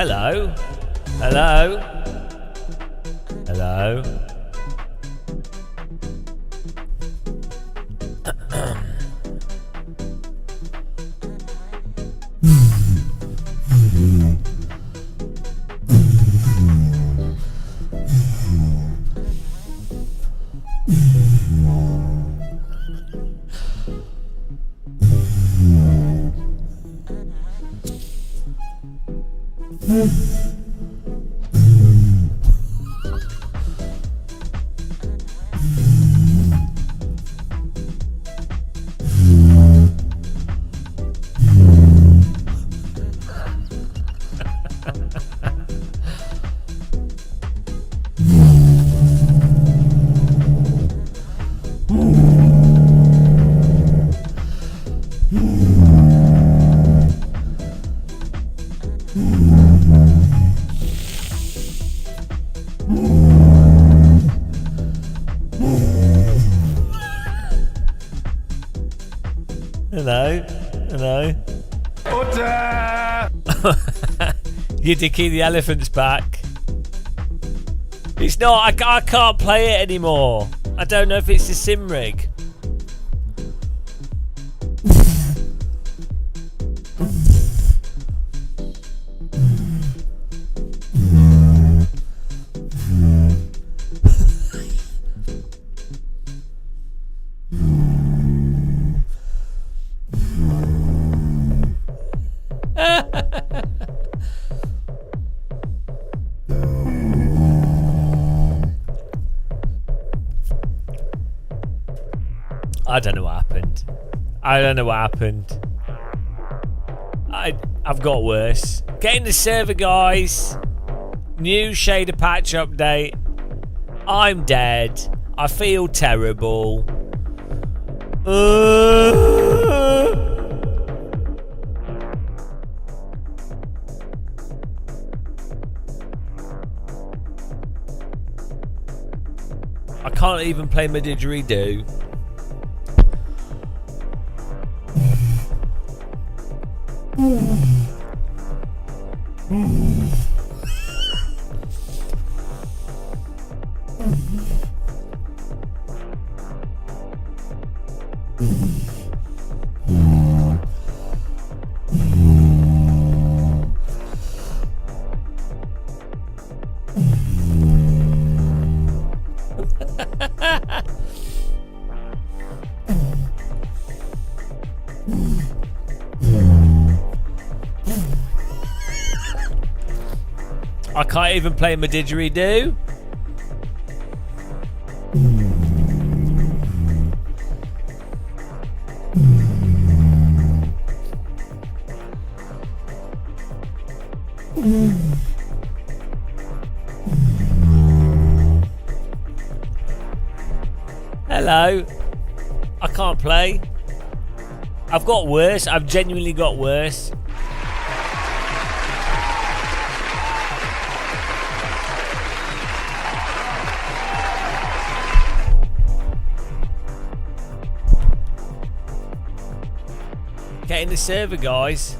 Hello? Hello? Hello? Hello? Hello? Butter! Yiddicky the elephant's back. It's not, I can't play it anymore. I don't know if it's the sim rig. I don't know what happened. I don't know what happened. I've got worse. Getting the server, guys. New shader patch update. I'm dead. I feel terrible. I can't even play my didgeridoo. I can't even play my didgeridoo. Hello. I can't play. I've got worse. I've genuinely got worse. Get in the server, guys.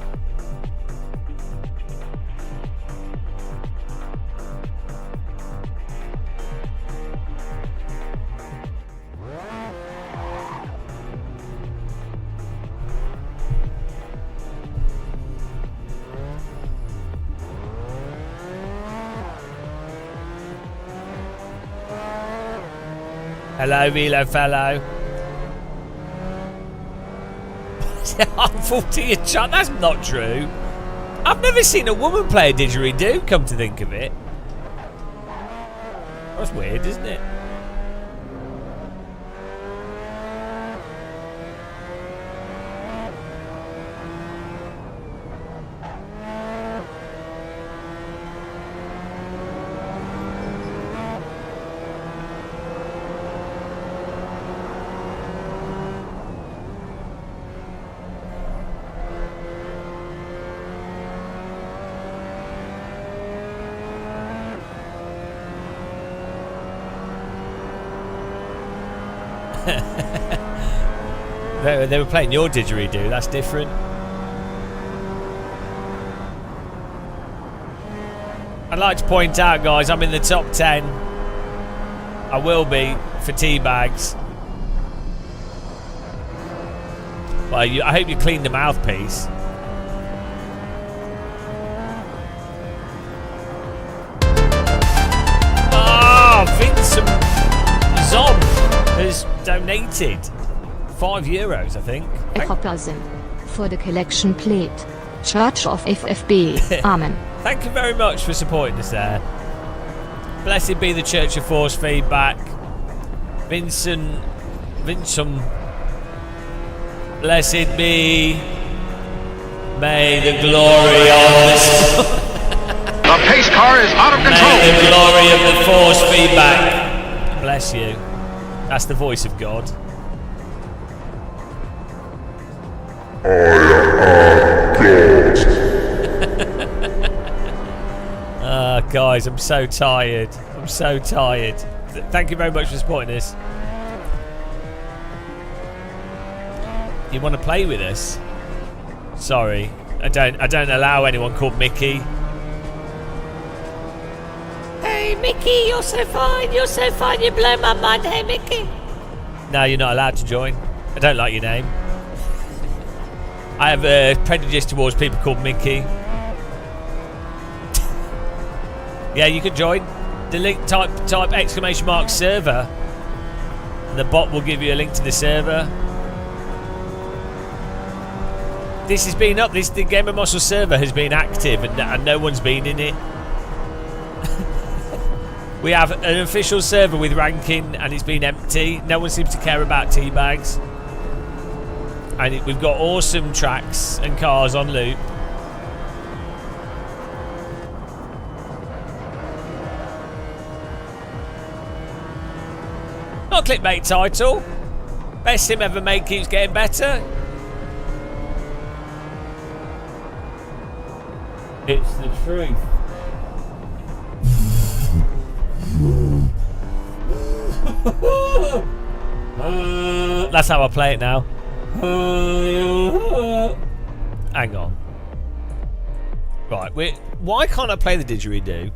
Hello, Velo fellow. I'm 40 a chat. That's not true. I've never seen a woman play a didgeridoo, come to think of it. That's weird, isn't it? They were playing your didgeridoo, that's different. I'd like to point out, guys, I'm in the top 10. I will be for tea bags. Well, I hope you cleaned the mouthpiece. Vincent Zon has donated €5, I think. Hopperson. For the collection plate. Church of FFB. Amen. Thank you very much for supporting us there. Blessed be the Church of Force Feedback. Vincent. Blessed be. May the glory of The pace car is out of control. May the glory of the Force Feedback. Bless you. That's the voice of God. Guys, I'm so tired. I'm so tired. Thank you very much for supporting us. You want to play with us? Sorry, I don't allow anyone called Mickey. Hey Mickey, you're so fine. You're so fine. You blow my mind. Hey Mickey. No, you're not allowed to join. I don't like your name. I have a prejudice towards people called Mickey. Yeah, you can join. The link type !server. And the bot will give you a link to the server. This has been up. The Game of Muscle server has been active, and no one's been in it. We have an official server with ranking, and it's been empty. No one seems to care about teabags. And we've got awesome tracks and cars on loop. Not clickbait title. Best sim ever made keeps getting better. It's the truth. That's how I play it now. Hang on. Right, why can't I play the didgeridoo?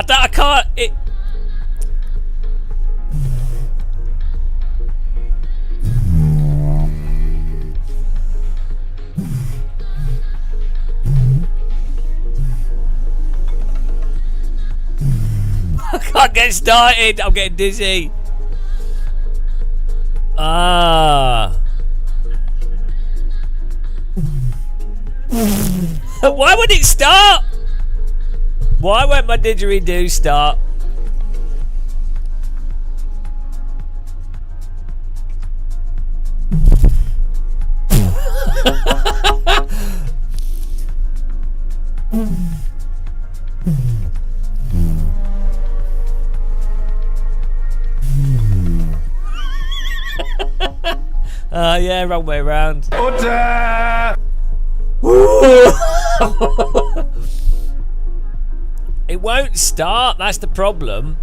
I can't. I can't get started. I'm getting dizzy. Why would it start? Why won't my didgeridoo start? Yeah, wrong way around. Order! It won't start. That's the problem.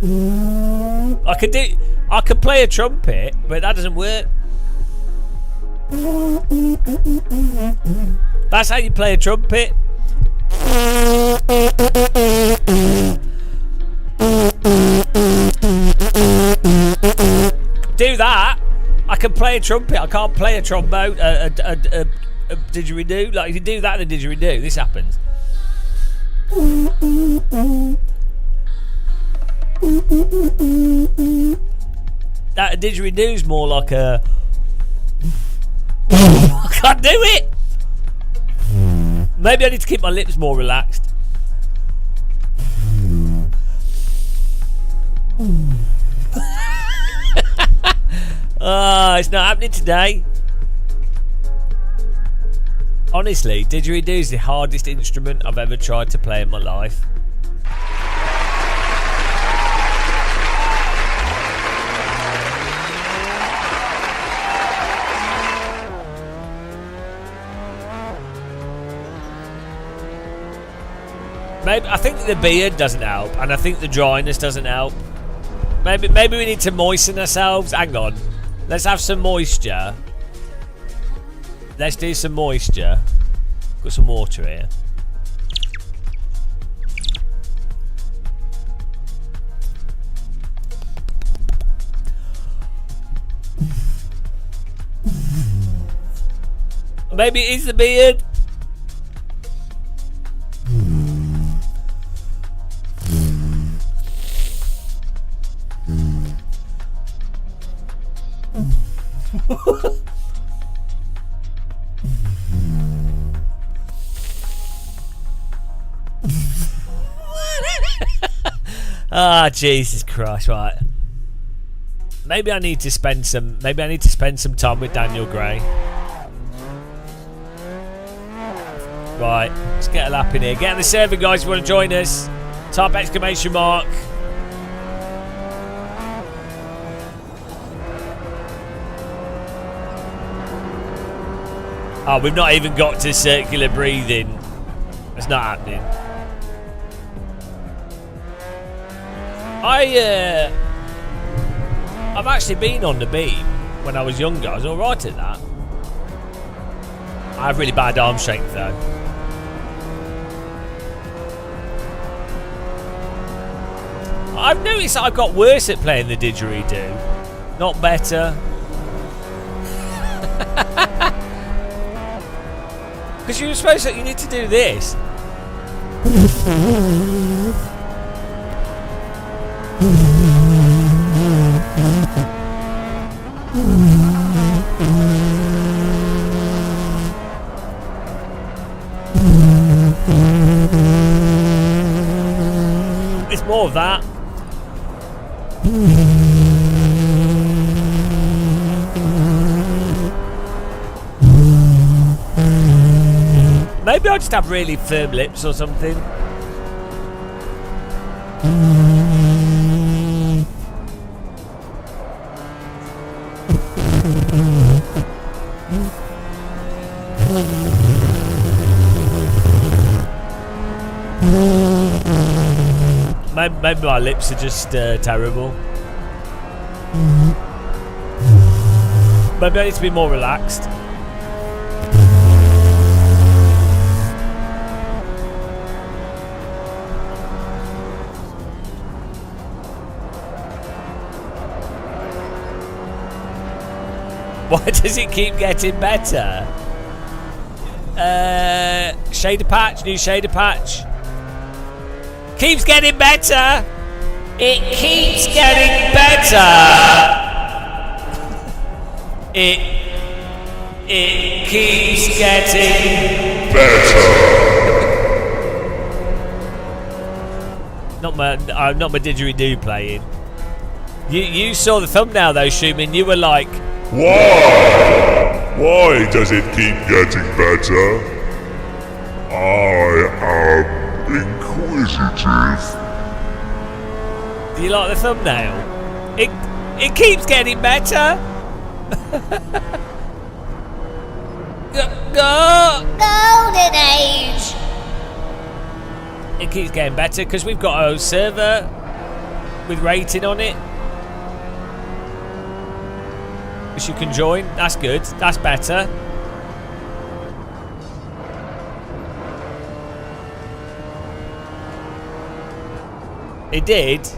I could play a trumpet, but that doesn't work. That's how you play a trumpet. Do that. I I can play a trumpet. I can't play a trombone. A didgeridoo. Like, if you do that, the didgeridoo. This happens. That didgeridoo's more like a. I can't do it. Maybe I need to keep my lips more relaxed. It's not happening today. Honestly, didgeridoo is the hardest instrument I've ever tried to play in my life. Maybe I think the beard doesn't help, and I think the dryness doesn't help. Maybe we need to moisten ourselves. Hang on, let's have some moisture. Let's do some moisture. Got some water here. Maybe it is the beard. Ah, Jesus Christ! Right. Maybe I need to spend some. Maybe I need to spend some time with Daniel Gray. Right. Let's get a lap in here. Get on the server, guys. If you want to join us, type exclamation mark. Oh, we've not even got to circular breathing. It's not happening. I've actually been on the beam when I was younger. I was alright at that. I have really bad arm strength though. I've noticed that I've got worse at playing the didgeridoo, not better. Because you were supposed to, you need to do this. It's more of that. Maybe I just have really firm lips or something. Maybe my lips are just terrible. Maybe I need to be more relaxed. Why does it keep getting better? Shader patch, new shader patch. Keeps getting better. It keeps getting better. It keeps getting better. Not my didgeridoo playing. You saw the thumbnail though, Schumann. You were like, why? Why does it keep getting better? I am inquisitive. do you like the thumbnail? It keeps getting better. Golden Age. It keeps getting better because we've got a server with rating on it, which you can join. That's good. That's better. It did.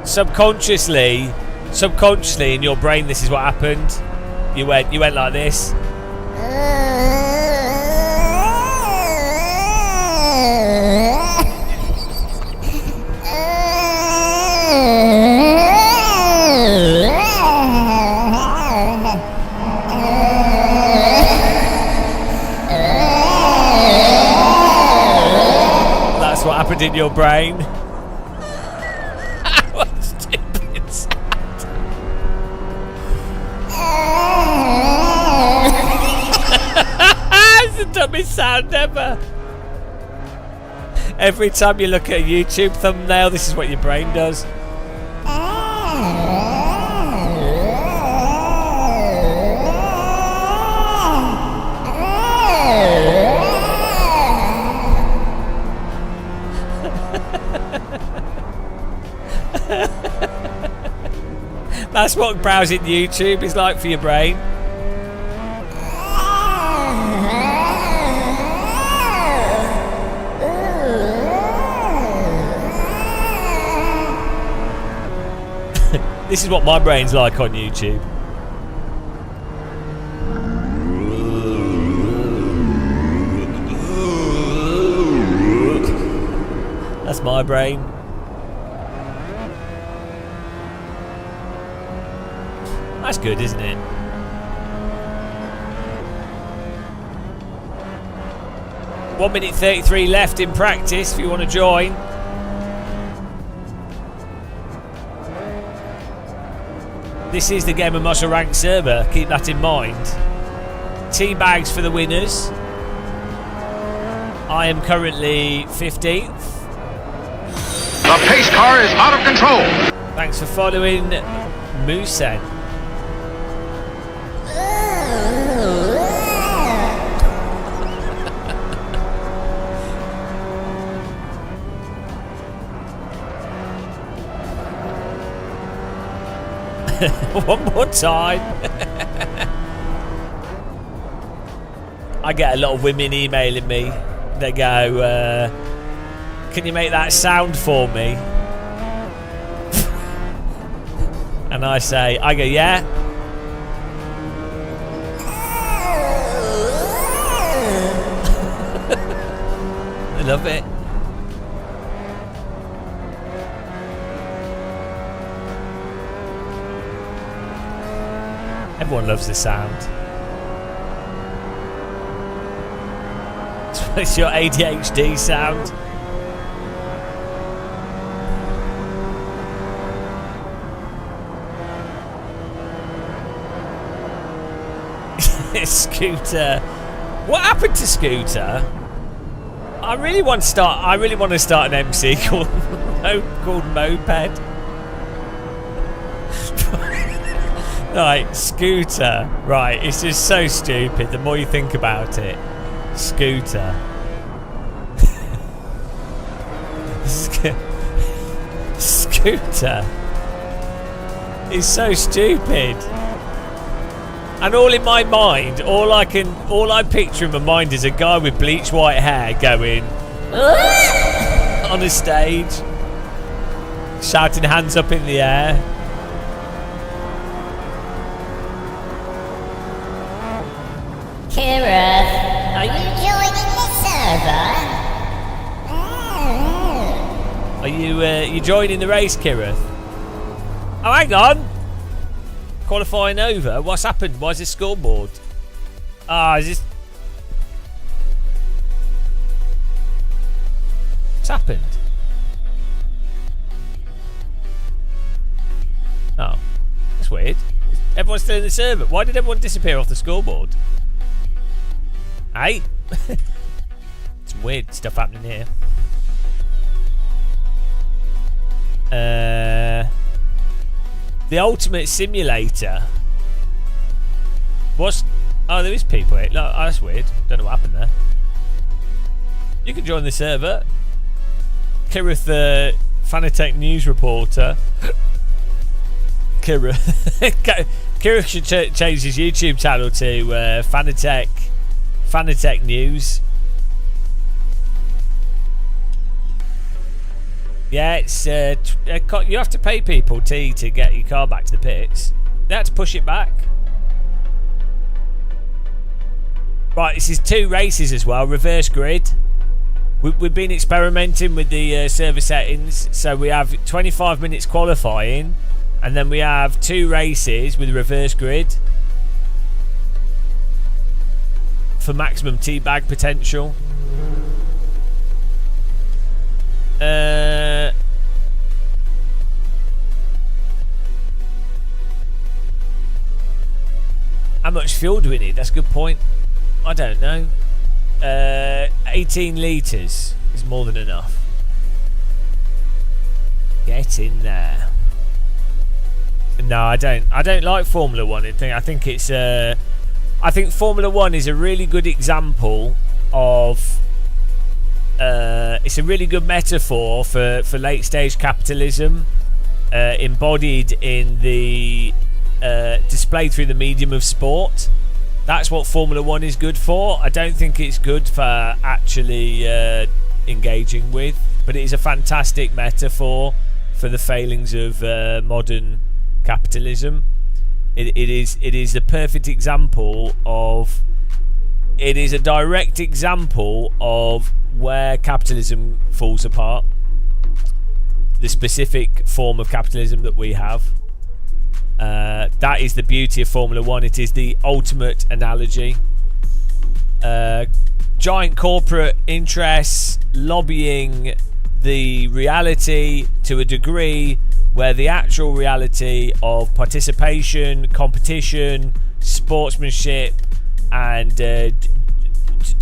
Subconsciously, subconsciously in your brain, this is what happened. You went like this. That's what happened in your brain. What a stupid sound. It's the dumbest sound ever. Every time you look at a YouTube thumbnail, this is what your brain does. That's what browsing YouTube is like for your brain. This is what my brain's like on YouTube. That's my brain. That's good, isn't it? One minute 33 left in practice if you want to join. This is the Game of Muscle Rank server, keep that in mind. Team bags for the winners. I am currently 15th. The pace car is out of control. Thanks for following Musen. One more time. I get a lot of women emailing me. They go, can you make that sound for me? And I go, yeah. I love it. Everyone loves the sound. It's your ADHD sound. Scooter. What happened to Scooter? I really want to start an MC called Moped. Right, Scooter. Right, it's just so stupid the more you think about it. Scooter. Scooter. It's so stupid. And all in my mind, all I picture in my mind is a guy with bleach white hair going on a stage, shouting hands up in the air. Kirith, are you joining the server? Are you joining the race, Kirith? Oh, hang on. Qualifying over. What's happened? Why is this scoreboard? Is this? What's happened? Oh, that's weird. Everyone's still in the server. Why did everyone disappear off the scoreboard? Hey, some weird stuff happening here. The Ultimate Simulator. What's? Oh, there is people here. No, that's weird. Don't know what happened there. You can join the server. Kirith, the Fanatec news reporter. Kirith should change his YouTube channel to Fanatec News. Yeah, it's you have to pay people to get your car back to the pits. They had to push it back. Right, this is 2 races as well, reverse grid. We've been experimenting with the server settings, so we have 25 minutes qualifying, and then we have 2 races with reverse grid for maximum teabag potential. How much fuel do we need? That's a good point. I don't know. 18 litres is more than enough. Get in there. No, I don't. I don't like Formula One. I think it's. I think Formula One is a really good example of. It's a really good metaphor for late stage capitalism, embodied in the displayed through the medium of sport. That's what Formula One is good for. I don't think it's good for actually engaging with, but it is a fantastic metaphor for the failings of modern capitalism. It is a perfect example of. It is a direct example of where capitalism falls apart. The specific form of capitalism that we have. That is the beauty of Formula One. It is the ultimate analogy. Giant corporate interests lobbying the reality to a degree where the actual reality of participation, competition, sportsmanship, and to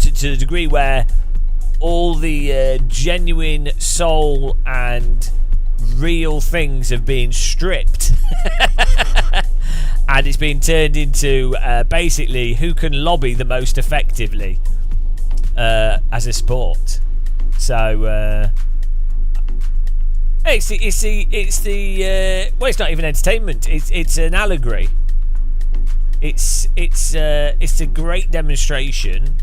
the degree where all the genuine soul and real things have been stripped and it's been turned into basically who can lobby the most effectively as a sport. So it's the well, it's not even entertainment, it's an allegory. It's a great demonstration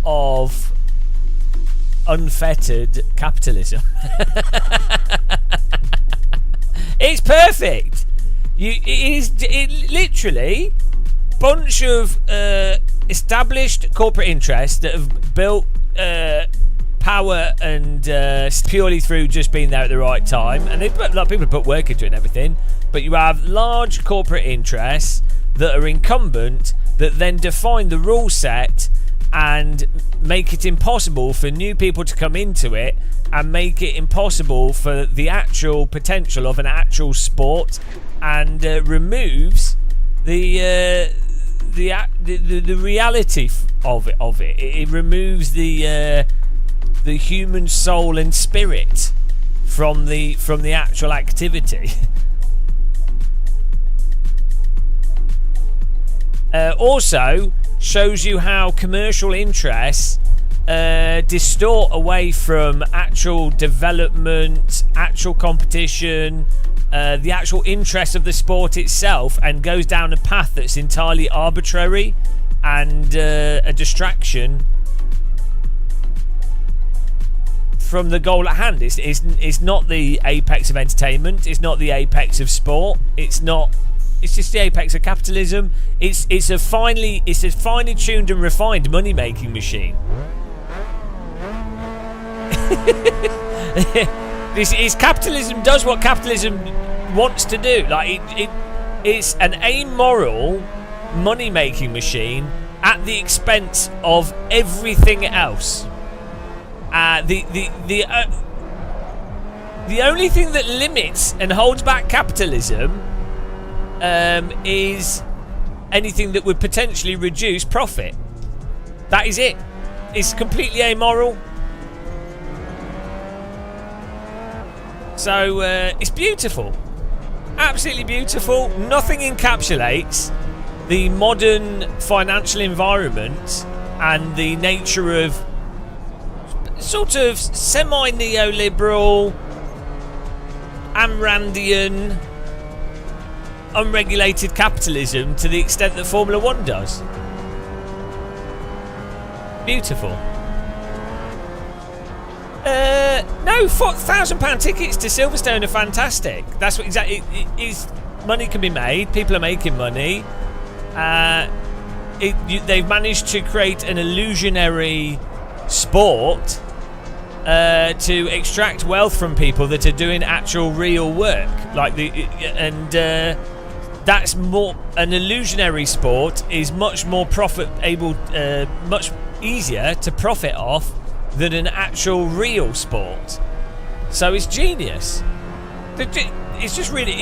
of unfettered capitalism. It's perfect. It literally bunch of established corporate interests that have built power and purely through just being there at the right time, and a lot of people put work into it and everything. But you have large corporate interests that are incumbent that then define the rule set and make it impossible for new people to come into it, and make it impossible for the actual potential of an actual sport, and removes the reality of it. It removes the human soul and spirit from the actual activity. Also shows you how commercial interests distort away from actual development, actual competition, the actual interest of the sport itself, and goes down a path that's entirely arbitrary and a distraction from the goal at hand. It's not the apex of entertainment. It's not the apex of sport. It's just the apex of capitalism. It's a finely tuned and refined money making machine. This capitalism does what capitalism wants to do. Like it's an amoral money making machine at the expense of everything else. The only thing that limits and holds back capitalism is anything that would potentially reduce profit. That is it. It's completely amoral. So it's beautiful, absolutely beautiful. Nothing encapsulates the modern financial environment and the nature of sort of semi-neoliberal, Amrandian, unregulated capitalism to the extent that Formula One does. Beautiful. No, £1,000 tickets to Silverstone are fantastic. That's what exactly it is. Money can be made. People are making money. They've managed to create an illusionary sport to extract wealth from people that are doing actual real work. That's more, an illusionary sport is much more much easier to profit off than an actual real sport. So it's genius. It's just really,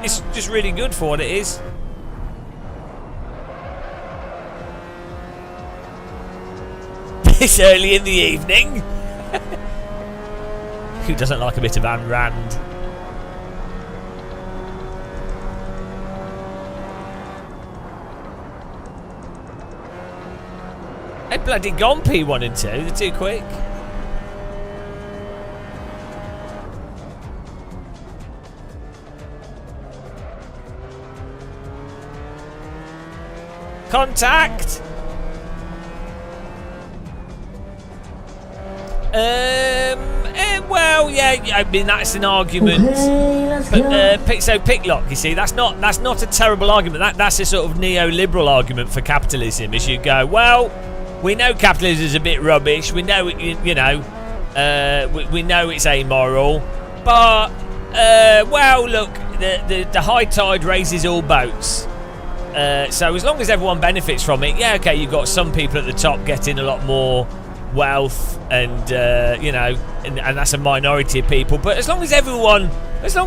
it's just really good for what it is. It's early in the evening. Who doesn't like a bit of Ayn Rand? They bloody gone P1 and 2. They're too quick. Contact. Well, yeah. I mean, that's an argument. Okay, so Picklock, you see, that's not a terrible argument. That's a sort of neoliberal argument for capitalism. Is you go, well, we know capitalism is a bit rubbish. We know we know it's amoral, but well, look, the high tide raises all boats. So as long as everyone benefits from it, yeah, okay, you've got some people at the top getting a lot more wealth, and and that's a minority of people. But as long as everyone is, all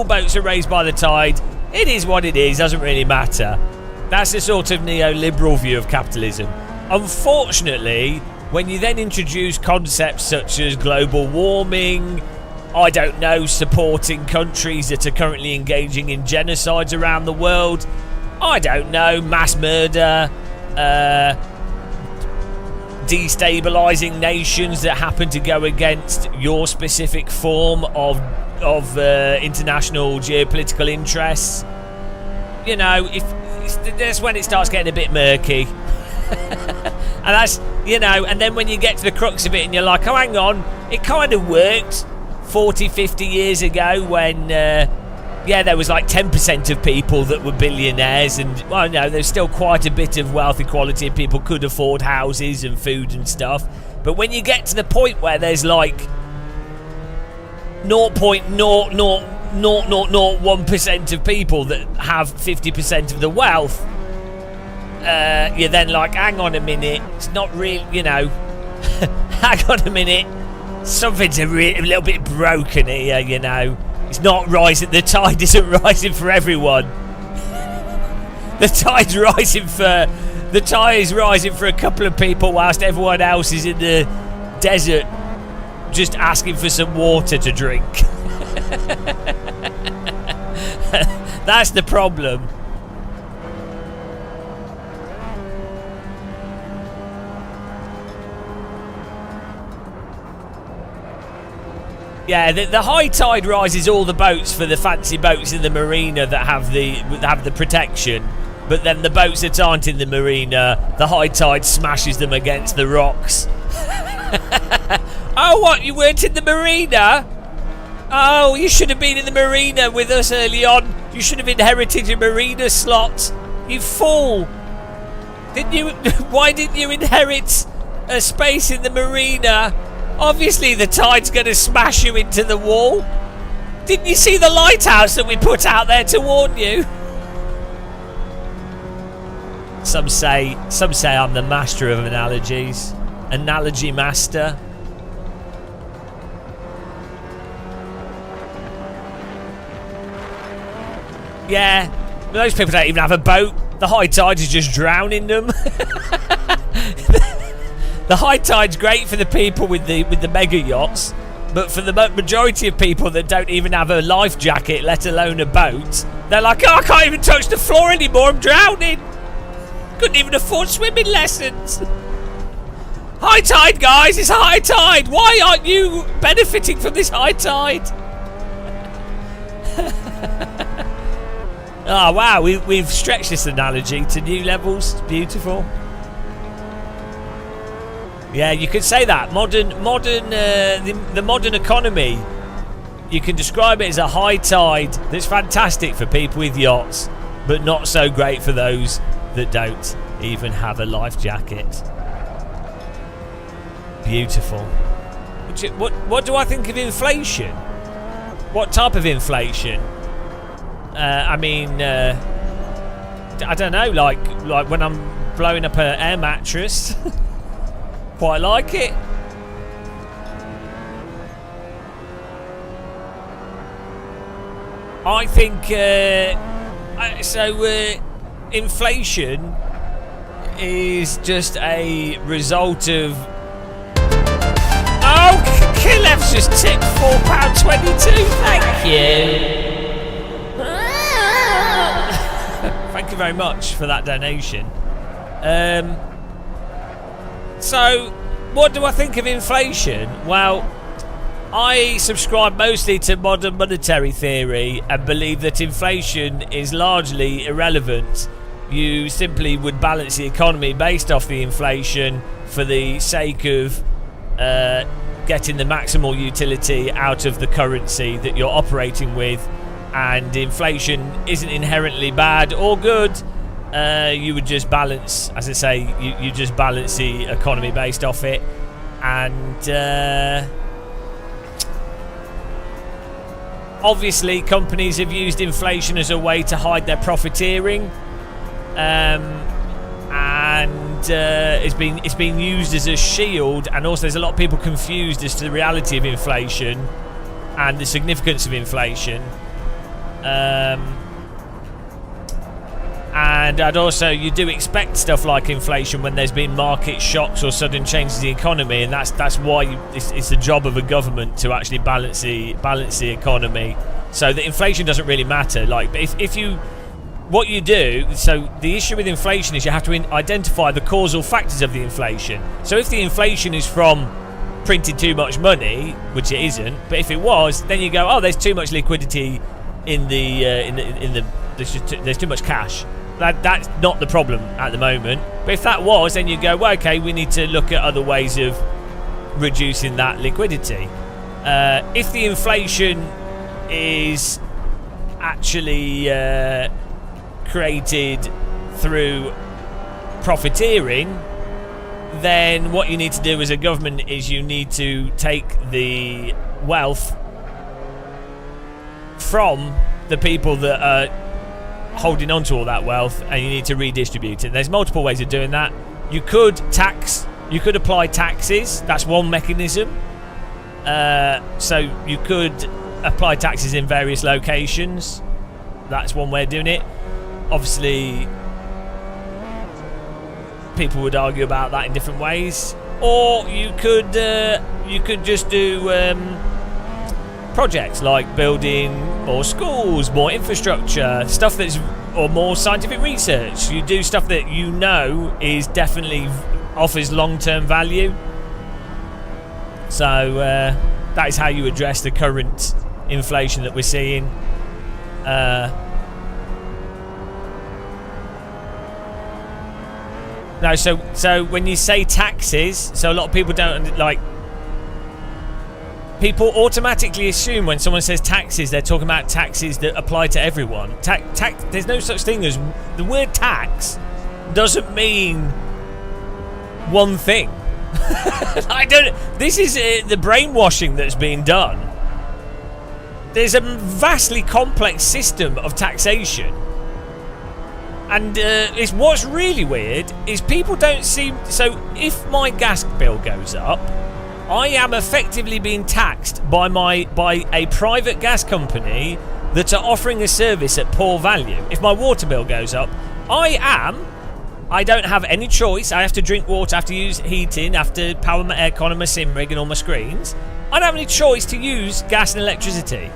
boats are raised by the tide. It is what it is. Doesn't really matter. That's a sort of neoliberal view of capitalism. Unfortunately, when you then introduce concepts such as global warming, I don't know, supporting countries that are currently engaging in genocides around the world, I don't know, mass murder, destabilising nations that happen to go against your specific form of international geopolitical interests, that's when it starts getting a bit murky. And that's, and then when you get to the crux of it and you're like, oh, hang on, it kind of worked 40, 50 years ago when, there was like 10% of people that were billionaires, and, well, no, there's still quite a bit of wealth equality and people could afford houses and food and stuff. But when you get to the point where there's like 0.00001% of people that have 50% of the wealth, you're then like, hang on a minute, it's not real, hang on a minute, something's a little bit broken here, it's not rising, the tide isn't rising for everyone. The tide is rising for a couple of people whilst everyone else is in the desert just asking for some water to drink. That's the problem. Yeah, the high tide rises all the boats for the fancy boats in the marina that have the protection, but then the boats that aren't in the marina, the high tide smashes them against the rocks. Oh, what? You weren't in the marina? Oh, you should have been in the marina with us early on. You should have inherited your marina slot. You fool! Why didn't you inherit a space in the marina? Obviously the tide's going to smash you into the wall. Didn't you see the lighthouse that we put out there to warn you? Some say I'm the master of analogies. Analogy master. Yeah, those people don't even have a boat. The high tide is just drowning them. The high tide's great for the people with the mega yachts, but for the majority of people that don't even have a life jacket, let alone a boat, they're like, oh, I can't even touch the floor anymore, I'm drowning. Couldn't even afford swimming lessons. High tide, guys, it's high tide. Why aren't you benefiting from this high tide? Oh, wow, we've stretched this analogy to new levels. Beautiful. Yeah, you could say that. The modern economy, you can describe it as a high tide that's fantastic for people with yachts, but not so great for those that don't even have a life jacket. Beautiful. What do I think of inflation? What type of inflation? I don't know, like when I'm blowing up an air mattress. Quite like it. I think inflation is just a result of. Oh, Kilev's just tipped £4.22. Thank you. Thank you very much for that donation. So, what do I think of inflation? Well, I subscribe mostly to modern monetary theory and believe that inflation is largely irrelevant. You simply would balance the economy based off the inflation for the sake of getting the maximal utility out of the currency that you're operating with. And inflation isn't inherently bad or good. You would just balance, as I say, you just balance the economy based off it. And obviously companies have used inflation as a way to hide their profiteering, and it's been used as a shield. And also there's a lot of people confused as to the reality of inflation and the significance of inflation. And you do expect stuff like inflation when there's been market shocks or sudden changes in the economy, and that's why it's the job of a government to actually balance the economy, so that inflation doesn't really matter. Like, what you do, so the issue with inflation is you have to identify the causal factors of the inflation. So if the inflation is from printing too much money, which it isn't, but if it was, then you go, oh, there's too much liquidity in the there's too much cash. That's not the problem at the moment. But if that was, then you go, well, okay, we need to look at other ways of reducing that liquidity. If the inflation is actually created through profiteering, then what you need to do as a government is you need to take the wealth from the people that are holding on to all that wealth, and you need to redistribute it. There's multiple ways of doing that. You could apply taxes. That's one mechanism. So you could apply taxes in various locations. That's one way of doing it. Obviously, people would argue about that in different ways. Or you could just do projects like building more schools, more infrastructure, stuff or more scientific research. You do stuff that you know is definitely offers long-term value. So that is how you address the current inflation that we're seeing. No, so when you say taxes, so a lot of people don't like. People automatically assume when someone says taxes, they're talking about taxes that apply to everyone. There's no such thing as the word tax. Doesn't mean one thing. This is the brainwashing that's being done. There's a vastly complex system of taxation, and it's what's really weird is people don't seem. So if my gas bill goes up, I am effectively being taxed by a private gas company that are offering a service at poor value. If my water bill goes up, I don't have any choice. I have to drink water, I have to use heating, I have to power my aircon and my sim rig and all my screens. I don't have any choice to use gas and electricity.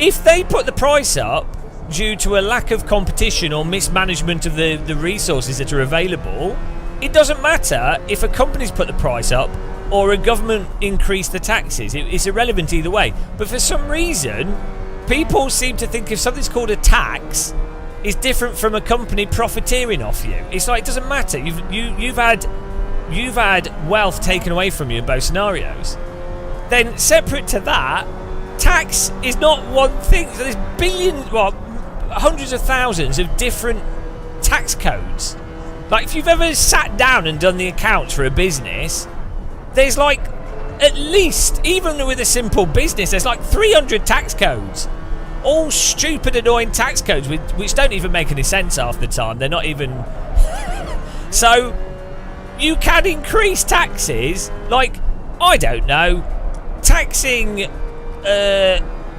If they put the price up due to a lack of competition or mismanagement of the resources that are available, it doesn't matter if a company's put the price up or a government increase the taxes. It's irrelevant either way. But for some reason, people seem to think if something's called a tax, is different from a company profiteering off you. It's like, it doesn't matter. You've had you've had wealth taken away from you in both scenarios. Then separate to that, tax is not one thing. So there's hundreds of thousands of different tax codes. Like, if you've ever sat down and done the accounts for a business, there's like, at least, even with a simple business, there's like 300 tax codes. All stupid, annoying tax codes which don't even make any sense half the time. They're not even... So, you can increase taxes, like, I don't know, taxing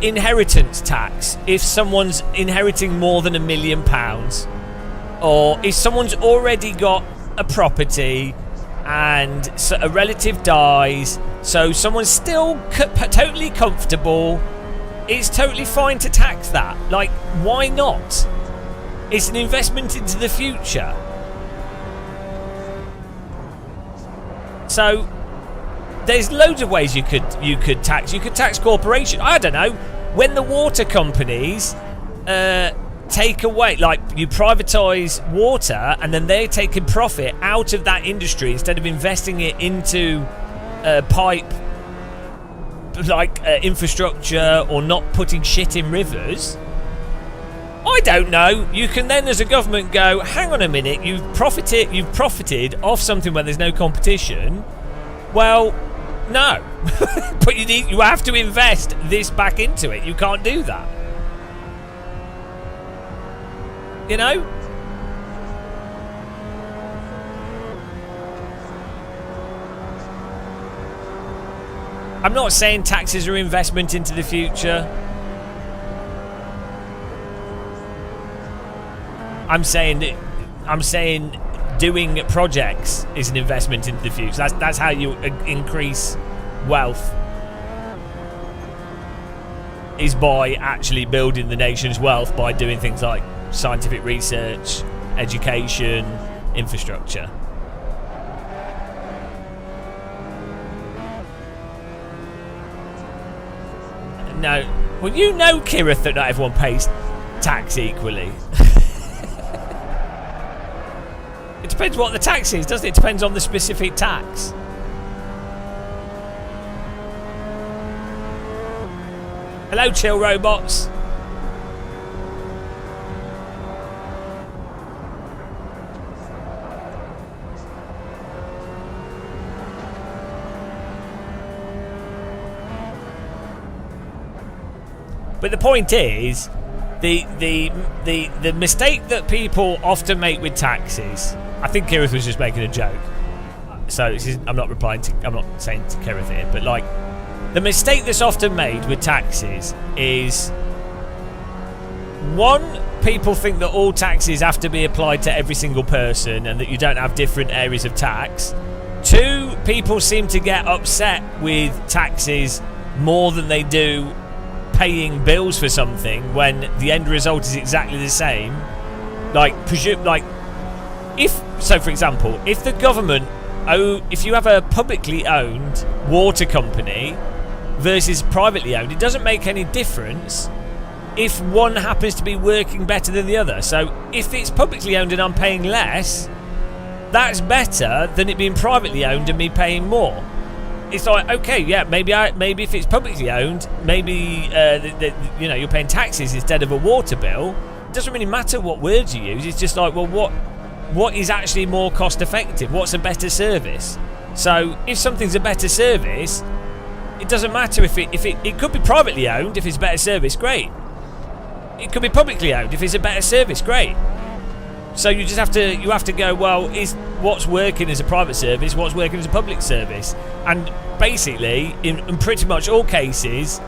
inheritance tax if someone's inheriting more than £1 million, or if someone's already got a property and so a relative dies, so someone's still totally comfortable. It's totally fine to tax that. Like, why not? It's an investment into the future. So there's loads of ways you could tax. You could tax corporations. I don't know, when the water companies take away, like, you privatise water and then they're taking profit out of that industry instead of investing it into pipe, like infrastructure, or not putting shit in rivers. I don't know. You can then, as a government, go, hang on a minute, you've profited off something where there's no competition. Well, no. But you have to invest this back into it. You can't do that. You know? I'm not saying taxes are investment into the future. I'm saying doing projects is an investment into the future. That's how you increase wealth, is by actually building the nation's wealth by doing things like scientific research, education, infrastructure. No, well, you know, Kirith, that not everyone pays tax equally. It depends what the tax is, doesn't it? It depends on the specific tax. Hello, chill robots. But the point is, the mistake that people often make with taxes. I think Kirith was just making a joke, so I'm not saying to Kirith here, but like, the mistake that's often made with taxes is, one, people think that all taxes have to be applied to every single person and that you don't have different areas of tax. Two, people seem to get upset with taxes more than they do paying bills for something when the end result is exactly the same. For example, if the government, if you have a publicly owned water company versus privately owned, it doesn't make any difference if one happens to be working better than the other. So if it's publicly owned and I'm paying less, that's better than it being privately owned and me paying more. It's like, okay, yeah, maybe if it's publicly owned, maybe you're paying taxes instead of a water bill. It doesn't really matter what words you use. It's just like, well, what is actually more cost effective? What's a better service? So if something's a better service, it doesn't matter if it could be privately owned. If it's a better service, great. It could be publicly owned. If it's a better service, great. So you have to go, well, is what's working as a private service, what's working as a public service? And basically, in pretty much all cases,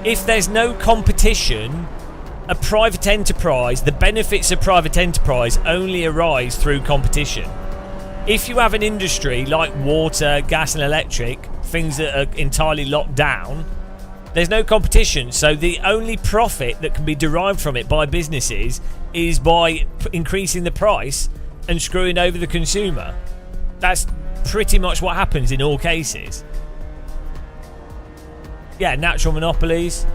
if there's no competition, a private enterprise, the benefits of private enterprise only arise through competition. If you have an industry like water, gas and electric, things that are entirely locked down, there's no competition, so the only profit that can be derived from it by businesses is by increasing the price and screwing over the consumer. That's pretty much what happens in all cases. Yeah, natural monopolies.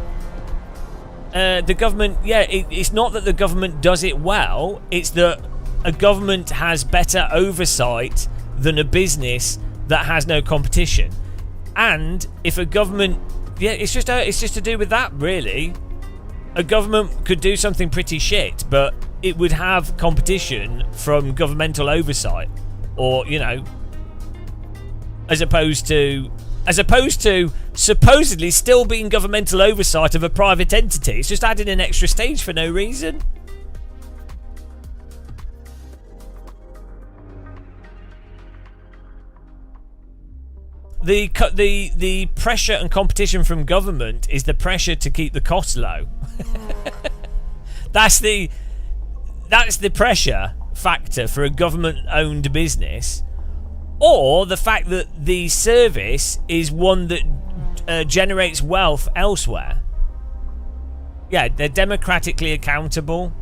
The government, it's not that the government does it well, it's that a government has better oversight than a business that has no competition. And if a government, it's just to do with that, really. A government could do something pretty shit, but it would have competition from governmental oversight, or as opposed to supposedly still being governmental oversight of a private entity. It's just adding an extra stage for no reason. The pressure and competition from government is the pressure to keep the costs low. That's the pressure factor for a government-owned business, or the fact that the service is one that generates wealth elsewhere. Yeah, they're democratically accountable,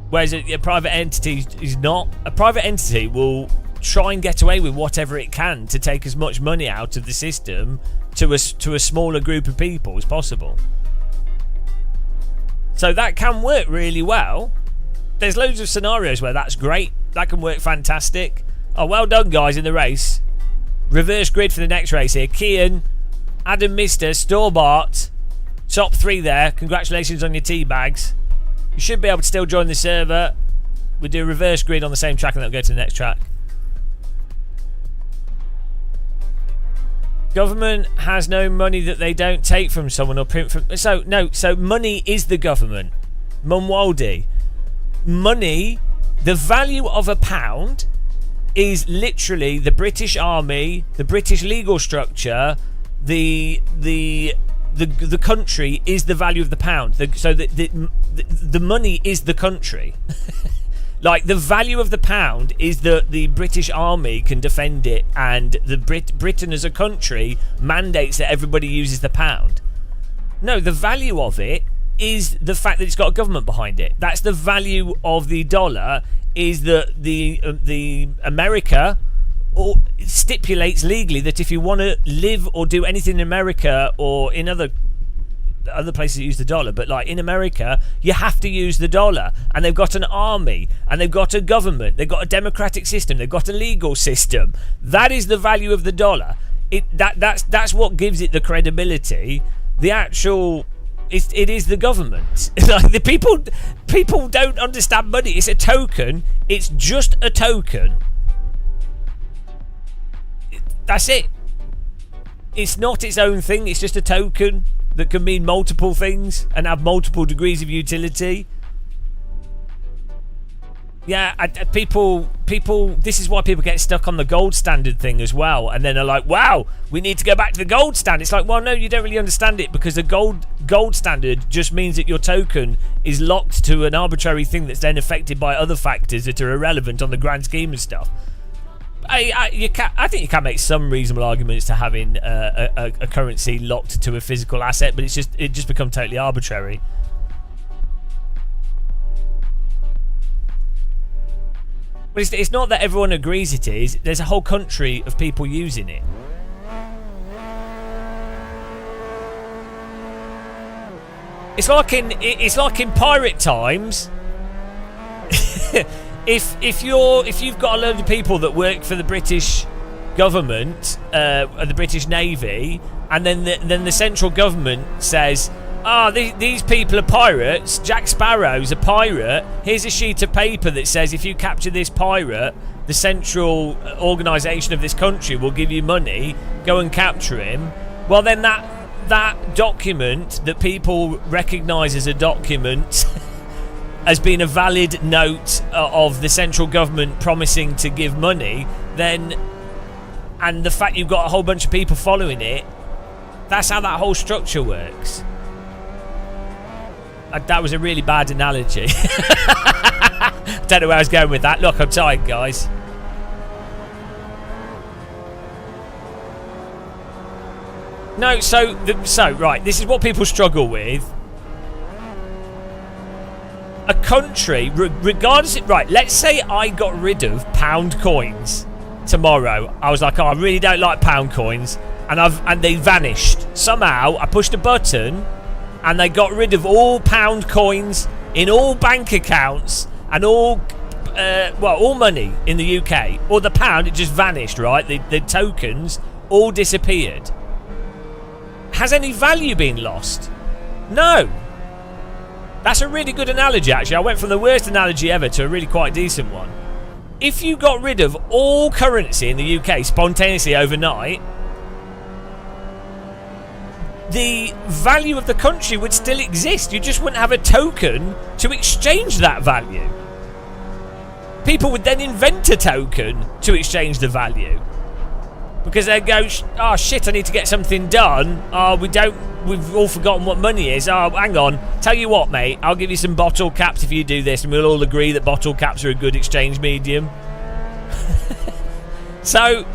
whereas a private entity is not. A private entity will try and get away with whatever it can to take as much money out of the system to a smaller group of people as possible. So that can work really well. There's loads of scenarios where that's great. That can work fantastic. Oh, well done, guys, in the race. Reverse grid for the next race here. Kian, Adam Mister, Storbart, top 3 there. Congratulations on your tea bags. You should be able to still join the server. We'll do a reverse grid on the same track and then we'll go to the next track. Government has no money that they don't take from someone or print from. So money is the government. Mumwaldi. Money, the value of a pound is literally the British Army, the British legal structure, the country is the value of the pound. The money is the country. Like, the value of the pound is that the British Army can defend it, and Britain as a country mandates that everybody uses the pound. No, the value of it is the fact that it's got a government behind it. That's the value of the dollar, is that the America stipulates legally that if you want to live or do anything in America or in other places that use the dollar, but like in America, you have to use the dollar, and they've got an army, and they've got a government, they've got a democratic system, they've got a legal system. That is the value of the dollar. That's what gives it the credibility. The actual, it is the government. Like, the people don't understand money. It's a token. It's just a token. That's it. It's not its own thing. It's just a token that can mean multiple things and have multiple degrees of utility. Yeah, people. This is why people get stuck on the gold standard thing as well, and then they're like, "Wow, we need to go back to the gold standard." It's like, well, no, you don't really understand it, because the gold standard just means that your token is locked to an arbitrary thing that's then affected by other factors that are irrelevant on the grand scheme of stuff. I think you can make some reasonable arguments to having a currency locked to a physical asset, but it just becomes totally arbitrary. But it's not that everyone agrees it is. There's a whole country of people using it. It's like in pirate times. If you've got a load of people that work for the British government, the British Navy, and then the central government says, these people are pirates. Jack Sparrow's a pirate. Here's a sheet of paper that says if you capture this pirate, the central organisation of this country will give you money. Go and capture him. Well, then that document that people recognise as a document as being a valid note of the central government promising to give money, and the fact you've got a whole bunch of people following it, that's how that whole structure works. That was a really bad analogy. I don't know where I was going with that. Look, I'm tired, guys. No, so right, this is what people struggle with. A country, regardless, right, let's say I got rid of pound coins tomorrow. I was like, I really don't like pound coins, and they vanished. Somehow, I pushed a button, and they got rid of all pound coins in all bank accounts and all all money in the UK, or the pound, it just vanished, right? The tokens all disappeared. Has any value been lost? No. That's a really good analogy, actually. I went from the worst analogy ever to a really quite decent one. If you got rid of all currency in the UK spontaneously overnight, the value of the country would still exist. You just wouldn't have a token to exchange that value. People would then invent a token to exchange the value. Because they'd go, oh shit, I need to get something done. Oh, we've all forgotten what money is. Oh, hang on. Tell you what, mate, I'll give you some bottle caps if you do this, and we'll all agree that bottle caps are a good exchange medium. So,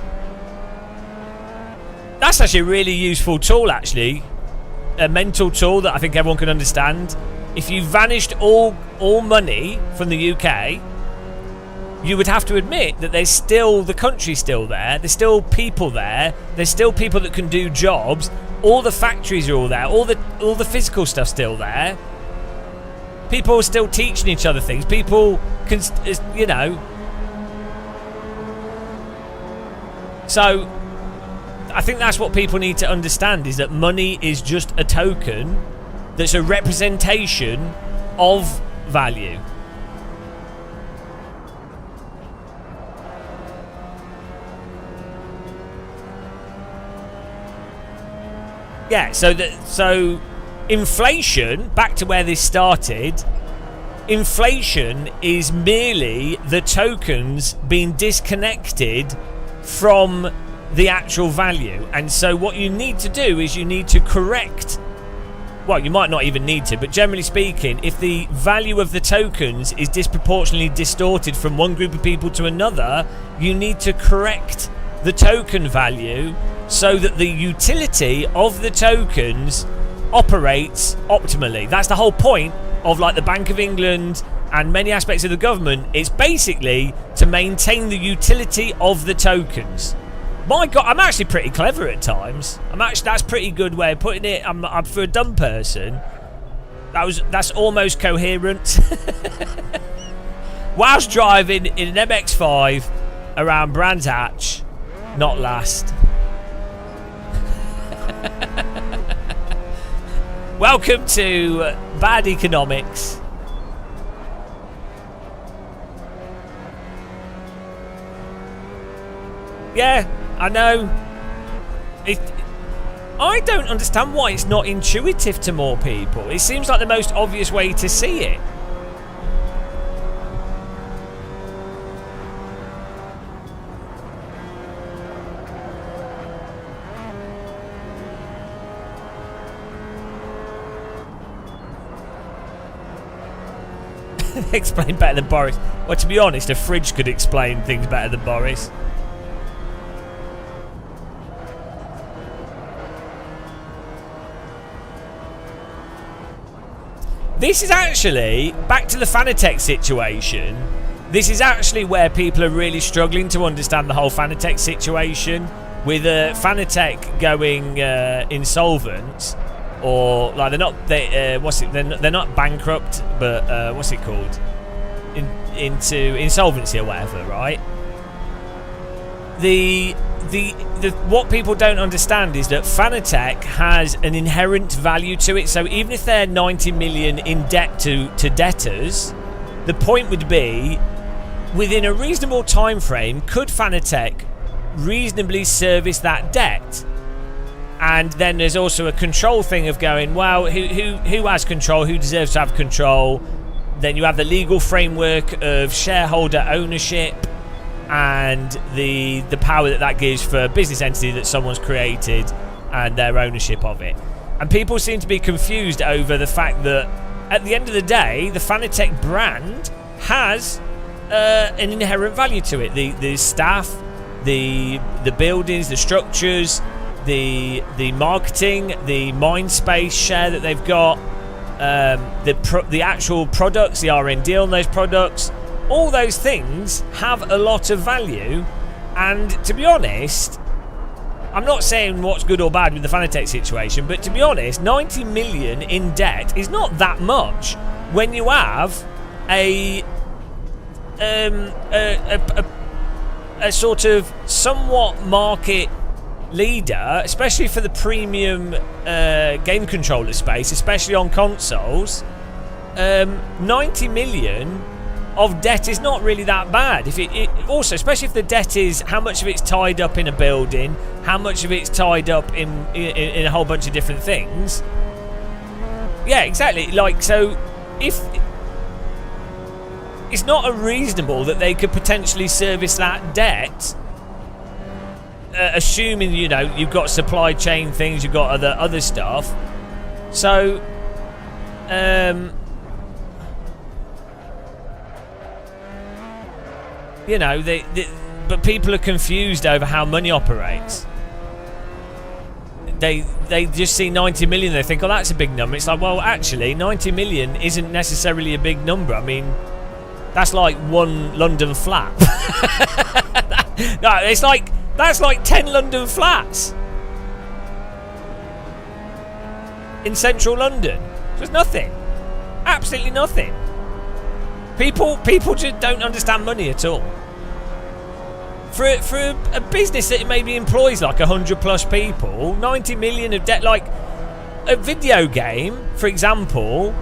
that's actually a really useful tool, actually. A mental tool that I think everyone can understand. If you vanished all money from the UK, you would have to admit that there's still, the country's still there, there's still people there, there's still people that can do jobs, all the factories are all there, all the physical stuff's still there. People are still teaching each other things. People can, you know. So, I think that's what people need to understand, is that money is just a token that's a representation of value. Yeah, so inflation, back to where this started, inflation is merely the tokens being disconnected from the actual value. And so what you need to do is you need to correct, well, you might not even need to, but generally speaking, if the value of the tokens is disproportionately distorted from one group of people to another, you need to correct the token value so that the utility of the tokens operates optimally. That's the whole point of, like, the Bank of England and many aspects of the government. It's basically to maintain the utility of the tokens. My God, I'm actually pretty clever at times. That's a pretty good way of putting it. I'm for a dumb person. That's almost coherent. Whilst driving in an MX-5 around Brands Hatch, not last. Welcome to Bad Economics. Yeah, I know. I don't understand why it's not intuitive to more people. It seems like the most obvious way to see it. Explain better than Boris. Well, to be honest, a fridge could explain things better than Boris. This is actually, back to the Fanatec situation, this is actually where people are really struggling to understand the whole Fanatec situation, with Fanatec going insolvent. Or, like, they're not bankrupt, but what's it called? Into insolvency or whatever, right? What people don't understand is that Fanatec has an inherent value to it. So even if they're 90 million in debt to debtors, the point would be, within a reasonable time frame, could Fanatec reasonably service that debt? And then there's also a control thing of going, well, who has control? Who deserves to have control? Then you have the legal framework of shareholder ownership and the power that gives for a business entity that someone's created and their ownership of it. And people seem to be confused over the fact that at the end of the day, the Fanatec brand has an inherent value to it. The staff, the buildings, the structures, the marketing, the mind space share that they've got, the actual products, the R&D on those products, all those things have a lot of value. And to be honest, I'm not saying what's good or bad with the Fanatec situation, but to be honest, 90 million in debt is not that much when you have a a sort of somewhat market leader, especially for the premium game controller space, especially on consoles. 90 million of debt is not really that bad. If it also, especially if the debt is how much of it's tied up in a building, how much of it's tied up in a whole bunch of different things. Yeah, exactly. Like, so if it's not unreasonable that they could potentially service that debt, assuming, you know, you've got supply chain things, you've got other stuff. So you know, but people are confused over how money operates. They just see 90 million, they think, oh, that's a big number. It's like, well, actually 90 million isn't necessarily a big number. I mean, that's like one London flat. No, it's like, that's like 10 London flats in central London. There's nothing, absolutely nothing. People just don't understand money at all. For a business that maybe employs like 100+ people, 90 million of debt, like a video game, for example,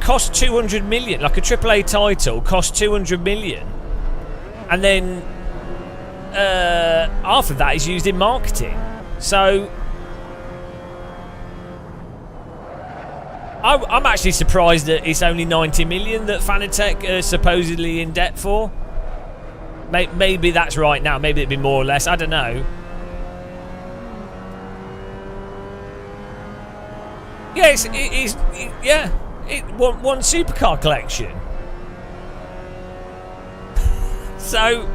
costs 200 million. Like a AAA title costs 200 million, and then half of that is used in marketing. So I'm actually surprised that it's only 90 million that Fanatec are supposedly in debt for. Maybe that's right now. Maybe it'd be more or less. I don't know. Yeah, one supercar collection. So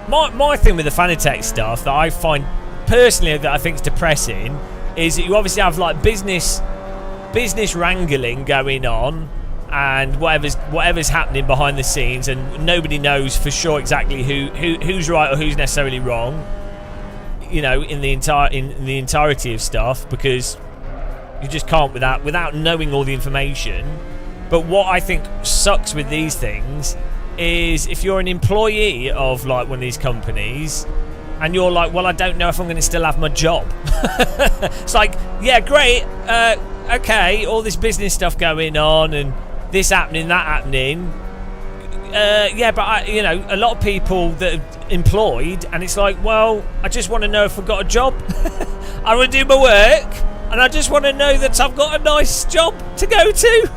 my thing with the Fanatec stuff that I find personally that I think is depressing is that you obviously have like business wrangling going on, and whatever's happening behind the scenes, and nobody knows for sure exactly who's right or who's necessarily wrong, you know, in the entirety of stuff, because you just can't without knowing all the information. But what I think sucks with these things is if you're an employee of like one of these companies and you're like, well, I don't know if I'm going to still have my job. It's like, yeah, great, okay, all this business stuff going on and this happening, that happening. Yeah, but you know, a lot of people that are employed, and it's like, well, I just want to know if I've got a job. I want to do my work, and I just want to know that I've got a nice job to go to.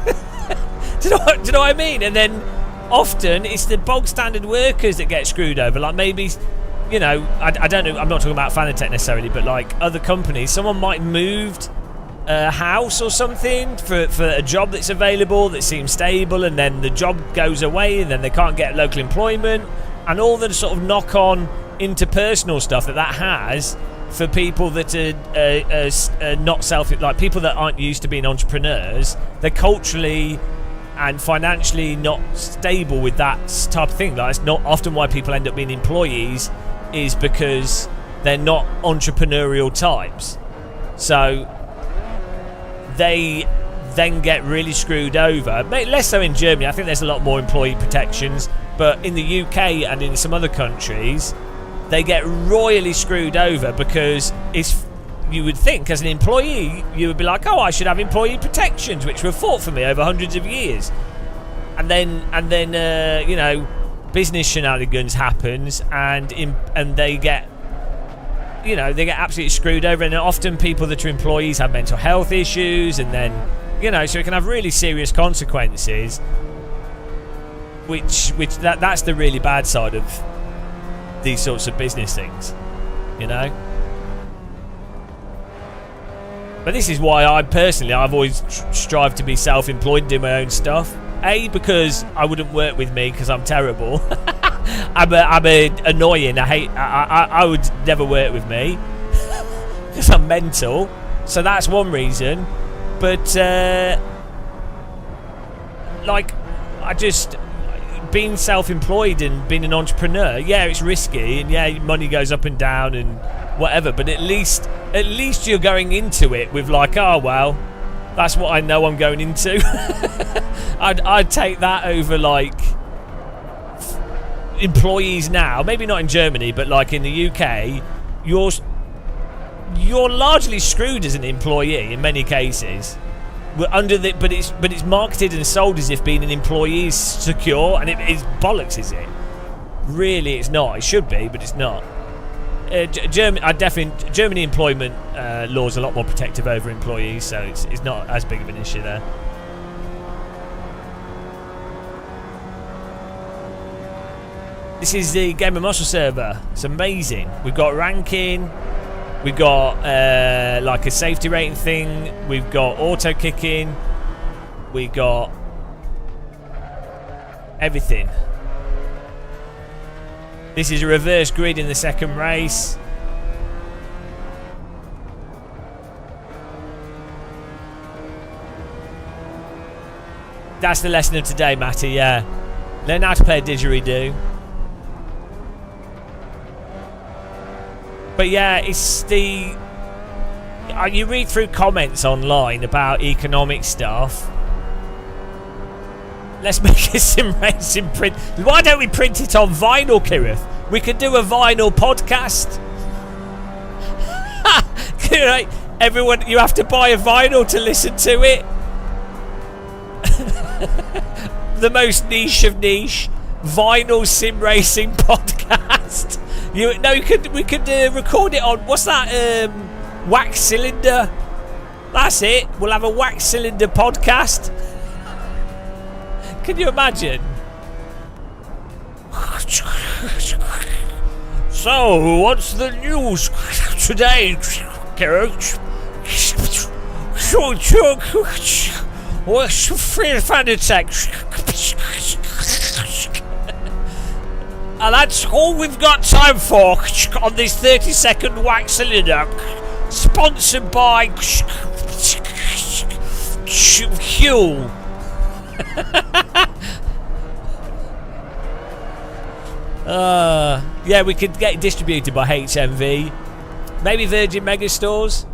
Do you know what I mean? And then often it's the bog standard workers that get screwed over. Like maybe, you know, I don't know. I'm not talking about Fanatec necessarily, but like other companies, someone might have moved a house or something for a job that's available that seems stable, and then the job goes away and then they can't get local employment, and all the sort of knock-on interpersonal stuff that has for people that are not like people that aren't used to being entrepreneurs. They're culturally and financially not stable with that type of thing. Like, it's not often why people end up being employees, is because they're not entrepreneurial types. So they then get really screwed over. Less so in Germany. I think there's a lot more employee protections, but in the UK and in some other countries, they get royally screwed over, because you would think as an employee, you would be like, oh, I should have employee protections, which were fought for me over hundreds of years. And then you know, business shenanigans happens, and they get, you know, they get absolutely screwed over. And often people that are employees have mental health issues, and then, you know, so it can have really serious consequences, which that's the really bad side of these sorts of business things, you know. But this is why I've always strived to be self-employed and do my own stuff. A, because I wouldn't work with me because I'm terrible. I'm annoying. I would never work with me because I'm mental. So that's one reason. But like, I just being self-employed and being an entrepreneur. Yeah, it's risky, and yeah, money goes up and down and whatever. But at least you're going into it with like, oh well, That's what I know I'm going into. I'd take that over like employees now. Maybe not in Germany, but like in the UK, you're largely screwed as an employee in many cases. We're under the, but it's marketed and sold as if being an employee is secure, and it's bollocks, is it? Really, it's not. It should be, but it's not. Germany employment laws are a lot more protective over employees, so it's not as big of an issue there. This is the Game of Muscle server. It's amazing. We've got ranking, we've got like a safety rating thing, we've got auto kicking, we got everything. This is a reverse grid in the second race. That's the lesson of today, Matty, yeah. Learn how to play a didgeridoo. But yeah, it's the... you read through comments online about economic stuff. Let's make a sim racing print. Why don't we print it on vinyl, Kirith? We could do a vinyl podcast. Right, everyone, you have to buy a vinyl to listen to it. The most niche of niche vinyl sim racing podcast. We could record it on, what's that? Wax cylinder. That's it. We'll have a wax cylinder podcast. Can you imagine? So, what's the news today, Garrett? What's Fanatec? And that's all we've got time for on this 30-second wax cylinder. Sponsored by Huel. Yeah, we could get it distributed by HMV. Maybe Virgin Megastores.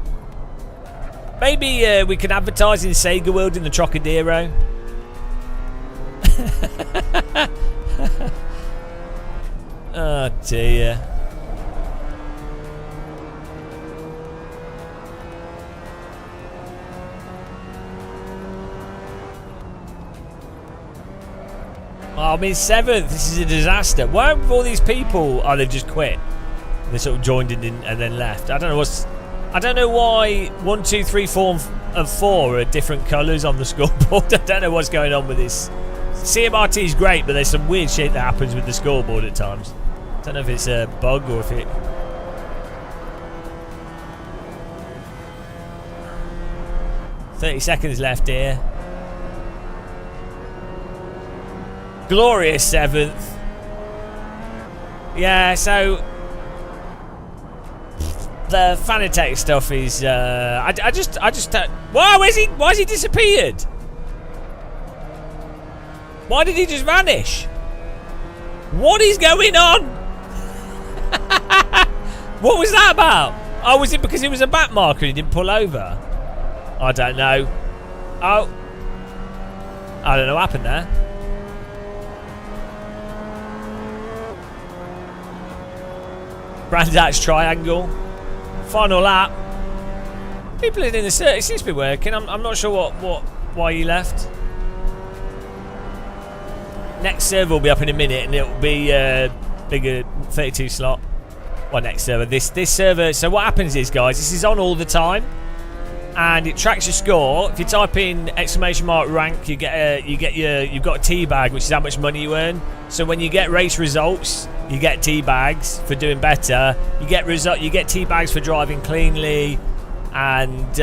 Maybe we can advertise in Sega World in the Trocadero. Oh dear. Oh, I'm in 7th. This is a disaster. Why have all these people? Oh, they've just quit. They sort of joined in and then left. I don't know why 1, 2, 3, 4, and 4 are different colours on the scoreboard. I don't know what's going on with this. CMRT is great, but there's some weird shit that happens with the scoreboard at times. I don't know if it's a bug or if it... $30 left here. Glorious 7th. Yeah, so the Fanatec stuff is I just why has he disappeared? Why did he just vanish? What is going on? What was that about? Oh, was it because it was a back marker and he didn't pull over? I don't know. Oh, I don't know what happened there. Brands Hatch Triangle. Final lap. People in the circuit. It seems to be working. I'm not sure why he left. Next server will be up in a minute, and it'll be bigger 32 slot. Well, next server. This server. So what happens is, guys, this is on all the time, and it tracks your score. If you type in !rank, you've got a tea bag, which is how much money you earn. So when you get race results, you get tea bags for doing better. You get tea bags for driving cleanly, and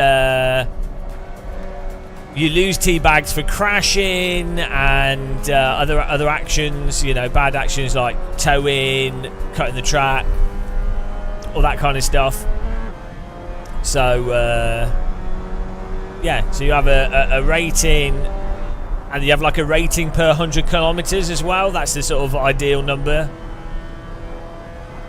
you lose tea bags for crashing and other actions. You know, bad actions like towing, cutting the track, all that kind of stuff. So yeah, so you have a rating, and you have like a rating per 100 kilometers as well. That's the sort of ideal number.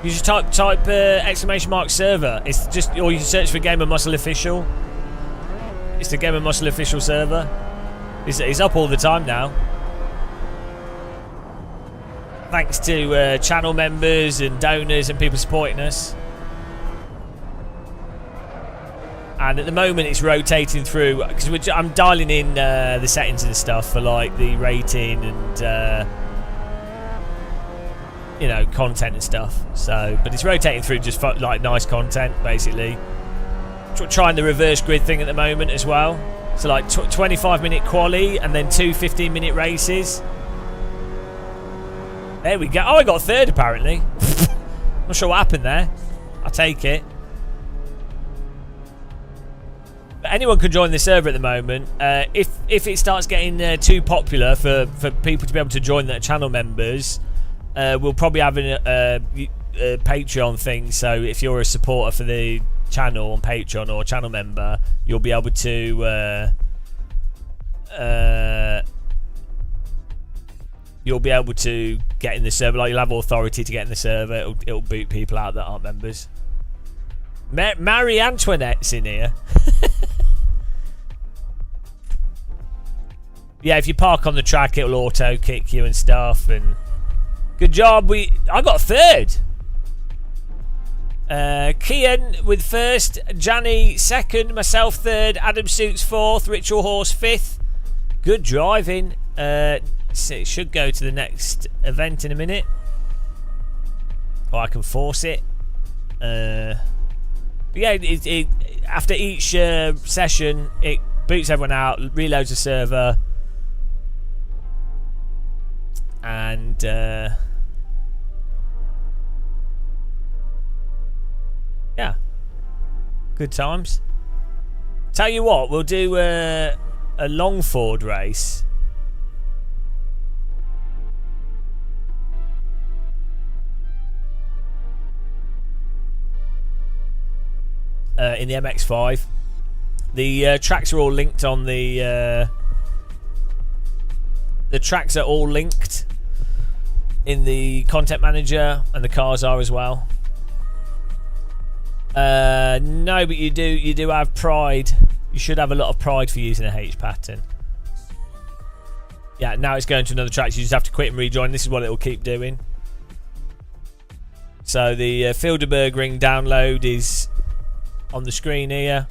You just type !server. It's just, or you can search for Game of Muscle Official. And you have like a rating, per 100 kilometers as well. That's the sort of ideal number. You just type !server. It's just, or you can search for Game of Muscle Official. And you have like a rating, per 100 kilometers as well. That's the sort of ideal number. You just type !server. It's just, or you can search for Game of Muscle Official. It's the Game of Muscle official server. It's up all the time now. Thanks to channel members and donors and people supporting us. And at the moment it's rotating through, because I'm dialing in the settings and stuff for like the rating and you know, content and stuff. So, but it's rotating through just like nice content, basically. Trying the reverse grid thing at the moment as well. So like 25-minute quali and then 2 15-minute races. There we go. Oh, I got third apparently. Not sure what happened there. I'll take it. But anyone can join the server at the moment. If it starts getting too popular for people to be able to join that channel members, we'll probably have a Patreon thing. So if you're a supporter for the channel on Patreon or channel member, you'll be able to get in the server. Like, you'll have authority to get in the server. It'll boot people out that aren't members. Marie Antoinette's in here. Yeah, if you park on the track, it'll auto kick you and stuff. And good job. I got third. Kian with first, Janny second, myself third, Adam Suits fourth, Ritual Horse fifth. Good driving. So it should go to the next event in a minute, or I can force it. But yeah, after each session, it boots everyone out, reloads the server, and yeah, good times. Tell you what, we'll do a Longford race. In the MX-5. The tracks are all linked on the tracks are all linked in the content manager, and the cars are as well. No, but you do have pride. You should have a lot of pride for using a H pattern. Yeah, now it's going to another track, so you just have to quit and rejoin. This is what it will keep doing. So the Filderberg download is on the screen here,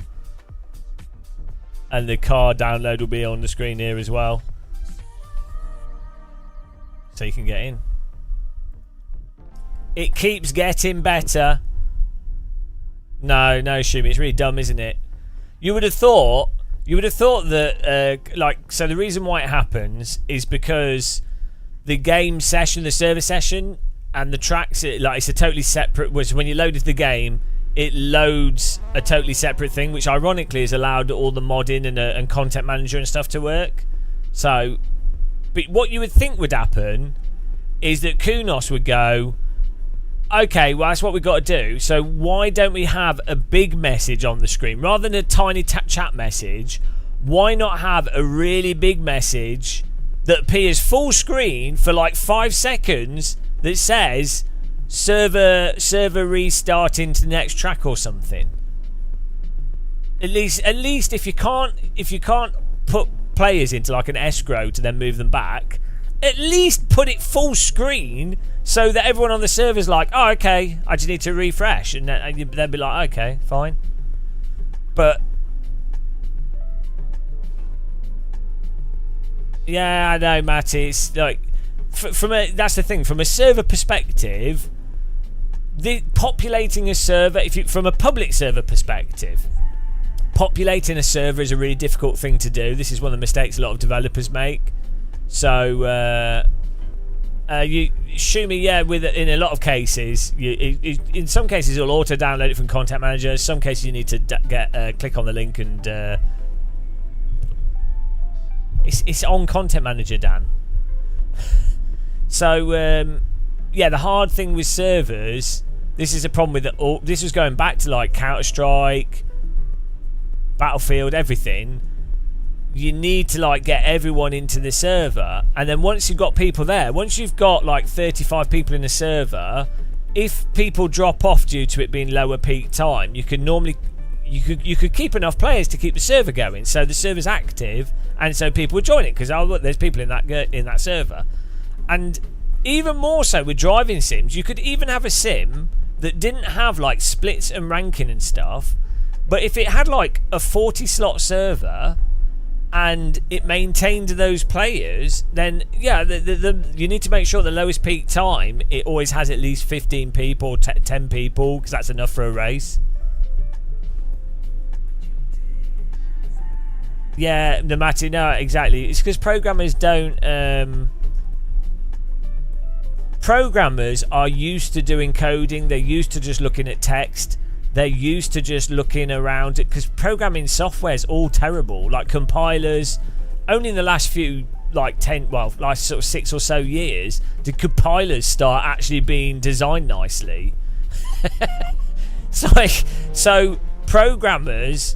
and the car download will be on the screen here as well, so you can get in. It keeps getting better. No, Shumi, it's really dumb, isn't it? You would have thought that so the reason why it happens is because the game session, the server session, and the tracks, it's a totally separate. Which when you load into the game, it loads a totally separate thing, which ironically has allowed all the modding and content manager and stuff to work. So, but what you would think would happen is that Kunos would go, okay, well, that's what we've got to do. So why don't we have a big message on the screen? Rather than a tiny chat message, why not have a really big message that appears full screen for like 5 seconds that says server restarting to the next track or something? At least if you can't put players into like an escrow to then move them back, at least put it full screen so that everyone on the server's like, oh, okay, I just need to refresh, and they'll be like, okay, fine. But yeah, I know, Matty. It's like that's the thing. From a server perspective, populating a server, from a public server perspective, populating a server is a really difficult thing to do. This is one of the mistakes a lot of developers make. So Shumi, yeah, in a lot of cases, in some cases it'll auto download it from Content Manager. In some cases you need to click on the link and it's on Content Manager, Dan. So yeah, the hard thing with servers, this is a problem with it. This was going back to like Counter-Strike, Battlefield, everything. You need to like get everyone into the server, and then once you've got people there, once you've got like 35 people in the server, if people drop off due to it being lower peak time, you can normally you could keep enough players to keep the server going, so the server's active, and so people would join it because look, there's people in that server. And even more so with driving sims, you could even have a sim that didn't have like splits and ranking and stuff, but if it had like a 40 slot server and it maintained those players, then yeah, you need to make sure the lowest peak time it always has at least 15 people, 10 people, because that's enough for a race. Yeah, no matter, no, exactly. It's because programmers don't. Programmers are used to doing coding. They're used to just looking at text. They're used to just looking around it, because programming software is all terrible. Like compilers, only in the last few, like last sort of 6 or so years, did compilers start actually being designed nicely. So programmers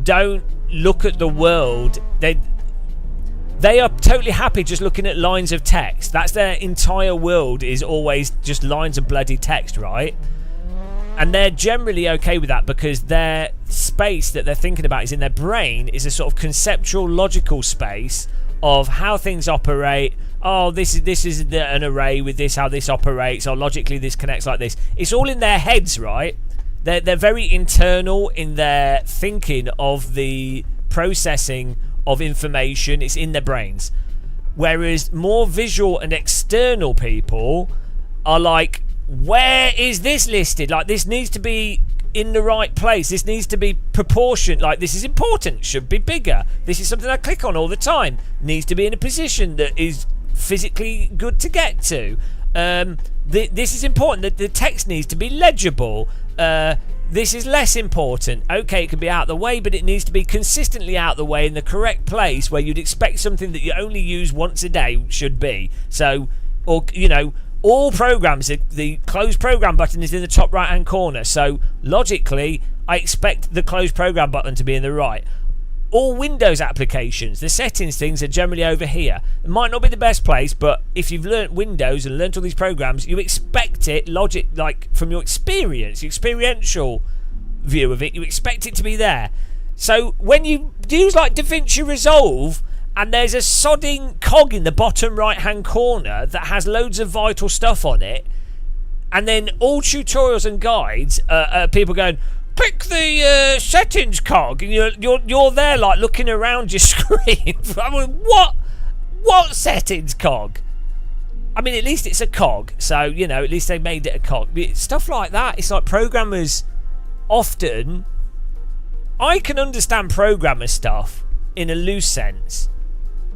don't look at the world. They are totally happy just looking at lines of text. That's their entire world, is always just lines of bloody text, right? And they're generally okay with that, because their space that they're thinking about is in their brain is a sort of conceptual, logical space of how things operate. Oh, this is an array with this, how this operates. Or logically this connects like this. It's all in their heads, right? They're very internal in their thinking of the processing of information. It's in their brains. Whereas more visual and external people are like, where is this listed? Like, this needs to be in the right place. This needs to be proportioned. Like, this is important. Should be bigger. This is something I click on all the time. Needs to be in a position that is physically good to get to. This is important. The text needs to be legible. This is less important. Okay, it can be out the way, but it needs to be consistently out the way in the correct place where you'd expect something that you only use once a day should be. So, or all programs, the close program button is in the top right hand corner. So logically, I expect the close program button to be in the right. All Windows applications, the settings things are generally over here. It might not be the best place, but if you've learnt Windows and learnt all these programs, you expect it, like from your experience, your experiential view of it, you expect it to be there. So when you use like DaVinci Resolve, and there's a sodding cog in the bottom right hand corner that has loads of vital stuff on it, and then all tutorials and guides, people going, pick the settings cog, and you're there like looking around your screen. I mean, what settings cog? I mean, at least it's a cog, so at least they made it a cog. Stuff like that. It's like programmers often. I can understand programmer stuff in a loose sense,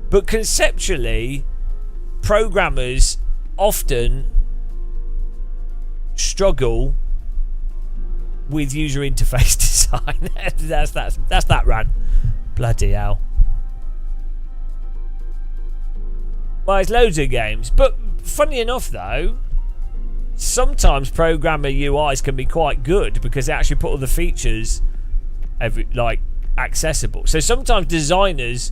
but conceptually, programmers often struggle with user interface design. that's that rant. Bloody hell. Well, there's loads of games, but funny enough though, sometimes programmer UIs can be quite good because they actually put all the features accessible. So sometimes designers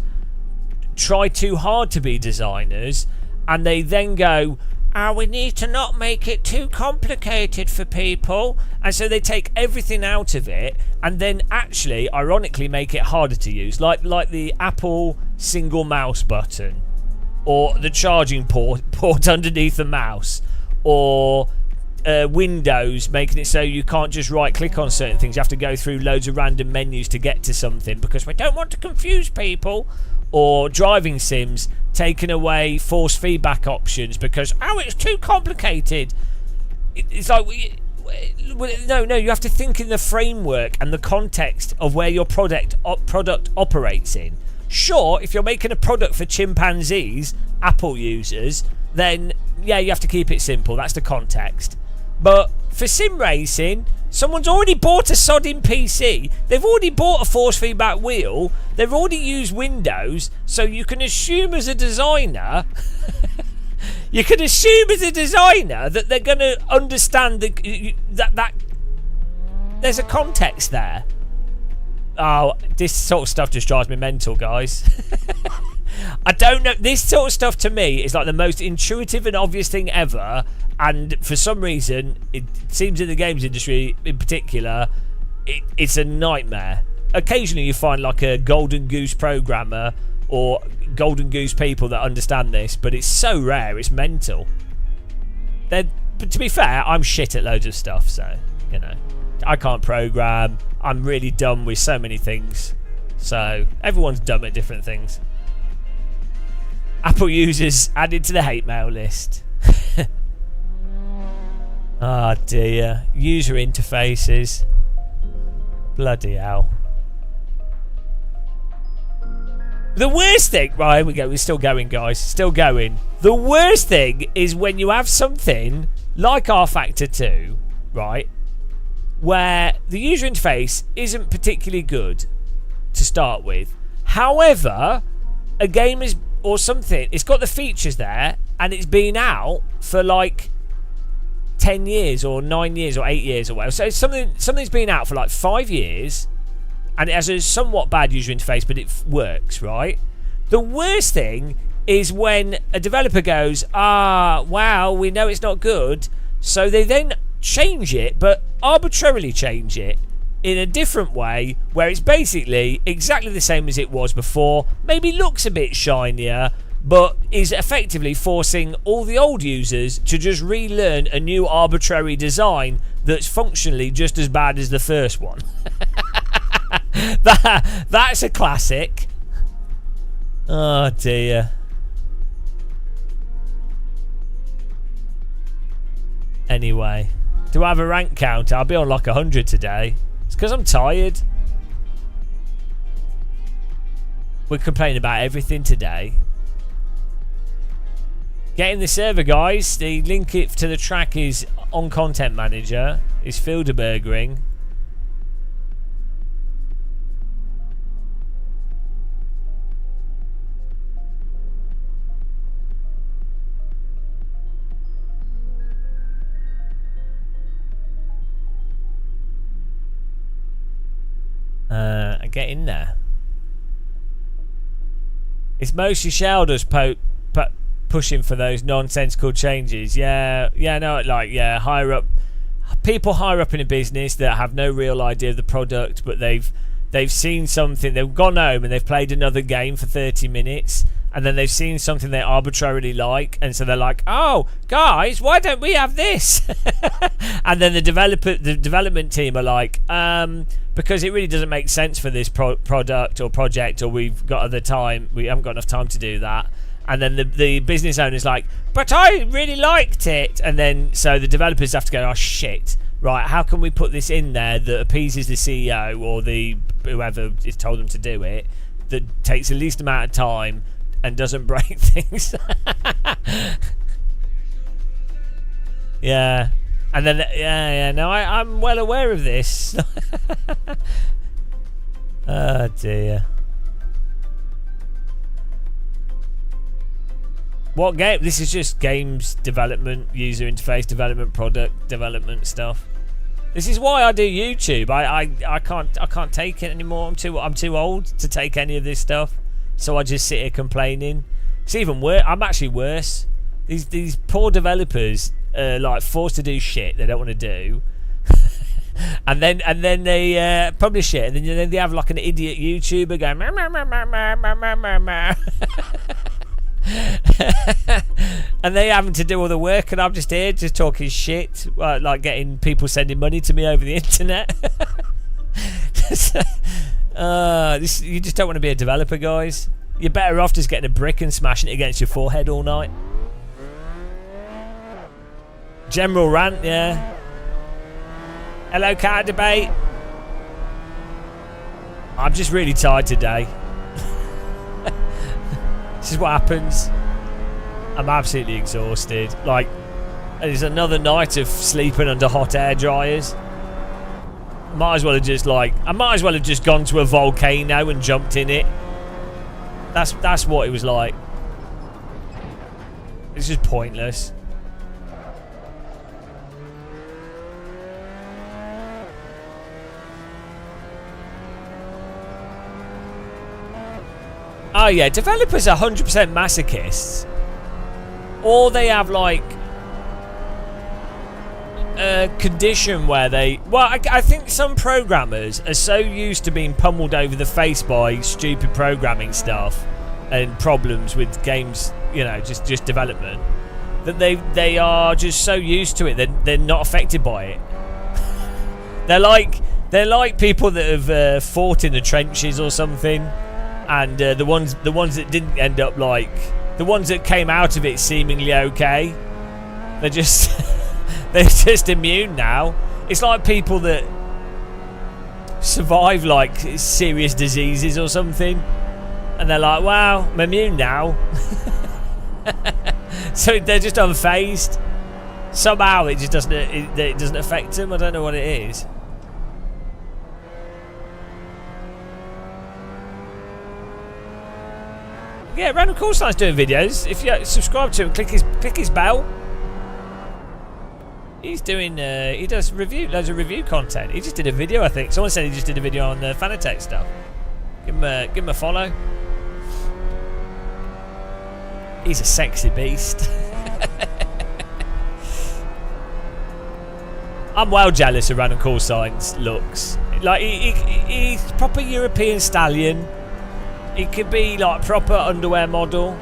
try too hard to be designers, and they then go, we need to not make it too complicated for people, and so they take everything out of it and then actually ironically make it harder to use, like the Apple single mouse button, or the charging port underneath the mouse, or Windows making it so you can't just right click on certain things, you have to go through loads of random menus to get to something because we don't want to confuse people, or driving sims taking away force feedback options because it's too complicated. It's like, no, you have to think in the framework and the context of where your product operates in. Sure, if you're making a product for chimpanzees, Apple users, then yeah, you have to keep it simple. That's the context. But for sim racing, someone's already bought a sodding PC. They've already bought a force feedback wheel. They've already used Windows. So you can assume as a designer, that they're going to understand that there's a context there. Oh, this sort of stuff just drives me mental, guys. I don't know. This sort of stuff to me is like the most intuitive and obvious thing ever. And for some reason, it seems in the games industry in particular, it's a nightmare. Occasionally you find like a golden goose programmer or golden goose people that understand this, but it's so rare, it's mental. But to be fair, I'm shit at loads of stuff, so, you know. I can't program. I'm really dumb with so many things. So, everyone's dumb at different things. Apple users added to the hate mail list. Oh dear. User interfaces. Bloody hell. The worst thing, right, we're still going, guys, still going. The worst thing is when you have something like rFactor 2, right, where the user interface isn't particularly good to start with. However, a game is, or something, it's got the features there, and it's been out for like 10 years or 9 years or 8 years or whatever. So something's been out for like 5 years, and it has a somewhat bad user interface, but it works, right? The worst thing is when a developer goes, wow, we know it's not good, so they then change it, but arbitrarily change it in a different way, where it's basically exactly the same as it was before, maybe looks a bit shinier, but is effectively forcing all the old users to just relearn a new arbitrary design that's functionally just as bad as the first one. That's a classic. Oh dear. Anyway, do I have a rank count? I'll be on like 100 today. It's because I'm tired. We're complaining about everything today. Get in the server, guys. The link to the track is on Content Manager. It's Filderbergering. Get in there. It's mostly Shelders pushing for those nonsensical changes. Yeah, no, like, yeah, higher up, people higher up in a business that have no real idea of the product, but they've seen something, they've gone home and they've played another game for 30 minutes, and then they've seen something they arbitrarily like, and so they're like, oh, guys, why don't we have this? And then the development team are like, because it really doesn't make sense for this product or project, or we haven't got enough time to do that. And then the business owner's like, but I really liked it. And then so the developers have to go, oh shit, right, how can we put this in there that appeases the CEO or whoever is told them to do it, that takes the least amount of time and doesn't break things. Yeah. And then, no, I'm well aware of this. Oh dear. What game? This is just games development, user interface development, product development stuff. This is why I do YouTube. I can't take it anymore. I'm too old to take any of this stuff. So I just sit here complaining. It's even worse. I'm actually worse. These poor developers are like forced to do shit they don't want to do. and then they publish it, and then they have like an idiot YouTuber going meh, meh, meh, meh, meh, meh, meh, meh. And they having to do all the work, and I'm just here just talking shit, like getting people sending money to me over the internet. You just don't want to be a developer, guys. You're better off just getting a brick and smashing it against your forehead all night. General rant, yeah. Hello, car debate. I'm just really tired today. This is what happens. I'm absolutely exhausted. Like, there's another night of sleeping under hot air dryers. I might as well have just gone to a volcano and jumped in it. That's what it was like. It's just pointless. Oh yeah, developers are 100% masochists. Or they have like a condition where they... Well, I think some programmers are so used to being pummeled over the face by stupid programming stuff and problems with games, you know, just development, that they are just so used to it that they're not affected by it. They're like people that have fought in the trenches or something, and the ones that didn't end up, like the ones that came out of it seemingly okay, they're just they're just immune now. It's like people that survive like serious diseases or something, and they're like, wow, I'm immune now. So they're just unfazed. Somehow it just doesn't affect them. I don't know what it is. Yeah, Random Call Sign's doing videos. If you subscribe to him, click his bell. He's doing he does loads of review content. He just did a video, I think. Someone said he just did a video on the Fanatec stuff. Give him a follow. He's a sexy beast. I'm well jealous of Random Call Sign's looks. Like he's proper European stallion. He could be like proper underwear model.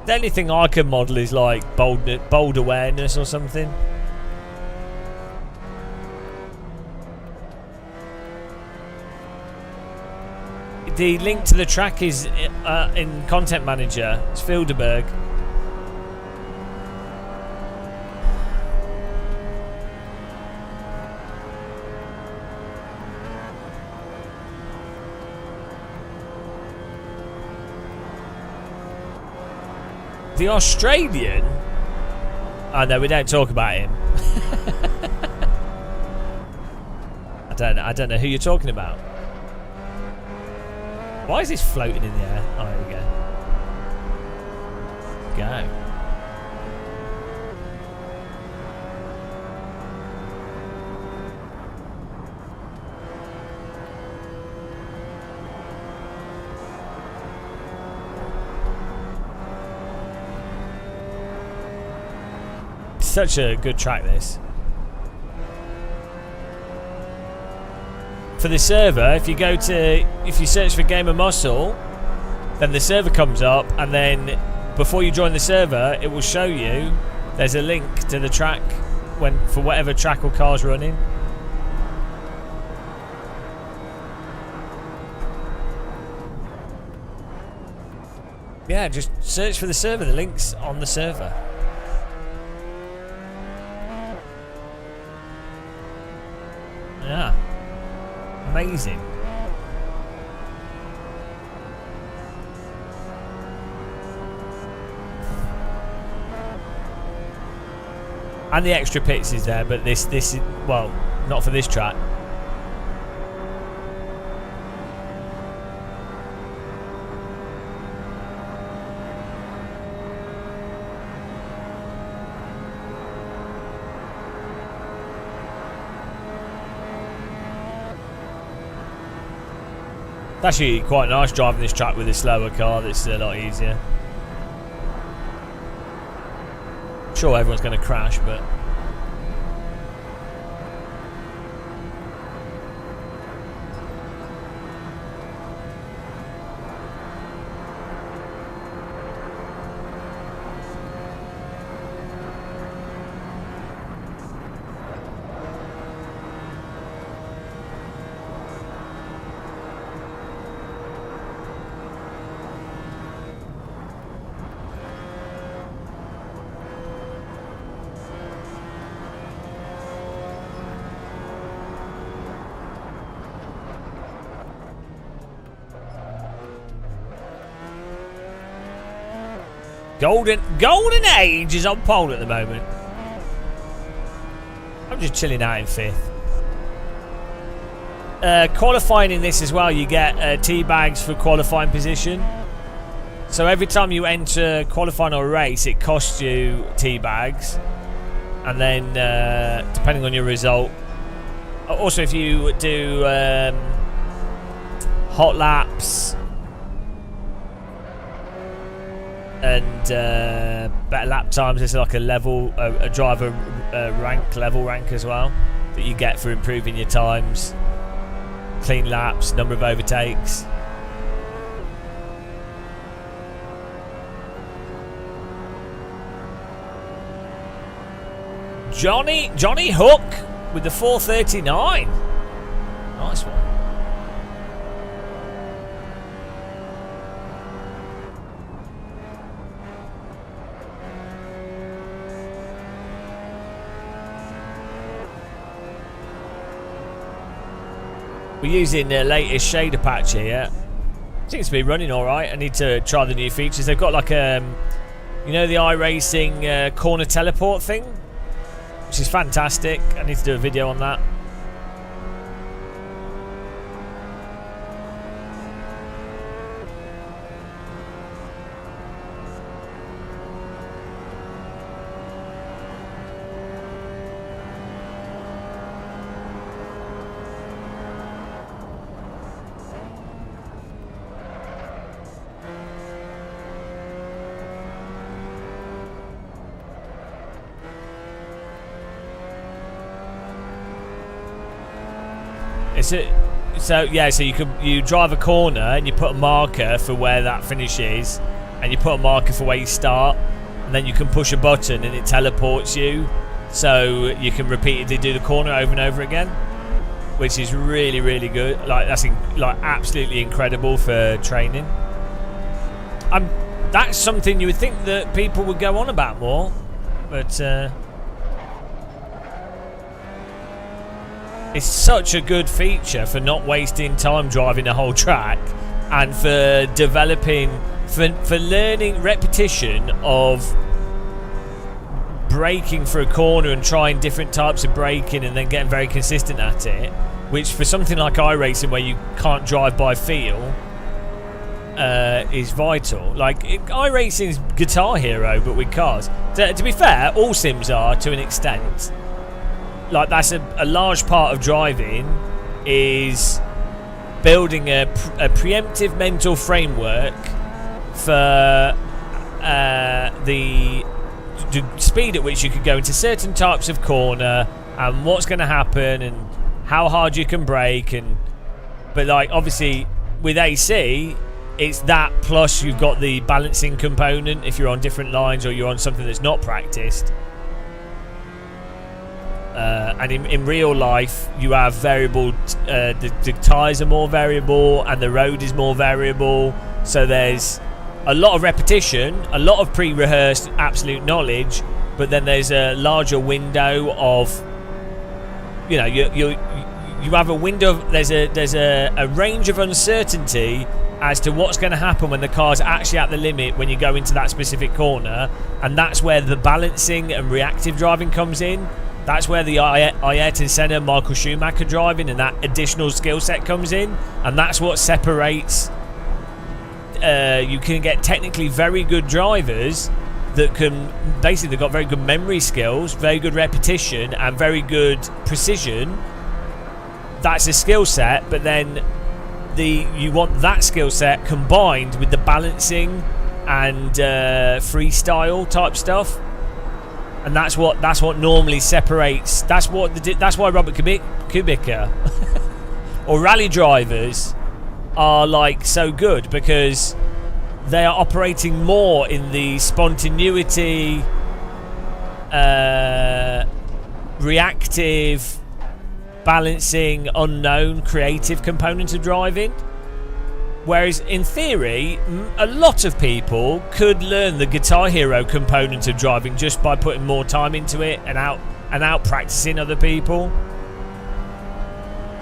The only thing I can model is like bold awareness or something. The link to the track is in Content Manager. It's Filderberg. The Australian? Oh no, we don't talk about him. I don't know who you're talking about. Why is this floating in the air? Oh, there we go. Go. Such a good track, this. For the server, if you search for Gamer Muscle, then the server comes up, and then before you join the server, it will show you there's a link to the track for whatever track or car's running. Yeah, just search for the server. The link's on the server. Yeah. Amazing. And the extra pits is there, but this is, well, not for this track. It's actually quite nice driving this track with a slower car. This is a lot easier. I'm sure everyone's going to crash, but... Golden Age is on pole at the moment. I'm just chilling out in 5th. Qualifying in this as well, you get tea bags for qualifying position. So every time you enter qualifying or a race, it costs you tea bags. And then, depending on your result, also if you do hot laps, and better lap times. There's like a level, a driver level rank as well that you get for improving your times, clean laps, number of overtakes. Johnny Hook with the 439. Nice one. We're using the latest shader patch here. Seems to be running alright. I need to try the new features. They've got like you know, the iRacing corner teleport thing, which is fantastic. I need to do a video on that. So you drive a corner and you put a marker for where that finish is, and you put a marker for where you start, and then you can push a button and it teleports you, so you can repeatedly do the corner over and over again, which is really, really good. Like that's absolutely incredible for training. That's something you would think that people would go on about more, but it's such a good feature for not wasting time driving the whole track, and for developing, for learning repetition of braking for a corner and trying different types of braking and then getting very consistent at it, which for something like iRacing where you can't drive by feel is vital. Like iRacing's Guitar Hero but with cars. To be fair, all sims are to an extent. Like that's a large part of driving is building a preemptive mental framework for the speed at which you could go into certain types of corner and what's going to happen and how hard you can brake. But like obviously with AC, it's that plus you've got the balancing component if you're on different lines or you're on something that's not practiced. And in real life, you have variable. The tyres are more variable, and the road is more variable. So there's a lot of repetition, a lot of pre-rehearsed absolute knowledge, but then there's a larger window of, you know, you have a window. There's a range of uncertainty as to what's going to happen when the car's actually at the limit when you go into that specific corner, and that's where the balancing and reactive driving comes in. That's where the Ayrton Senna, Michael Schumacher driving and that additional skill set comes in, and that's what separates. You can get technically very good drivers that can basically, they've got very good memory skills, very good repetition, and very good precision. That's a skill set, but then you want that skill set combined with the balancing and freestyle type stuff. And that's what normally separates. That's why Robert Kubica or rally drivers are like so good, because they are operating more in the spontaneity, reactive, balancing, unknown, creative component of driving. Whereas in theory, a lot of people could learn the Guitar Hero component of driving just by putting more time into it and out practicing other people.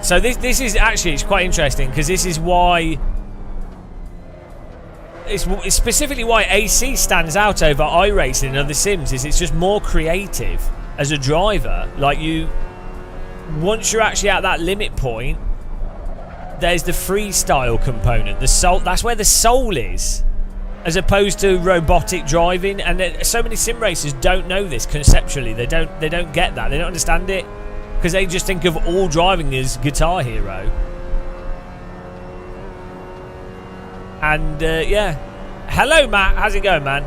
So this is actually, it's quite interesting, because this is why it's specifically why AC stands out over iRacing and other sims. Is it's just more creative as a driver. Like once you're actually at that limit point, there's the freestyle component, the soul. That's where the soul is, as opposed to robotic driving. And so many sim racers don't know this conceptually. They don't get that. They don't understand it, because they just think of all driving as Guitar Hero. And yeah, Hello, Matt. How's it going, man?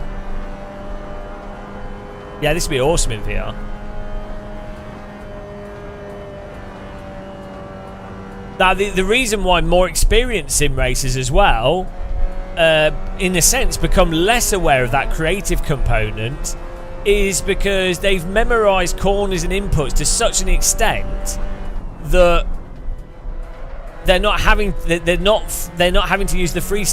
Yeah, this would be awesome in VR. Now, the reason why more experienced sim racers as well, in a sense, become less aware of that creative component is because they've memorized corners and inputs to such an extent that they're not having to use the free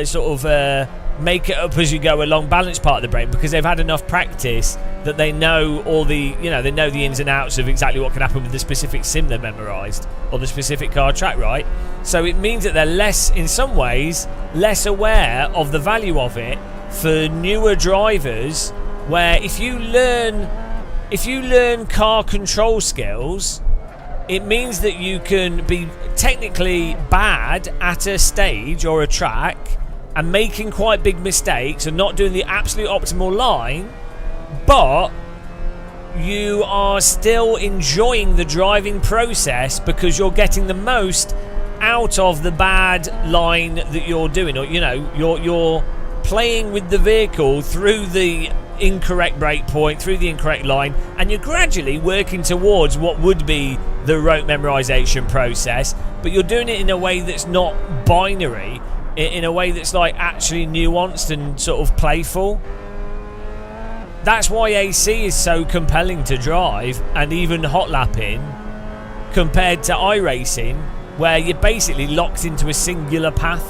sort of make it up as you go along balance part of the brain, because they've had enough practice that they know all the, you know, they know the ins and outs of exactly what can happen with the specific sim they're memorized or the specific car track, right? So it means that they're less, in some ways, less aware of the value of it for newer drivers, where if you learn car control skills, it means that you can be technically bad at a stage or a track and making quite big mistakes and not doing the absolute optimal line, but you are still enjoying the driving process because you're getting the most out of the bad line that you're doing, or, you know, you're playing with the vehicle through the incorrect brake point, through the incorrect line, and you're gradually working towards what would be the rote memorization process, but you're doing it in a way that's not binary, in a way that's like actually nuanced and sort of playful. That's why AC is so compelling to drive, and even hot lapping, compared to iRacing, where you're basically locked into a singular path.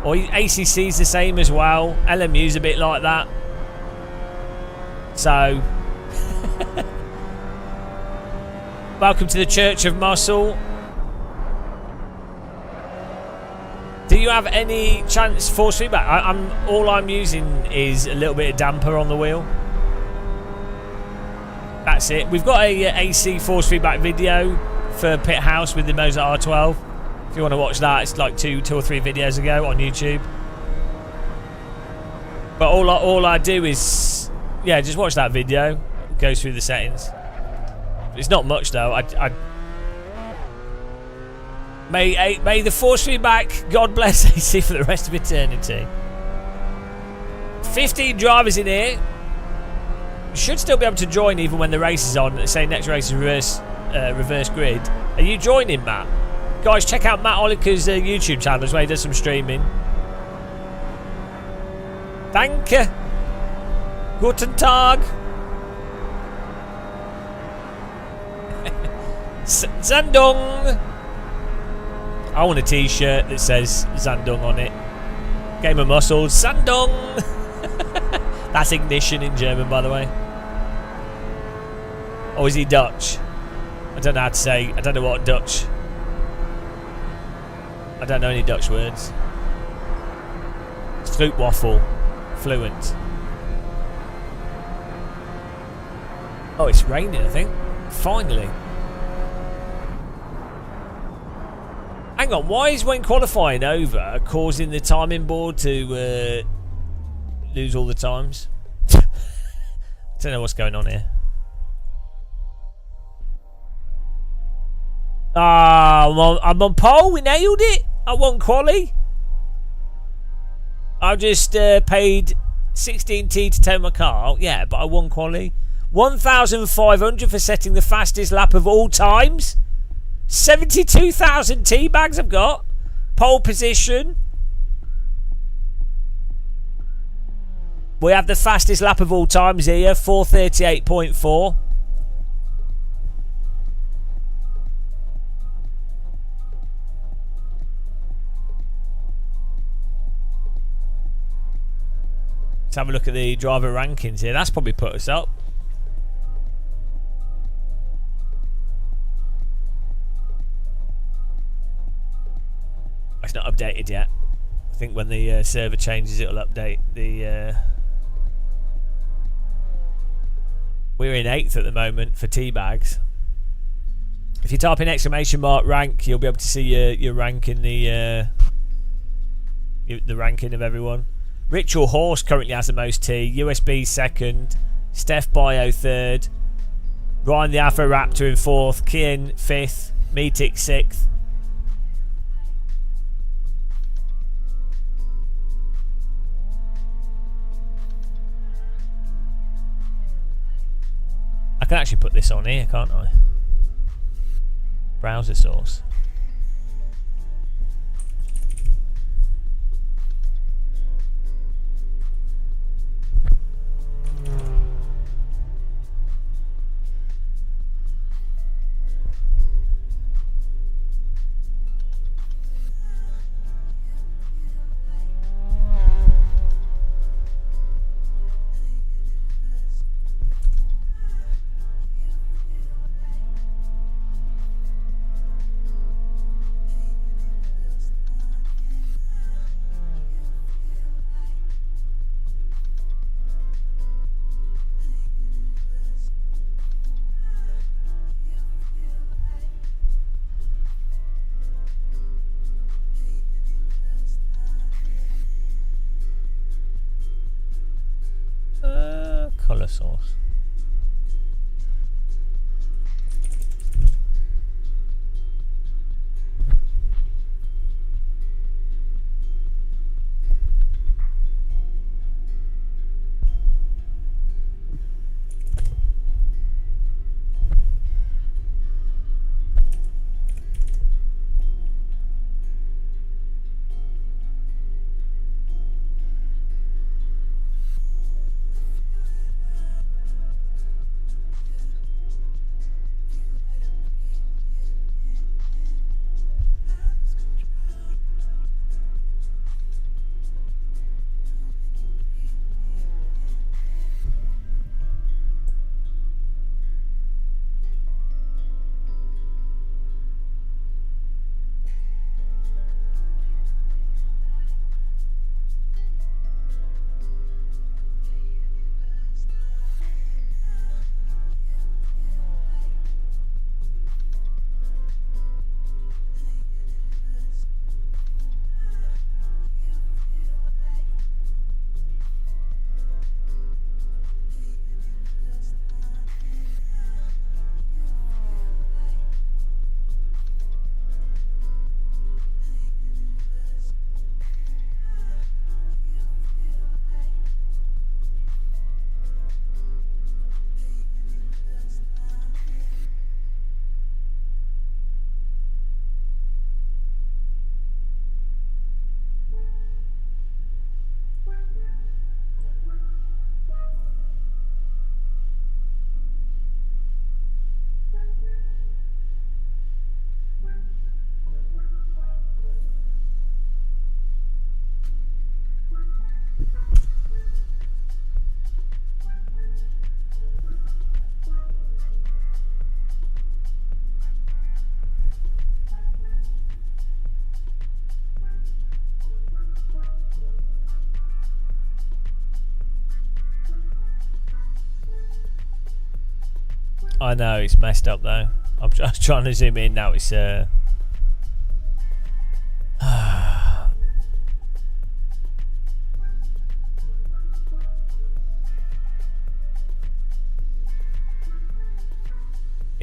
Or ACC is the same as well. LMU's a bit like that. So, welcome to the Church of Muscle. Do you have any chance force feedback? All I'm using is a little bit of damper on the wheel. That's it. We've got a AC force feedback video for Pit House with the Mozart R12. If you want to watch that, it's like two or three videos ago on YouTube. But all I do is, yeah, just watch that video. It goes through the settings. It's not much though. May the force feedback, God bless AC for the rest of eternity. 15 drivers in here. You should still be able to join even when the race is on. Say next race is reverse grid. Are you joining, Matt? Guys, check out Matt Oliker's YouTube channel as well. He does some streaming. Danke. Guten Tag. Zandung. I want a t-shirt that says Zandung on it. Game of Muscles. Zandung. That's ignition in German, by the way. Or is he Dutch? I don't know how to say. I don't know what Dutch. I don't know any Dutch words. Stroopwafel. Fluent. Oh, it's raining, I think. Finally. Hang on, why is when qualifying over causing the timing board to lose all the times? I don't know what's going on here. Ah, I'm on pole. We nailed it. I won quali. I just paid 16T to tow my car. Yeah, but I won quali. 1,500 for setting the fastest lap of all times. 72,000 tea bags I've got. Pole position. We have the fastest lap of all times here. 4:38.4. Let's have a look at the driver rankings here. That's probably put us up. It's not updated yet. I think when the server changes, it'll update the. We're in 8th at the moment for teabags. If you type in exclamation mark rank, you'll be able to see your rank in the ranking of everyone. Ritual Horse currently has the most tea. USB second. Steph Bio third. Ryan the Afro Raptor in 4th. Kian 5th. Metic 6th. I can actually put this on here, can't I? Browser source. Color source. I know it's messed up though. I'm just trying to zoom in now. It's it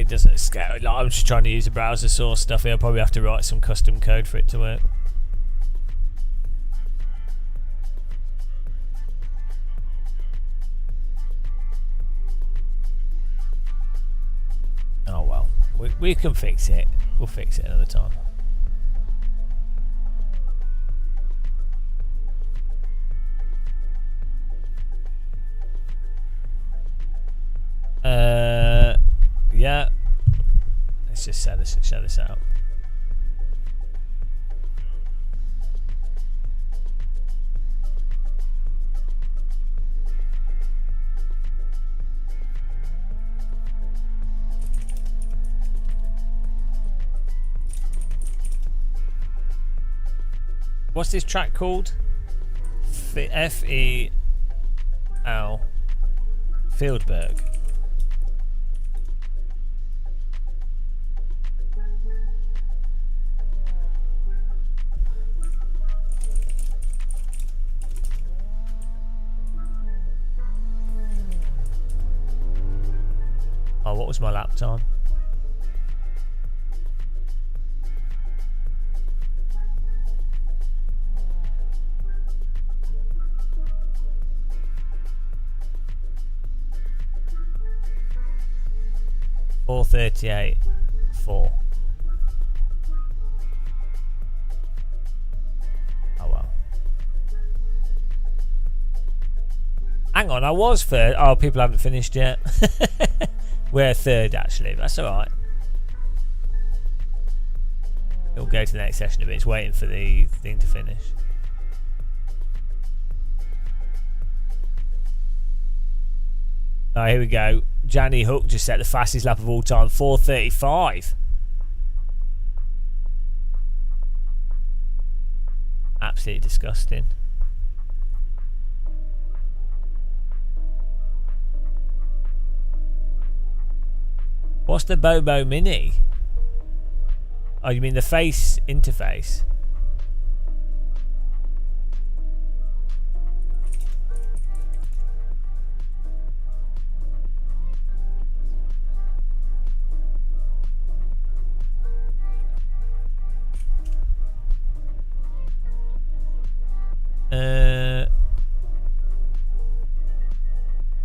doesn't scale. Like, I'm just trying to use a browser source stuff here. I'll probably have to write some custom code for it to work. Oh well, we can fix it. We'll fix it another time. Yeah. Let's just share this out. What's this track called? F-E-L Fieldberg. Oh, what was my lap time? 438, 4. Oh well. Hang on, I was third. Oh, people haven't finished yet. We're third actually, but that's alright. It'll go to the next session a bit. It's waiting for the thing to finish. Oh, here we go. Janny Hook just set the fastest lap of all time, 4:35. Absolutely disgusting. What's the Bobo Mini? Oh, you mean the face interface?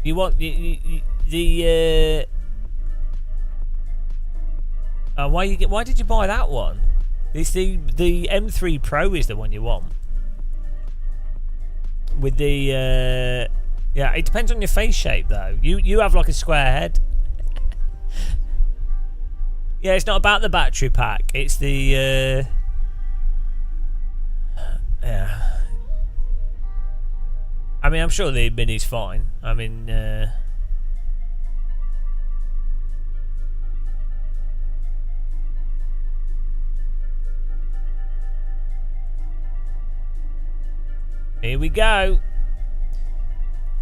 You want the why did you buy that one? It's the M3 Pro is the one you want. With the yeah, it depends on your face shape though. You have like a square head. Yeah, it's not about the battery pack. It's the yeah. I mean, I'm sure the Mini's fine. I mean, here we go.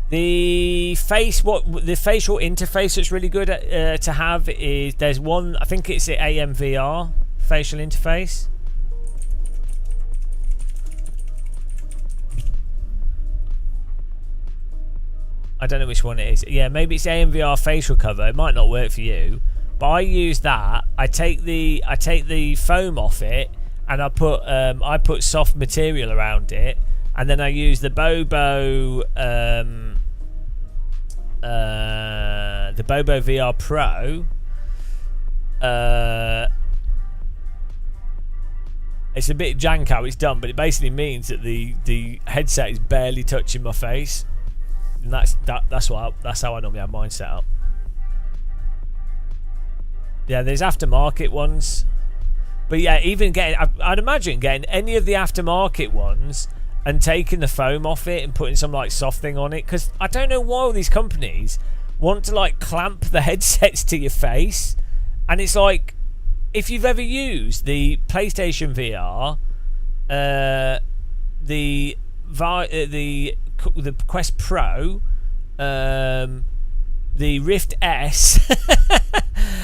The facial interface that's really good to have is there's one. I think it's the AMVR facial interface. I don't know which one it is. Yeah, maybe it's AMVR facial cover. It might not work for you, but I use that. I take the foam off it, and I put soft material around it, and then I use the Bobo VR Pro. It's a bit jank how it's done, but it basically means that the headset is barely touching my face. And that's how I normally have mine set up. Yeah, there's aftermarket ones, but yeah, even I'd imagine getting any of the aftermarket ones and taking the foam off it and putting some like soft thing on it, because I don't know why all these companies want to like clamp the headsets to your face. And it's like, if you've ever used the PlayStation VR, the Quest Pro, the Rift S,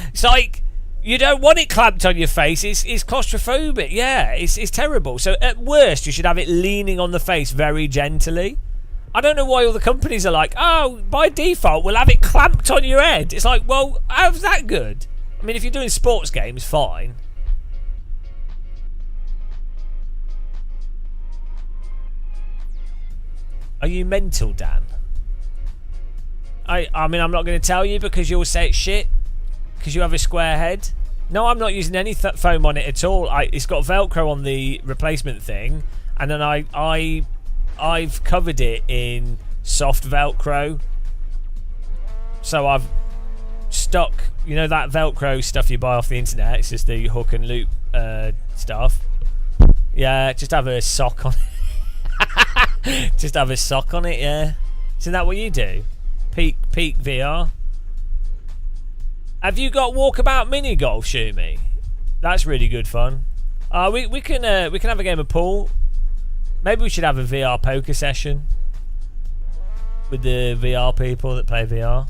it's like you don't want it clamped on your face. It's claustrophobic. Yeah, it's terrible. So at worst, you should have it leaning on the face very gently. I don't know why all the companies are like, oh, by default, we'll have it clamped on your head. It's like, well, how's that good? I mean, if you're doing sports games, fine. Are you mental, Dan? I mean, I'm not going to tell you because you'll say it's shit because you have a square head. No, I'm not using any foam on it at all. It's got Velcro on the replacement thing, and then I've covered it in soft Velcro. So I've stuck, you know, that Velcro stuff you buy off the internet. It's just the hook and loop stuff. Yeah, just have a sock on it. Just have a sock on it, yeah. Isn't that what you do? Peak VR. Have you got Walkabout Mini Golf, Shumi? That's really good fun. We can have a game of pool. Maybe we should have a VR poker session with the VR people that play VR.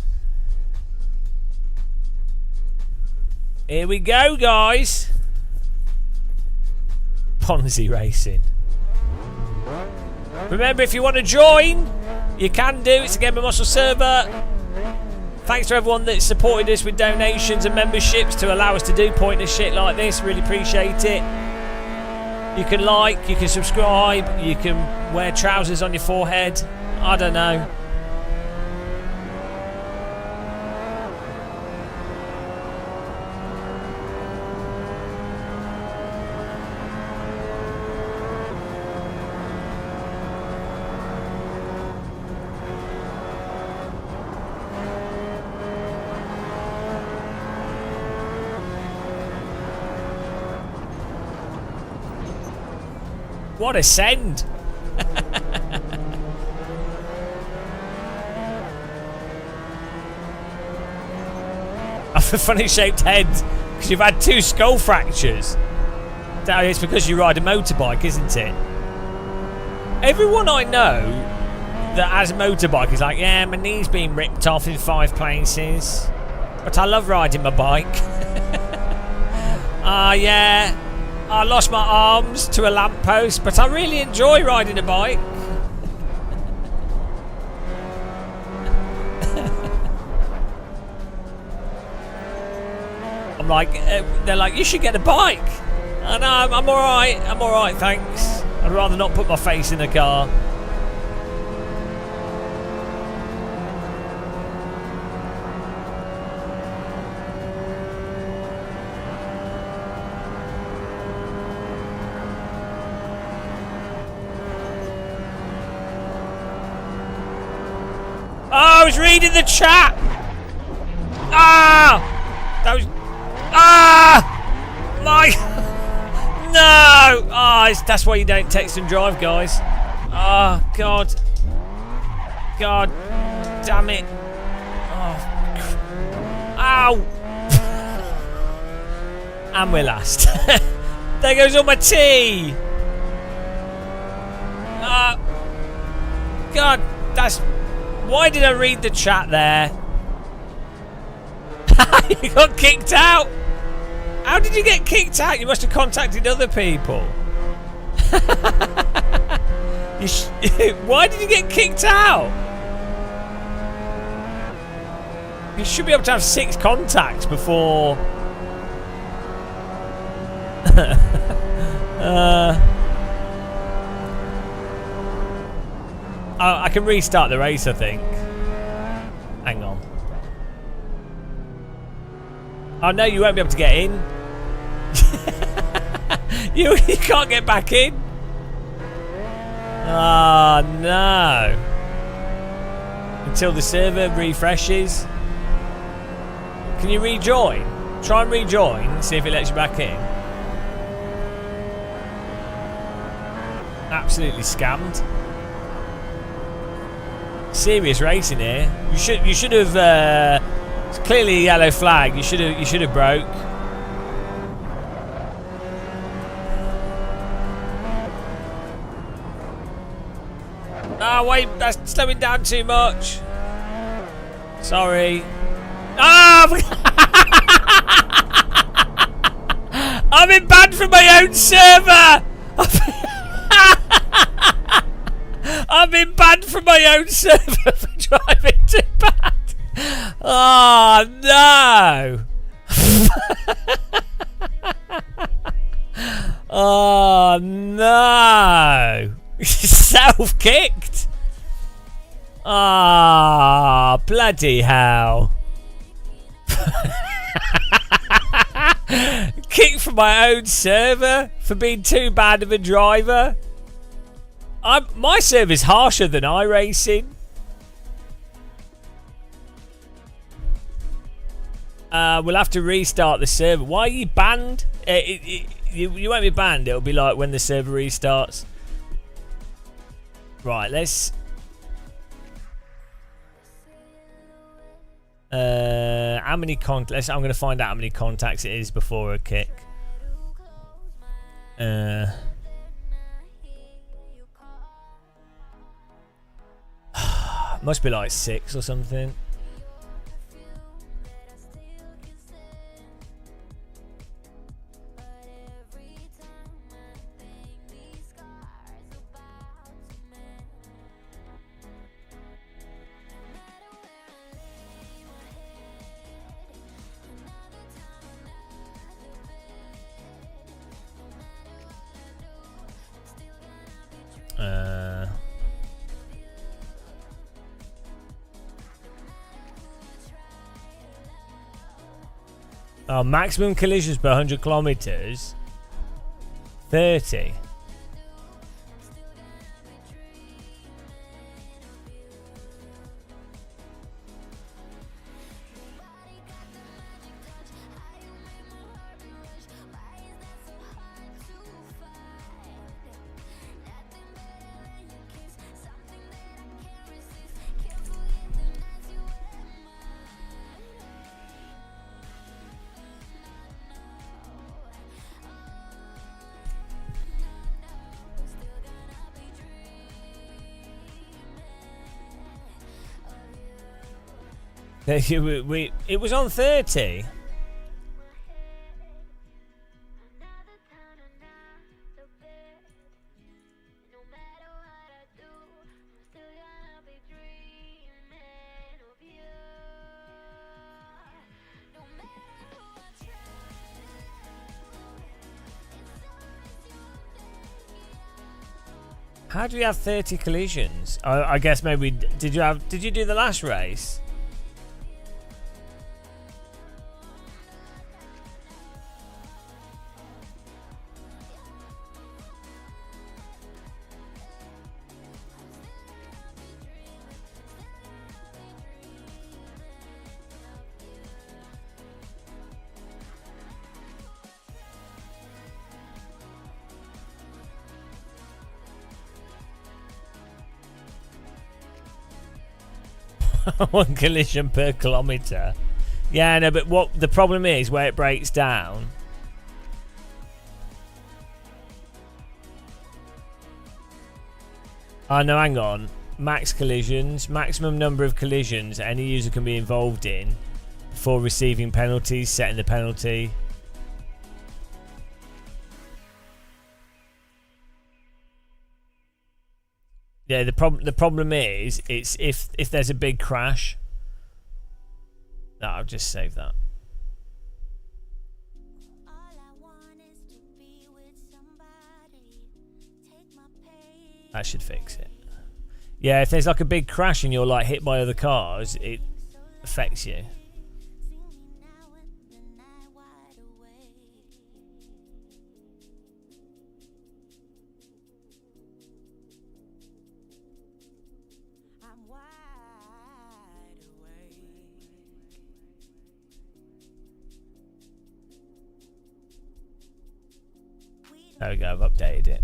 Here we go, guys. Ponzi racing. Remember, if you want to join, you can do. It's a Game of Muscle server. Thanks to everyone that supported us with donations and memberships to allow us to do pointless shit like this. Really appreciate it. You can like, you can subscribe, you can wear trousers on your forehead. I don't know. What a send! Of a funny shaped head because you've had 2 skull fractures. It's because you ride a motorbike, isn't it? Everyone I know that has a motorbike is like, yeah, my knee's been ripped off in 5 places, but I love riding my bike. Yeah, I lost my arms to a lamppost, but I really enjoy riding a bike. I'm like, they're like, you should get a bike. I know, I'm alright, thanks. I'd rather not put my face in a car. Oh, I was reading the chat! Ah! That was... Ah! My... No! That's why you don't text and drive, guys. Oh, God. God. Damn it. Oh. Ow! And we're last. There goes all my tea! God, that's... Why did I read the chat there? You got kicked out! How did you get kicked out? You must have contacted other people. Why did you get kicked out? You should be able to have 6 contacts before... I can restart the race, I think. Hang on. Oh no, you won't be able to get in. you can't get back in. Oh no. Until the server refreshes. Can you rejoin? Try and rejoin, see if it lets you back in. Absolutely scammed. Serious racing here. You should have it's clearly a yellow flag. You should have broke. Ah, wait, that's slowing down too much. Sorry. Ah! I'm been banned from my own server. I've been banned from my own server for driving too bad. Oh no! Oh no! Self-kicked. Ah, bloody hell! Kicked from my own server for being too bad of a driver. My server's harsher than iRacing. We'll have to restart the server. Why are you banned? You won't be banned. It'll be like when the server restarts. Right, let's... how many contacts? I'm going to find out how many contacts it is before a kick. Must be like 6 or something. Oh, maximum collisions per 100 kilometers. 30. It was on 30. How do you have 30 collisions? I guess maybe did you do the last race? One collision per kilometre. Yeah, no, but what the problem is where it breaks down. Oh no, hang on. Max collisions, maximum number of collisions any user can be involved in before receiving penalties, setting the penalty. Yeah, the problem is it's if there's a big crash. No, I'll just save that. That should fix it. Yeah, if there's like a big crash and you're like hit by other cars, it affects you. There we go, I've updated it.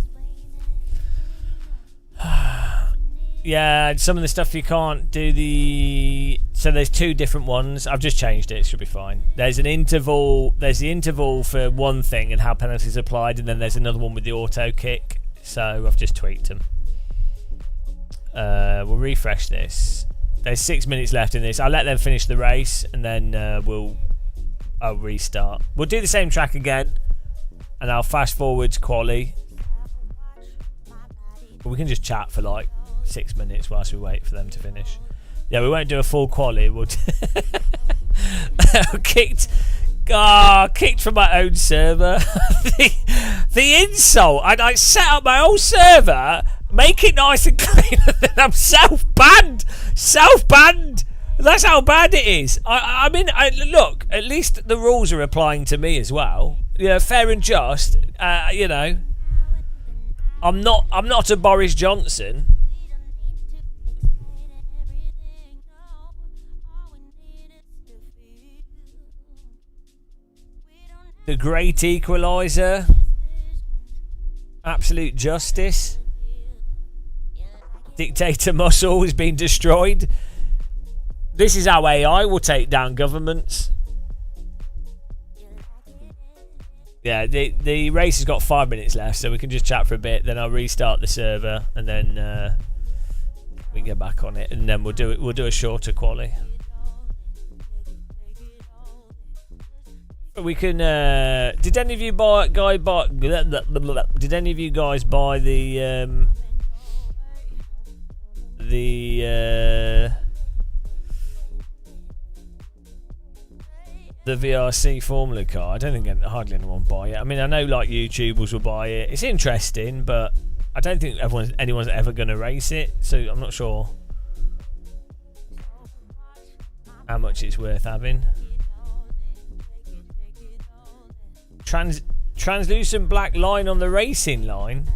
Yeah, some of the stuff you can't do the... So there's two different ones. I've just changed it, it should be fine. There's an interval, there's the interval for one thing and how penalties are applied, and then there's another one with the auto kick. So I've just tweaked them. We'll refresh this. There's 6 minutes left in this. I'll let them finish the race and then I'll restart. We'll do the same track again. And I'll fast forward quali. But we can just chat for like 6 minutes whilst we wait for them to finish. Yeah, we won't do a full quali. We'll kicked from my own server. the insult. I set up my own server, make it nice and clean, and then I'm self-banned. That's how bad it is. I mean, look, at least the rules are applying to me as well. Yeah, fair and just. You know, I'm not a Boris Johnson. The great equalizer. Absolute justice. Dictator muscle has been destroyed. This is how AI will take down governments. Yeah, the race has got 5 minutes left, so we can just chat for a bit. Then I'll restart the server, and then we can get back on it, and then we'll do a shorter quali. We can. Did any of you Did any of you guys buy the VRC Formula car? I don't think hardly anyone buy it. I mean, I know like YouTubers will buy it. It's interesting, but I don't think anyone's ever going to race it. So I'm not sure how much it's worth having. Translucent black line on the racing line.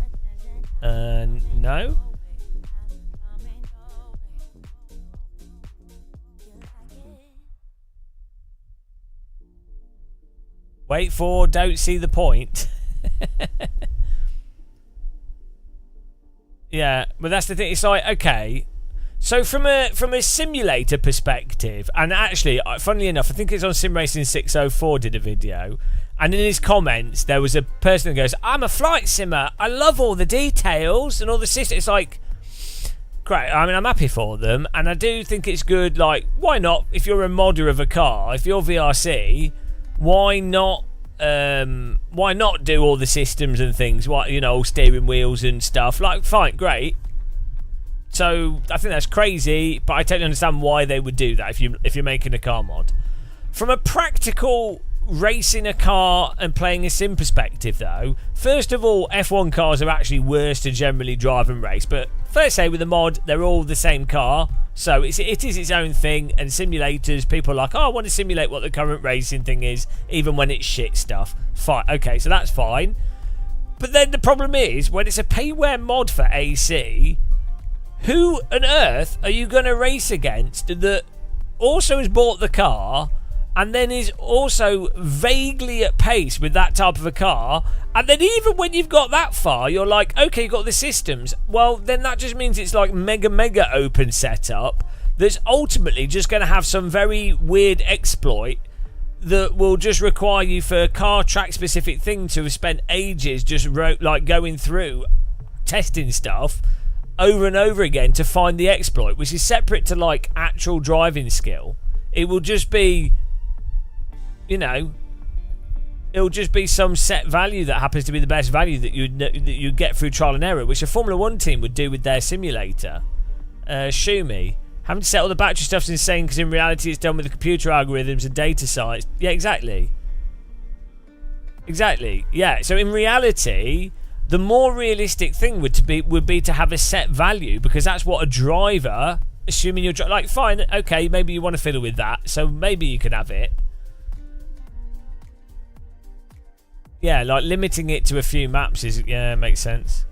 No. Wait for, don't see the point. Yeah, but that's the thing. It's like, okay, so from a simulator perspective, and actually, funnily enough, I think it's on Sim Racing 604 did a video, and in his comments there was a person who goes, "I'm a flight simmer. I love all the details and all the systems." It's like, great. I mean, I'm happy for them, and I do think it's good. Like, why not? If you're a modder of a car, if you're VRC, why not? Why not do all the systems and things? Why, you know, steering wheels and stuff? Like, fine, great. So I think that's crazy, but I totally understand why they would do that if you're making a car mod. From a practical racing a car and playing a sim perspective, though, first of all, F1 cars are actually worse to generally drive and race. But first, say with a mod, they're all the same car, so it is its own thing. And simulators, people are like, oh, I want to simulate what the current racing thing is, even when it's shit stuff. Fine, okay, so that's fine. But then the problem is when it's a payware mod for AC. Who on earth are you going to race against that also has bought the car and then is also vaguely at pace with that type of a car? And then even when you've got that far, you're like, okay, you've got the systems. Well, then that just means it's like mega open setup that's ultimately just going to have some very weird exploit that will just require you for a car track specific thing to have spent ages just like going through testing stuff over and over again to find the exploit, which is separate to like actual driving skill. It will just be, you know, it'll just be some set value that happens to be the best value that you get through trial and error, which a Formula 1 team would do with their simulator. Shumi, having to set all the battery stuff's insane because in reality it's done with the computer algorithms and data science. Yeah, exactly. Yeah, so in reality, the more realistic thing would be to have a set value, because that's what a driver, assuming you're like, fine, okay, maybe you want to fiddle with that, so maybe you can have it. Yeah, like limiting it to a few maps makes sense.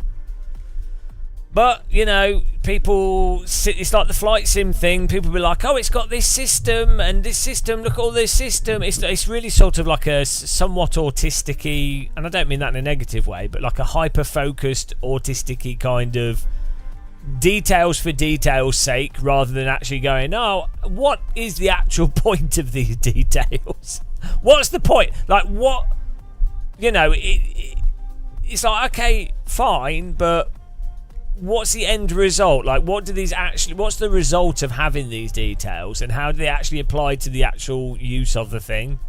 But, you know, it's like the flight sim thing. People be like, oh, it's got this system and this system, look at all this system. It's really sort of like a somewhat autistic-y, and I don't mean that in a negative way, but like a hyper-focused, autistic-y kind of details for details' sake, rather than actually going, oh, what is the actual point of these details? What's the point? Like, what, you know, it's like, okay, fine, but what's the end result? Like, what's the result of having these details, and how do they actually apply to the actual use of the thing?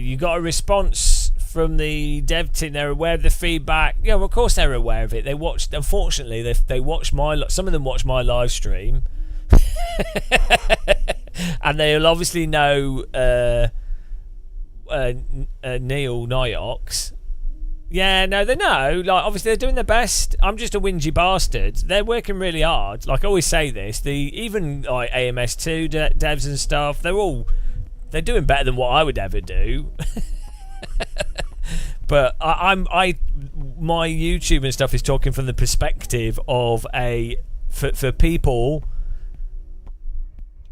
You got a response from the dev team. They're aware of the feedback. Yeah, well, of course they're aware of it. They watched. Unfortunately, they watched some of them watched my live stream. And they'll obviously know Neil Niox. Yeah, no, they know. Like, obviously they're doing their best. I'm just a whingy bastard. They're working really hard. Like, I always say this. Even like AMS2 devs and stuff, they're doing better than what I would ever do. But my YouTube and stuff is talking from the perspective of for people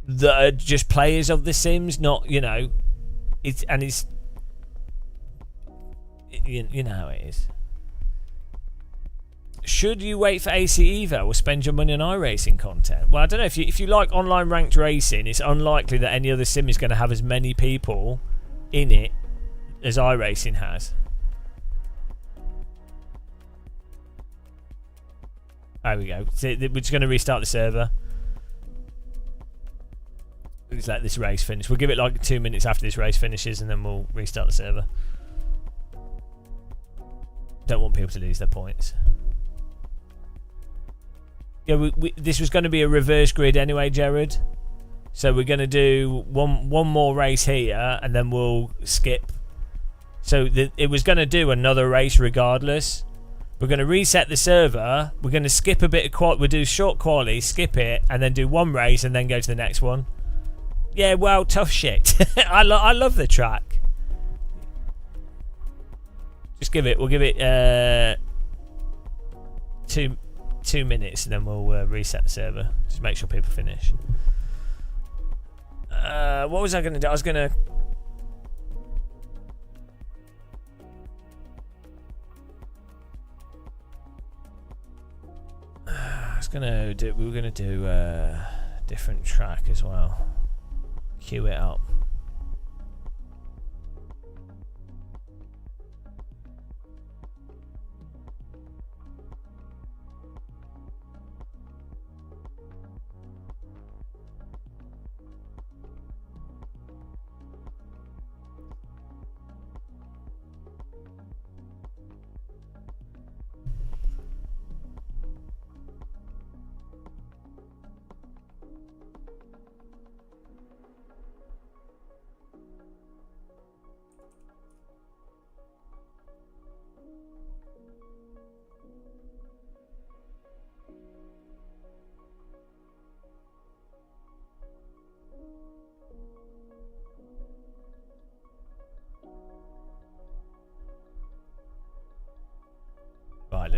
that are just players of The Sims, not, you know, you know how it is. Should you wait for AC Evo or spend your money on iRacing content? Well, I don't know. If you like online ranked racing, it's unlikely that any other sim is going to have as many people in it as iRacing has. There we go. So we're just going to restart the server. Let's let this race finish. We'll give it like 2 minutes after this race finishes, and then we'll restart the server. Don't want people to lose their points. Yeah, this was going to be a reverse grid anyway, Jared. So we're going to do one more race here, and then we'll skip. So it was going to do another race regardless. We're going to reset the server. We're going to skip a bit of we'll do short quali, skip it, and then do one race, and then go to the next one. Yeah, well, tough shit. I love the track. Just we'll give it 2 minutes, and then we'll reset the server. Just make sure people finish. What was I going to do? I was going to do a different track as well. queue it up. Right,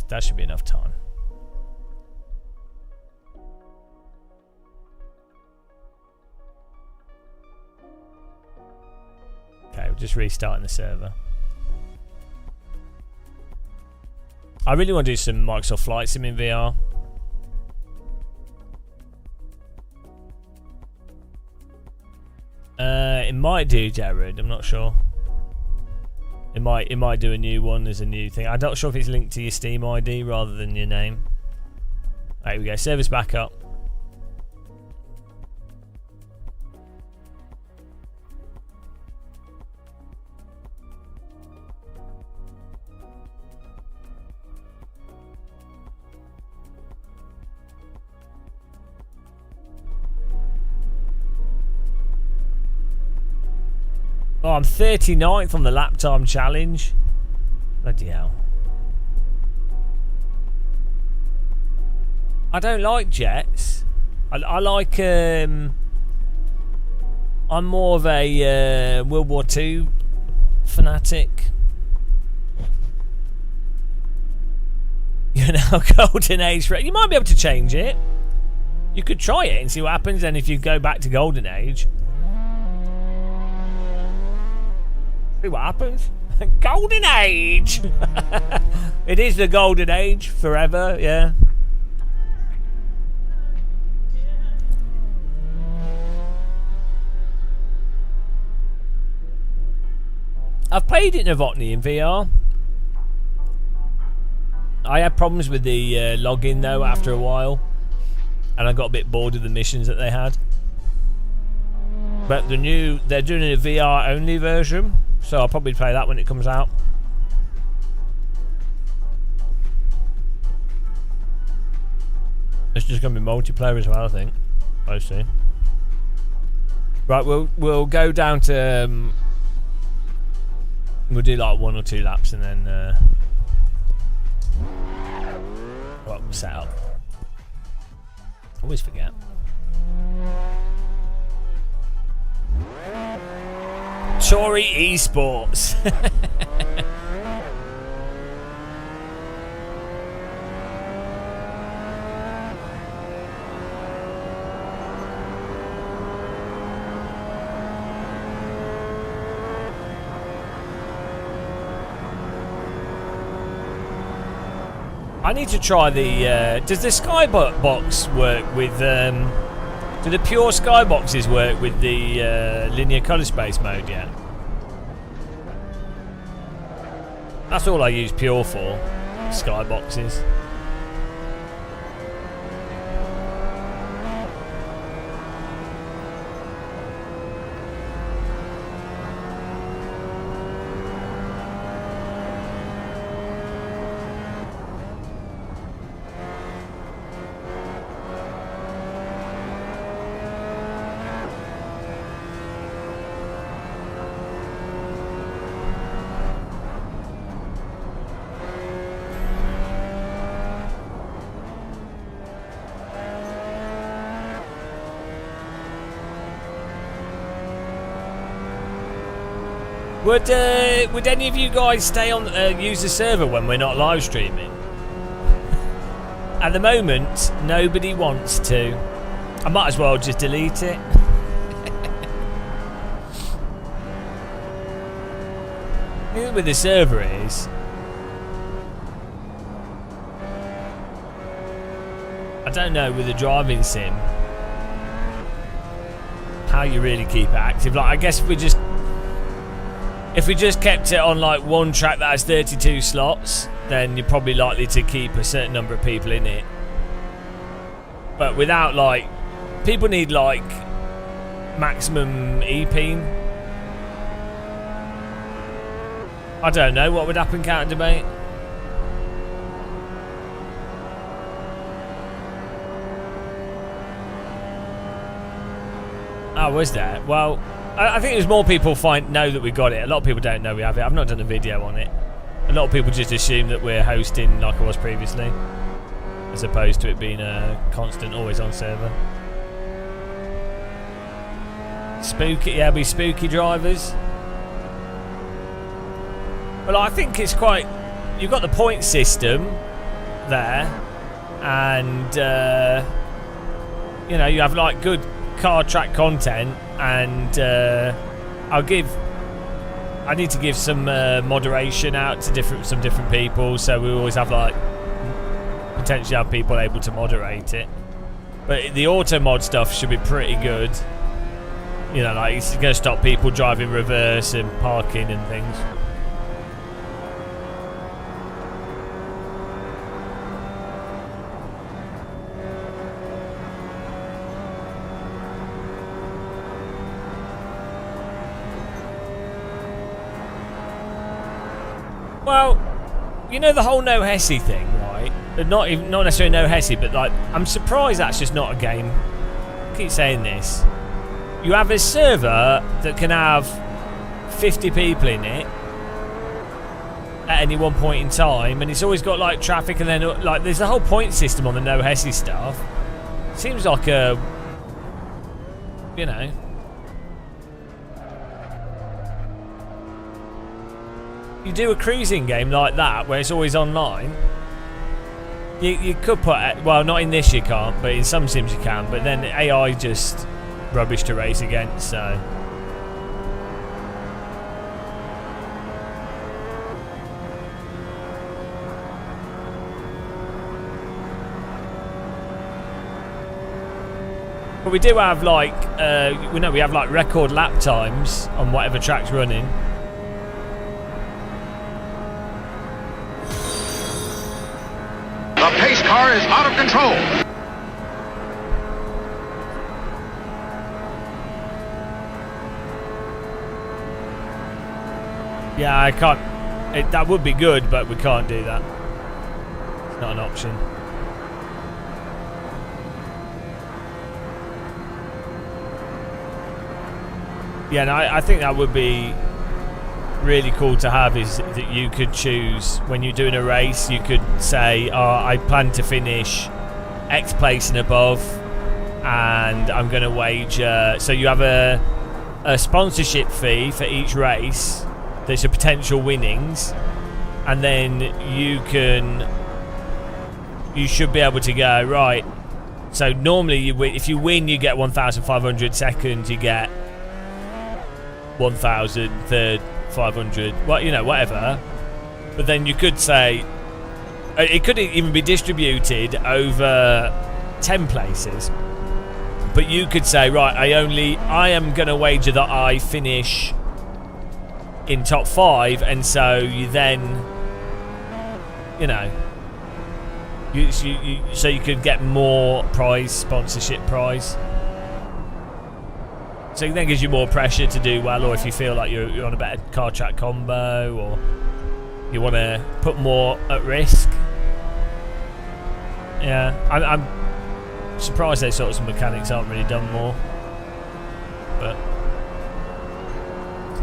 that should be enough time. Okay, we're just restarting the server. I really want to do some Microsoft Flight Sim in VR. It might do, Jared. I'm not sure. It might do a new one as a new thing. I'm not sure if it's linked to your Steam ID rather than your name. There we go. Server's back up. Oh, I'm 39th on the lap time challenge. Bloody hell. I don't like jets. I like... I'm more of a World War II fanatic. You know, Golden Age. You might be able to change it. You could try it and see what happens. And if you go back to Golden Age... See what happens. Golden Age. It is the Golden Age forever, yeah. I've played it Novotny in VR. I had problems with the login though after a while, and I got a bit bored of the missions that they had. But they're doing a VR only version. So I'll probably play that when it comes out. It's just going to be multiplayer as well, I think. I see. Right, we'll go down to... we'll do like 1 or 2 laps and then... well, set up. Always forget. Tory Esports. I need to try the... does the Skybox work with... do the pure Skyboxes work with the linear colour space mode yet? That's all I use pure for, Skyboxes. Would any of you guys stay on use the server when we're not live streaming? At the moment, nobody wants to. I might as well just delete it. The thing with the server is, I don't know with the driving sim how you really keep it active. Like, I guess if we just kept it on like one track that has 32 slots, then you're probably likely to keep a certain number of people in it. But without, like, people need like maximum EP. I don't know what would happen, Counter Debate. Oh, was there? Well, I think there's more people know that we got it. A lot of people don't know we have it. I've not done a video on it. A lot of people just assume that we're hosting like I was previously, as opposed to it being a constant, always on server. Spooky, yeah, be spooky drivers. Well, I think it's quite... You've got the point system there, and you know, you have like good car track content, and I need to give some moderation out to some different people, so we always have like potentially have people able to moderate it. But the auto mod stuff should be pretty good. You know, like it's going to stop people driving reverse and parking and things. Well, you know the whole no Hesi thing, right? Not necessarily no Hesi, but like I'm surprised that's just not a game. I keep saying this. You have a server that can have 50 people in it at any one point in time, and it's always got like traffic, and then like there's a whole point system on the no Hesi stuff. Seems like a, you know. You do a cruising game like that where it's always online, you could put, well, not in this you can't, but in some sims you can, but then AI just rubbish to race against, so. But we do have like, we have like record lap times on whatever track's running. The pace car is out of control. Yeah, I can't. That would be good, but we can't do that. It's not an option. Yeah, no, I think that would be really cool to have, is that you could choose when you're doing a race, you could say, oh, I plan to finish X place and above, and I'm going to wager. So you have a sponsorship fee for each race. There's a potential winnings, and then you should be able to go, right, so normally if you win you get 1,500, second you get 1,000, third 500, well, you know, whatever. But then you could say it could even be distributed over 10 places, but you could say, right, I am going to wager that I finish in top 5, and so you then, you know, so you could get more sponsorship prize. So it then gives you more pressure to do well, or if you feel like you're on a better car track combo, or you want to put more at risk. Yeah, I'm surprised those sorts of mechanics aren't really done more. But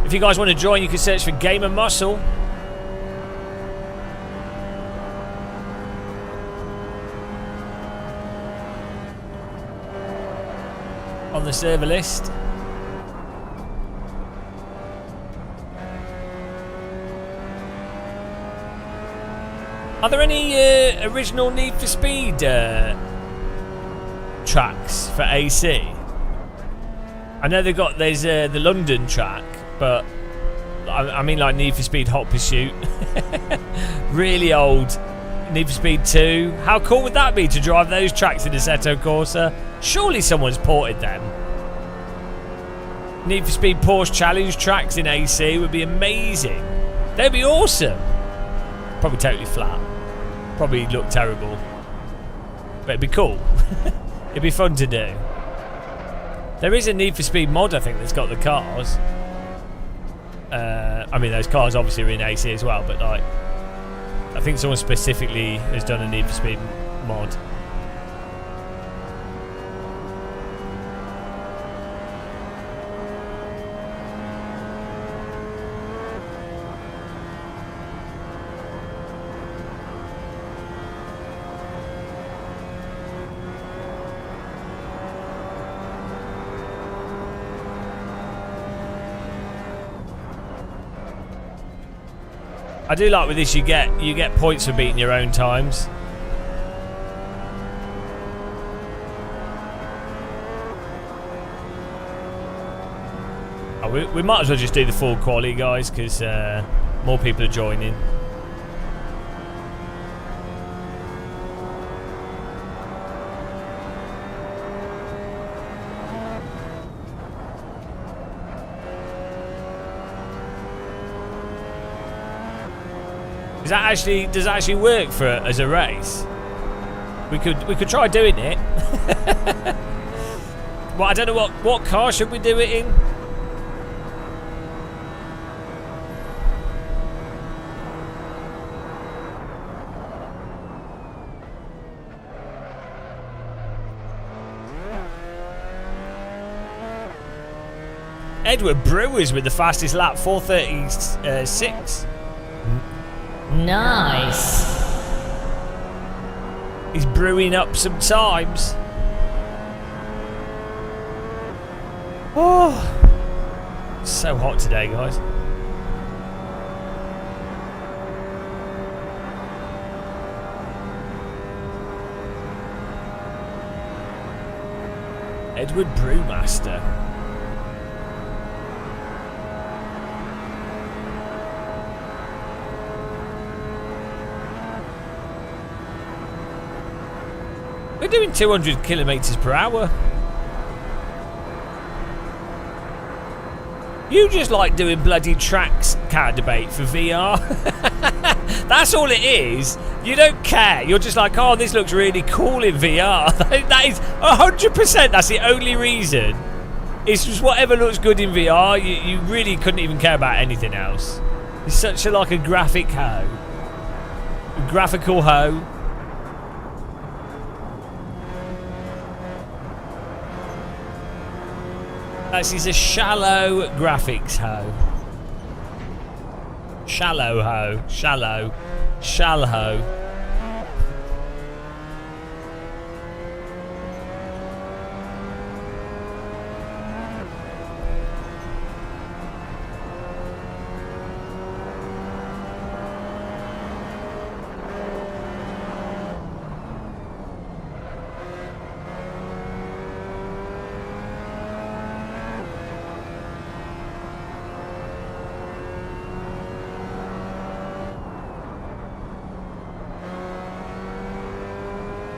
if you guys want to join, you can search for Gamer Muscle. On the server list. Are there any original Need for Speed tracks for AC? I know there's the London track, but I mean like Need for Speed Hot Pursuit. Really old Need for Speed 2. How cool would that be to drive those tracks in Assetto Corsa? Surely someone's ported them. Need for Speed Porsche Challenge tracks in AC would be amazing. They'd be awesome. Probably totally flat. Probably look terrible. But it'd be cool. It'd be fun to do. There is a Need for Speed mod, I think, that's got the cars. I mean, those cars obviously are in AC as well, but like, I think someone specifically has done a Need for Speed mod. I do like with this, you get points for beating your own times. Oh, we might as well just do the full quali, guys, because more people are joining. Does that actually work for as a race? We could try doing it. Well, I don't know what car should we do it in. Edward Brewers with the fastest lap, 4:36. Nice. He's brewing up some times. Oh, it's so hot today, guys. Edward Brewmaster. We're doing 200 kilometers per hour. You just like doing bloody tracks car debate for VR. That's all it is. You don't care. You're just like, oh, this looks really cool in VR. That is 100%. That's the only reason. It's just whatever looks good in VR. You really couldn't even care about anything else. It's such a like a graphic hoe. A graphical hoe. He's a shallow graphics hoe. Shallow hoe. Shallow. Shallow.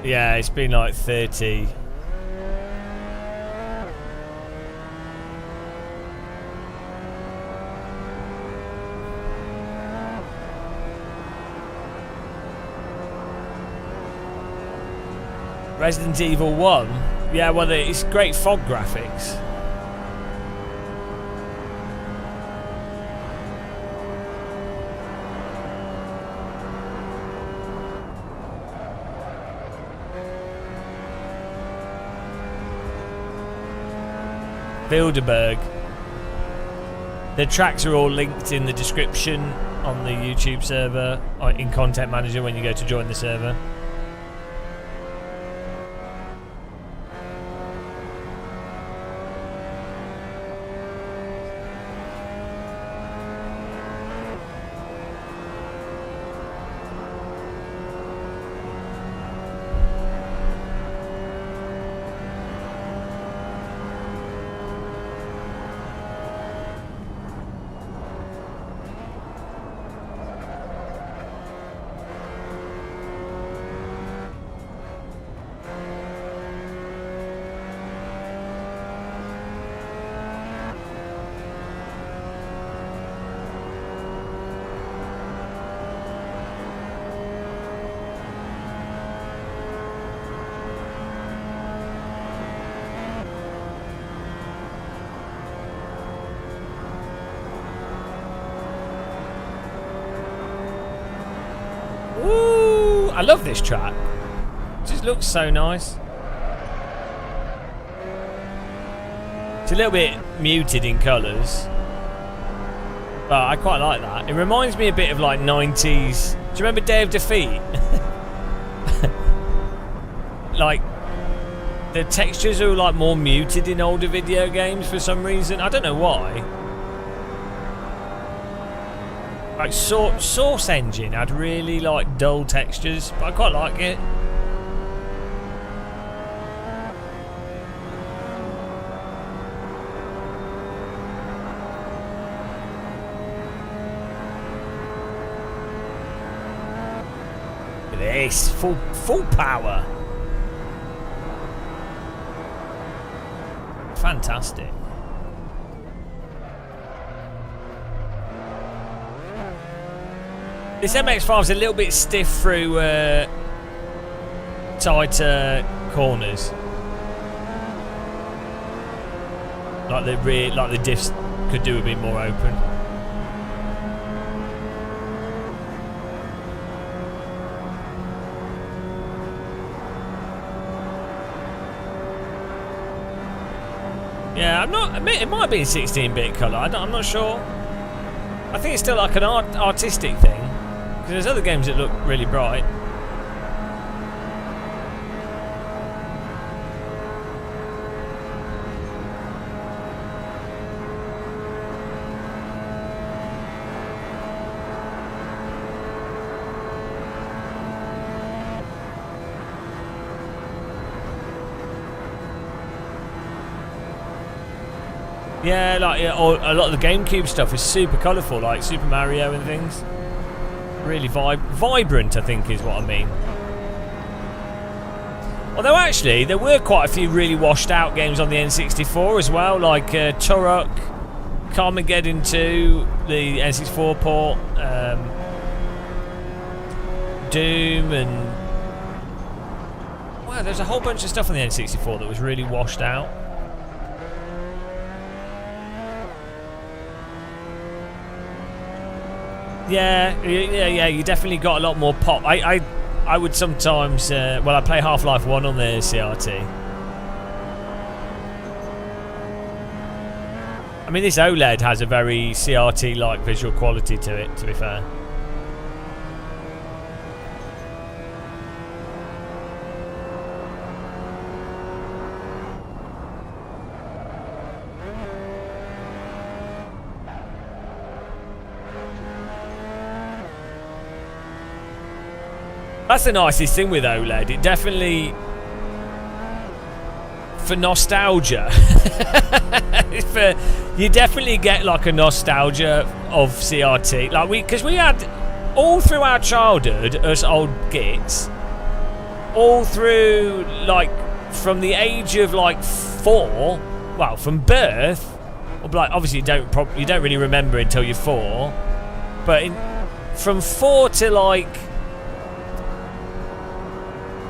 Yeah, it's been like 30. Resident Evil 1? Yeah, well, it's great fog graphics. Bilderberg. The tracks are all linked in the description on the YouTube server, in Content Manager when you go to join the server. I love this track. It just looks so nice. It's a little bit muted in colours, but I quite like that. It reminds me a bit of like 90s. Do you remember Day of Defeat? Like, the textures are like more muted in older video games for some reason. I don't know why. Like Source Engine had really like dull textures, but I quite like it. Look at this, full power. Fantastic. This MX-5 is a little bit stiff through tighter corners. Like the diffs could do a bit more open. Yeah, it might be in 16-bit colour. I'm not sure. I think it's still like an artistic thing, because there's other games that look really bright. Yeah, like a lot of the GameCube stuff is super colourful, like Super Mario and things. Really vibrant, I think, is what I mean. Although actually, there were quite a few really washed out games on the N64 as well, like Turok, Carmageddon 2, the N64 port, Doom, and wow, there's a whole bunch of stuff on the N64 that was really washed out. Yeah, you definitely got a lot more pop. I would sometimes, well, I play Half-Life 1 on the CRT. I mean, this OLED has a very CRT-like visual quality to it, to be fair. That's the nicest thing with OLED. It definitely, for nostalgia, you definitely get like a nostalgia of CRT. Like because we had all through our childhood, us old gits, all through like from the age of like 4, well, from birth. Like obviously you don't really remember until you're 4, but from 4 to like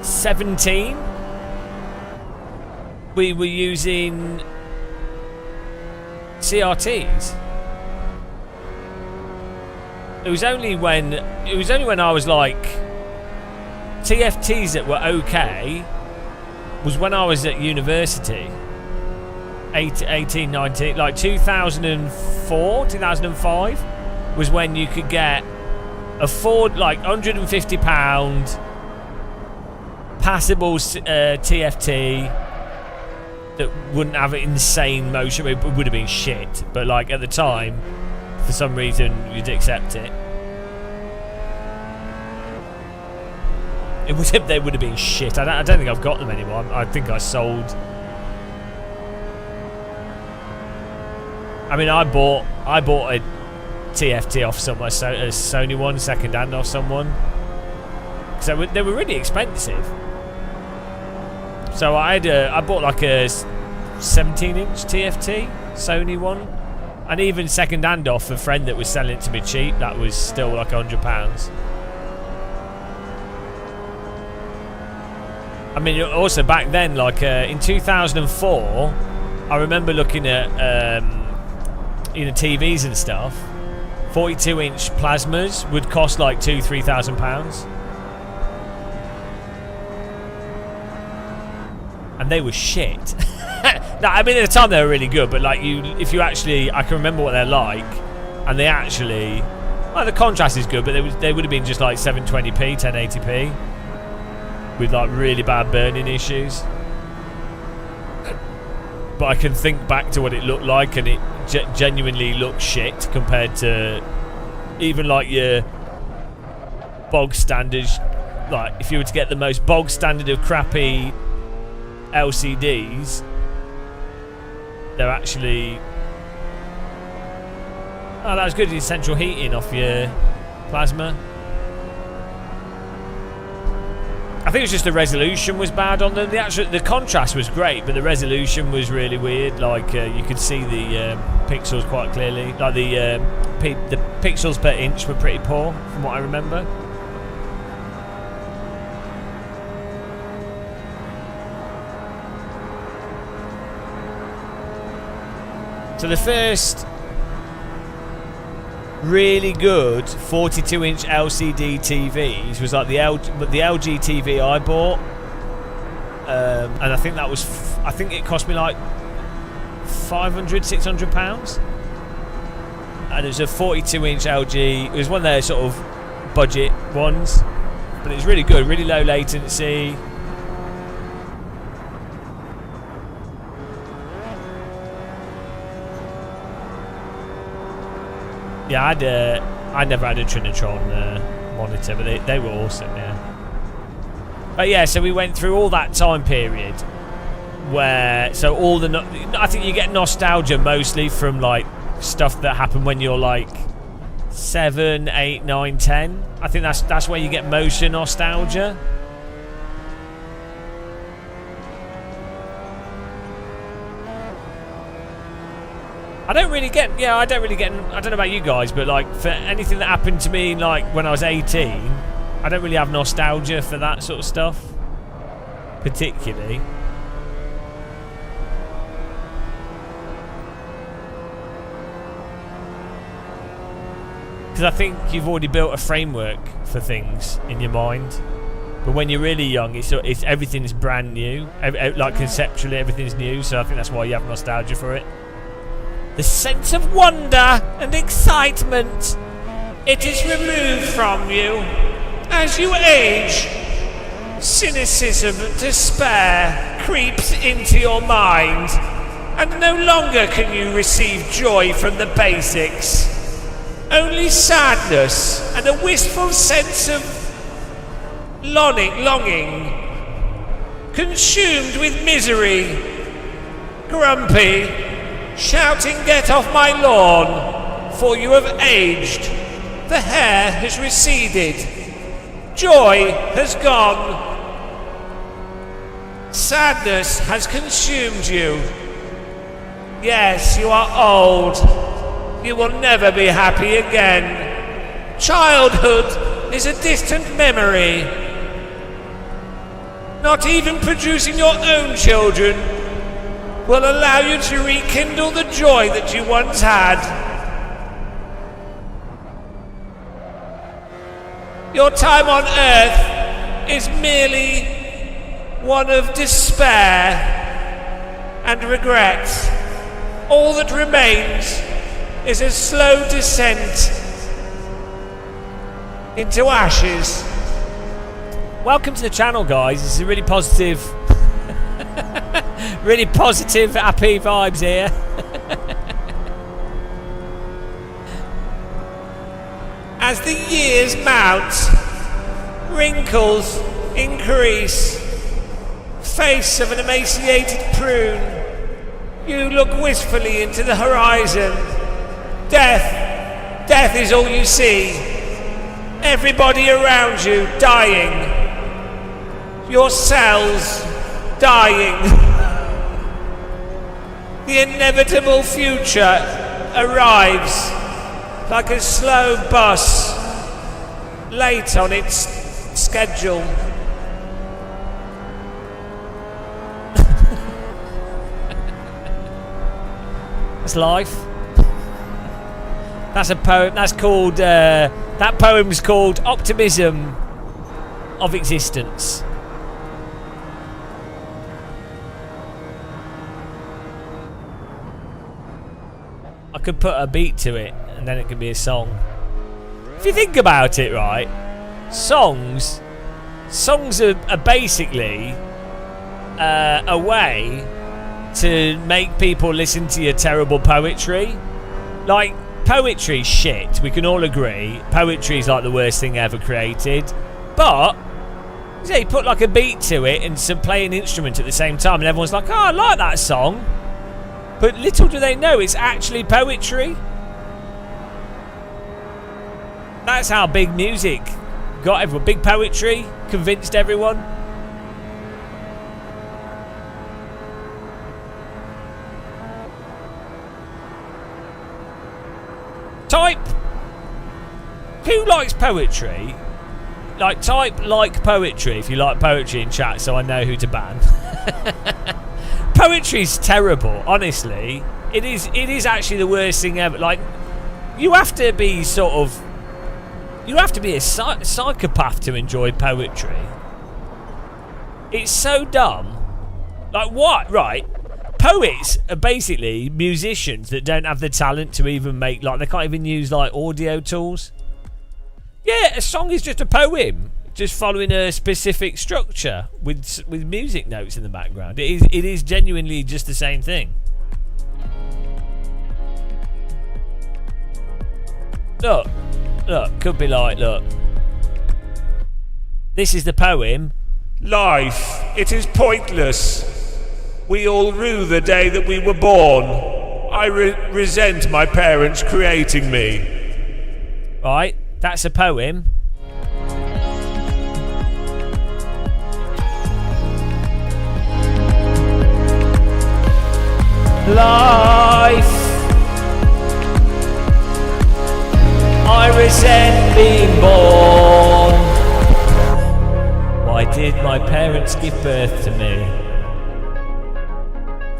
17, we were using CRTs. It was only when I was like TFTs that were okay was when I was at university. 18, 19, like 2004, 2005 was when you could afford like £150 passable TFT that wouldn't have insane motion. It would have been shit, but like at the time, for some reason, you'd accept it. They would have been shit. I don't think I've got them anymore. I think I sold. I mean, I bought a TFT off someone, a Sony one, second hand off someone. So they were really expensive. So I bought like a 17-inch TFT, Sony one, and even second hand off a friend that was selling it to me cheap. That was still like £100. I mean, also back then, like in 2004, I remember looking at TVs and stuff. 42-inch plasmas would cost like £2,000-3,000. and they were shit. No, I mean at the time they were really good, but like if you actually, I can remember what they're like, and they actually, well, the contrast is good, but they would have been just like 720p, 1080p, with like really bad burning issues. But I can think back to what it looked like, and it genuinely looked shit compared to even like your bog standard. Like if you were to get the most bog standard of crappy LCDs, they're actually, oh, that was good, the central heating off your plasma. I think it was just the resolution was bad on them. The contrast was great, but the resolution was really weird. Like you could see the pixels quite clearly. Like the pixels per inch were pretty poor, from what I remember. So the first really good 42-inch LCD TVs was like the LG TV I bought, and I think that was I think it cost me like £500-600, and it was a 42-inch LG. It was one of their sort of budget ones, but it was really good, really low latency. Yeah, I never had a Trinitron monitor, but they were awesome, yeah. But yeah, so we went through all that time period where, so all the, I think you get nostalgia mostly from like stuff that happened when you're like 7, 8, 9, 10. I think that's where you get most of your nostalgia. I don't really get, I don't know about you guys, but like for anything that happened to me like when I was 18, I don't really have nostalgia for that sort of stuff, particularly. Because I think you've already built a framework for things in your mind. But when you're really young, it's everything's brand new. Like conceptually, everything's new, so I think that's why you have nostalgia for it. The sense of wonder and excitement, it is removed from you as you age. Cynicism and despair creeps into your mind, and no longer can you receive joy from the basics. Only sadness and a wistful sense of longing, consumed with misery, grumpy, shouting, "Get off my lawn, for you have aged. The hair has receded. Joy has gone. Sadness has consumed you. Yes, you are old. You will never be happy again. Childhood is a distant memory. Not even producing your own children will allow you to rekindle the joy that you once had. Your time on earth is merely one of despair and regret. All that remains is a slow descent into ashes." Welcome to the channel, guys. This is a really positive really positive, happy vibes here. As the years mount, wrinkles increase. Face of an emaciated prune, you look wistfully into the horizon. Death is all you see. Everybody around you dying. Your cells dying. The inevitable future arrives like a slow bus, late on its schedule. That's life. That's a poem. That's called. That poem's called "Optimism of Existence." I could put a beat to it, and then it could be a song. If you think about it, right, songs are basically a way to make people listen to your terrible poetry. Like, poetry's shit, we can all agree. Poetry's like the worst thing ever created. But yeah, you put like a beat to it and play an instrument at the same time, and everyone's like, oh, I like that song. But little do they know, it's actually poetry. That's how big music got everyone. Big poetry convinced everyone. Type. Who likes poetry? Like, type like poetry if you like poetry in chat, so I know who to ban. Poetry's terrible, honestly. It is actually the worst thing ever. Like, you have to be a psychopath to enjoy poetry. It's so dumb. Like, what? Right. Poets are basically musicians that don't have the talent to even make, like, they can't even use, like, audio tools. Yeah, a song is just a poem, just following a specific structure with music notes in the background. It is genuinely just the same thing. Look, could be like, look. This is the poem. Life, it is pointless. We all rue the day that we were born. I resent my parents creating me. Right, that's a poem. Life, I resent being born. Why did my parents give birth to me?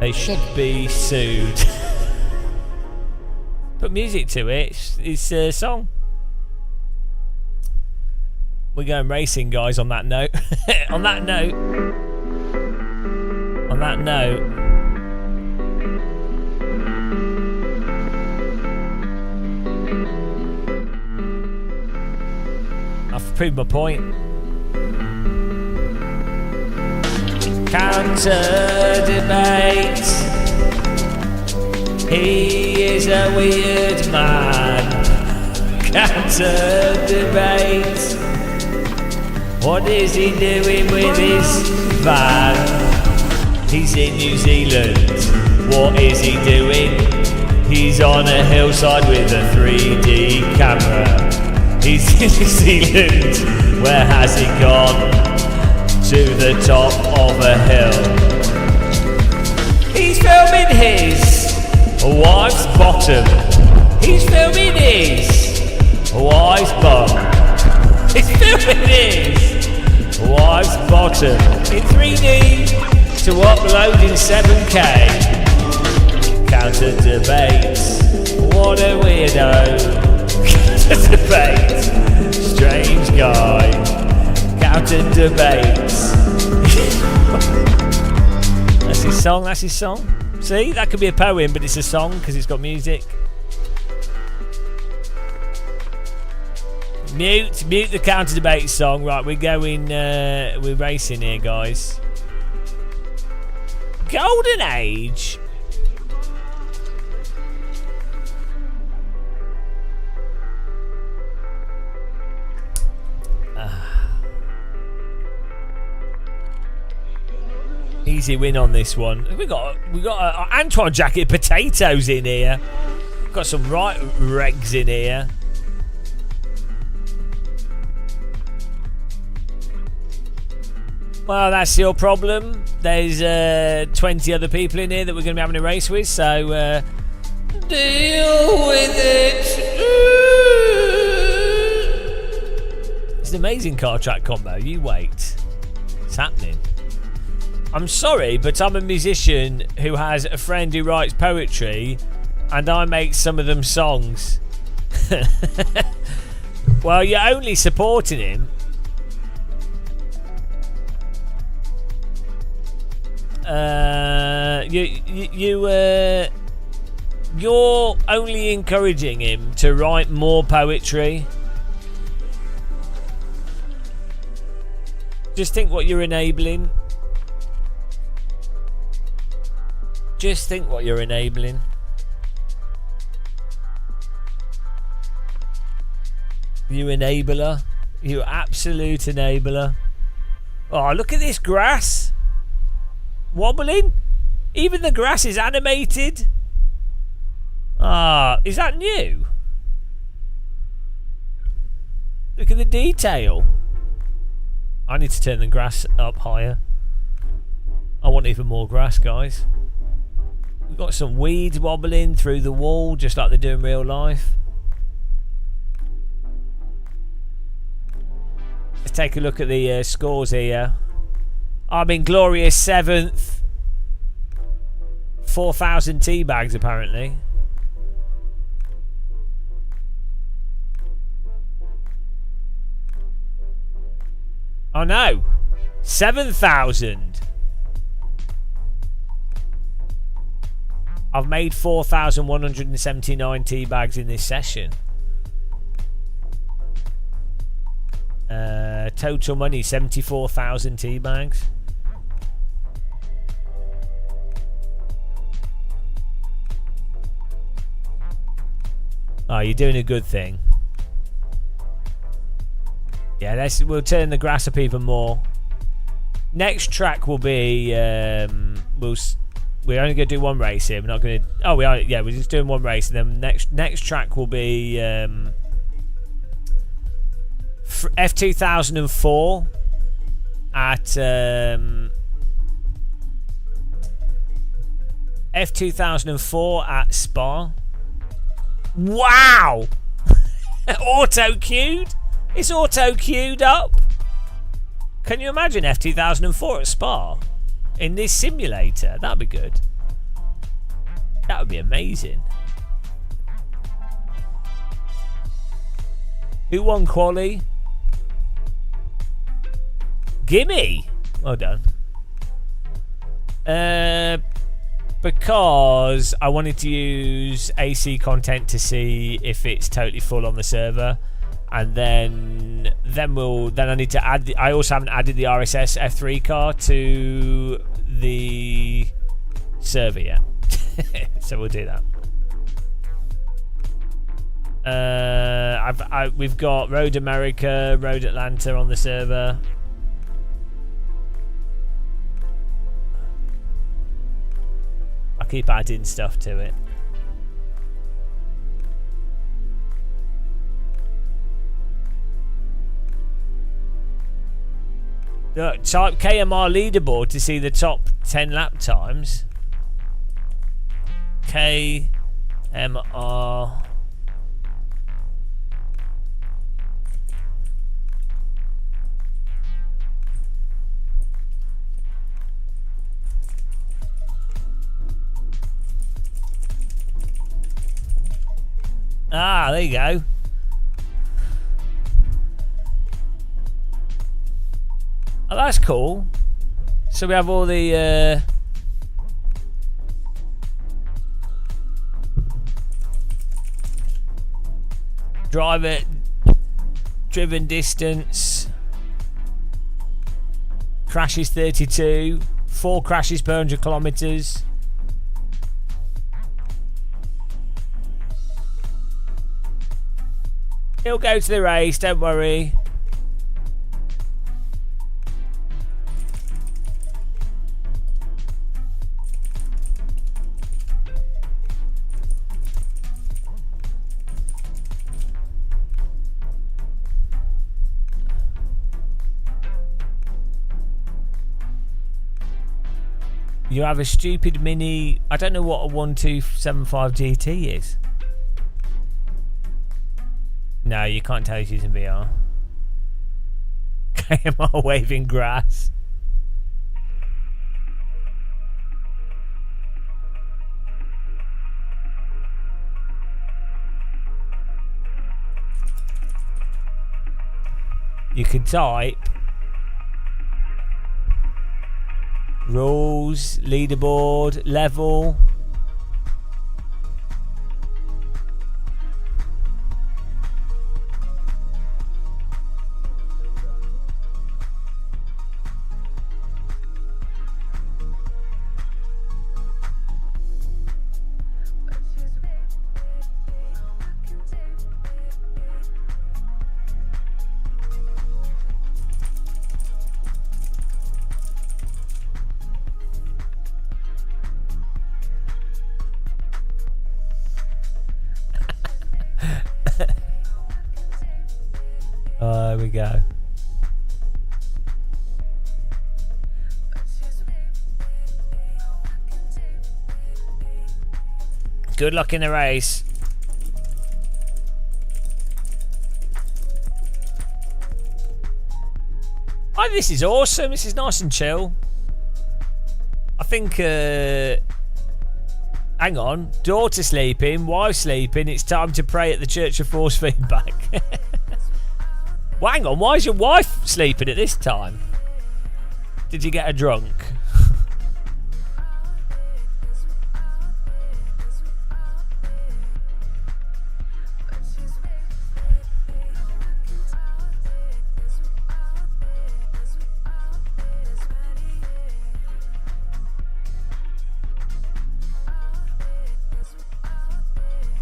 They should be sued. Put music to it. It's a song. We're going racing, guys, on that note. On that note. I've proved my point. Counter debate. He is a weird man. Counter debate. What is he doing with his van? He's in New Zealand. What is he doing? He's on a hillside with a 3D camera. He's in New Zealand. Where has he gone? To the top of a hill. He's filming his wife's bottom. He's filming his wife's bum. He's filming his wife's bottom in 3D to upload in 7K. Counter debates. What a weirdo. Counter debate. Strange guy. Counter debates. That's his song. See, that could be a poem, but it's a song because it's got music. Mute the counter debate song. Right, we're going. We're racing here, guys. Golden Age. Easy win on this one. We got Antoine Jacket potatoes in here. Got some right regs in here. Well, that's your problem. There's 20 other people in here that we're going to be having a race with, so deal with it. It's an amazing car track combo. You wait. It's happening. I'm sorry, but I'm a musician who has a friend who writes poetry, and I make some of them songs. Well, you're only supporting him. You're only encouraging him to write more poetry. Just think what you're enabling. Just think what you're enabling. You enabler. You absolute enabler. Oh, look at this grass. Wobbling. Even the grass is animated. Ah, is that new? Look at the detail. I need to turn the grass up higher. I want even more grass, guys. We've got some weeds wobbling through the wall, just like they do in real life. Let's take a look at the scores here. I'm in glorious 7th. 4,000 tea bags, apparently. Oh no, 7,000. I've made 4,179 tea bags in this session. Total money 74,000 tea bags. Oh, you're doing a good thing. Yeah, we'll turn the grass up even more. Next track will be we're only gonna do one race here. We're not gonna. Oh, we are. Yeah, we're just doing one race, and then next track will be F2004 at F2004 at Spa. Wow! Auto queued. It's auto queued up. Can you imagine F2004 at Spa in this simulator? That'd be good. That would be amazing. Who won quali? Gimme. Well done. Because I wanted to use AC content to see if it's totally full on the server. And then I need to add I also haven't added the RSS F3 car to the server yet. So we'll do that. We've got Road America, Road Atlanta on the server. I'll keep adding stuff to it. Look, type KMR leaderboard to see the top 10 lap times. KMR. Ah, there you go. Oh, that's cool. So we have all the driver driven distance, crashes 32, 4 crashes per 100 kilometers. He'll go to the race, don't worry. You have a stupid mini. I don't know what a 1275 GT is. No, you can't tell he's using VR. KMR waving grass. You can type rules, leaderboard, level. go. Good luck in the race. Oh, this is awesome. This is nice and chill. I think, hang on. Daughter sleeping, wife sleeping. It's time to pray at the Church of Force Feedback. Well, hang on. Why is your wife sleeping at this time? Did you get her drunk?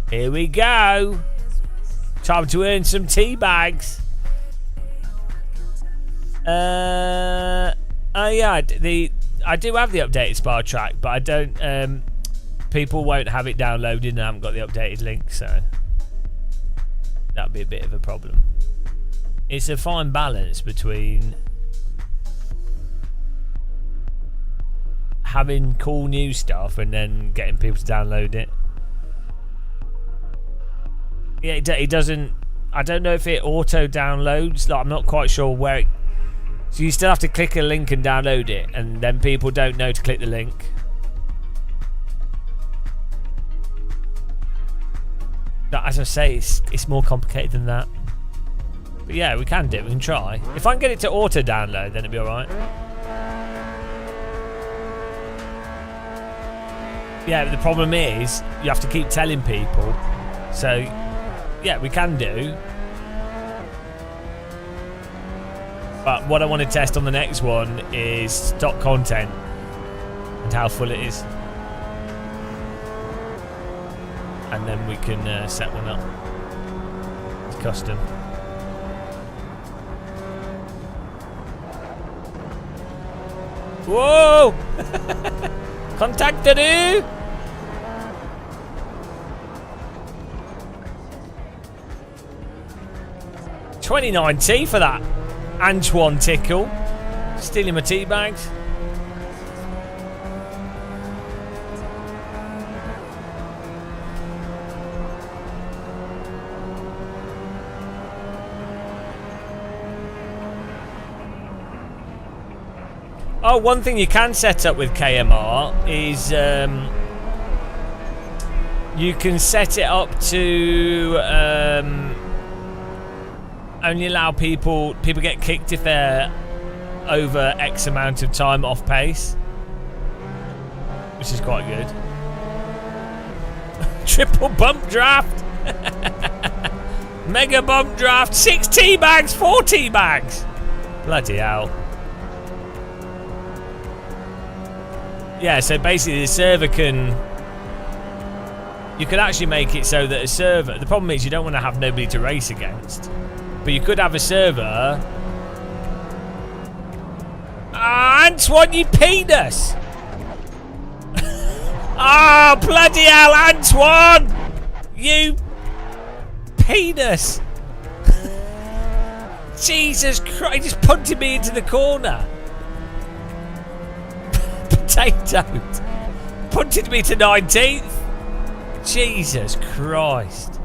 Here we go. Time to earn some tea bags. Oh yeah, I do have the updated Spar track, but I don't. People won't have it downloaded, and I haven't got the updated link, so that'd be a bit of a problem. It's a fine balance between having cool new stuff and then getting people to download it. Yeah, it doesn't. I don't know if it auto downloads. Like, I'm not quite sure where it. So you still have to click a link and download it, and then people don't know to click the link. But as I say, it's more complicated than that. But yeah, we can do it. We can try. If I can get it to auto download, then it'll be all right. Yeah, but the problem is you have to keep telling people. So. Yeah, we can do. But what I want to test on the next one is stock content and how full it is. And then we can set one up. It's custom. Whoa! Contacted! 29t for that Antoine Tickle. Stealing my tea bags. Oh, one thing you can set up with KMR is you can set it up to only allow people get kicked if they're over X amount of time off pace, which is quite good. Triple bump draft. Mega bump draft. 6 tea bags, 4 tea bags. Bloody hell. Yeah, so basically the server can... You could actually make it so that a server... The problem is you don't want to have nobody to race against. But you could have a server... Antoine, you penis! Oh, bloody hell, Antoine! You... penis! Jesus Christ, he just punted me into the corner. Potato. Punted me to 19th. Jesus Christ.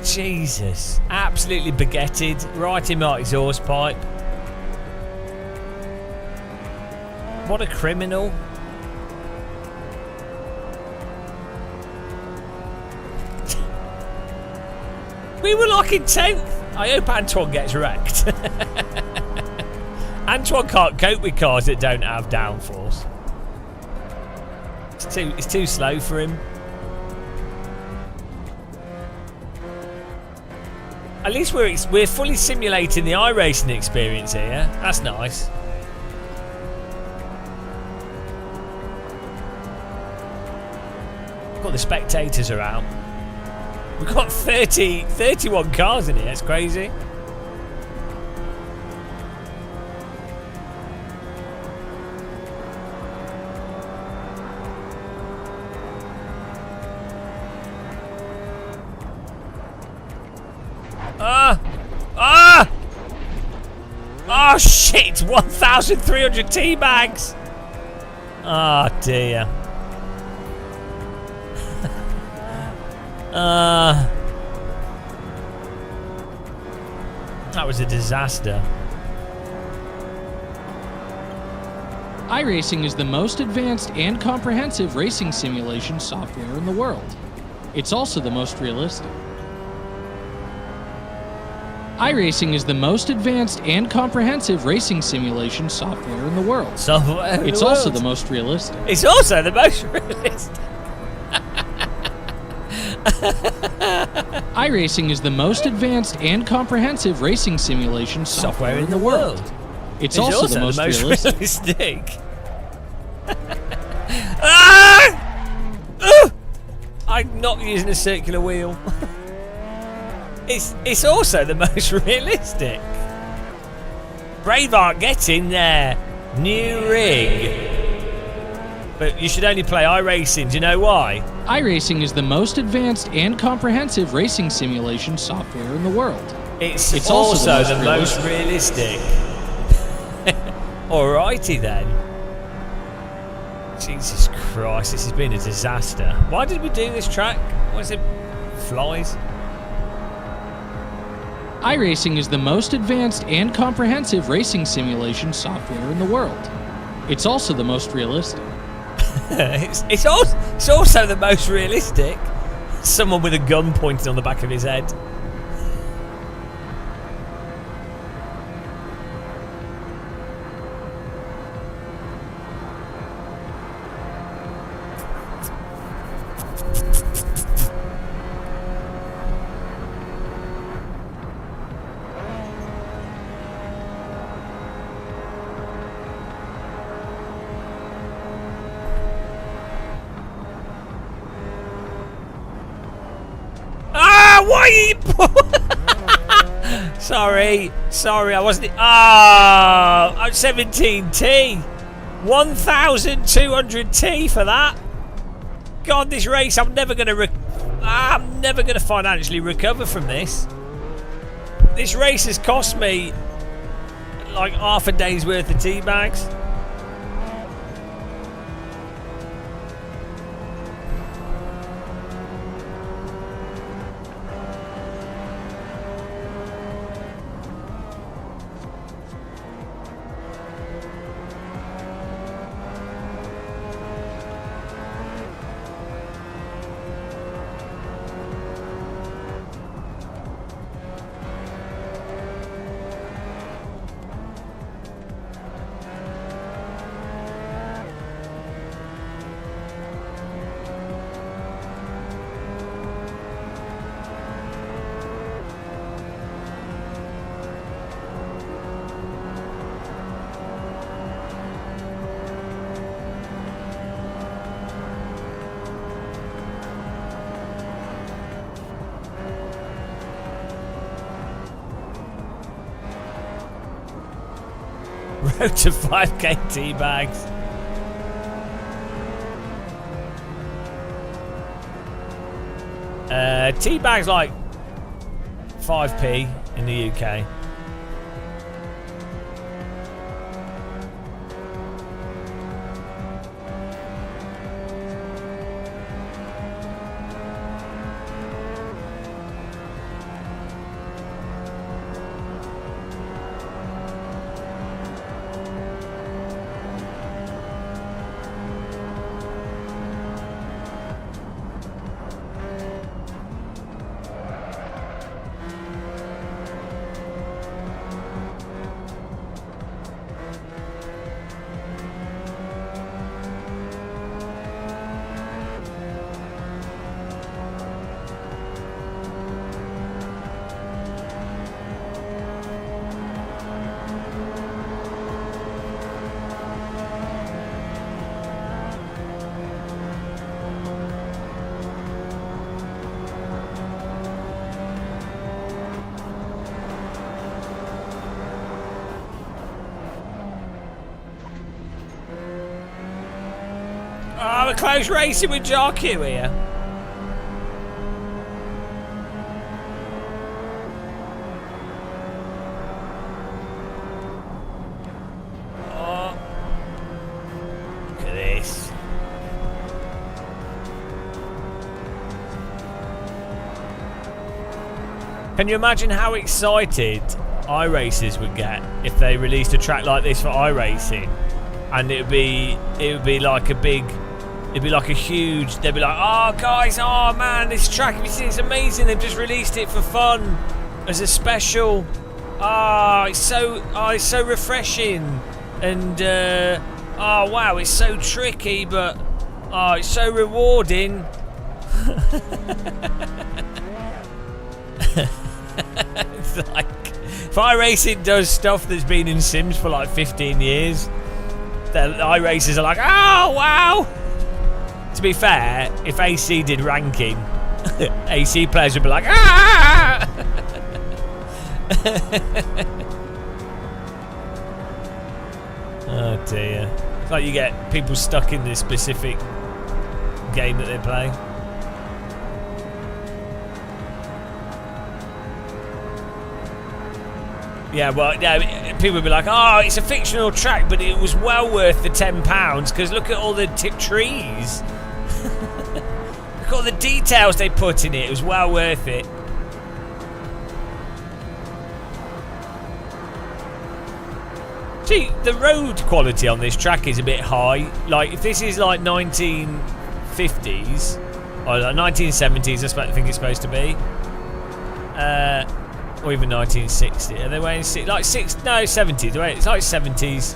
Jesus. Absolutely baguetted. Right in my exhaust pipe. What a criminal. We were like in 10th. I hope Antoine gets wrecked. Antoine can't cope with cars that don't have downforce. It's too slow for him. At least we're fully simulating the iRacing experience here. That's nice. Got the spectators are out. We've got 31 cars in here. It's crazy. Oh shit! 1,300 tea bags. Oh dear. That was a disaster. iRacing is the most advanced and comprehensive racing simulation software in the world. It's also the most realistic. iRacing is the most advanced and comprehensive racing simulation software in the world. It's also the most realistic. It's also the most realistic. iRacing is the most advanced and comprehensive racing simulation software in the world. It's also the most realistic. I'm not using a circular wheel. It's also the most realistic. Braveheart, get in there. New rig. But you should only play iRacing. Do you know why? iRacing is the most advanced and comprehensive racing simulation software in the world. It's also the most realistic. Alrighty then. Jesus Christ, this has been a disaster. Why did we do this track? What is it? Flies? iRacing is the most advanced and comprehensive racing simulation software in the world. It's also the most realistic. it's also the most realistic. Someone with a gun pointed on the back of his head. Sorry, I wasn't. I'm 17T. 1,200T for that. God, this race, I'm never gonna financially recover from this. This race has cost me like half a day's worth of tea bags. Road to 5k tea bags. Tea bags like 5p in the UK. We're close racing with JarQ here. Can you imagine how excited iRacers would get if they released a track like this for iRacing? And it'd be like a big, it'd be like a huge, they'd be like, oh guys, oh man, this track, you see, it's amazing, they've just released it for fun as a special. It's so refreshing, and oh wow, it's so tricky, but oh, it's so rewarding. It's like, if iRacing does stuff that's been in Sims for like 15 years, the iRacers are like, oh wow. To be fair, if AC did ranking, AC players would be like, ah. Oh dear. It's like you get people stuck in this specific game that they play. Yeah, well, yeah, people would be like, oh, it's a fictional track, but it was well worth the £10 because look at all the trees. Look at all the details they put in it. It was well worth it. See, the road quality on this track is a bit high. Like, if this is like 1950s or like 1970s, I think it's supposed to be. Or even 1960. Are they wearing like 70s? Right? It's like 70s,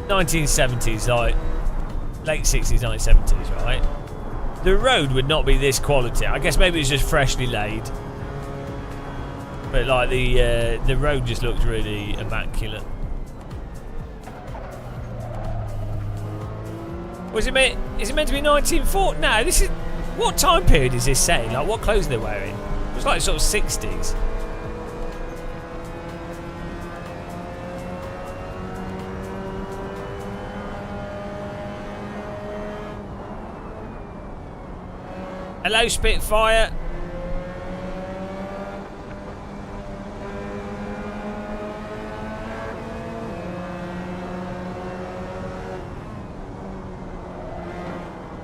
1970s, like late 60s, 1970s, right? The road would not be this quality. I guess maybe it's just freshly laid, but like the road just looks really immaculate. Is it meant to be 1940? No, this is, what time period is this saying? Like, what clothes they're wearing? It's like sort of 60s. Hello, Spitfire.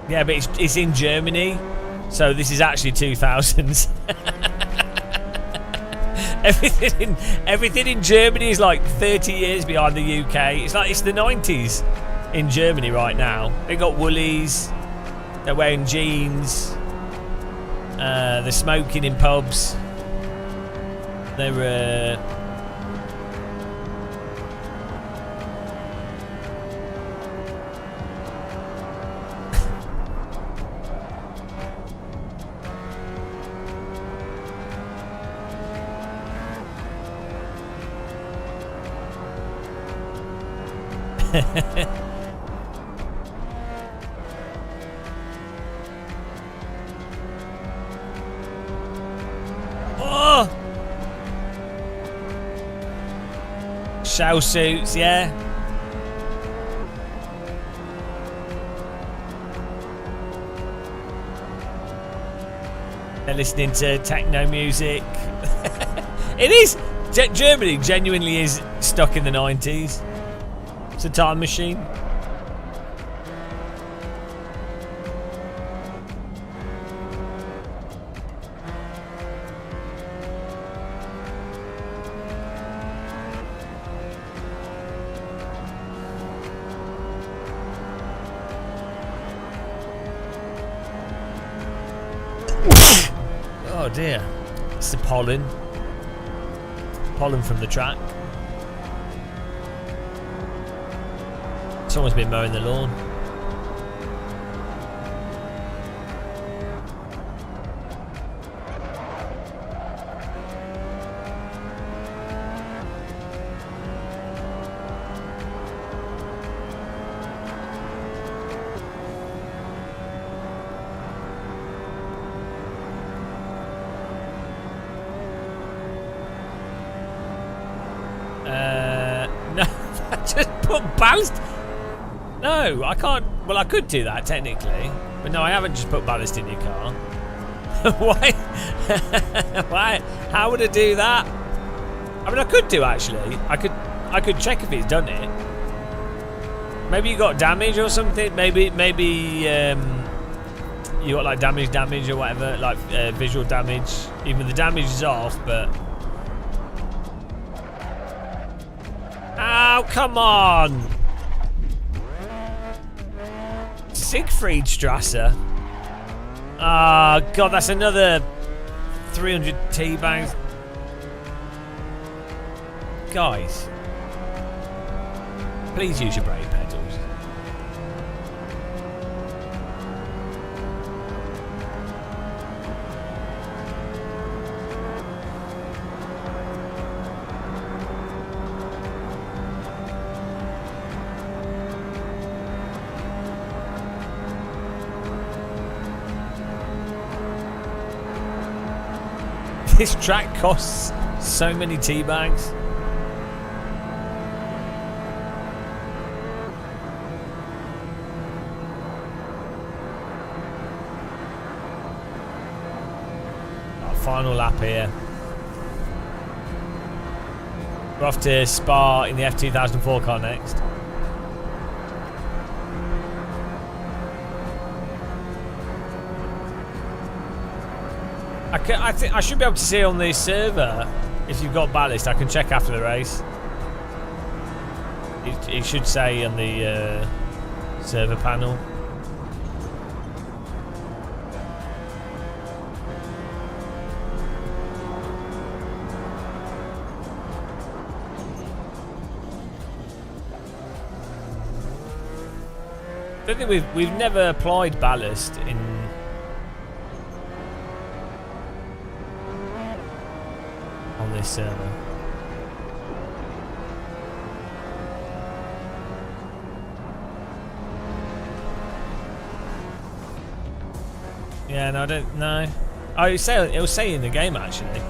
Yeah, but it's in Germany, so this is actually 2000s. Everything in Germany is like 30 years behind the UK. It's like it's the 90s in Germany right now. They got woolies. They're wearing jeans. They're smoking in pubs. They're oh! Shell suits, yeah. They're listening to techno music. It is. Germany genuinely is stuck in the 90s. It's a time machine. Oh dear. It's the pollen. Pollen from the track. Someone's been mowing the lawn. No, I just put ballast. No, I can't. Well, I could do that technically, but no, I haven't just put ballast in your car. Why? Why? How would I do that? I mean, I could do actually. I could check if it's done it. Maybe you got damage or something. Maybe you got like damage or whatever, like visual damage. Even the damage is off, but oh, come on, Siegfriedstrasse. Ah, oh, God, that's another 300 T-bags. Guys, please use your brake pedals. This track costs so many T-bags. Final lap here. We're off to Spa in the F2004 car next. I think I should be able to see on the server if you've got ballast. I can check after the race. It should say on the server panel. I don't think we've never applied ballast in on this server. Yeah, no, I don't know. Oh, it'll say in the game actually.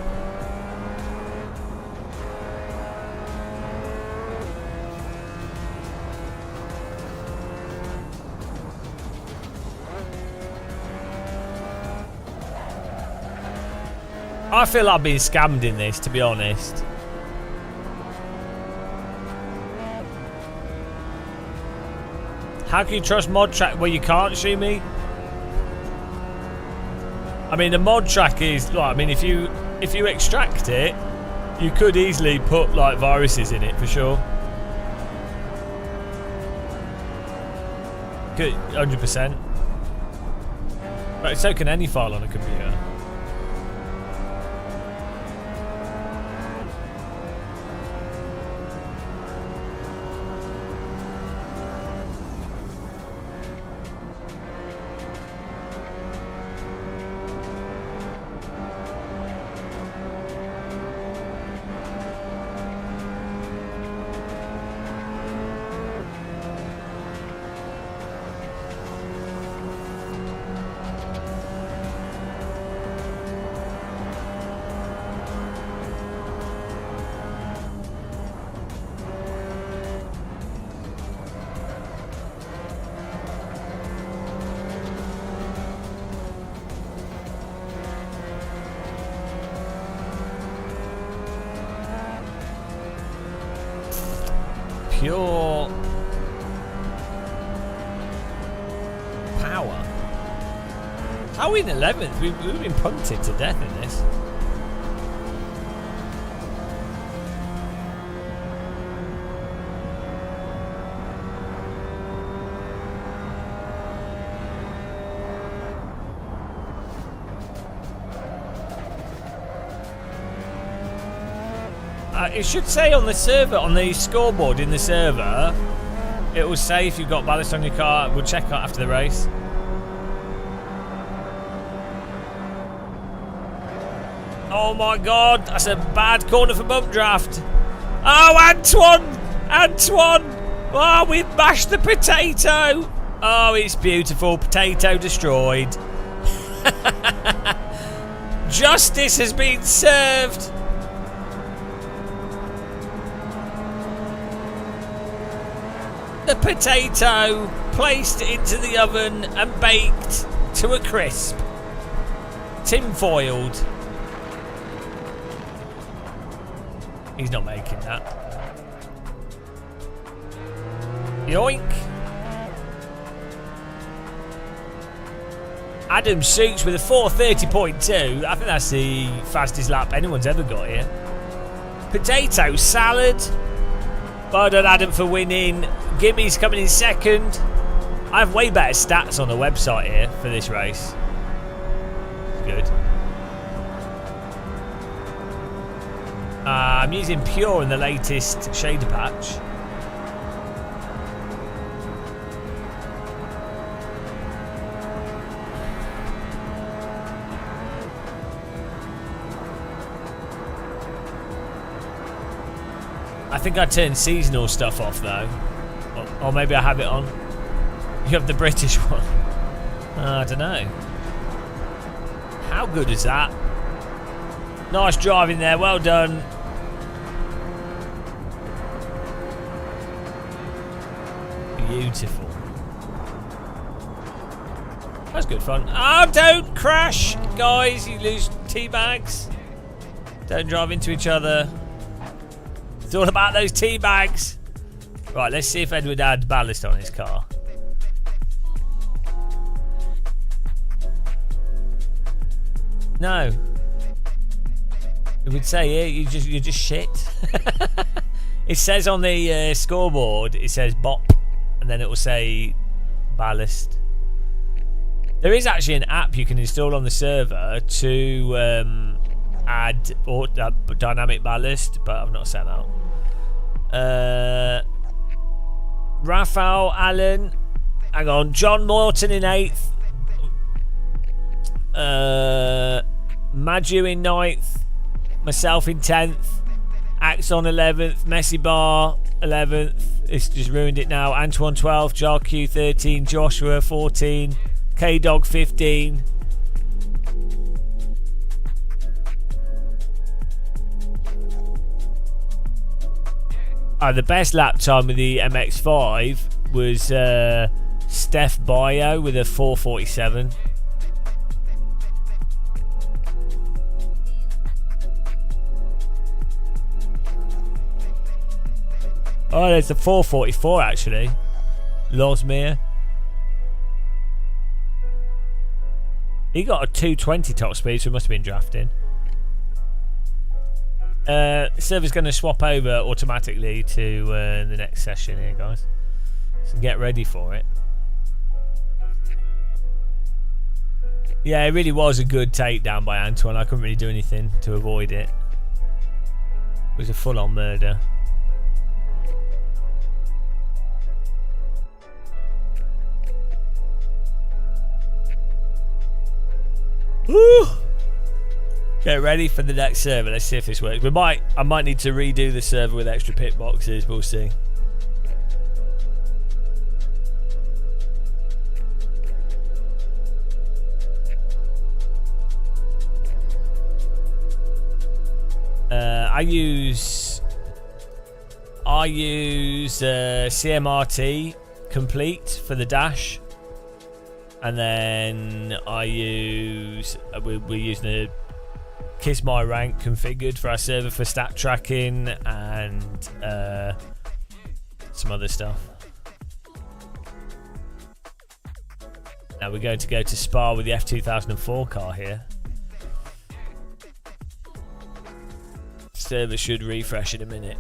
I feel like I've been scammed in this, to be honest. How can you trust mod track where you can't shoot me? I mean, the mod track is like, I mean, if you extract it, you could easily put like viruses in it for sure. Good, 100%. But so can any file on a computer. Pure power. How are we in 11th? We've been punted to death in this. It should say on the server, on the scoreboard in the server, it will say if you've got ballast on your car. We'll check out after the race. Oh my God, that's a bad corner for bump draft. Oh, Antoine! Antoine! Oh, we've mashed the potato! Oh, it's beautiful. Potato destroyed. Justice has been served. The potato placed into the oven and baked to a crisp. Tin-foiled. He's not making that. Yoink. Adam Suits with a 4:30.2. I think that's the fastest lap anyone's ever got here. Potato Salad. Well done, Adam, for winning. Gimmy's coming in second. I have way better stats on the website here for this race. Good. I'm using Pure in the latest shader patch. I think I turned seasonal stuff off though. Or maybe I have it on. You have the British one. I don't know. How good is that? Nice driving there, well done. Beautiful. That's good fun. Oh, don't crash, guys. You lose tea bags. Don't drive into each other. It's all about those tea bags. Right, let's see if Edward had ballast on his car. No. It would say here you're just shit. It says on the scoreboard, it says bop, and then it will say ballast. There is actually an app you can install on the server to add dynamic ballast, but I've not set that up. Raphael Allen, hang on, John Morton in 8th, Maju in 9th, myself in 10th, Axon 11th, Messi Bar 11th, it's just ruined it now, Antoine 12th, JarQ 13, Joshua 14, K-Dog 15. The best lap time with the MX-5 was Steph Bio with a 4:47. Oh, there's a 4:44 actually. Losmere. He got a 2:20 top speed, so he must have been drafting. Server's going to swap over automatically to the next session here, guys. So get ready for it. Yeah, it really was a good takedown by Antoine. I couldn't really do anything to avoid it. It was a full-on murder. Woo! Get ready for the next server. Let's see if this works. I might need to redo the server with extra pit boxes. We'll see. I use CMRT complete for the dash, and then we're using the Kiss My Rank configured for our server for stat tracking and some other stuff. Now we're going to go to Spa with the F2004 car here. Server should refresh in a minute.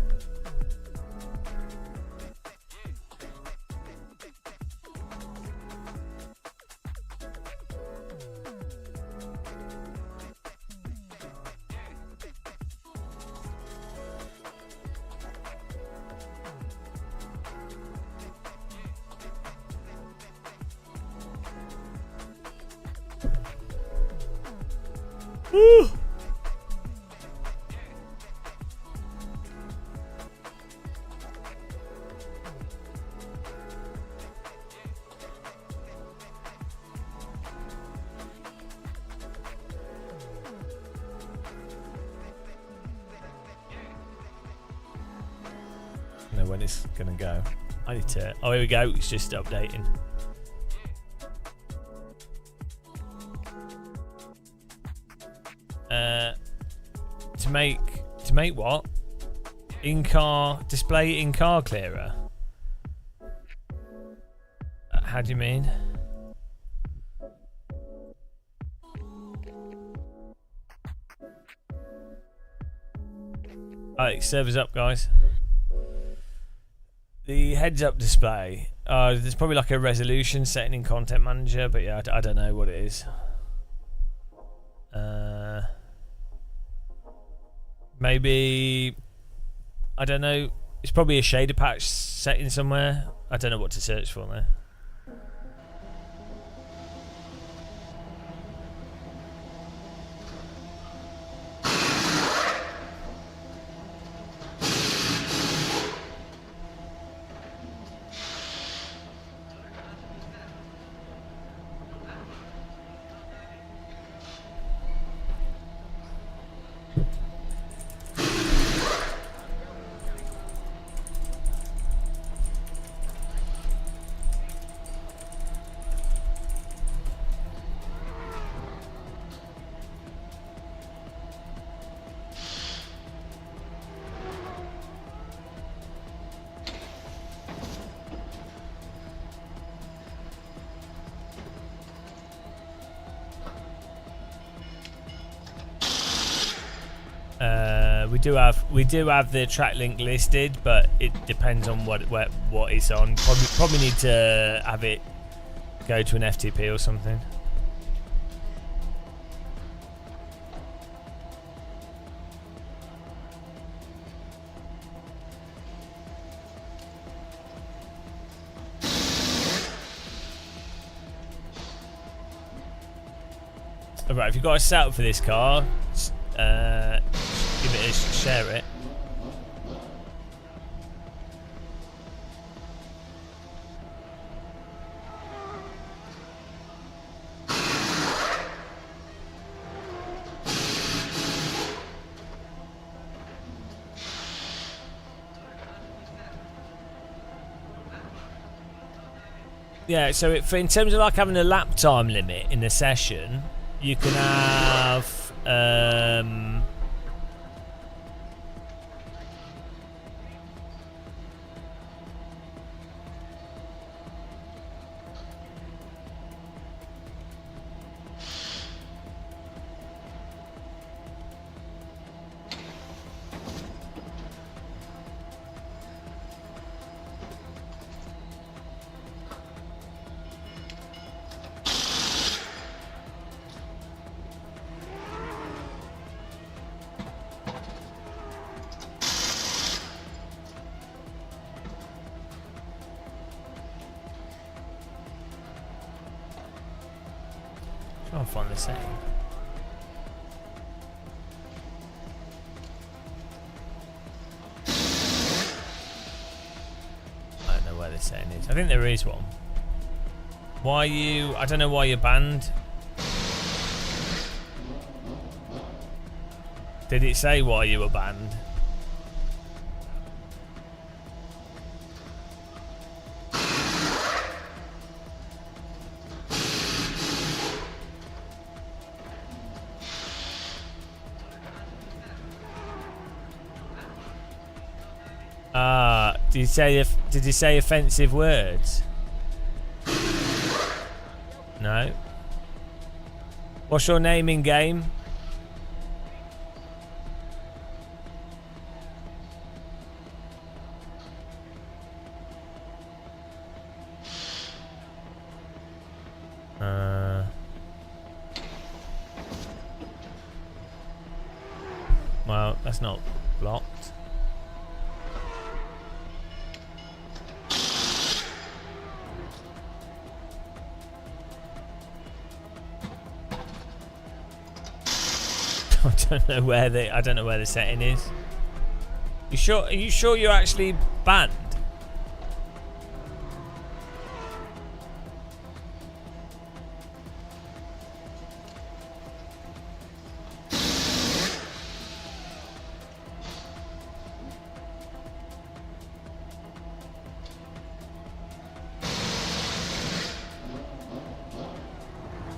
Woo! I know when it's gonna go. I need to. Oh, here we go. It's just updating. To make what? In-car display in-car clearer. How do you mean? Alright, servers up, guys. The heads-up display. There's probably like a resolution setting in Content Manager, but yeah, I don't know what it is. Maybe, I don't know. It's probably a shader patch setting somewhere. I don't know what to search for there. We do have the track link listed, but it depends on what it's on. Probably need to have it go to an FTP or something. Alright, if you've got a setup for this car, give it a share it. Yeah, so in terms of like having a lap time limit in the session, you can have I'll find the setting. I don't know where the setting is. I think there is one. Why you? I don't know why you're banned. Did it say why you were banned? Did you say offensive words? No. What's your name in game? Well, that's not blocked. I don't know where the setting is. You sure? Are you sure you're actually banned?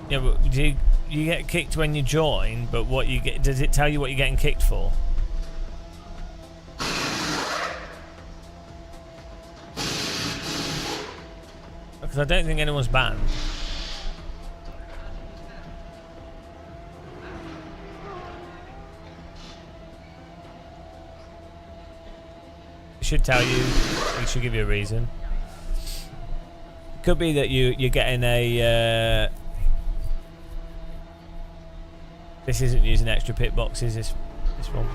Yeah, but you get kicked when you join, but what you get, does it tell you what you're getting kicked for? Because I don't think anyone's banned. should tell you. It should give you a reason. Could be that you're getting a. This isn't using extra pit boxes. This one.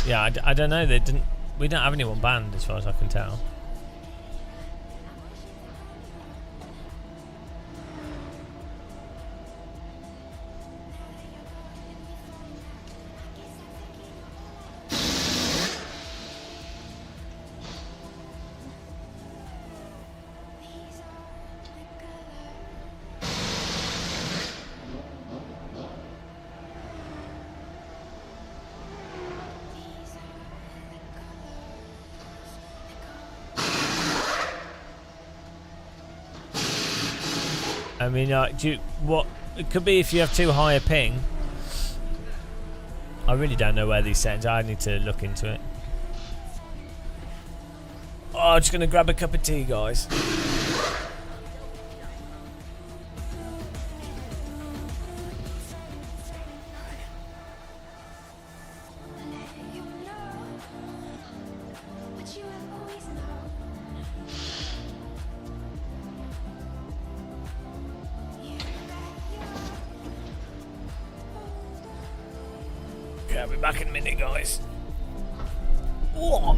Yeah, I don't know. We don't have anyone banned as far as I can tell. I mean, what it could be if you have too high a ping. I really don't know where these settings are. I need to look into it. Oh, I'm just gonna grab a cup of tea, guys. Okay, I'll be back in a minute, guys. Whoa.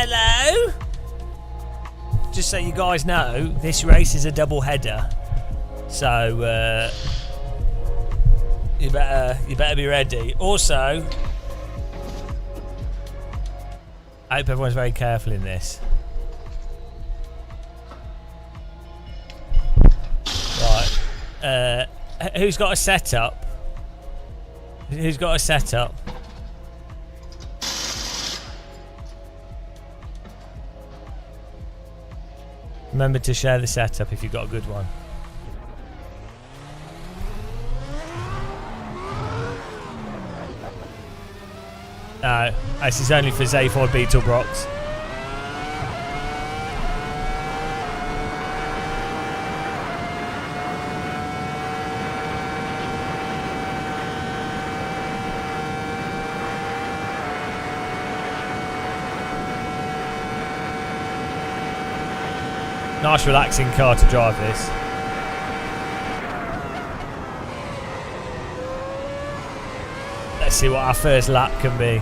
Hello? Just so you guys know, this race is a double header. So you better be ready. Also, I hope everyone's very careful in this. Right. Who's got a setup? Who's got a setup? Remember to share the setup if you've got a good one. No, this is only for Zayford Beetlebrox. Nice relaxing car to drive this. Let's see what our first lap can be.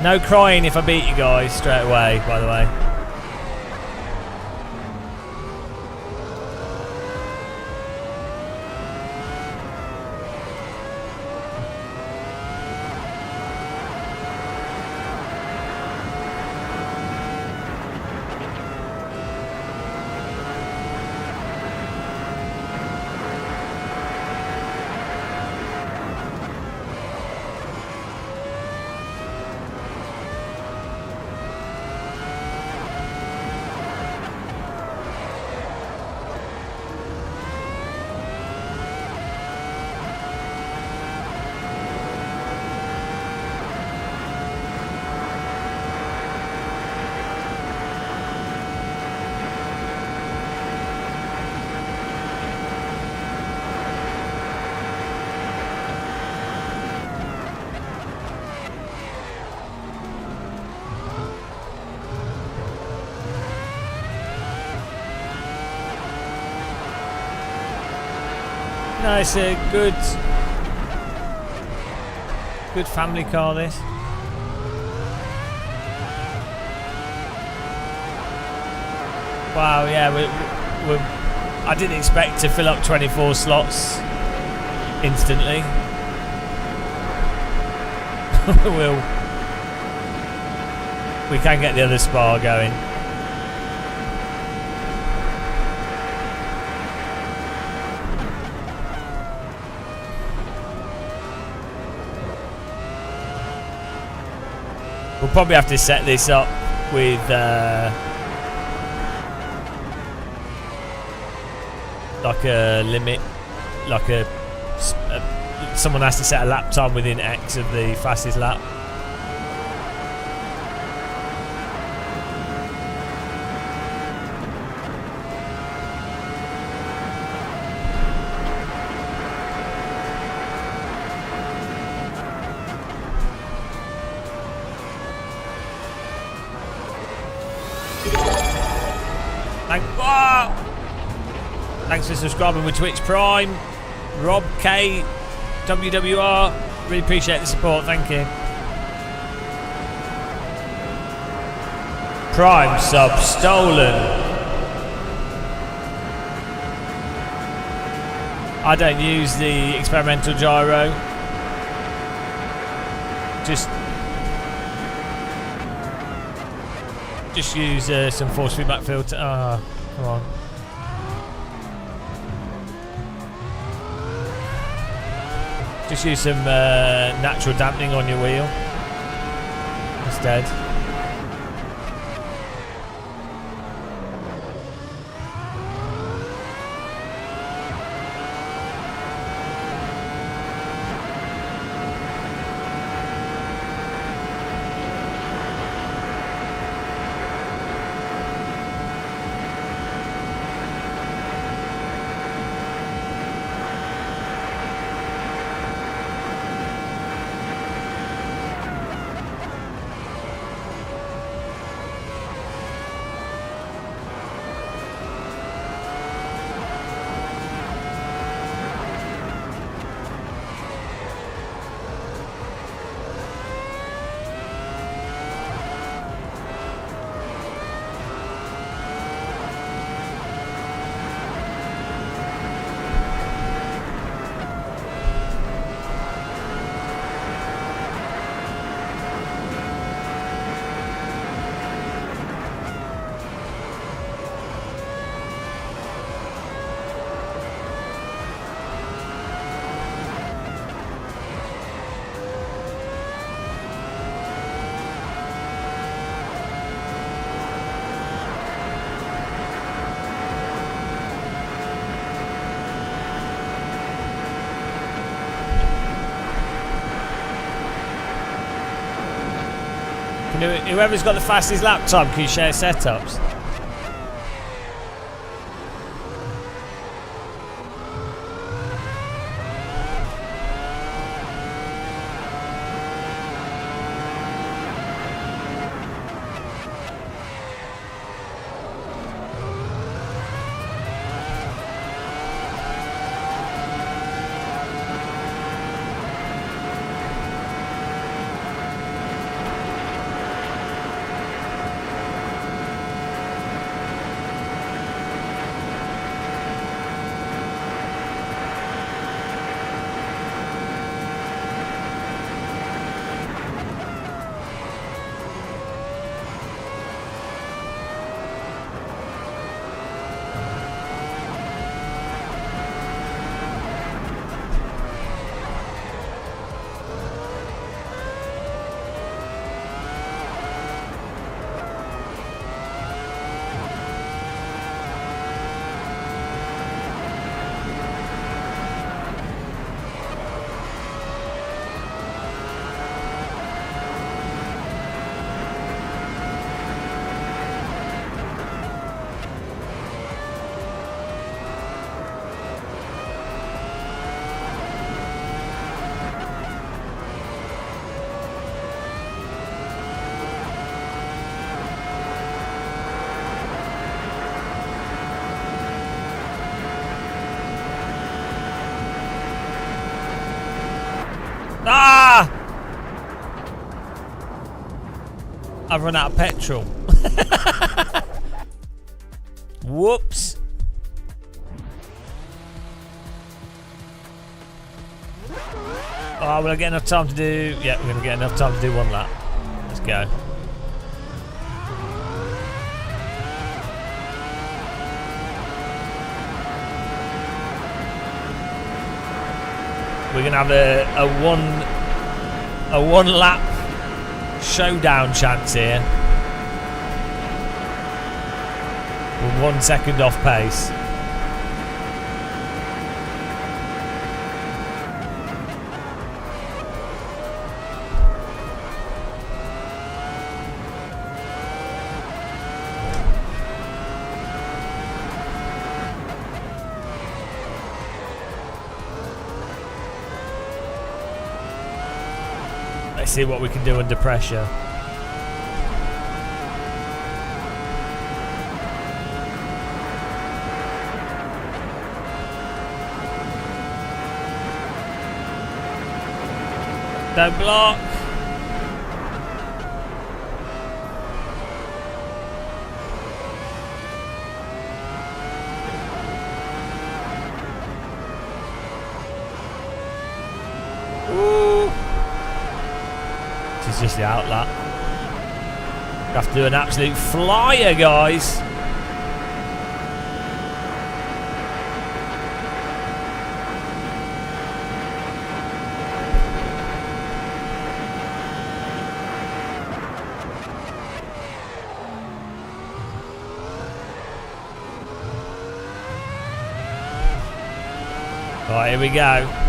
No crying if I beat you guys straight away, by the way. No, it's a good family car, this. Wow, yeah, I didn't expect to fill up 24 slots instantly. We can get the other Spa going. We'll probably have to set this up with like a limit, like someone has to set a lap time within X of the fastest lap. Thanks for subscribing with Twitch Prime. Rob K, WWR, really appreciate the support, thank you. Prime sub stolen. I don't use the experimental gyro. Just use some force feedback filter. Ah, come on. Just use some natural dampening on your wheel instead. Whoever's got the fastest lap time, can you share setups? Ah! I've run out of petrol. Whoops. Oh, will I get enough time to do... Yeah, we're going to get enough time to do one lap. Let's go. We're gonna have a one lap showdown chance here. With 1 second off pace. Let's see what we can do under pressure. Don't block. Ooh. This is just the outlet. You have to do an absolute flyer, guys. Right, here we go.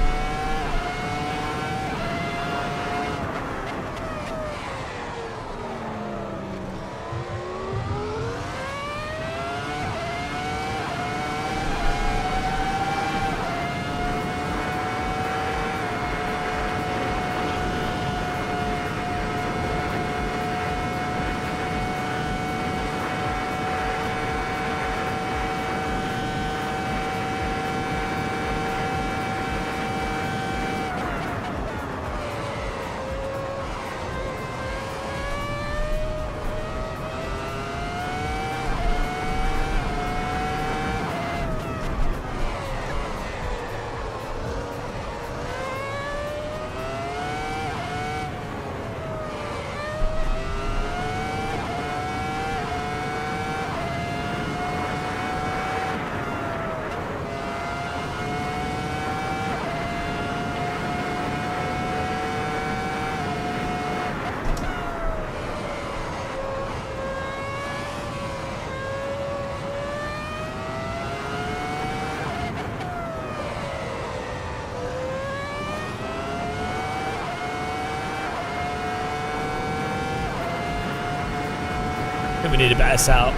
We need a better setup.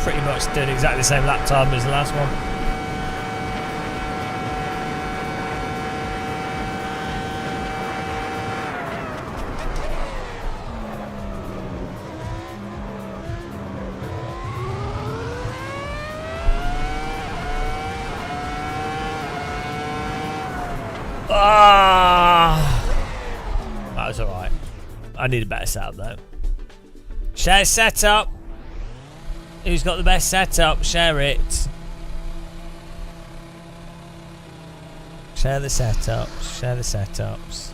Pretty much doing exactly the same lap time as the last one. That was alright. I need a better setup though. Share setup. Who's got the best setup? Share it. Share the setups. Share the setups.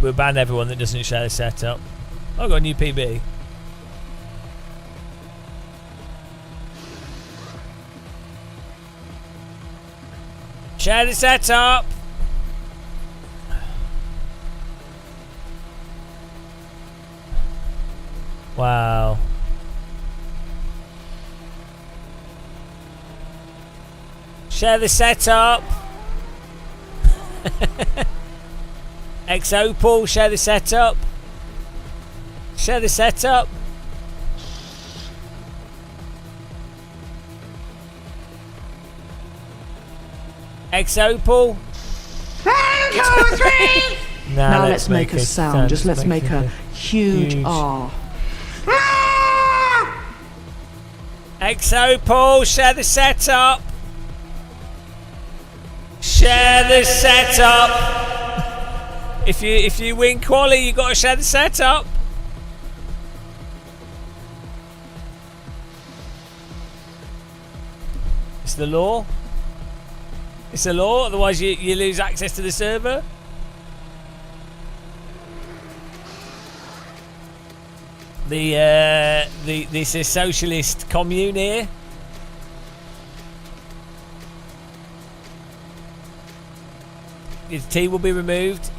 We'll ban everyone that doesn't share the setup. I've got a new PB. Share the setup. Wow. Share the setup. X-Opal, share the setup. Share the setup. X-Opal. 1, 2, 3. Now let's make a sound. Just let's make a huge R. X-Opal, share the setup. Share the setup. If you win quali, you got to share the setup. It's the law. It's a law, otherwise you lose access to the server. This is socialist commune here. His T will be removed.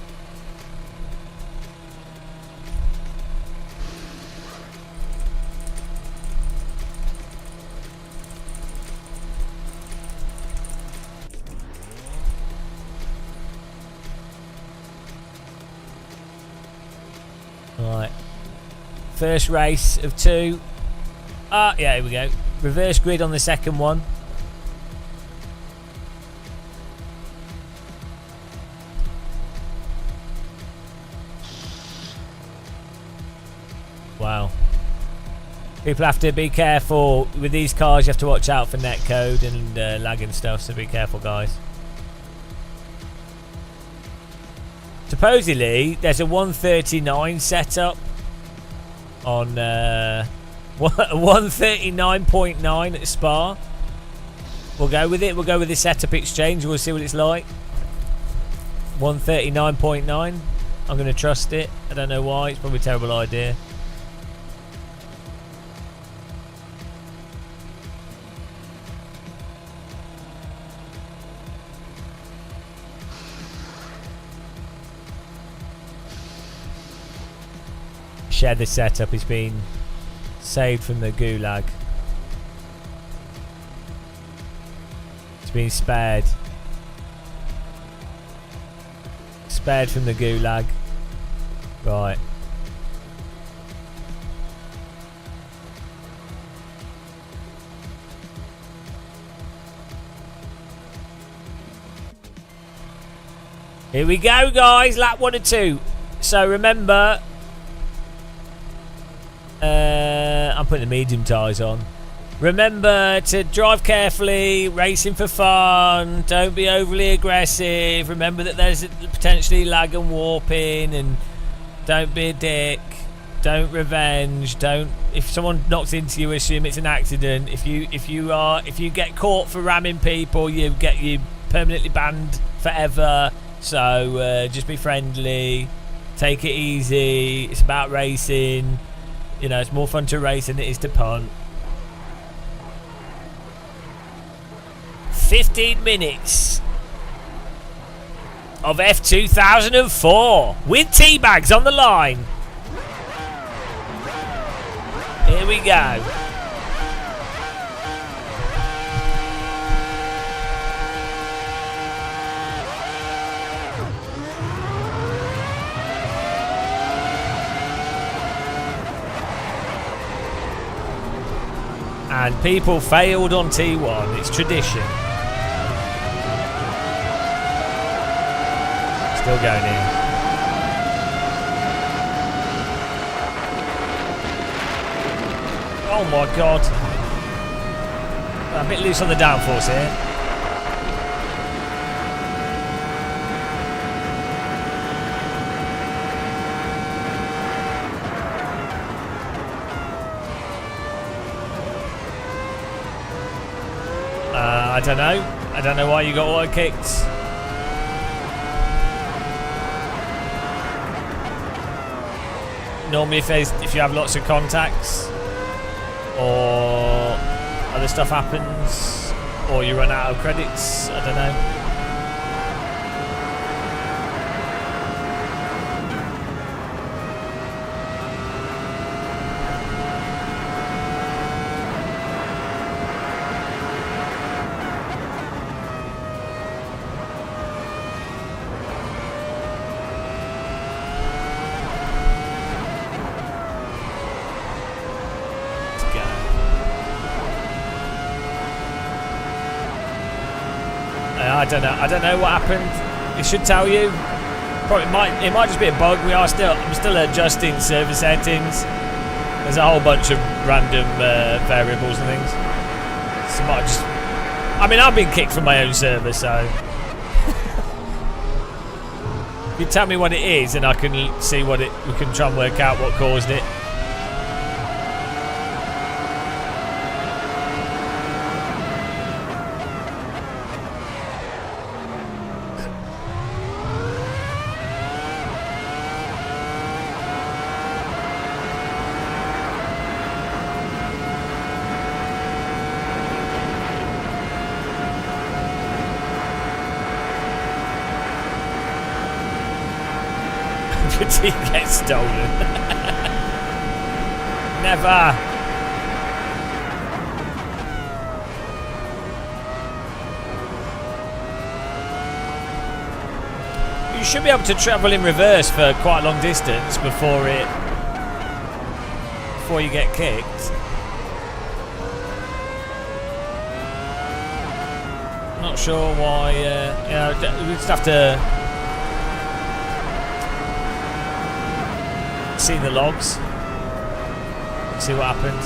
Right. First race of 2. Yeah, here we go. Reverse grid on the second one. Wow. People have to be careful with these cars. You have to watch out for netcode and lag and stuff, so be careful, guys. Supposedly, there's a 139 setup on 139.9 at Spa. We'll go with it. We'll go with the setup exchange. We'll see what it's like. 139.9. I'm going to trust it. I don't know why. It's probably a terrible idea. Share the setup. It's been saved from the gulag. It's been spared. Spared from the gulag. Right. Here we go, guys. Lap 1 and 2. So remember, I'm putting the medium tyres on. Remember to drive carefully, racing for fun, don't be overly aggressive. Remember that there's potentially lag and warping, and don't be a dick. Don't revenge. Don't, if someone knocks into you, assume it's an accident. If you get caught for ramming people, you permanently banned forever. So just be friendly, take it easy. It's about racing. You know, it's more fun to race than it is to punt. 15 minutes of F2004 with teabags on the line. Here we go. And people failed on T1. It's tradition. Still going in. Oh my god. A bit loose on the downforce here. I don't know. I don't know why you got auto kicked. Normally if you have lots of contacts or other stuff happens or you run out of credits, I don't know. I don't know what happened. It should tell you. Probably it might just be a bug. I'm still adjusting server settings. There's a whole bunch of random variables and things. So might just. I mean, I've been kicked from my own server, so if you tell me what it is, and I can see we can try and work out what caused it. Fatigue gets stolen. Never. You should be able to travel in reverse for quite a long distance before you get kicked. Not sure why. We just have to see the logs, see what happened.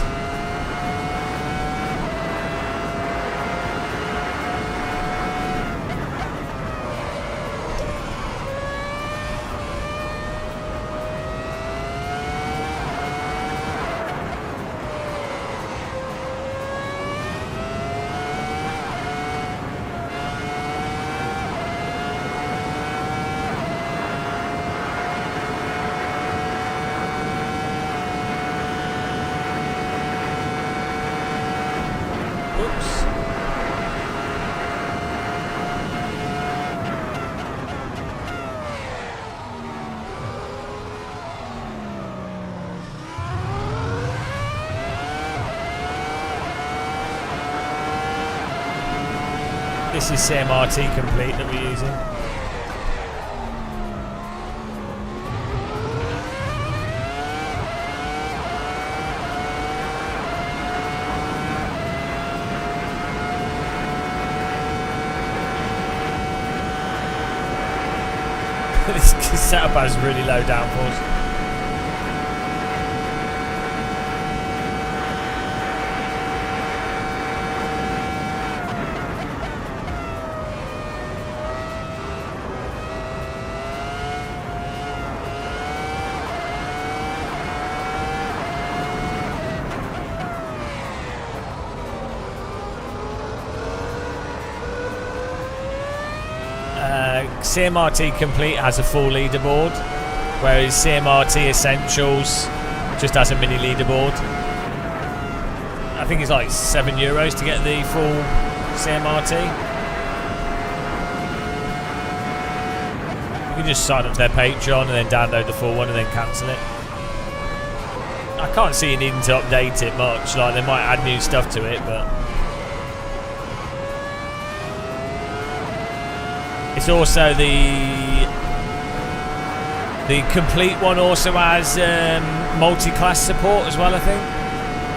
This is CMRT Complete that we're using. This setup has really low downforce. CMRT Complete has a full leaderboard, whereas CMRT Essentials just has a mini leaderboard. I think it's like €7 to get the full CMRT. You can just sign up to their Patreon and then download the full one and then cancel it. I can't see you needing to update it much, like they might add new stuff to it, but it's also the Complete one also has multi-class support as well, I think.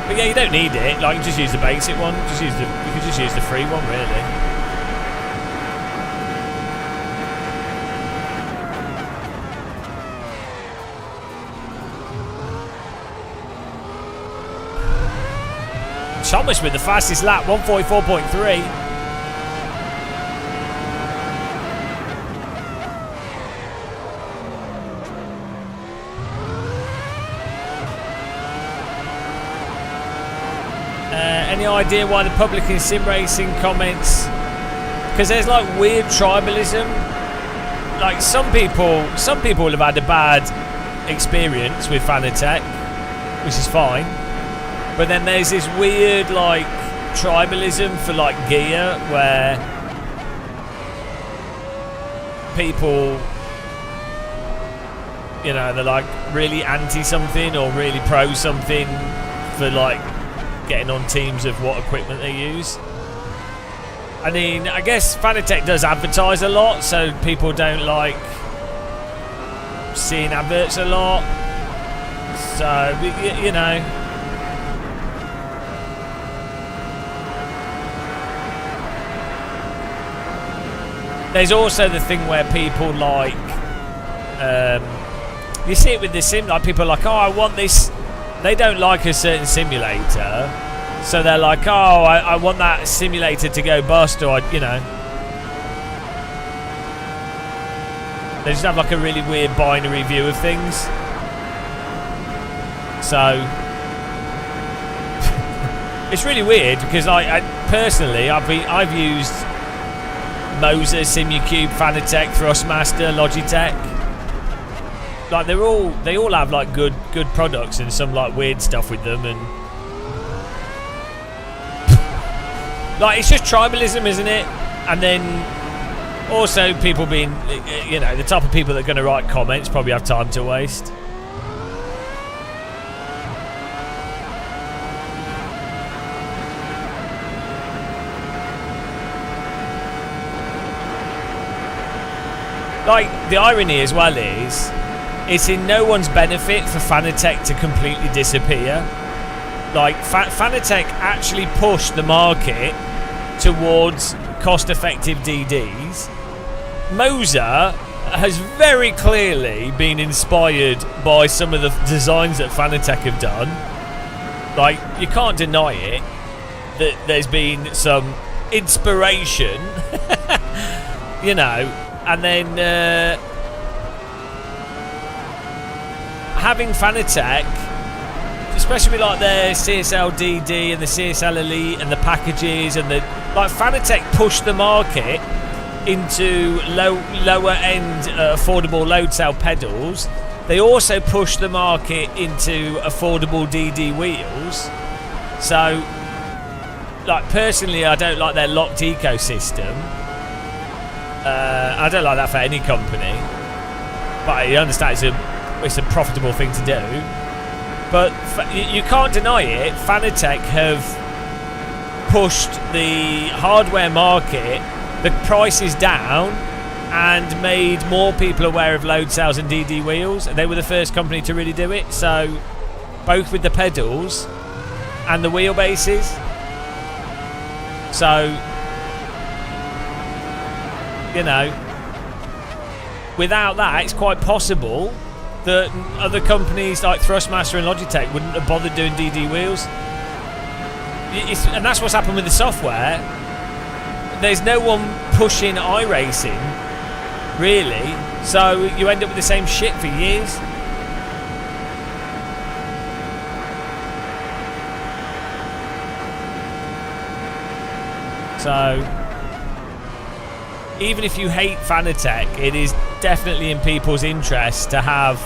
But yeah, you don't need it. Like, you just use the basic one. You could just use the free one, really. Thomas with the fastest lap, 144.3. Any idea why the public in sim racing comments? Because there's like weird tribalism. Like some people will have had a bad experience with Fanatec, which is fine. But then there's this weird like tribalism for like gear where people, you know, they're like really anti something or really pro something for like getting on teams of what equipment they use. I mean, I guess Fanatec does advertise a lot, so people don't like seeing adverts a lot. So, you know. There's also the thing where people like, you see it with the sim, like people are like, oh, I want this. They don't like a certain simulator, so they're like, oh, I want that simulator to go bust, or, you know. They just have like a really weird binary view of things. So, it's really weird because I personally, I've used Moser, Simucube, Fanatec, Thrustmaster, Logitech. Like they all have like good products and some like weird stuff with them, and like it's just tribalism, isn't it? And then also people being, you know, the type of people that are going to write comments probably have time to waste. Like the irony as well is, it's in no one's benefit for Fanatec to completely disappear. Like, Fanatec actually pushed the market towards cost-effective DDs. Moser has very clearly been inspired by some of the designs that Fanatec have done. Like, you can't deny it, that there's been some inspiration, you know, and then having Fanatec, especially with like their CSL DD and the CSL Elite and the packages and the like, Fanatec pushed the market into lower end affordable load cell pedals. They also pushed the market into affordable DD wheels. So, like personally, I don't like their locked ecosystem. I don't like that for any company, but I understand it's a profitable thing to do. But you can't deny it, Fanatec have pushed the hardware market the prices down and made more people aware of load cells and DD wheels. They were the first company to really do it. So both with the pedals and the wheelbases. So, you know, without that, it's quite possible that other companies like Thrustmaster and Logitech wouldn't have bothered doing DD wheels. And that's what's happened with the software. There's no one pushing iRacing, really, so you end up with the same shit for years. So, even if you hate Fanatec, it is definitely in people's interest to have,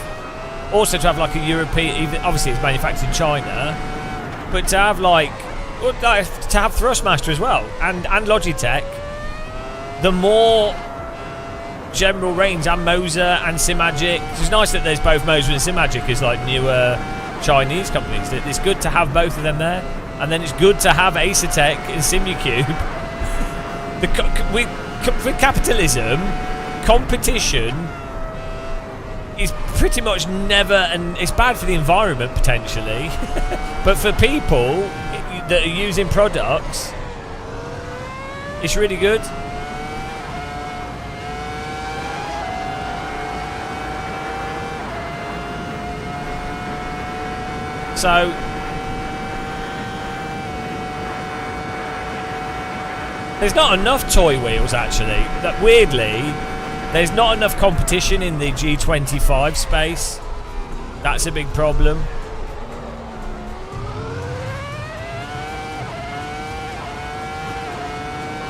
also to have like a European, obviously it's manufactured in China, but to have like, to have Thrustmaster as well, and Logitech, the more general range, and Moser and Simagic. It's nice that there's both Moser and Simagic as like newer Chinese companies. It's good to have both of them there, and then it's good to have Acertech and Simucube. With capitalism, competition is pretty much never, and it's bad for the environment potentially, but for people that are using products, it's really good. So there's not enough toy wheels actually. That weirdly, there's not enough competition in the G25 space. That's a big problem.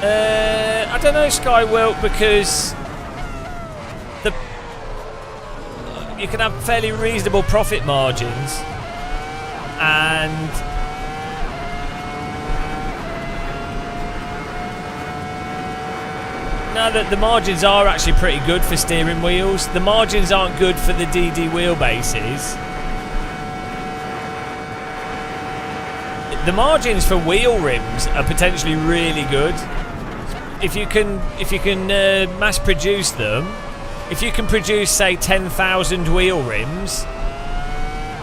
I don't know, Skywilt, because you can have fairly reasonable profit margins, and now that the margins are actually pretty good for steering wheels, the margins aren't good for the DD wheelbases. The margins for wheel rims are potentially really good. If you can mass produce them, if you can produce say 10,000 wheel rims,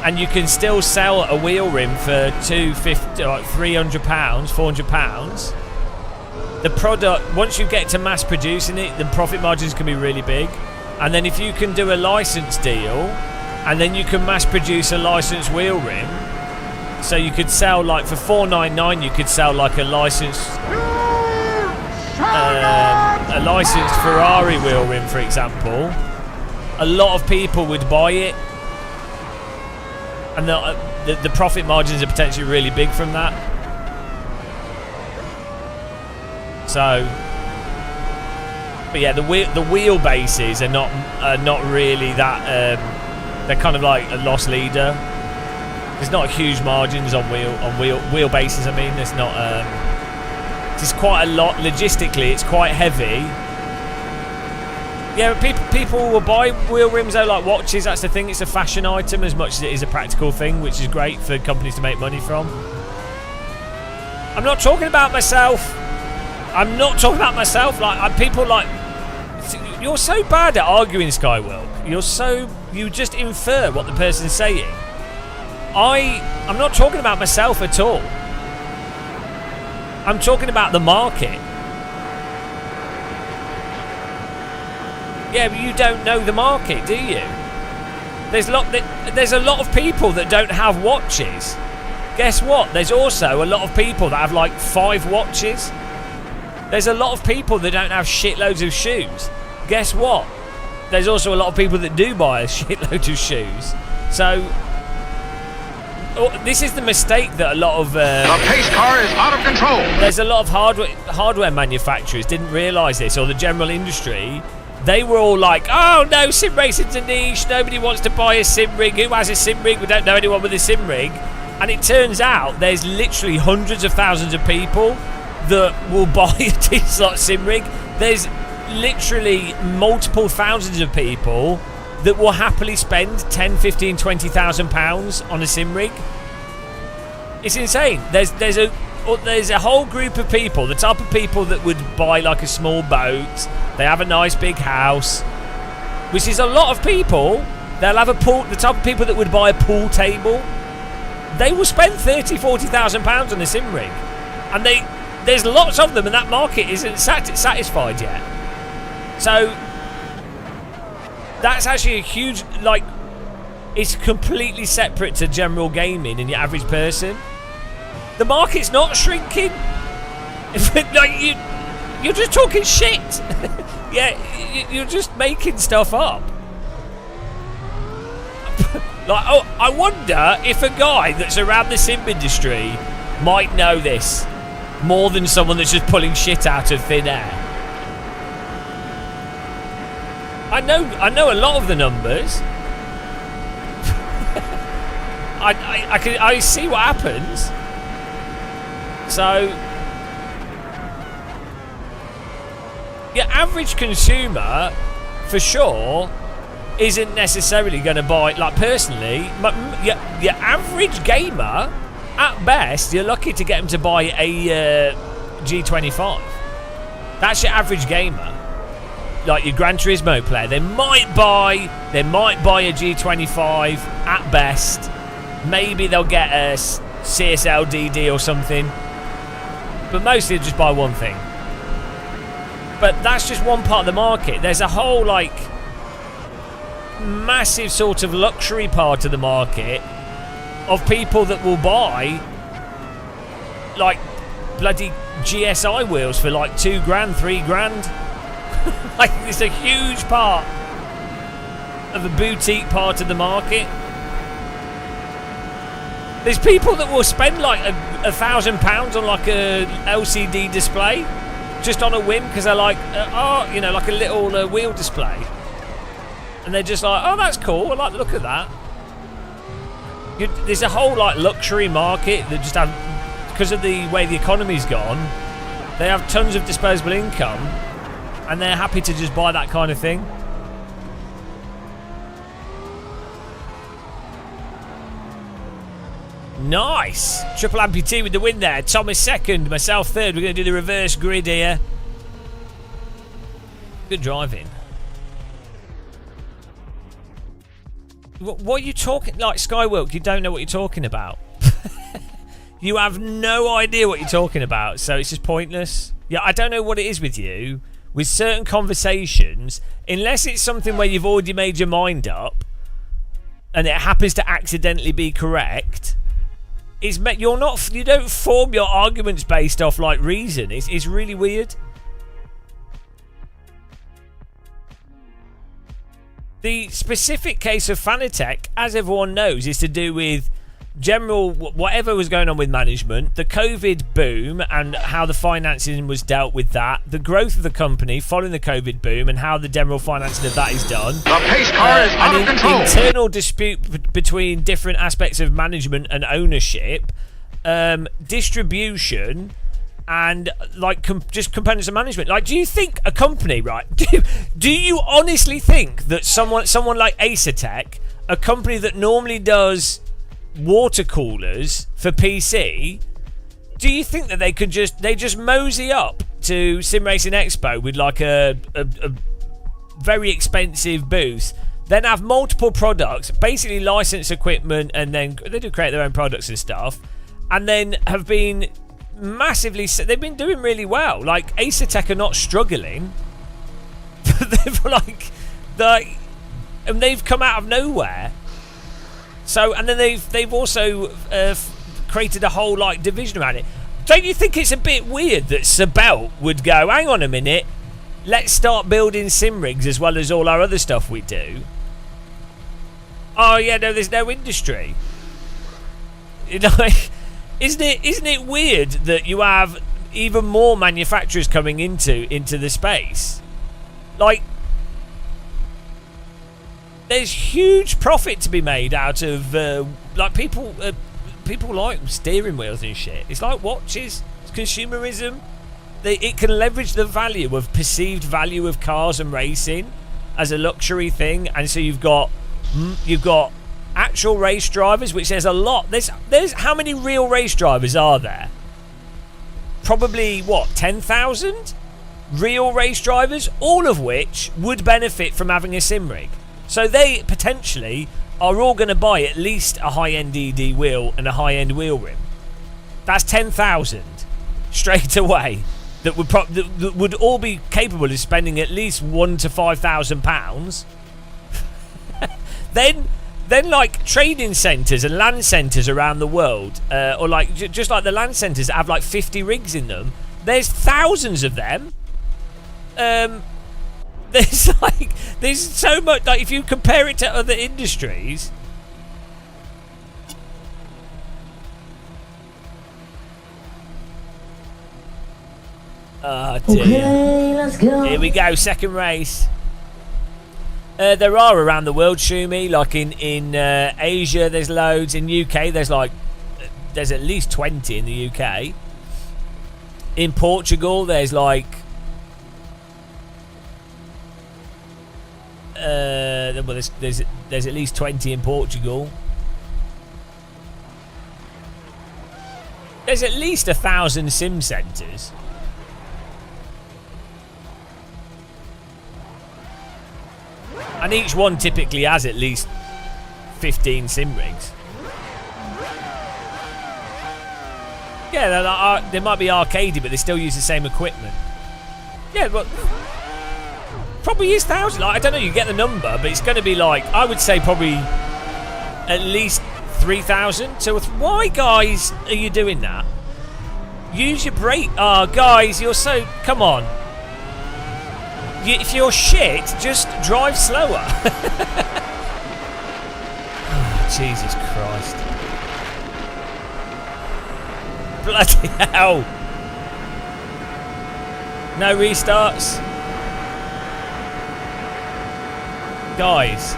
and you can still sell a wheel rim for £250, like £300, £400. The product, once you get to mass producing it, the profit margins can be really big. And then if you can do a license deal, and then you can mass produce a licensed wheel rim, so you could sell like for $499, you could sell like a licensed Ferrari wheel rim, for example. A lot of people would buy it, and the profit margins are potentially really big from that. So, but yeah, the wheelbases are not really that. They're kind of like a loss leader. There's not huge margins on wheelbases. I mean, there's not. It's quite a lot logistically. It's quite heavy. Yeah, people will buy wheel rims though, like watches. That's the thing. It's a fashion item as much as it is a practical thing, which is great for companies to make money from. I'm not talking about myself. Like people like. You're so bad at arguing, Skywill. You just infer what the person's saying. I'm not talking about myself at all. I'm talking about the market. Yeah, but you don't know the market, do you? There's a lot of people that don't have watches. Guess what? There's also a lot of people that have like 5 watches. There's a lot of people that don't have shitloads of shoes. Guess what? There's also a lot of people that do buy a shitload of shoes. So this is the mistake that a lot of the pace car is out of control. There's a lot of hardware manufacturers didn't realise this, or the general industry. They were all like, oh no, sim racing's a niche, nobody wants to buy a sim rig. Who has a sim rig? We don't know anyone with a sim rig. And it turns out there's literally hundreds of thousands of people that will buy a T-slot sim rig. There's literally multiple thousands of people that will happily spend 10, 15, 20,000 pounds on a sim rig. It's insane. There's there's a whole group of people, the type of people that would buy like a small boat. They have a nice big house, which is a lot of people. They'll have a pool. The type of people that would buy a pool table, they will spend £30,000-40,000 on a sim rig, and there's lots of them, and that market isn't satisfied yet. So that's actually a huge, like, it's completely separate to general gaming and your average person. The market's not shrinking. Like you're just talking shit. Yeah, you're just making stuff up. Like, oh, I wonder if a guy that's around the sim industry might know this more than someone that's just pulling shit out of thin air. I know a lot of the numbers. I see what happens. So your average consumer, for sure, isn't necessarily going to buy, like, personally, your average gamer, at best, you're lucky to get them to buy a G25. That's your average gamer. Like your Gran Turismo player, they might buy a G25 at best. Maybe they'll get a CSL DD or something, but mostly they'll just buy one thing. But that's just one part of the market. There's a whole, like, massive sort of luxury part of the market of people that will buy, like, bloody GSI wheels for like $2,000, $3,000. Like, it's a huge part of the boutique part of the market. There's people that will spend like £1,000 on like a LCD display just on a whim because they're like, like a little wheel display, and they're just like, oh, that's cool. I like the look of that. There's a whole like luxury market that just have, because of the way the economy's gone, they have tons of disposable income, and they're happy to just buy that kind of thing. Nice! Triple amputee with the win there. Thomas second, myself third. We're going to do the reverse grid here. Good driving. What are you talking... Like, Skywork, you don't know what you're talking about. You have no idea what you're talking about, so it's just pointless. Yeah, I don't know what it is with you. With certain conversations, unless it's something where you've already made your mind up, and it happens to accidentally be correct... you don't form your arguments based off like reason. It's really weird. The specific case of Fanatec, as everyone knows, is to do with general whatever was going on with management, the COVID boom and how the financing was dealt with that, the growth of the company following the COVID boom and how the general financing of that is done. The pace car is out of control. Internal dispute between different aspects of management and ownership, distribution, and like just components of management. Like, do you think a company, right? Do you honestly think that someone like Acertech, a company that normally does water coolers for PC, do you think that they just mosey up to Sim Racing Expo with like a very expensive booth, then have multiple products, basically licensed equipment, and then they do create their own products and stuff, and then have been they've been doing really well. Like, Acertech are not struggling. And they've come out of nowhere. So, and then they've also created a whole like division around it. Don't you think it's a bit weird that Sebelt would go, hang on a minute, let's start building sim rigs as well as all our other stuff we do? Oh yeah, no, there's no industry. You know, isn't it weird that you have even more manufacturers coming into the space? Like, there's huge profit to be made out of like people like steering wheels and shit. It's like watches. It's consumerism. It can leverage the value of perceived value of cars and racing as a luxury thing, and so you've got actual race drivers, which there's a lot. There's how many real race drivers are there? probably, 10,000 real race drivers, all of which would benefit from having a sim rig. So they potentially are all going to buy at least a high-end DD wheel and a high-end wheel rim. That's 10,000 straight away that would all be capable of spending at least £1,000 to £5,000. Then like trading centres and land centres around the world, or like just like the land centres that have like 50 rigs in them, there's thousands of them. There's so much, like if you compare it to other industries. Oh dear. Okay, let's go. Here we go, second race. There are around the world, Shumi, like in Asia there's loads, in UK there's at least 20 in the UK. In Portugal there's like there's at least 20 in Portugal. There's at least 1,000 sim centres. And each one typically has at least 15 sim rigs. Yeah, they might be arcadey, but they still use the same equipment. Yeah, but probably is 1,000. Like, I don't know, you get the number, but it's going to be like, I would say probably at least 3,000. So why, guys, are you doing that? Use your brake. Oh, guys, you're so... Come on. If you're shit, just drive slower. Oh, Jesus Christ. Bloody hell. No restarts. Guys.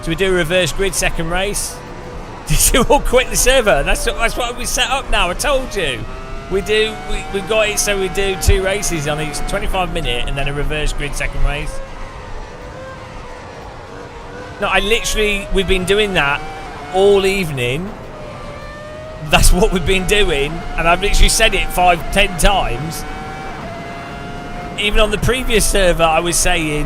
Should we do a reverse grid second race? Did you all quit the server? That's what we set up now, I told you. We've got it so we do 2 races on each 25-minute and then a reverse grid second race. No, we've been doing that all evening. That's what we've been doing, and I've literally said it 5-10 times. Even on the previous server I was saying,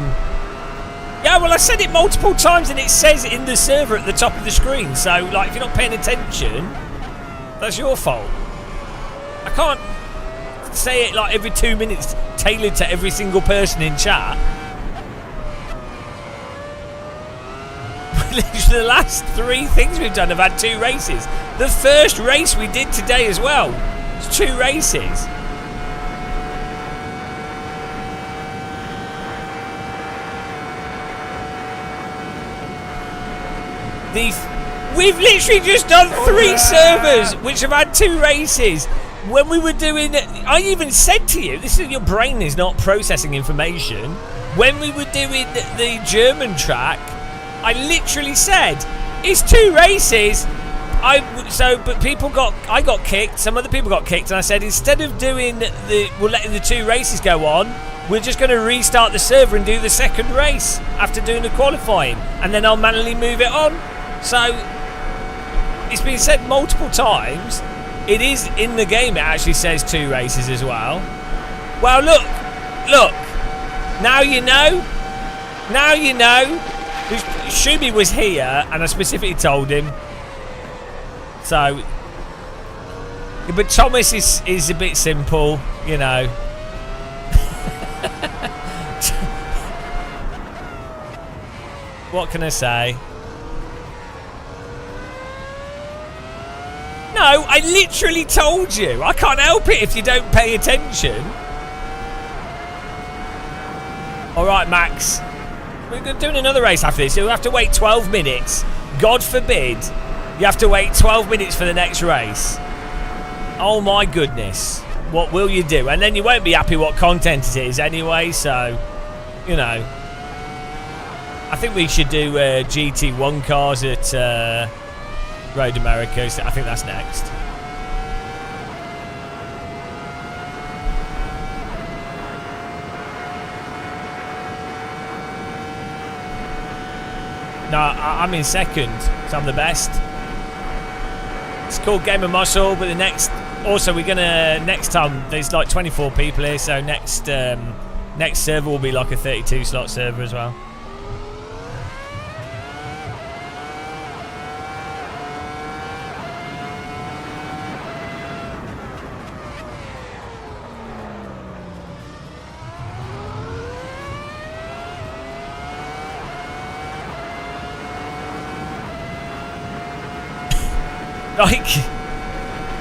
yeah, well I said it multiple times and it says in the server at the top of the screen, so like if you're not paying attention, that's your fault. I can't say it like every 2 minutes tailored to every single person in chat. Literally the last 3 things we've done have had 2 races. The first race we did today as well. It's 2 races. We've literally just done 3 servers which have had 2 races. When we were doing it, I even said to you, your brain is not processing information. When we were doing the German track, I literally said, it's 2 races. But I got kicked, some other people got kicked, and I said, instead of we're letting the 2 races go on, we're just going to restart the server and do the second race after doing the qualifying, and then I'll manually move it on. So, it's been said multiple times. It is in the game, it actually says 2 races as well. Well, look. Now you know. Shumi was here, and I specifically told him. So, but Thomas is a bit simple, you know. What can I say? No, I literally told you. I can't help it if you don't pay attention. Alright, Max. We're doing another race after this. You'll have to wait 12 minutes. God forbid you have to wait 12 minutes for the next race. Oh my goodness. What will you do? And then you won't be happy what content it is anyway, so, you know. I think we should do GT1 cars at Road America. I think that's next. No, I'm in second, so I'm the best. It's called Game of Muscle, but next time there's like 24 people here, so next server will be like a 32 slot server as well.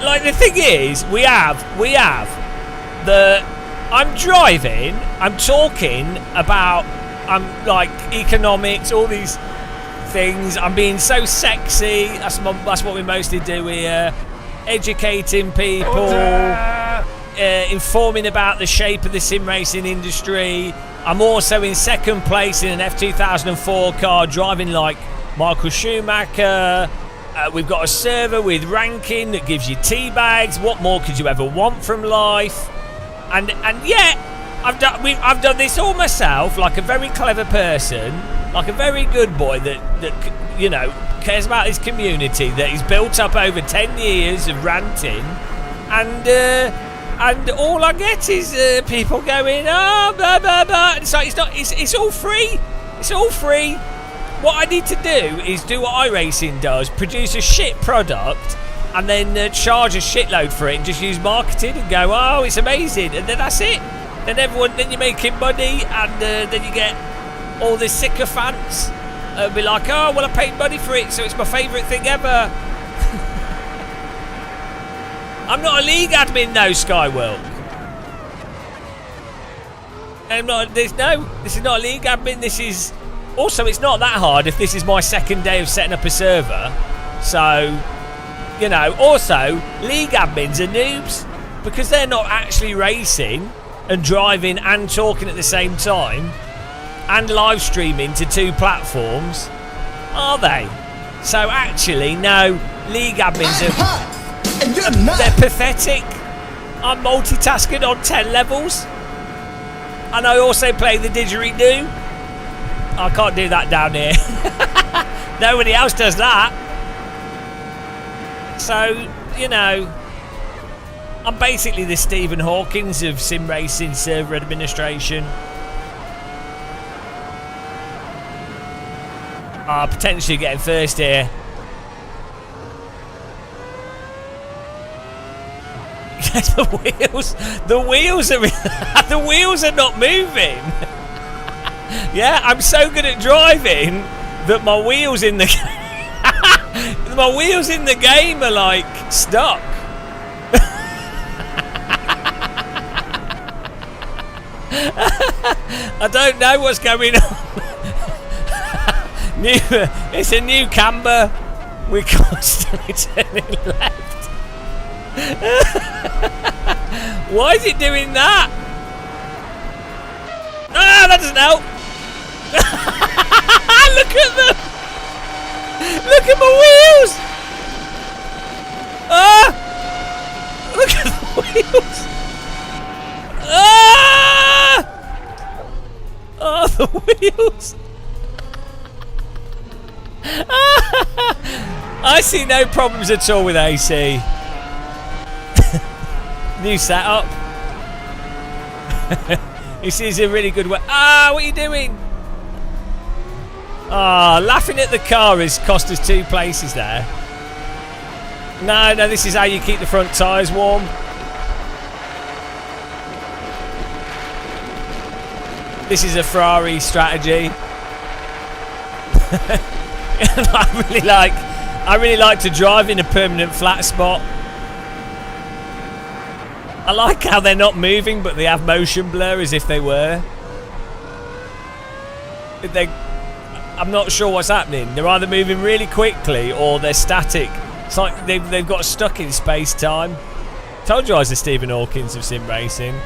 Like the thing is, we have I'm driving, I'm talking about, I'm like economics, all these things. I'm being so sexy. That's what we mostly do here. Educating people, informing about the shape of the sim racing industry. I'm also in second place in an F2004 car, driving like Michael Schumacher. We've got a server with ranking that gives you tea bags. What more could you ever want from life? And yet, I've done this all myself, like a very clever person, like a very good boy that you know cares about his community, that he's built up over 10 years of ranting, and all I get is people going, oh, blah blah blah. It's like it's all free. It's all free. What I need to do is do what iRacing does, produce a shit product, and then charge a shitload for it, and just use marketing and go, oh, it's amazing, and then that's it. Then you're making money, and then you get all the sycophants be like, oh, well, I paid money for it, so it's my favourite thing ever. I'm not a league admin, though, Skywilk. This is not a league admin. This is. Also, it's not that hard if this is my second day of setting up a server. So, you know, also, league admins are noobs because they're not actually racing and driving and talking at the same time and live streaming to 2 platforms, are they? So, actually, no, league admins are they're pathetic. I'm multitasking on 10 levels. And I also play the didgeridoo. I can't do that down here. Nobody else does that. So, you know, I'm basically the Stephen Hawkins of sim racing server administration. Potentially getting first here. the wheels are not moving. Yeah, I'm so good at driving that my wheels in the game are like stuck. I don't know what's going on. It's a new camber. We're constantly turning left. Why is it doing that? Ah, that doesn't help. Look at them. Look at my wheels. Ah! Look at the wheels. Ah! Oh, the wheels. I see no problems at all with AC. New setup. This is a really good way. Ah, what are you doing? Ah, laughing at the car has cost us 2 places there. No, this is how you keep the front tyres warm. This is a Ferrari strategy. I really like to drive in a permanent flat spot. I like how they're not moving, but they have motion blur as if they were. I'm not sure what's happening. They're either moving really quickly or they're static. It's like they've got stuck in space-time. Told you I was the Stephen Hawkins of sim racing.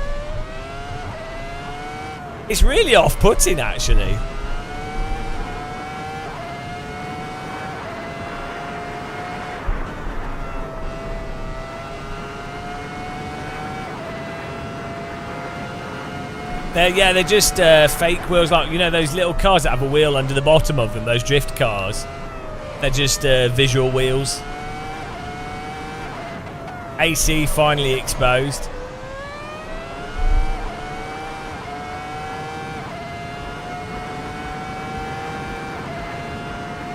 It's really off-putting, actually. They're just fake wheels, like, you know, those little cars that have a wheel under the bottom of them, those drift cars. They're just visual wheels. AC finally exposed.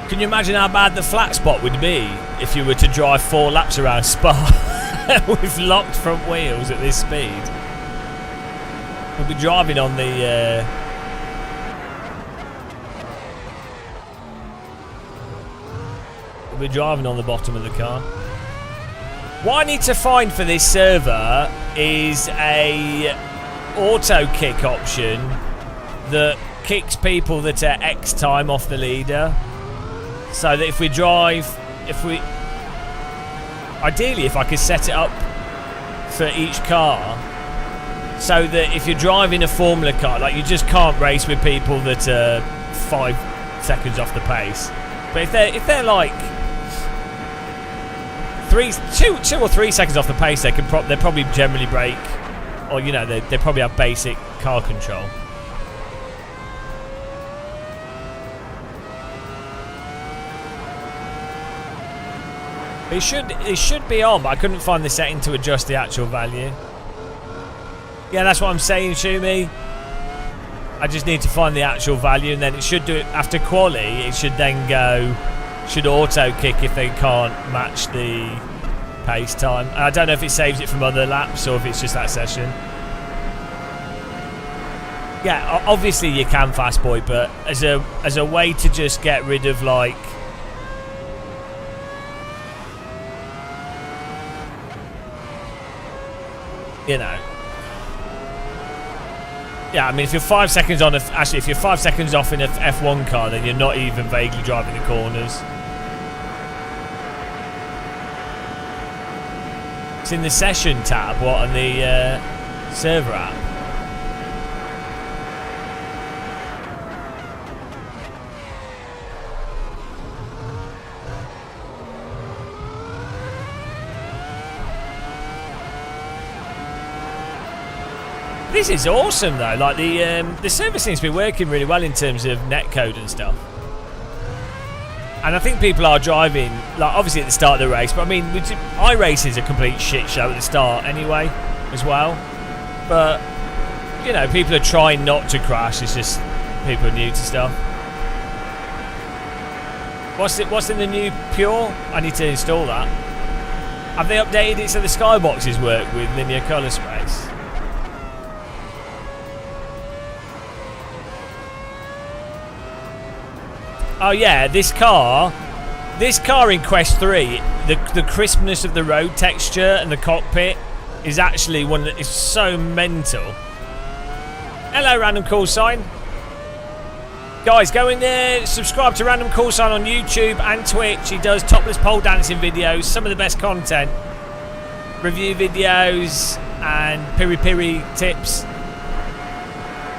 Can you imagine how bad the flat spot would be if you were to drive 4 laps around Spa with locked front wheels at this speed? We'll be driving on the... we'll be driving on the bottom of the car. What I need to find for this server is a auto kick option that kicks people that are X time off the leader. So that if we drive, ideally if I could set it up for each car, so that if you're driving a Formula car, like you just can't race with people that are 5 seconds off the pace. But if they're like 2 or 3 seconds off the pace, they probably generally brake, or you know they probably have basic car control. It should be on, but I couldn't find the setting to adjust the actual value. Yeah, that's what I'm saying, Shumi. I just need to find the actual value, and then it should do it after quali. It should then should auto kick if they can't match the pace time. And I don't know if it saves it from other laps or if it's just that session. Yeah, obviously you can fast boy, but as a way to just get rid of like. You know, yeah. I mean, if you're 5 seconds on, if you're 5 seconds off in a F1 car, then you're not even vaguely driving the corners. It's in the session tab, on the server app. This is awesome though. Like the server seems to be working really well in terms of netcode and stuff. And I think people are driving, like obviously at the start of the race, but I mean, iRace is a complete shit show at the start anyway, as well. But you know, people are trying not to crash. It's just people are new to stuff. What's in the new Pure? I need to install that. Have they updated it so the skyboxes work with linear colour space? Oh yeah, this car in Quest 3, the crispness of the road texture and the cockpit is actually one that is so mental. Hello, Random Call Sign. Guys, go in there, subscribe to Random Call Sign on YouTube and Twitch. He does topless pole dancing videos, some of the best content. Review videos and piri-piri tips.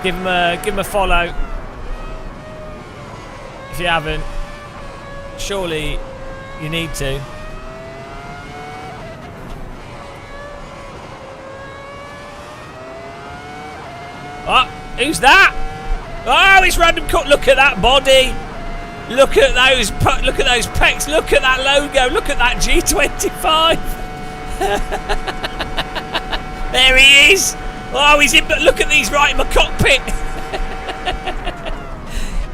Give him a follow. If you haven't, surely you need to. Oh, who's that? Oh, it's Random Cut. Look at that body. Look at those pecs. Look at that logo. Look at that G25. There he is. Oh, he's in. But look at these right in my cockpit.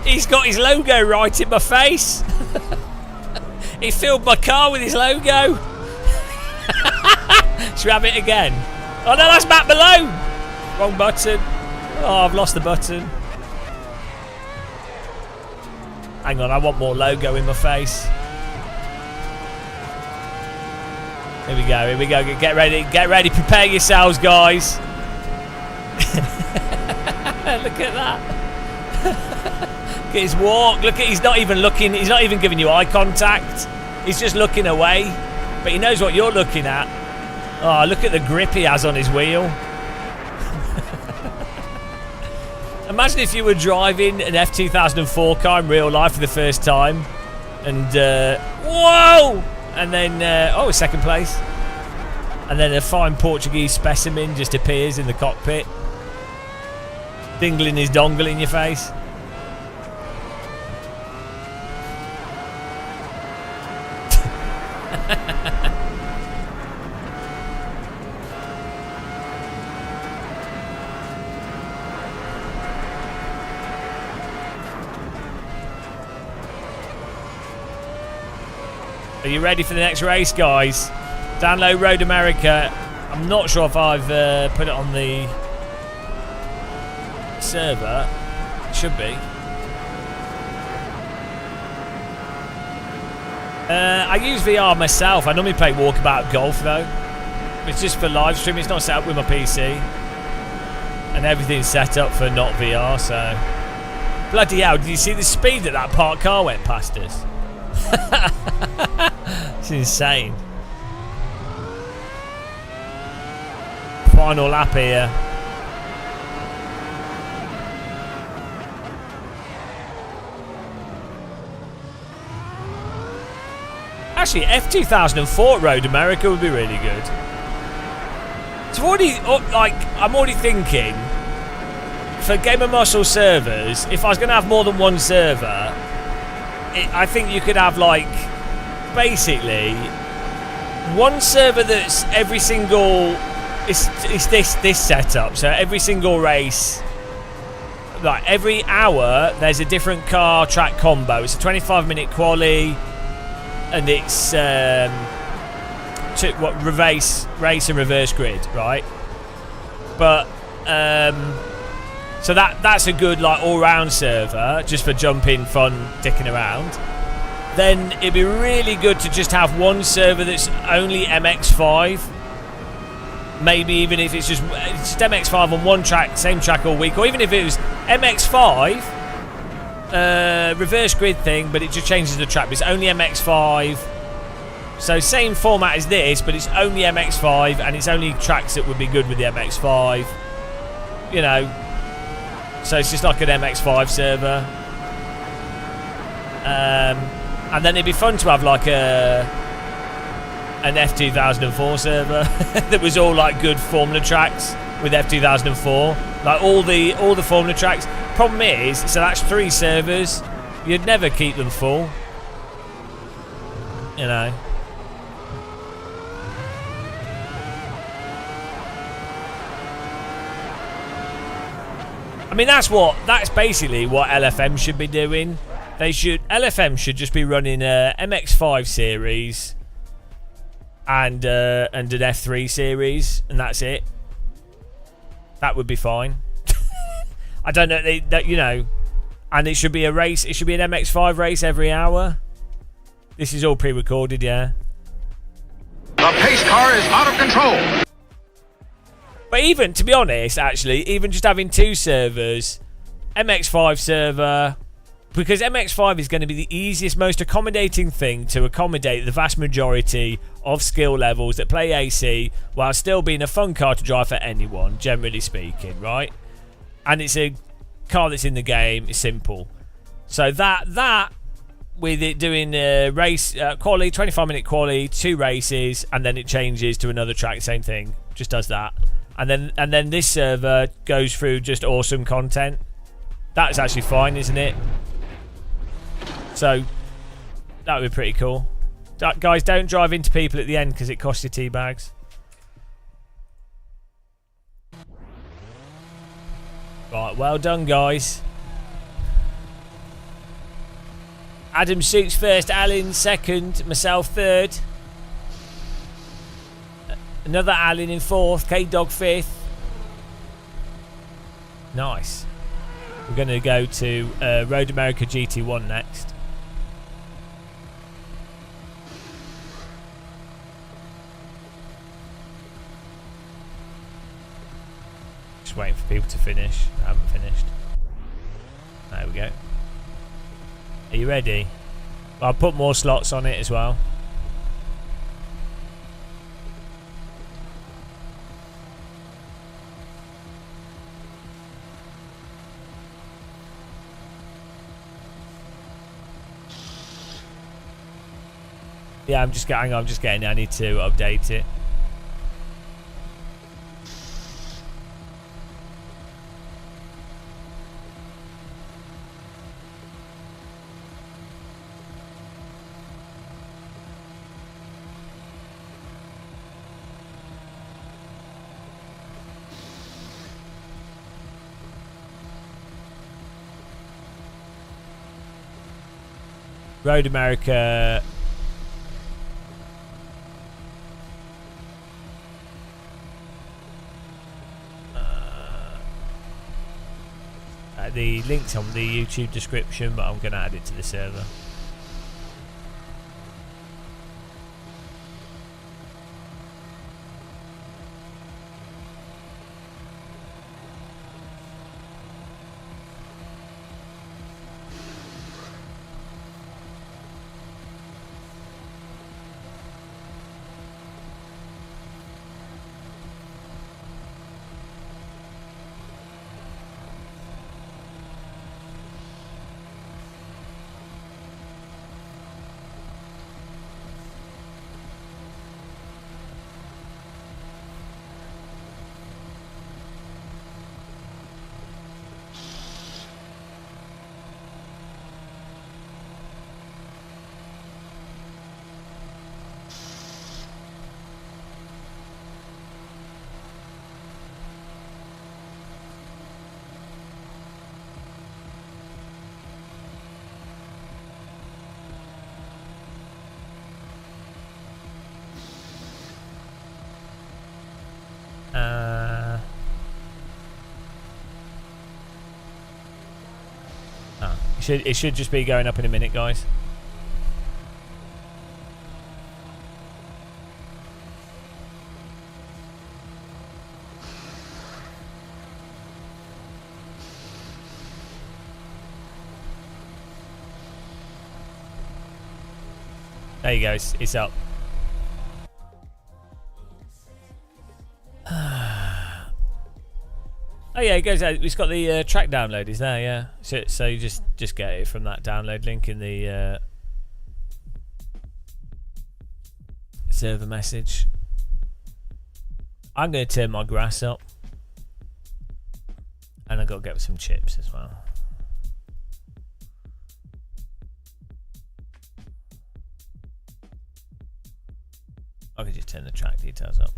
He's got his logo right in my face. He filled my car with his logo. Should we have it again? Oh no, that's Matt Malone. Wrong button. Oh, I've lost the button. Hang on, I want more logo in my face. Here we go, here we go. Get ready, prepare yourselves, guys. Look at that. Look at his walk. Look at, he's not even looking, he's not even giving you eye contact. He's just looking away. But he knows what you're looking at. Oh, look at the grip he has on his wheel. Imagine if you were driving an F2004 car in real life for the first time. And, whoa! And then, oh, second place. And then a fine Portuguese specimen just appears in the cockpit. Dingling his dongle in your face. Are you ready for the next race, guys? Download Road America. I'm not sure if I've put it on the server. It should be. I use VR myself. I normally play Walkabout Golf though. It's just for live stream. It's not set up with my PC. And everything's set up for not VR, so... Bloody hell, did you see the speed that parked car went past us? It's insane. Final lap here. Actually, F2004 Road America would be really good. It's already, I'm already thinking, for Game of Muscle servers, if I was going to have more than one server, I think you could have, like, basically, one server that's every single, it's this setup, so every single race, like, every hour, there's a different car track combo. It's a 25-minute quali, and it's race and reverse grid, right? But so that's a good like all-round server just for jumping fun, dicking around. Then it'd be really good to just have one server that's only MX5. Maybe even if it's just MX5 on one track, same track all week, or even if it was MX5. Reverse grid thing, but it just changes the track. It's only MX5, so same format as this, but it's only MX5, and it's only tracks that would be good with the MX5. You know, so it's just like an MX5 server. And then it'd be fun to have like an F2004 server that was all like good Formula tracks with F2004, like all the Formula tracks. Problem is, so that's 3 servers. You'd never keep them full. You know. I mean, that's basically what LFM should be doing. LFM should just be running a MX5 series and an F3 series, and that's it. That would be fine. I don't know, you know, and it should be a race. It should be an MX5 race every hour. This is all pre-recorded, yeah. The pace car is out of control. But even, to be honest, actually, even just having 2 servers, MX5 server, because MX5 is going to be the easiest, most accommodating thing to accommodate the vast majority of skill levels that play AC, while still being a fun car to drive for anyone, generally speaking, right? And it's a car that's in the game. It's simple. So that with it doing a race quali, 25-minute quali, 2 races, and then it changes to another track. Same thing. Just does that. And then this server goes through just awesome content. That's actually fine, isn't it? So that would be pretty cool. Guys, don't drive into people at the end because it costs you tea bags. Right, well done, guys. Adam Suits first, Alan second, myself third. Another Alan in fourth, K-Dog fifth. Nice. We're going to go to Road America GT1 next. Just waiting for people to finish. I haven't finished. There we go. Are you ready? Well, I'll put more slots on it as well. Yeah, I'm just getting it. I need to update it. Road America The link's on the YouTube description, but I'm going to add it to the server. It should just be going up in a minute, guys. There you go, it's up. Oh yeah, it goes out. It's got the track download. Is there? Yeah. So you just get it from that download link in the server message. I'm going to turn my grass up, and I've got to get some chips as well. I could just turn the track details up.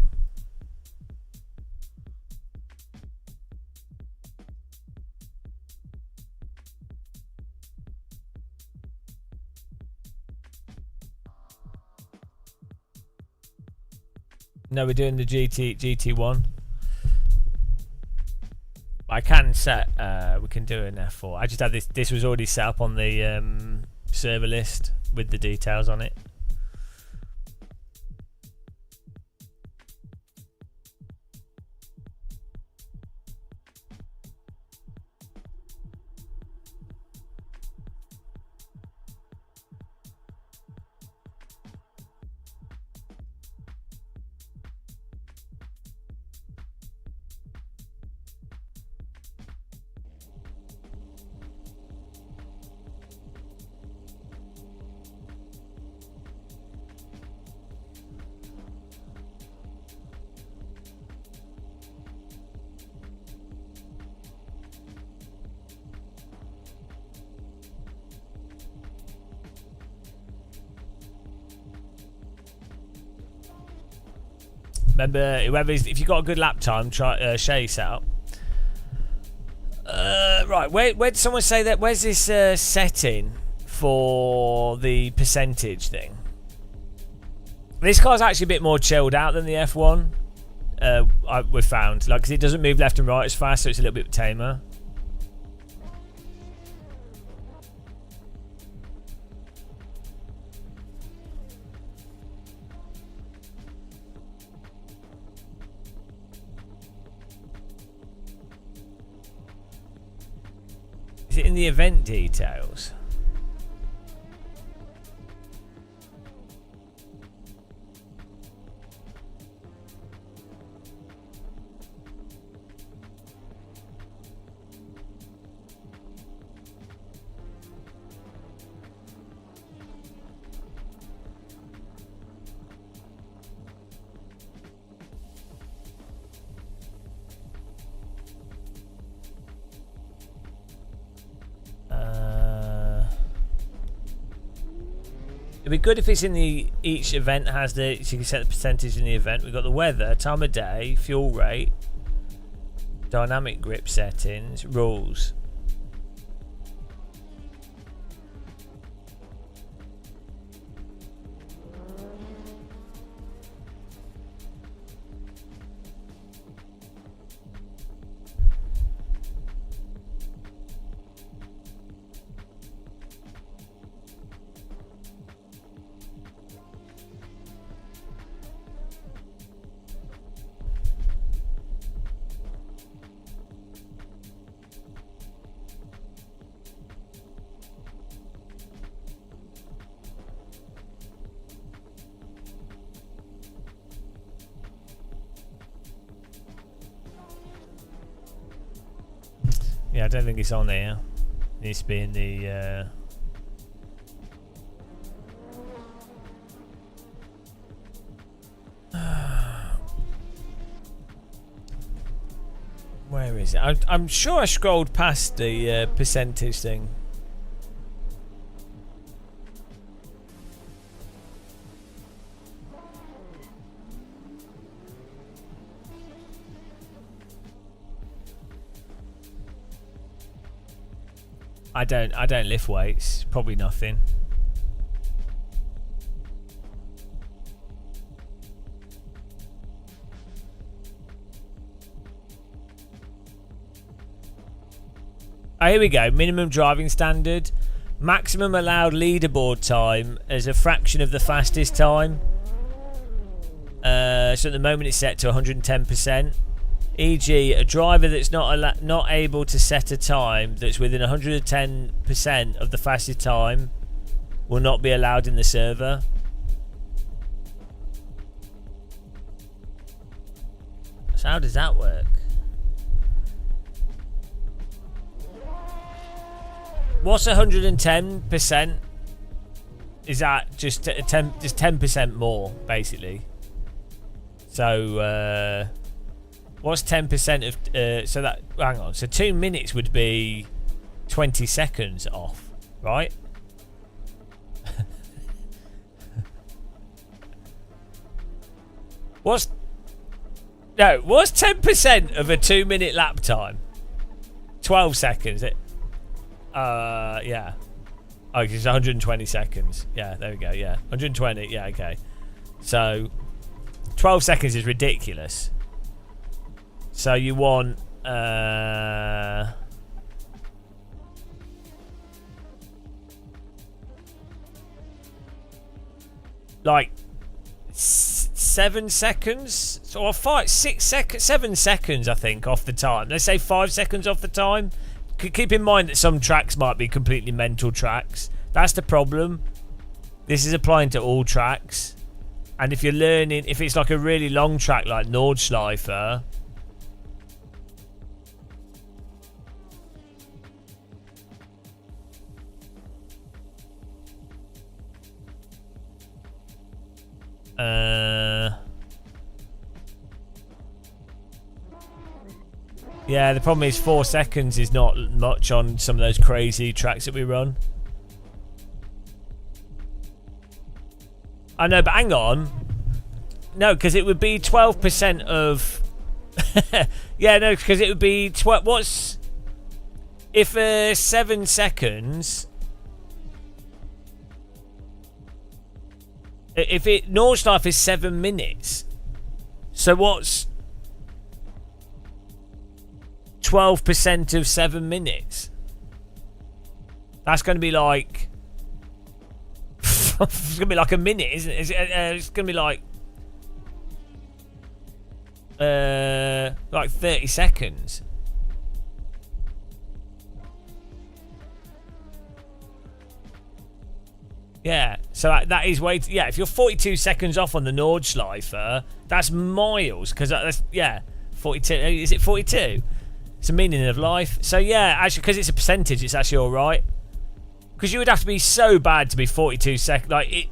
No, we're doing the GT1. I can set. We can do an F4. I just had this. This was already set up on the server list with the details on it. Remember, if you've got a good lap time, try share your setup. Right, where did someone say that? Where's this setting for the percentage thing? This car's actually a bit more chilled out than the F1. We've found, like, 'cause it doesn't move left and right as fast, so it's a little bit tamer. Is it in the event details? It'd be good if it's in the each event has the, so you can set the percentage in the event. We've got the weather, time of day, fuel rate, dynamic grip settings, rules. Yeah, I don't think it's on here. It needs to be in the... Where is it? I'm sure I scrolled past the percentage thing. I don't lift weights. Probably nothing. Oh, here we go. Minimum driving standard. Maximum allowed leaderboard time as a fraction of the fastest time. So at the moment it's set to 110%. E.g., a driver that's not able to set a time that's within 110% of the fastest time will not be allowed in the server. So how does that work? What's 110%? Is that just 10% more, basically? So, what's 10% of... so that... Hang on. So 2 minutes would be 20 seconds off, right? What's 10% of a 2 minute lap time? 12 seconds. Yeah. Oh, it's 120 seconds. Yeah, there we go. Yeah, 120. Yeah, okay. So 12 seconds is ridiculous. So you want like 7 seconds or 7 seconds, I think, off the time. Let's say 5 seconds off the time. Keep in mind that some tracks might be completely mental tracks. That's the problem. This is applying to all tracks. And if you're learning, if it's like a really long track like Nordschleife, yeah, the problem is 4 seconds is not much on some of those crazy tracks that we run. I know, but hang on. No, because it would be 12% of... yeah, no, because it would be... What's... If 7 seconds... If it... Nordschleife is 7 minutes. So what's... 12% of 7 minutes? That's going to be like... it's going to be like a minute, isn't it? It's going to be like 30 seconds. Yeah, so that is way... yeah, if you're 42 seconds off on the Nordschleife, that's miles. Because that's... yeah, 42. Is it 42? It's a meaning of life. So yeah, actually, because it's a percentage, it's actually all right. Because you would have to be so bad to be 42 seconds. Like, it...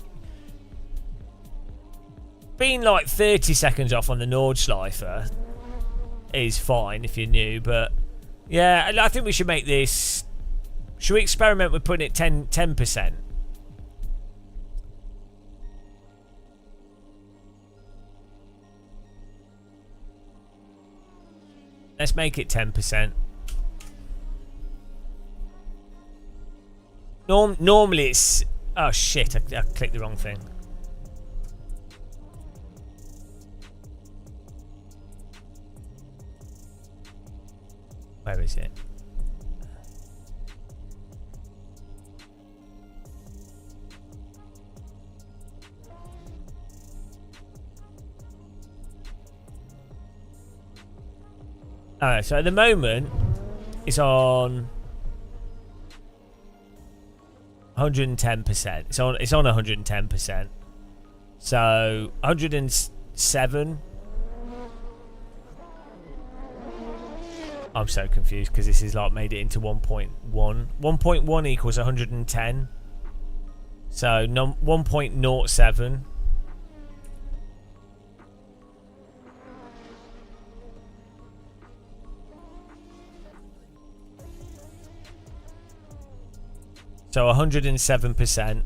being like 30 seconds off on the Nordschleife is fine if you're new, but... yeah, I think we should make this... should we experiment with putting it 10%? Let's make it 10%. Normally it's... oh shit, I clicked the wrong thing. Where is it? Alright, so at the moment it's on 110%. It's on 110%. So 107. I'm so confused because this is like made it into 1.1. 1.1 equals 110. So 1.07. So 107%.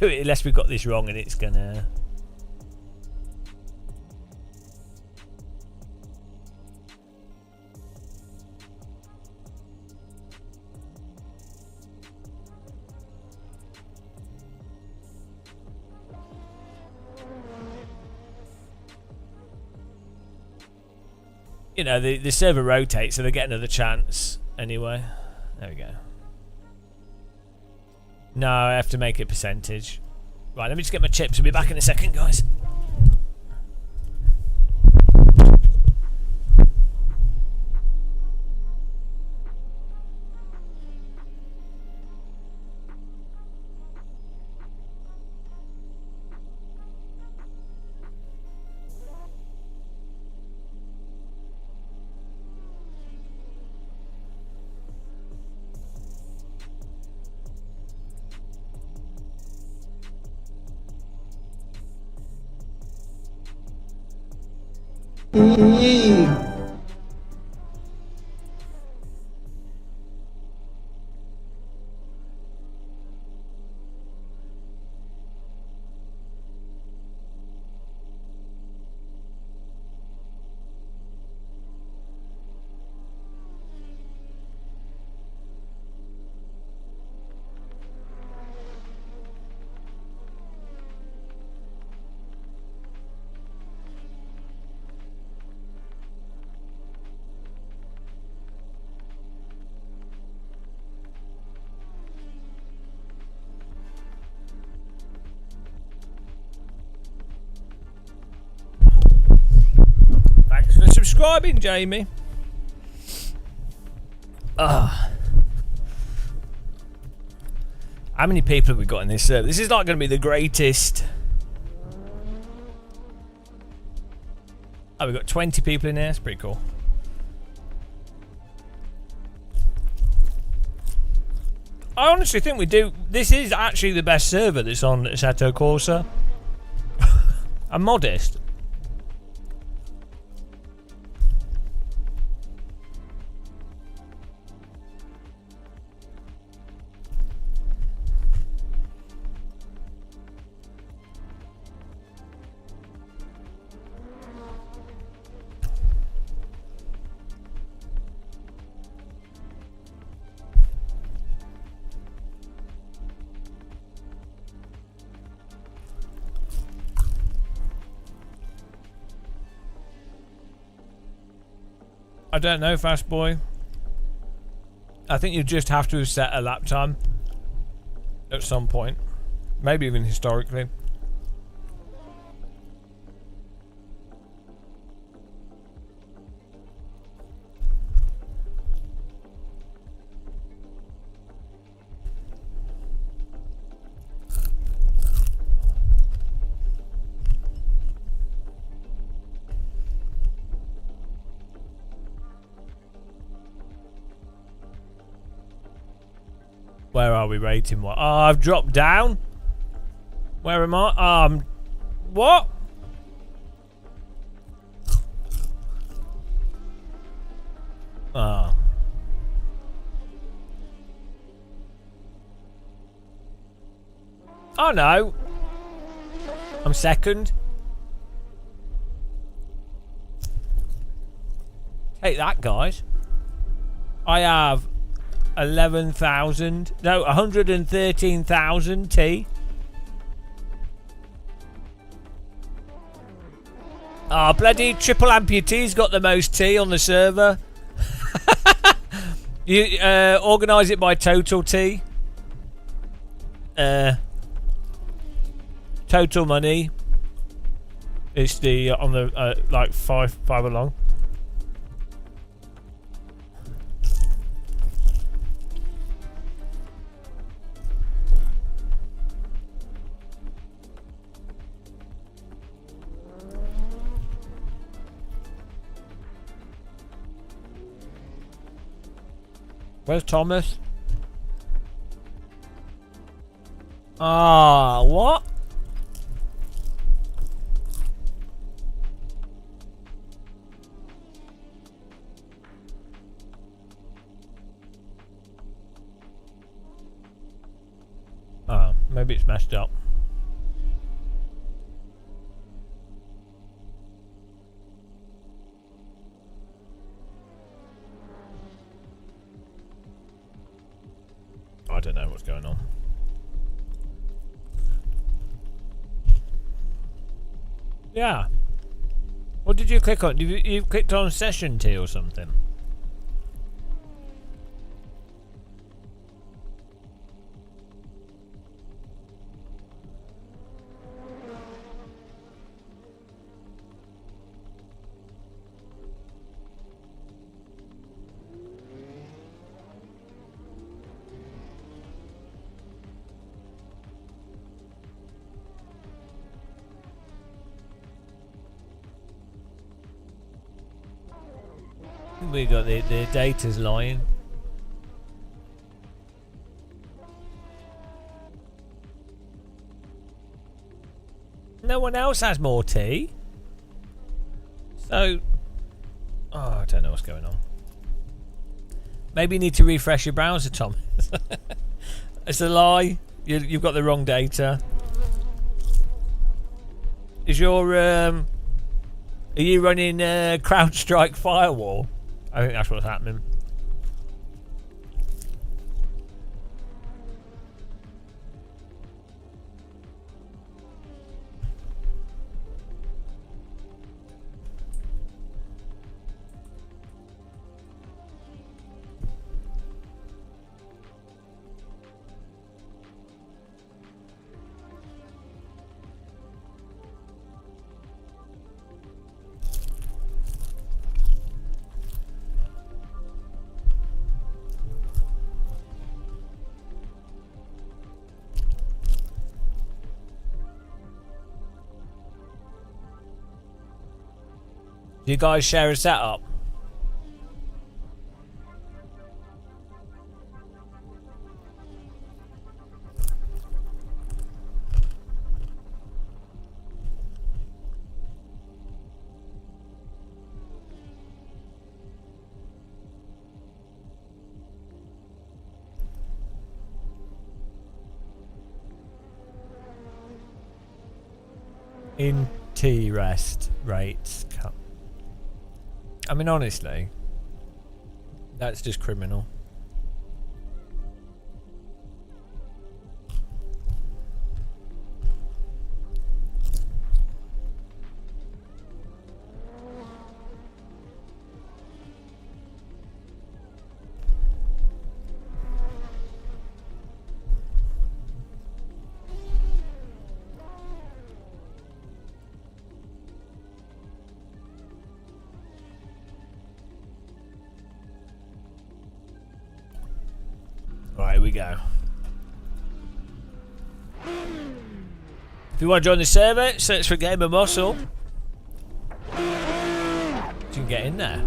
Unless we got this wrong and it's gonna... You know, the server rotates, so they get another chance anyway. There we go. No, I have to make it percentage. Right, let me just get my chips. We'll be back in a second, guys. Thanks for subscribing, Jamie. How many people have we got in this server? This is not going to be the greatest. Oh, we've got 20 people in here. That's pretty cool. I honestly think we do. This is actually the best server that's on Assetto Corsa. I'm modest. I don't know, Fast Boy. I think you just have to set a lap time at some point. Maybe even historically. Where are we rating what? Oh, I've dropped down. Where am I? What? Oh. Oh no. I'm second. Take that, guys. I have 11,000. No, 113,000 T. Ah, bloody triple amputee's got the most T on the server. You organise it by total T. Total money. It's the on the like five along. Where's Thomas? Ah, what? Oh, maybe it's messed up. I don't know what's going on. Yeah. What did you click on? You clicked on session T or something? We got the data's lying. No one else has more tea. So, oh, I don't know what's going on. Maybe you need to refresh your browser, Tom. It's a lie. You've got the wrong data. Is your are you running CrowdStrike Firewall? I think that's what's happening. Do you guys share a setup? In T-rest rates cut. I mean, honestly, that's just criminal. Right, we go. If you want to join the server, search for Gamer Muscle. You can get in there.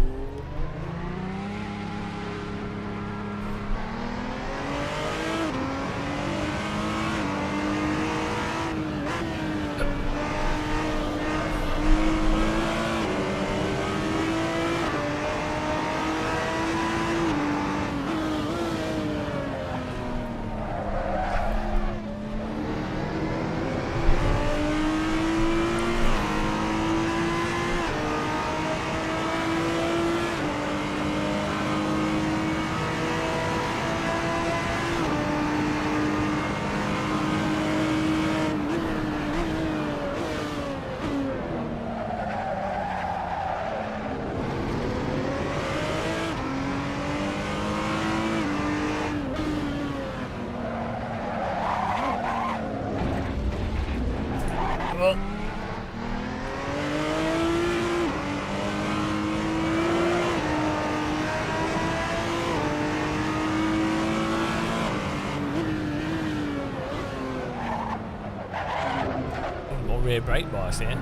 Rear brake bias here.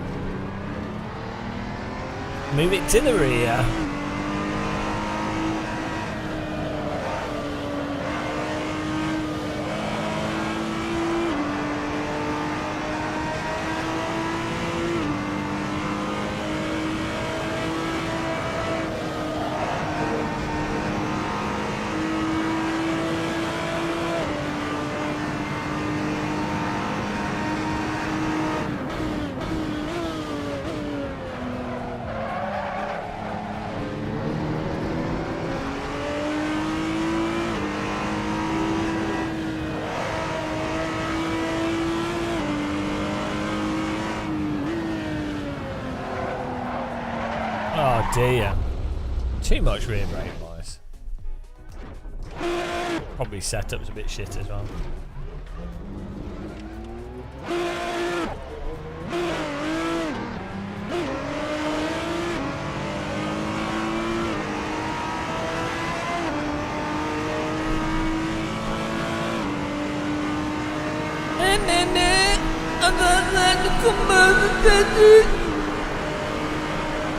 Move it to the rear. Oh dear. Too much rear brake bias. Probably setup's a bit shit as well.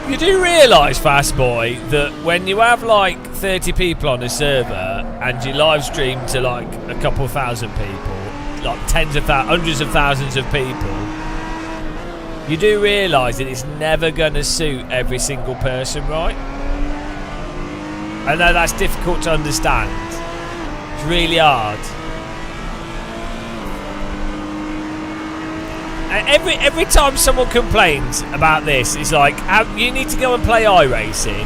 You do realise, Fast Boy, that when you have like 30 people on a server and you live stream to like a couple thousand people, like hundreds of thousands of people, you do realise that it's never going to suit every single person, right? I know that's difficult to understand. It's really hard. Every time someone complains about this, it's like, you need to go and play iRacing.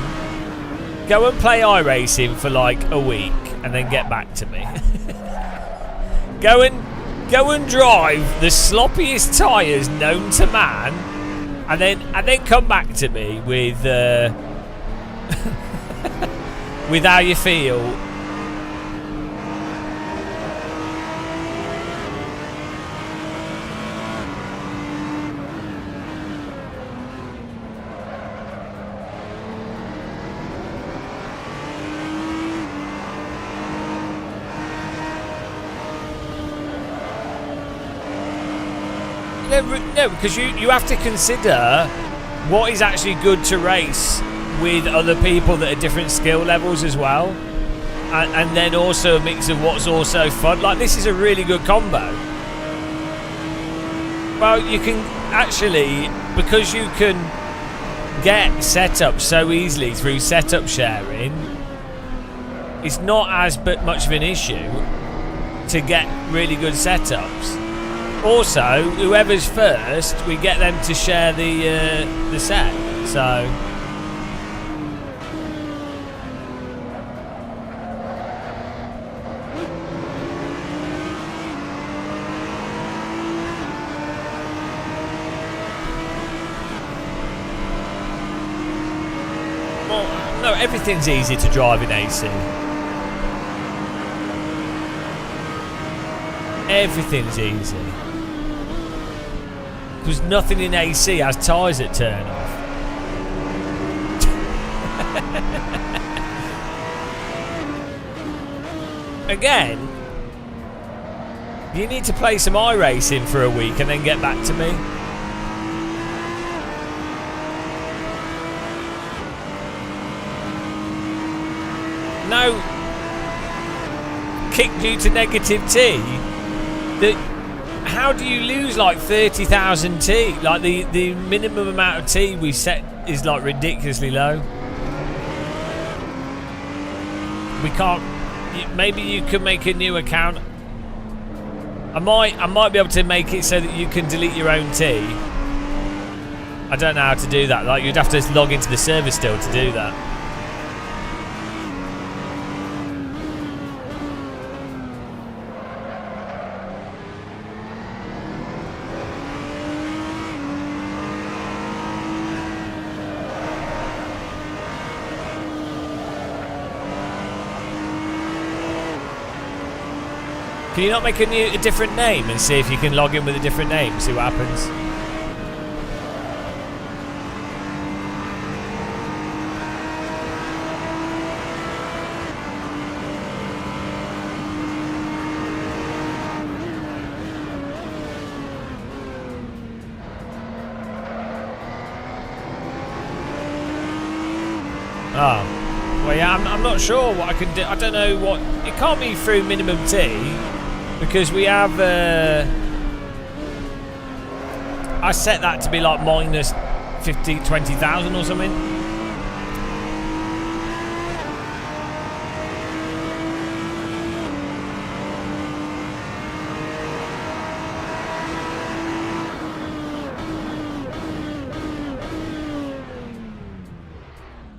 Go and play iRacing for like a week and then get back to me. Go and drive the sloppiest tyres known to man, and then come back to me with with how you feel. No, because you have to consider what is actually good to race with other people that are different skill levels as well, and then also a mix of what's also fun. Like, this is a really good combo. Well, you can actually, because you can get setup so easily through setup sharing, it's not as much of an issue to get really good setups. Also, whoever's first, we get them to share the set. So, well, no, everything's easy to drive in AC. Everything's easy. Because nothing in AC has tyres that turn off. Again, you need to play some iRacing for a week and then get back to me. No kick due to negative T. How do you lose like 30,000 T? Like the minimum amount of T we set is like ridiculously low. We can't. Maybe you can make a new account. I might be able to make it so that you can delete your own T. I don't know how to do that. Like, you'd have to log into the server still to do that. Can you not make a different name and see if you can log in with a different name? See what happens. Oh. Well, yeah, I'm not sure what I can do. I don't know what... It can't be through minimum T. Because we have, I set that to be like minus 20,000 or something.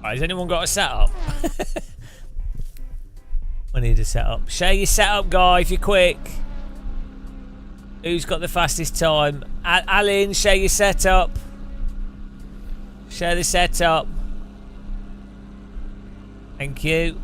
Right, has anyone got a setup? I need a setup. Share your setup, guy, if you're quick. Who's got the fastest time? Alan, share your setup. Share the setup. Thank you.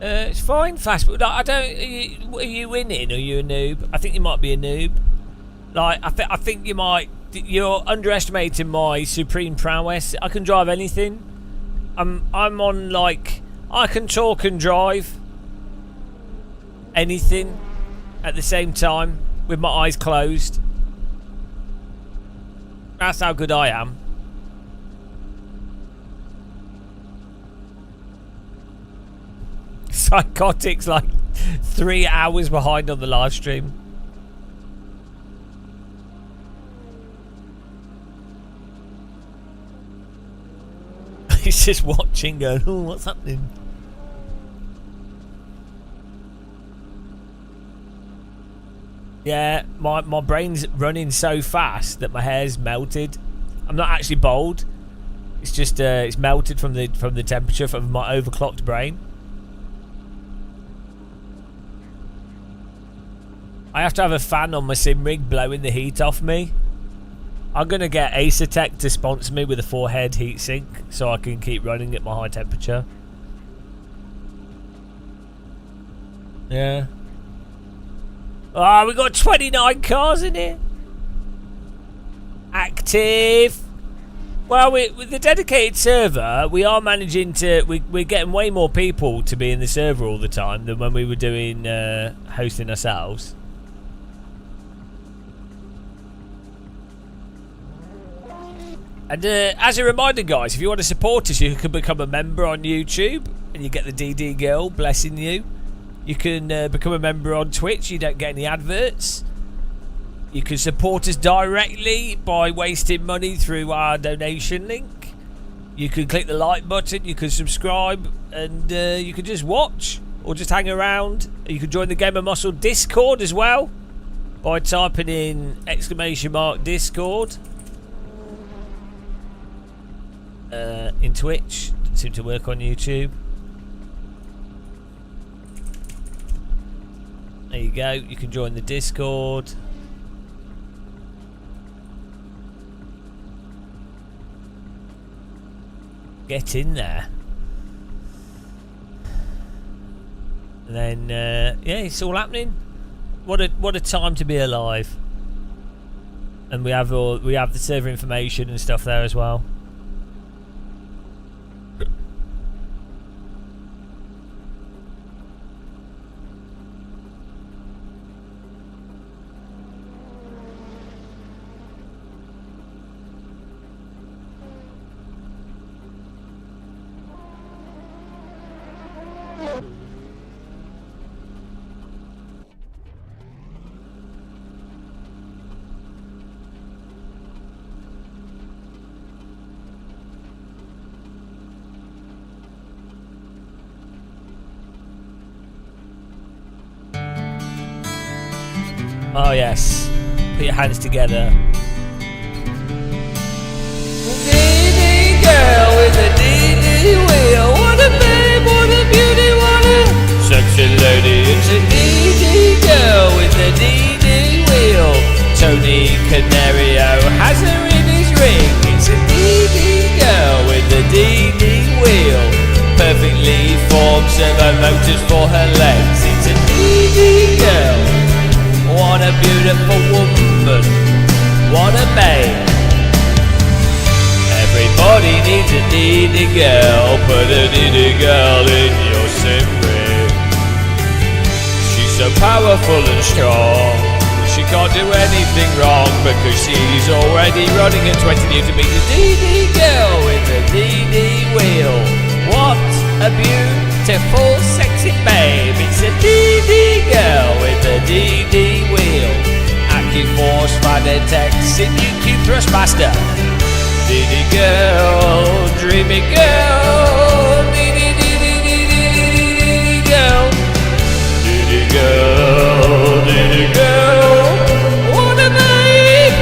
It's fine, fast. But I don't. Are you winning? Or are you a noob? I think you might be a noob. Like I think you might. You're underestimating my supreme prowess. I can drive anything. I'm on like I can talk and drive anything at the same time with my eyes closed. That's how good I am. Psychotic's like 3 hours behind on the live stream. He's just watching going, oh, what's happening? Yeah, my brain's running so fast that my hair's melted. I'm not actually bald. It's just it's melted from the temperature from my overclocked brain. I have to have a fan on my sim rig blowing the heat off me. I'm going to get Acertech to sponsor me with a 4-head heatsink so I can keep running at my high temperature. Yeah. Oh, we got 29 cars in here. Active. Well, with the dedicated server, we are managing to... We're getting way more people to be in the server all the time than when we were doing hosting ourselves. And as a reminder, guys, if you want to support us, you can become a member on YouTube and you get the DD girl blessing you. You can become a member on Twitch. You don't get any adverts. You can support us directly by wasting money through our donation link. You can click the like button. You can subscribe, and you can just watch or just hang around. You can join the Gamer Muscle Discord as well by typing in !Discord. In Twitch. Doesn't seem to work on YouTube. There you go. You can join the Discord. Get in there. And then yeah, it's all happening. What a time to be alive. And we have the server information and stuff there as well. Oh yes, put your hands together. DD girl with a DD wheel. What a babe, what a beauty, what a sexy lady. It's a DD girl with a DD wheel. Tony Canario has her in his ring. It's a DD girl with a DD wheel. perfectly formed servo motors for her legs. It's a DD girl. What a beautiful woman. What a babe. Everybody needs a DD girl. Put a DD girl in your sim rig. She's so powerful and strong. She can't do anything wrong because she's already running at 20 Newton meters. DD girl with a DD wheel. What a beautiful, sexy babe. It's a DD girl with a DD wheel. AccuForce, Fanatec, SINUQ Thrustmaster. DD girl, dreamy girl. DD girl. DD girl, DD girl. What a babe.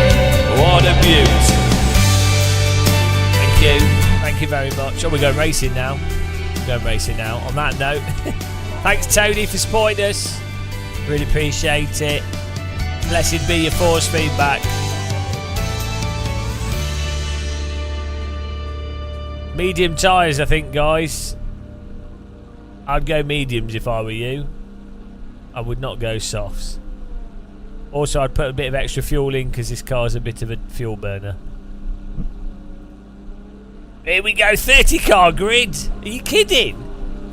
What a beaut. Thank you. Thank you very much. Oh, we're going racing now. We're going racing now. On that note, thanks Tony for supporting us. Really appreciate it. Blessed be your force feedback. Medium tyres, I think, guys. I'd go mediums if I were you. I would not go softs. Also, I'd put a bit of extra fuel in because this car's a bit of a fuel burner. Here we go, 30 car grid. Are you kidding?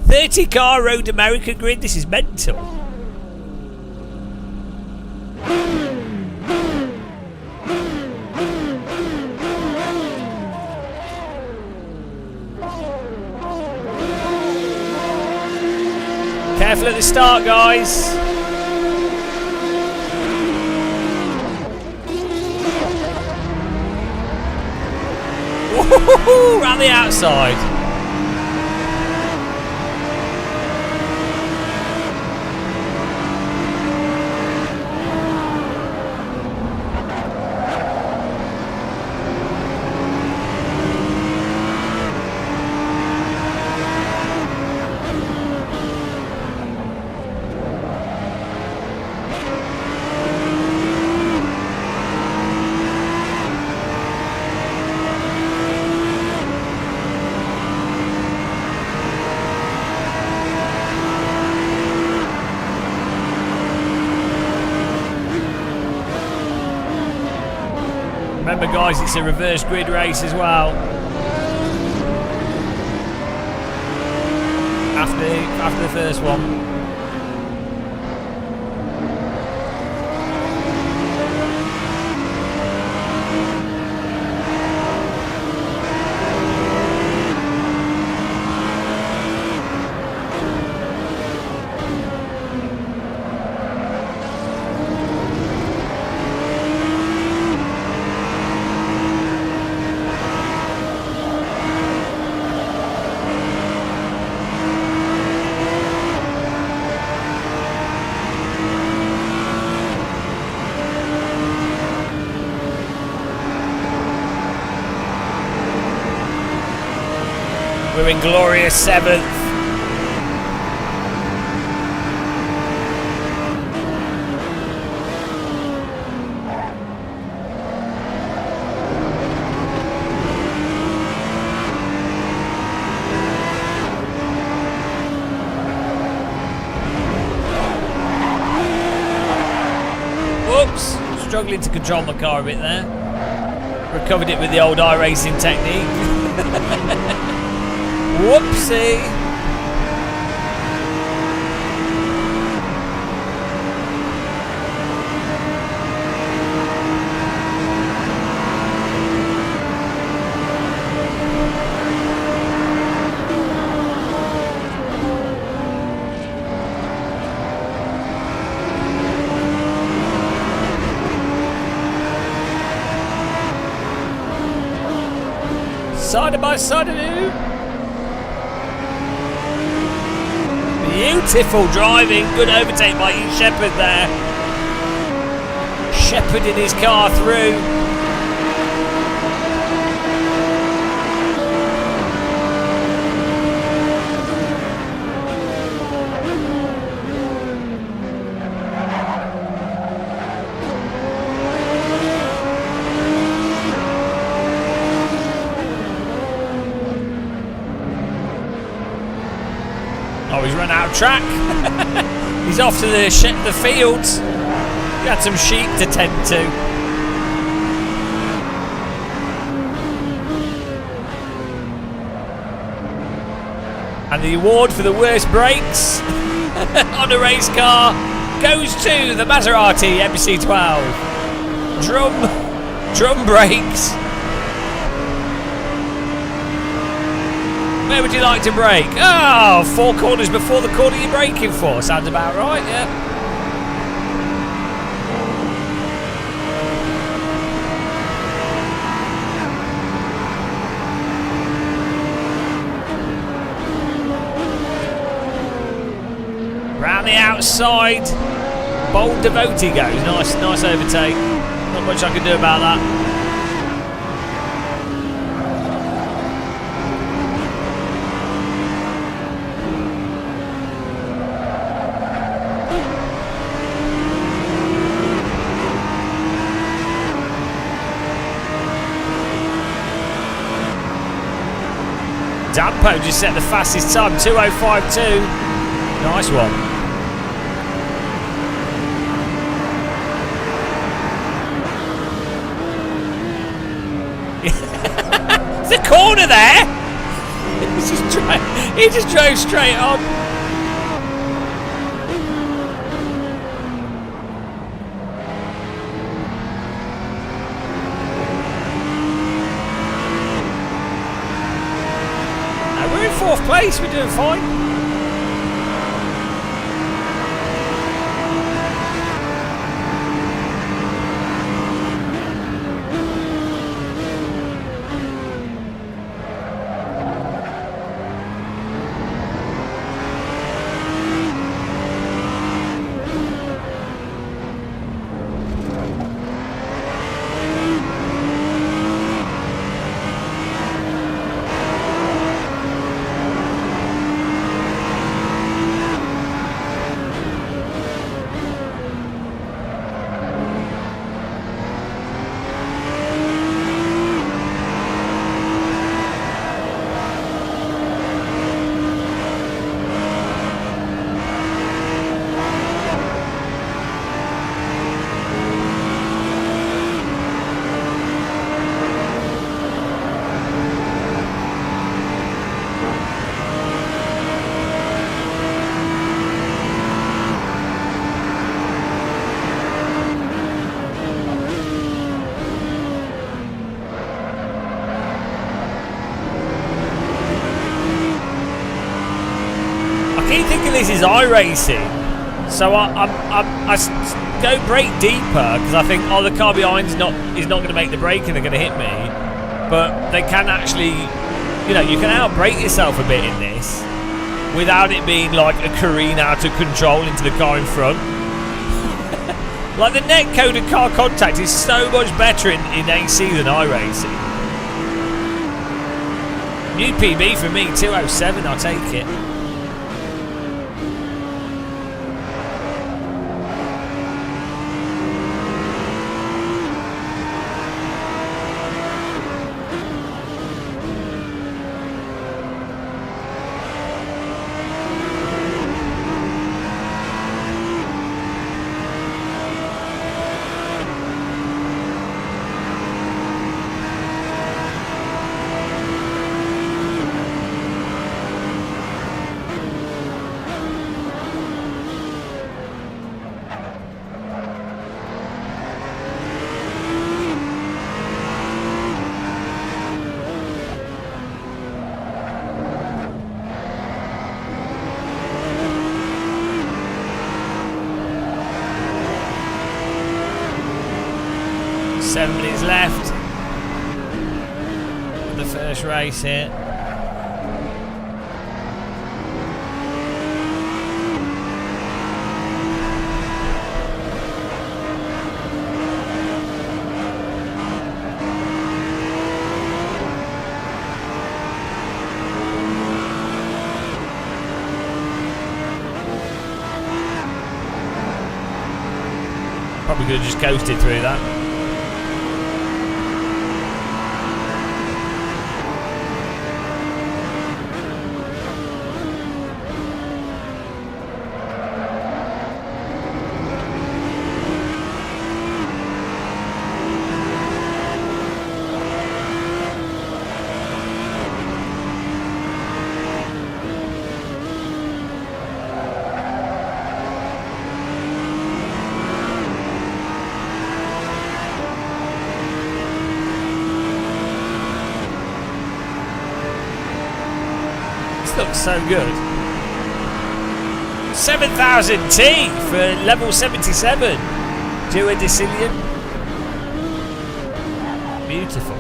30 car Road America grid. This is mental. Careful at the start, guys. Woohoo! Around the outside. Remember, guys, it's a reverse grid race as well. After the first one. We're in glorious 7th. Whoops, struggling to control my car a bit there. Recovered it with the old iRacing technique. Whoopsie! Side by side of you. Beautiful driving, good overtake by Ian Shepherd there. Shepherding his car through. run out of track. He's off to the fields. He had some sheep to tend to. And the award for the worst brakes on a race car goes to the Maserati MC12. Drum brakes. Where would you like to brake? Oh, 4 corners before the corner you're braking for. Sounds about right, yeah. Round the outside. Bold devotee goes. Nice overtake. Not much I can do about that. Dampo just set the fastest time, 2:05.2. Nice one. The corner there. He just drove straight on. We're in 4th place. We're doing fine. This is iRacing, so I go brake deeper because I think, oh, the car behind is not going to make the brake and they're going to hit me. But they can actually, you know, you can outbrake yourself a bit in this without it being like a careen out of control into the car in front. Like the netcode and car contact is so much better in AC than iRacing. New PB for me, 2:07. I'll take it. Left the first race here. Probably could have just coasted through that. looks so good. 7,000 T for level 77. Duodecillion. Beautiful.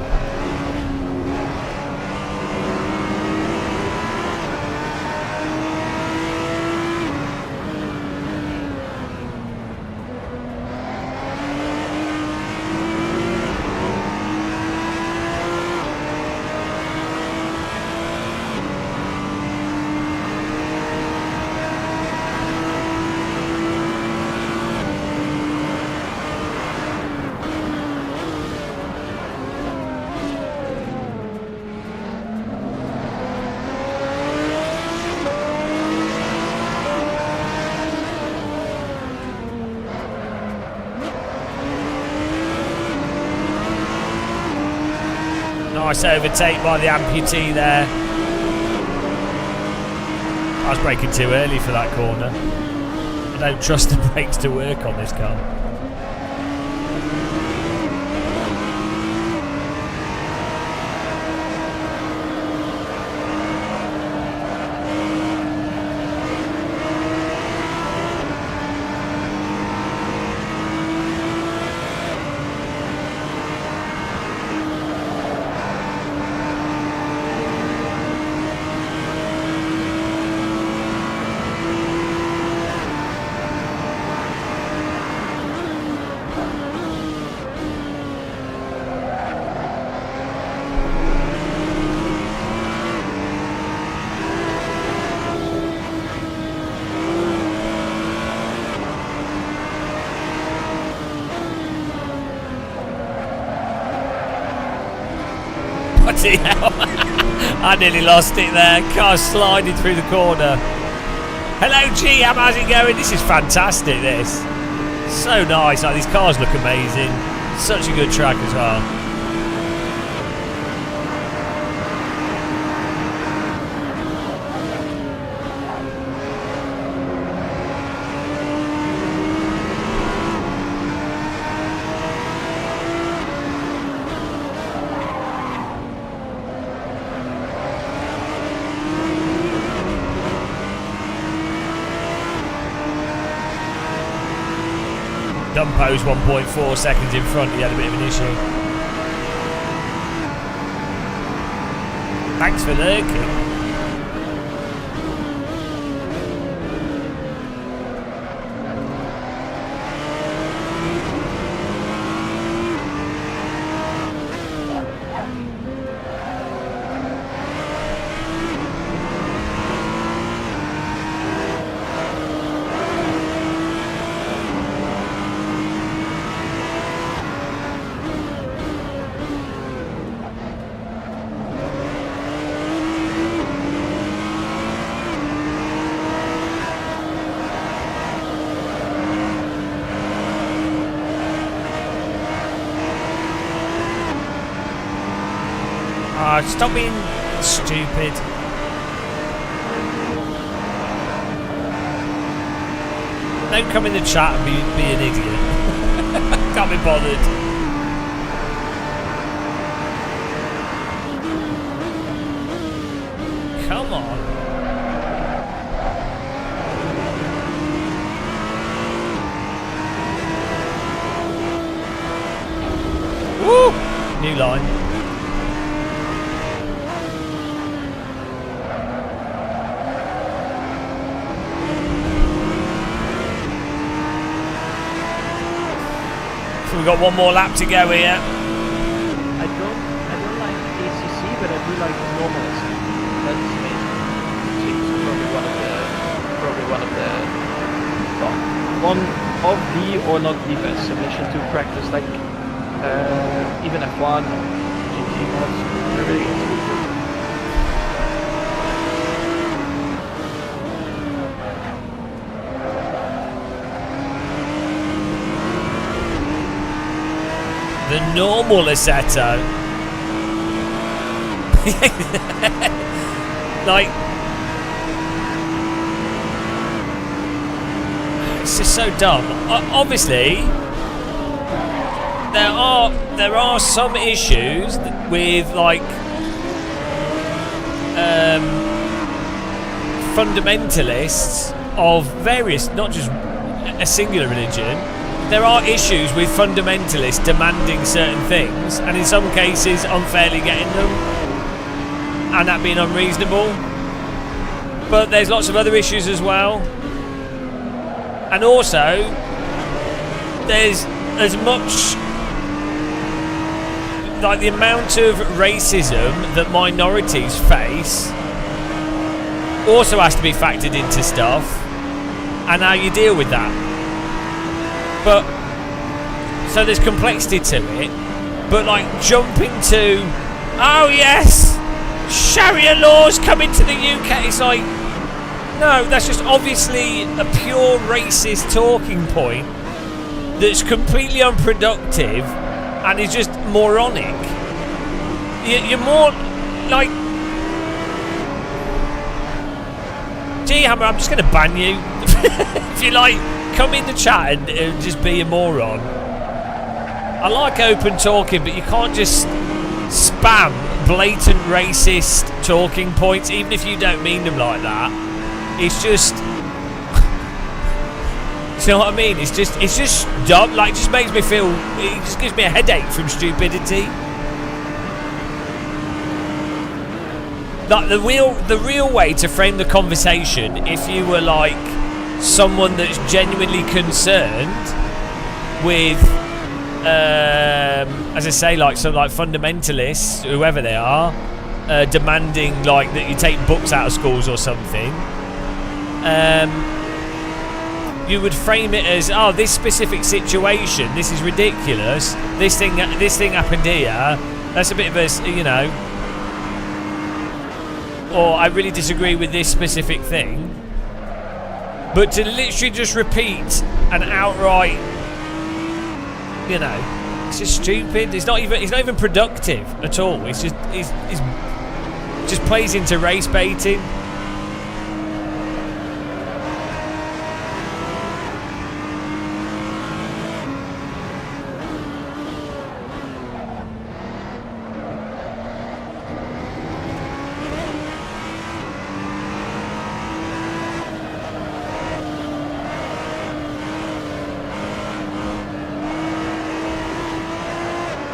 Nice overtake by the amputee there. I was braking too early for that corner. I don't trust the brakes to work on this car. Bloody hell. I nearly lost it there. Car sliding through the corner. Hello G, how's it going? This is fantastic, this. So nice. Like, these cars look amazing. Such a good track as well. Dumpo's 1.4 seconds in front. He had a bit of an issue. Thanks for lurking. Stop being stupid. Don't come in the chat and be an idiot. Can't be bothered. Come on. Woo! New line. We've got one more lap to go here. I don't like ACC, but I do like normal. That's amazing. Probably one of the one of the or not the best simulation to practice, like even F1, GT mods, really good. The normal Assetto. Like, it's just so dumb. Obviously, there are some issues with, like, fundamentalists of various, not just a singular religion, there are issues with fundamentalists demanding certain things, and in some cases unfairly getting them, and that being unreasonable. But there's lots of other issues as well. And also, there's as much, like the amount of racism that minorities face also has to be factored into stuff, and how you deal with that. But so there's complexity to it, but like jumping to, oh yes, Sharia laws coming to the UK, it's like, no, that's just obviously a pure racist talking point that's completely unproductive and is just moronic. You're more like, gee Hammer, I'm just going to ban you. If you like, come in the chat and just be a moron. I like open talking, but you can't just spam blatant racist talking points, even if you don't mean them like that. It's just, do you know what I mean? It's just dumb. Like, it just makes me feel, it just gives me a headache from stupidity. Like the real way to frame the conversation, if you were like someone that's genuinely concerned with, as I say, like some like fundamentalists, whoever they are, demanding like that you take books out of schools or something. You would frame it as, oh, this specific situation, this is ridiculous. This thing happened here. That's a bit of a, you know. Or I really disagree with this specific thing. But to literally just repeat an outright, you know, it's just stupid. It's not even productive at all. It's just just plays into race baiting.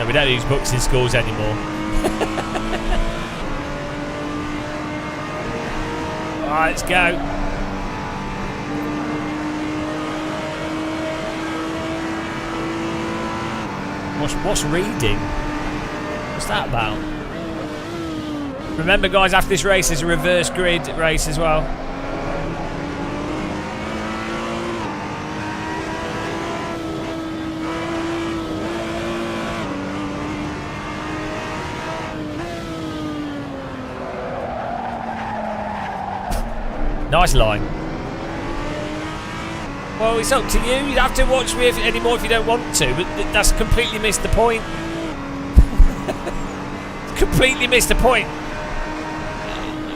We don't use books in schools anymore. Alright, let's go. What's reading? What's that about? Remember, guys, after this race there's a reverse grid race as well. Nice line. Well, it's up to you. You don't have to watch me anymore if you don't want to, but that's completely missed the point. Completely missed the point.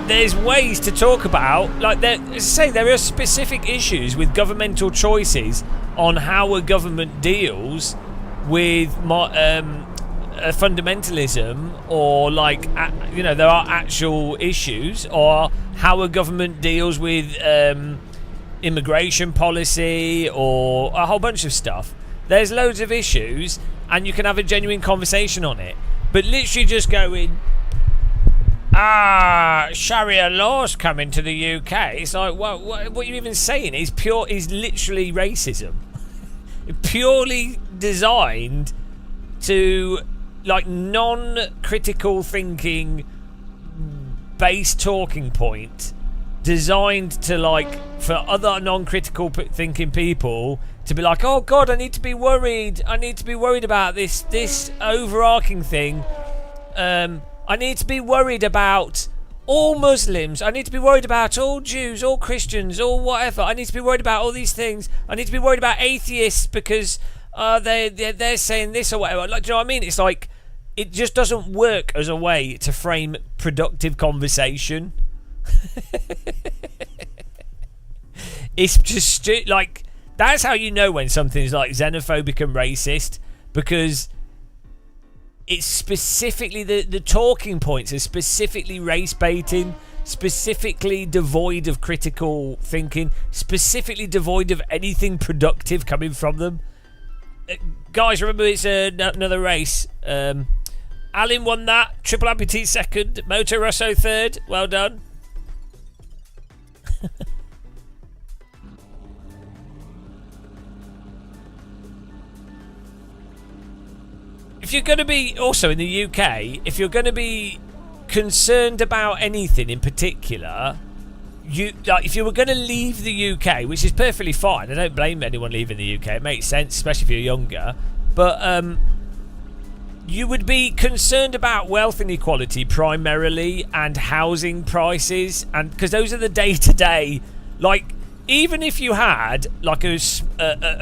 There's ways to talk about, like, as I say, there are specific issues with governmental choices on how a government deals with fundamentalism, or like, you know, there are actual issues, or how a government deals with immigration policy, or a whole bunch of stuff. There's loads of issues, and you can have a genuine conversation on it. But literally just going, Sharia laws coming to the UK. It's like, well, what you're even saying is literally racism. Purely designed to, like, non-critical thinking base talking point, designed to, like, for other non-critical thinking people to be like, oh god, I need to be worried about this overarching thing. I need to be worried about all Muslims, I need to be worried about all Jews, all Christians, all whatever. I need to be worried about all these things. I need to be worried about atheists because they're saying this or whatever. Like, do you know what I mean? It's like, it just doesn't work as a way to frame productive conversation. It's just like, that's how you know when something's like xenophobic and racist, because it's specifically the talking points are specifically race baiting, specifically devoid of critical thinking, specifically devoid of anything productive coming from them. Guys, remember it's another race. Alan won that. Triple Amputee second. Moto Rosso third. Well done. If you're going to be, also in the UK, if you're going to be concerned about anything in particular, if you were going to leave the UK, which is perfectly fine, I don't blame anyone leaving the UK, it makes sense, especially if you're younger, but you would be concerned about wealth inequality primarily, and housing prices, and because those are the day-to-day, like, even if you had like a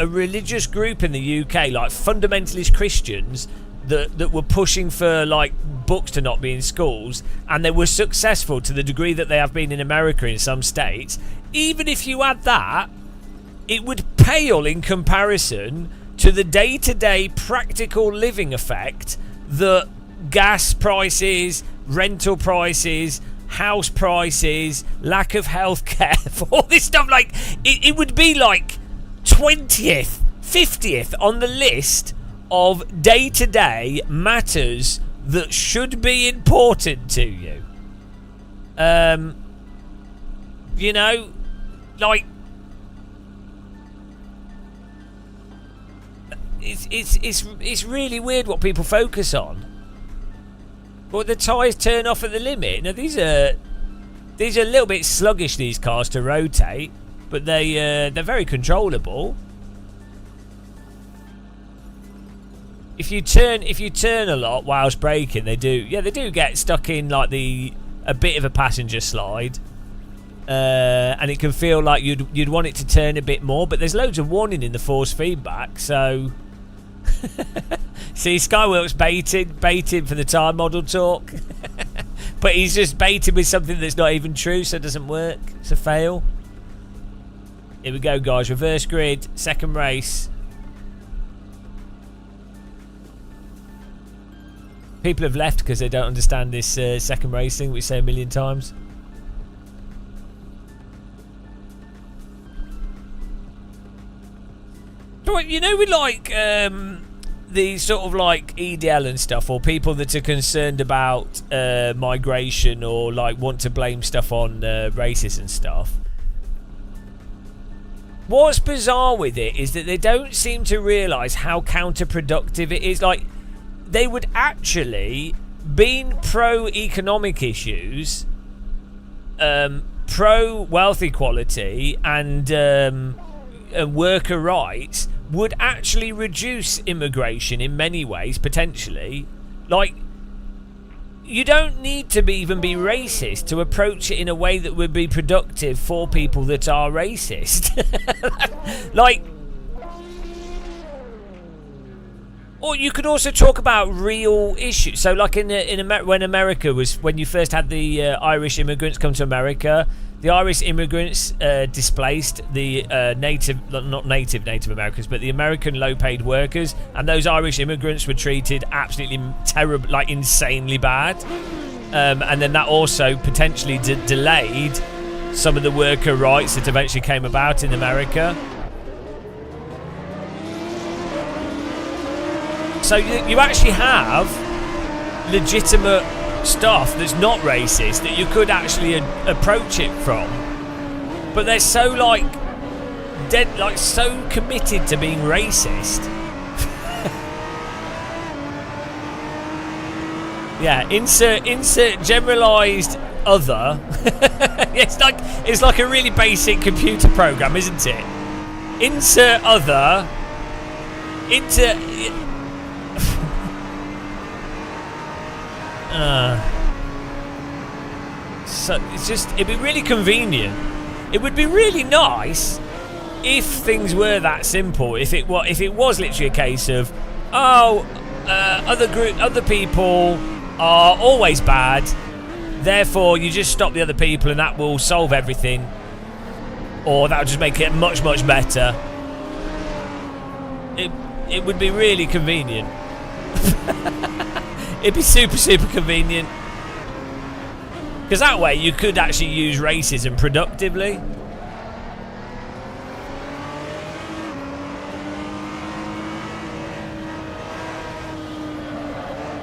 religious group in the UK, like fundamentalist Christians that were pushing for like books to not be in schools, and they were successful to the degree that they have been in America in some states, even if you had that, it would pale in comparison to the day-to-day practical living effect that gas prices, rental prices, house prices, lack of healthcare, for all this stuff, like it would be like 20th, 50th on the list of day-to-day matters that should be important to you. You know, like it's really weird what people focus on. But the tyres turn off at the limit. Now these are a little bit sluggish, these cars, to rotate, but they're very controllable. If you turn a lot whilst braking, they do get stuck in like a bit of a passenger slide, and it can feel like you'd want it to turn a bit more. But there's loads of warning in the force feedback, so. See, Skyworks baiting for the time model talk. But he's just baiting with something that's not even true, so it doesn't work. It's a fail. Here we go, guys. Reverse grid, second race. People have left because they don't understand this second racing, which we say a million times. You know, with like the sort of like EDL and stuff, or people that are concerned about migration, or like want to blame stuff on races and stuff. What's bizarre with it is that they don't seem to realise how counterproductive it is. Like, they would actually, being pro-economic issues, pro-wealth equality, and worker rights, would actually reduce immigration in many ways, potentially. Like, you don't need to even be racist to approach it in a way that would be productive for people that are racist. Like, or you could also talk about real issues. So, like when America was, when you first had the Irish immigrants come to America, the Irish immigrants displaced the not native Americans, but the American low-paid workers, and those Irish immigrants were treated absolutely terrible, like insanely bad. And then that also potentially delayed some of the worker rights that eventually came about in America. So you actually have legitimate stuff that's not racist that you could actually approach it from, but they're so like dead, like so committed to being racist. Yeah, insert generalized other. it's like a really basic computer program, isn't it? Insert other into. So it's just, it'd be really convenient. It would be really nice if things were that simple. If it was literally a case of, other people are always bad, therefore you just stop the other people and that will solve everything, or that would just make it much, much better. It would be really convenient. It'd be super, super convenient. Because that way you could actually use racism productively.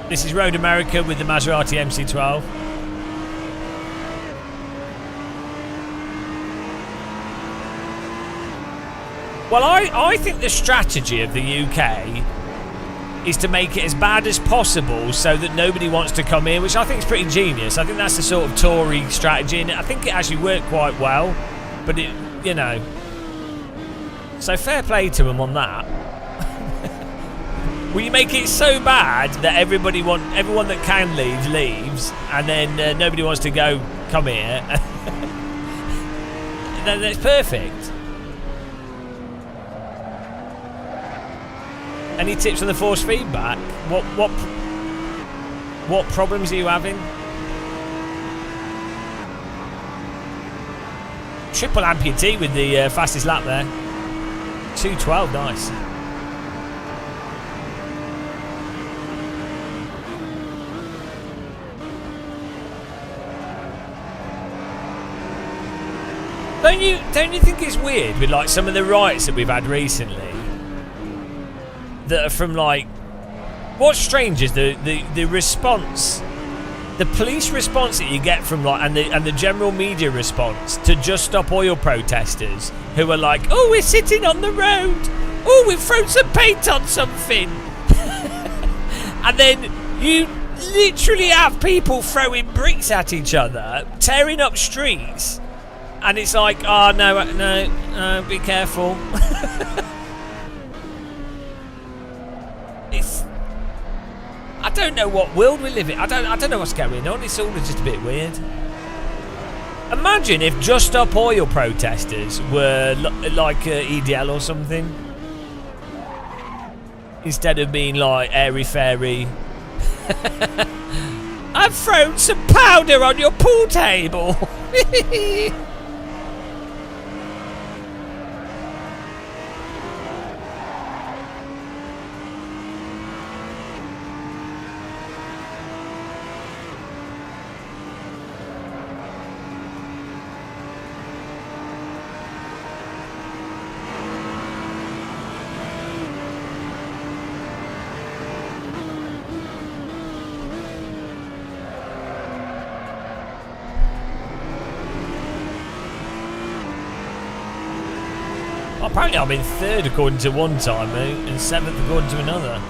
This is Road America with the Maserati MC12. Well, I think the strategy of the UK is to make it as bad as possible so that nobody wants to come here, which I think is pretty genius. I think that's the sort of Tory strategy, and I think it actually worked quite well. But it, you know, so fair play to them on that. Well, you make it so bad that everyone that can leave leaves, and then nobody wants to come here. Then it's perfect. Any tips on the force feedback? What problems are you having? Triple amputee with the fastest lap there. 2:12, nice. Don't you think it's weird with like some of the riots that we've had recently that are from like, what's strange is the response, the police response that you get from like and the general media response to Just Stop Oil protesters who are like, oh, we're sitting on the road, oh, we've thrown some paint on something. And then you literally have people throwing bricks at each other, tearing up streets. And it's like, oh, no, be careful. I don't know what world we live in. I don't know what's going on. It's all just a bit weird. Imagine if Just Stop Oil protesters were like EDL or something. Instead of being like airy-fairy. I've thrown some powder on your pool table. Apparently I'm in third according to one timer and seventh according to another.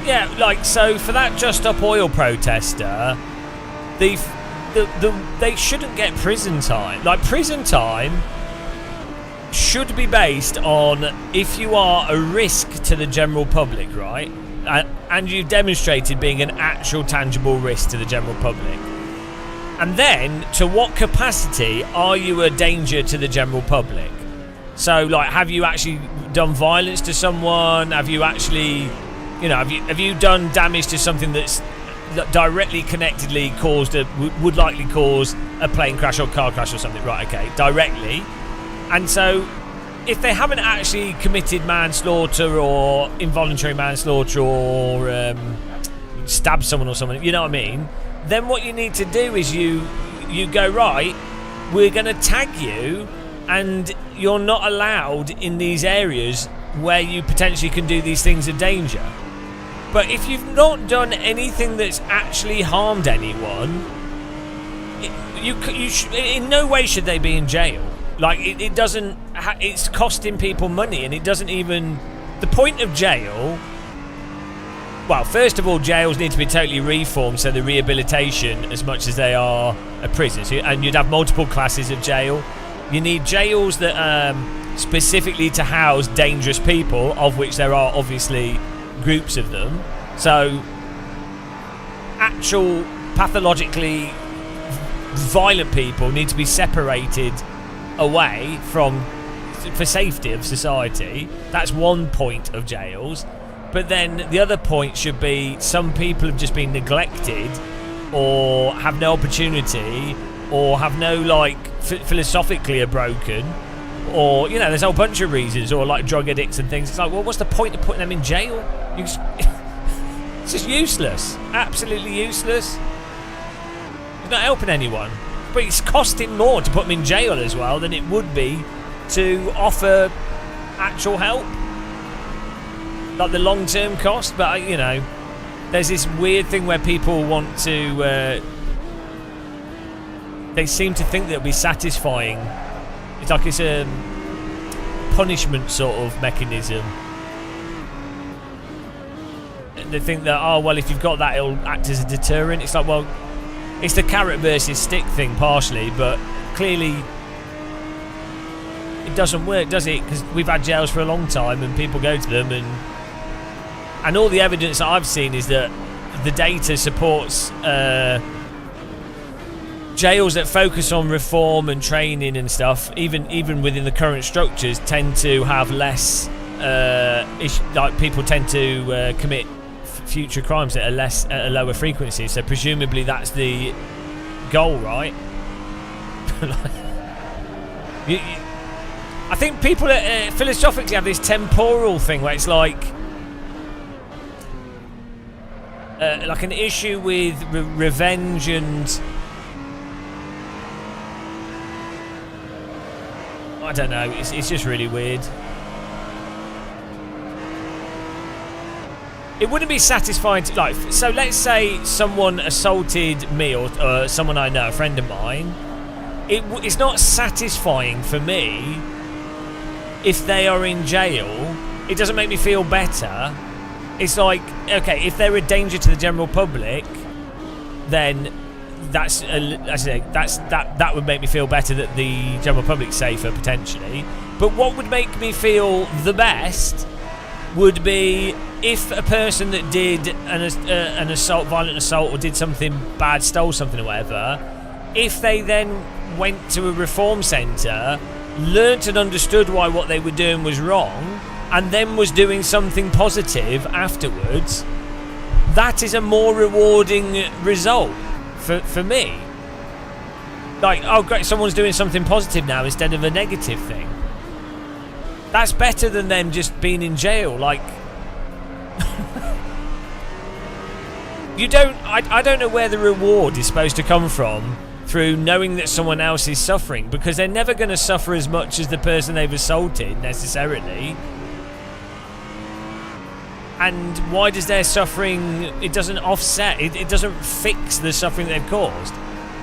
Yeah, like, so for that Just Stop Oil protester, they shouldn't get prison time. Like, prison time should be based on if you are a risk to the general public, right? And you've demonstrated being an actual tangible risk to the general public. And then, to what capacity are you a danger to the general public? So, like, have you actually done violence to someone? Have you actually, you know, have you done damage to something that's directly connectedly would likely cause a plane crash or car crash or something? Right, okay, directly. And so, if they haven't actually committed manslaughter or involuntary manslaughter or stabbed someone or something, you know what I mean? Then what you need to do is you go, right, we're going to tag you and you're not allowed in these areas where you potentially can do these things of danger. But if you've not done anything that's actually harmed anyone, in no way should they be in jail. Like, it doesn't... it's costing people money, and it doesn't even... The point of jail... Well, first of all, jails need to be totally reformed, so the rehabilitation as much as they are a prison. So, and you'd have multiple classes of jail. You need jails that specifically to house dangerous people, of which there are obviously groups of them. So, actual pathologically violent people need to be separated away for safety of society. That's one point of jails. But then the other point should be some people have just been neglected or have no opportunity or have no, like, philosophically are broken, or there's a whole bunch of reasons, or like drug addicts and things. It's like, well, what's the point of putting them in jail? It's just useless, absolutely useless. It's not helping anyone, but it's costing more to put them in jail as well than it would be to offer actual help, like the long-term cost. But there's this weird thing where people want to they seem to think that it'll be satisfying. It's like it's a punishment sort of mechanism. They think that, oh well, if you've got that, it'll act as a deterrent. It's like, well, it's the carrot versus stick thing partially, but clearly it doesn't work, does it? Because we've had jails for a long time and people go to them, and all the evidence that I've seen is that the data supports jails that focus on reform and training and stuff, even within the current structures, tend to have less like people tend to commit future crimes at a lower frequency. So presumably that's the goal, right? I think people philosophically have this temporal thing where it's like an issue with revenge and I don't know. It's just really weird. It wouldn't be satisfying to, so let's say someone assaulted me or someone I know, a friend of mine. It's not satisfying for me if they are in jail. It doesn't make me feel better. It's like, okay, if they're a danger to the general public, then that would make me feel better that the general public's safer potentially. But what would make me feel the best would be if a person that did an assault, violent assault, or did something bad, stole something or whatever, if they then went to a reform centre, learnt and understood why what they were doing was wrong, and then was doing something positive afterwards, that is a more rewarding result for me. Like, oh great, someone's doing something positive now instead of a negative thing. That's better than them just being in jail. Like, I don't know where the reward is supposed to come from through knowing that someone else is suffering, because they're never going to suffer as much as the person they've assaulted necessarily. And why does their suffering, it doesn't offset, it doesn't fix the suffering they've caused.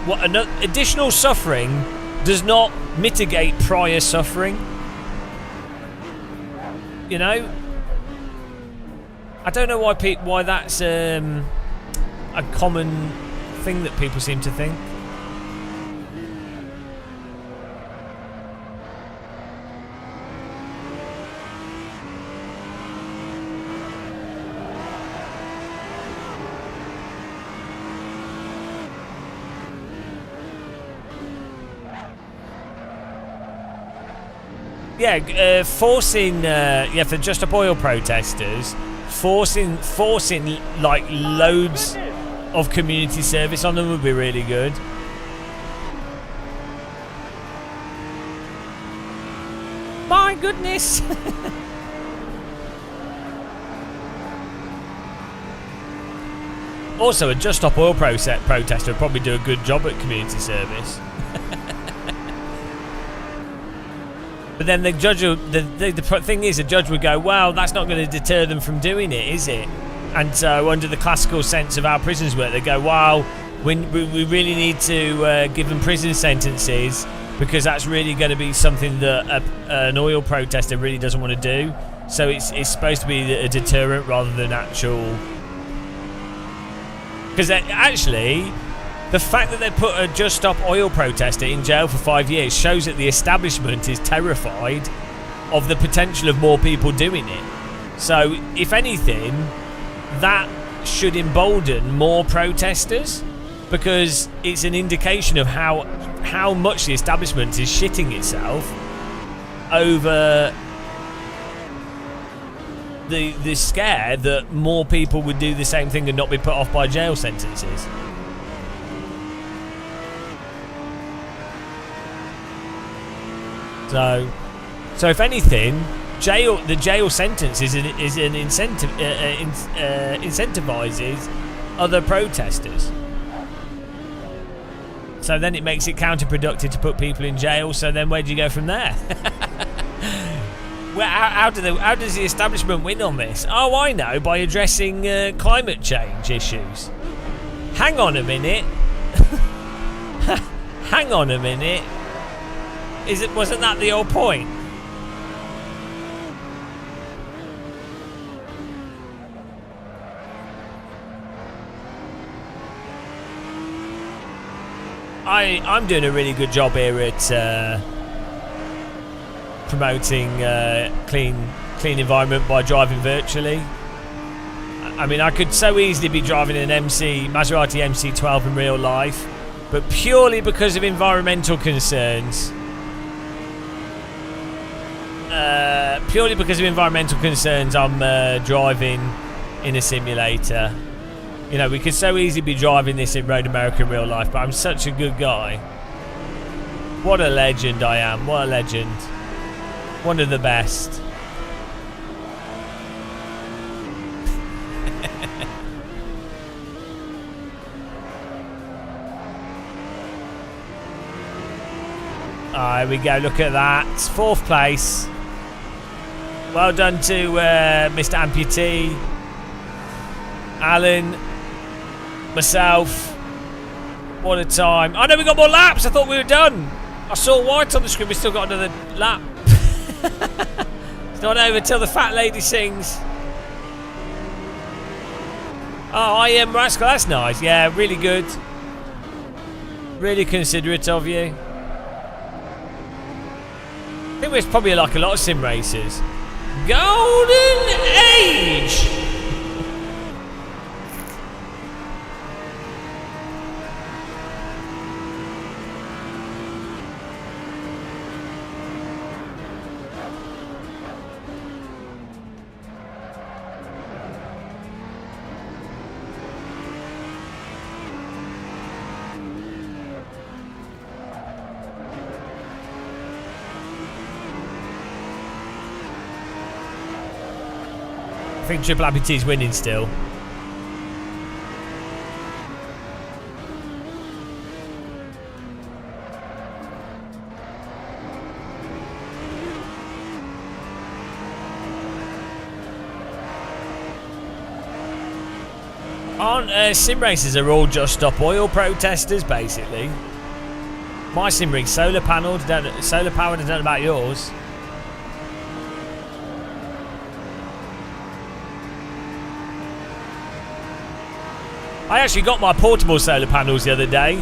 What additional suffering does not mitigate prior suffering. You know? I don't know why that's a common thing that people seem to think. Yeah, forcing for Just Stop Oil protesters, forcing like loads of community service on them would be really good. My goodness. Also, a Just Stop Oil protester would probably do a good job at community service. But then the judge, the thing is, the judge would go, well, that's not going to deter them from doing it, is it? And so under the classical sense of how prisons work, they go, well, we really need to give them prison sentences because that's really going to be something that an oil protester really doesn't want to do. So it's supposed to be a deterrent rather than actual... Because actually... The fact that they put a Just Stop Oil protester in jail for 5 years shows that the establishment is terrified of the potential of more people doing it. So, if anything, that should embolden more protesters, because it's an indication of how much the establishment is shitting itself over the scare that more people would do the same thing and not be put off by jail sentences. So, So if anything, the jail sentence is an incentive incentivizes other protesters. So then it makes it counterproductive to put people in jail. So then where do you go from there? Well, how does the establishment win on this? Oh, I know, by addressing climate change issues. Hang on a minute. Hang on a minute. Wasn't that the whole point? I'm doing a really good job here at promoting clean environment by driving virtually. I mean, I could so easily be driving an Maserati MC12 in real life, but purely because of environmental concerns. I'm driving in a simulator. You know, we could so easily be driving this in Road America in real life, but I'm such a good guy. What a legend I am. What a legend. One of the best. Here we go. Look at that. 4th place. Well done to Mr. Amputee, Alan, myself. What a time. I know we got more laps. I thought we were done. I saw white on the screen. We still got another lap. It's not over till the fat lady sings. Oh, I am Rascal. That's nice. Yeah, really good. Really considerate of you. I think there's probably like a lot of sim racers. Golden Age! I think Triple Amputee is winning still. Sim races are all just stop oil protesters, basically. My sim rig's solar powered. I don't know about yours. I actually got my portable solar panels the other day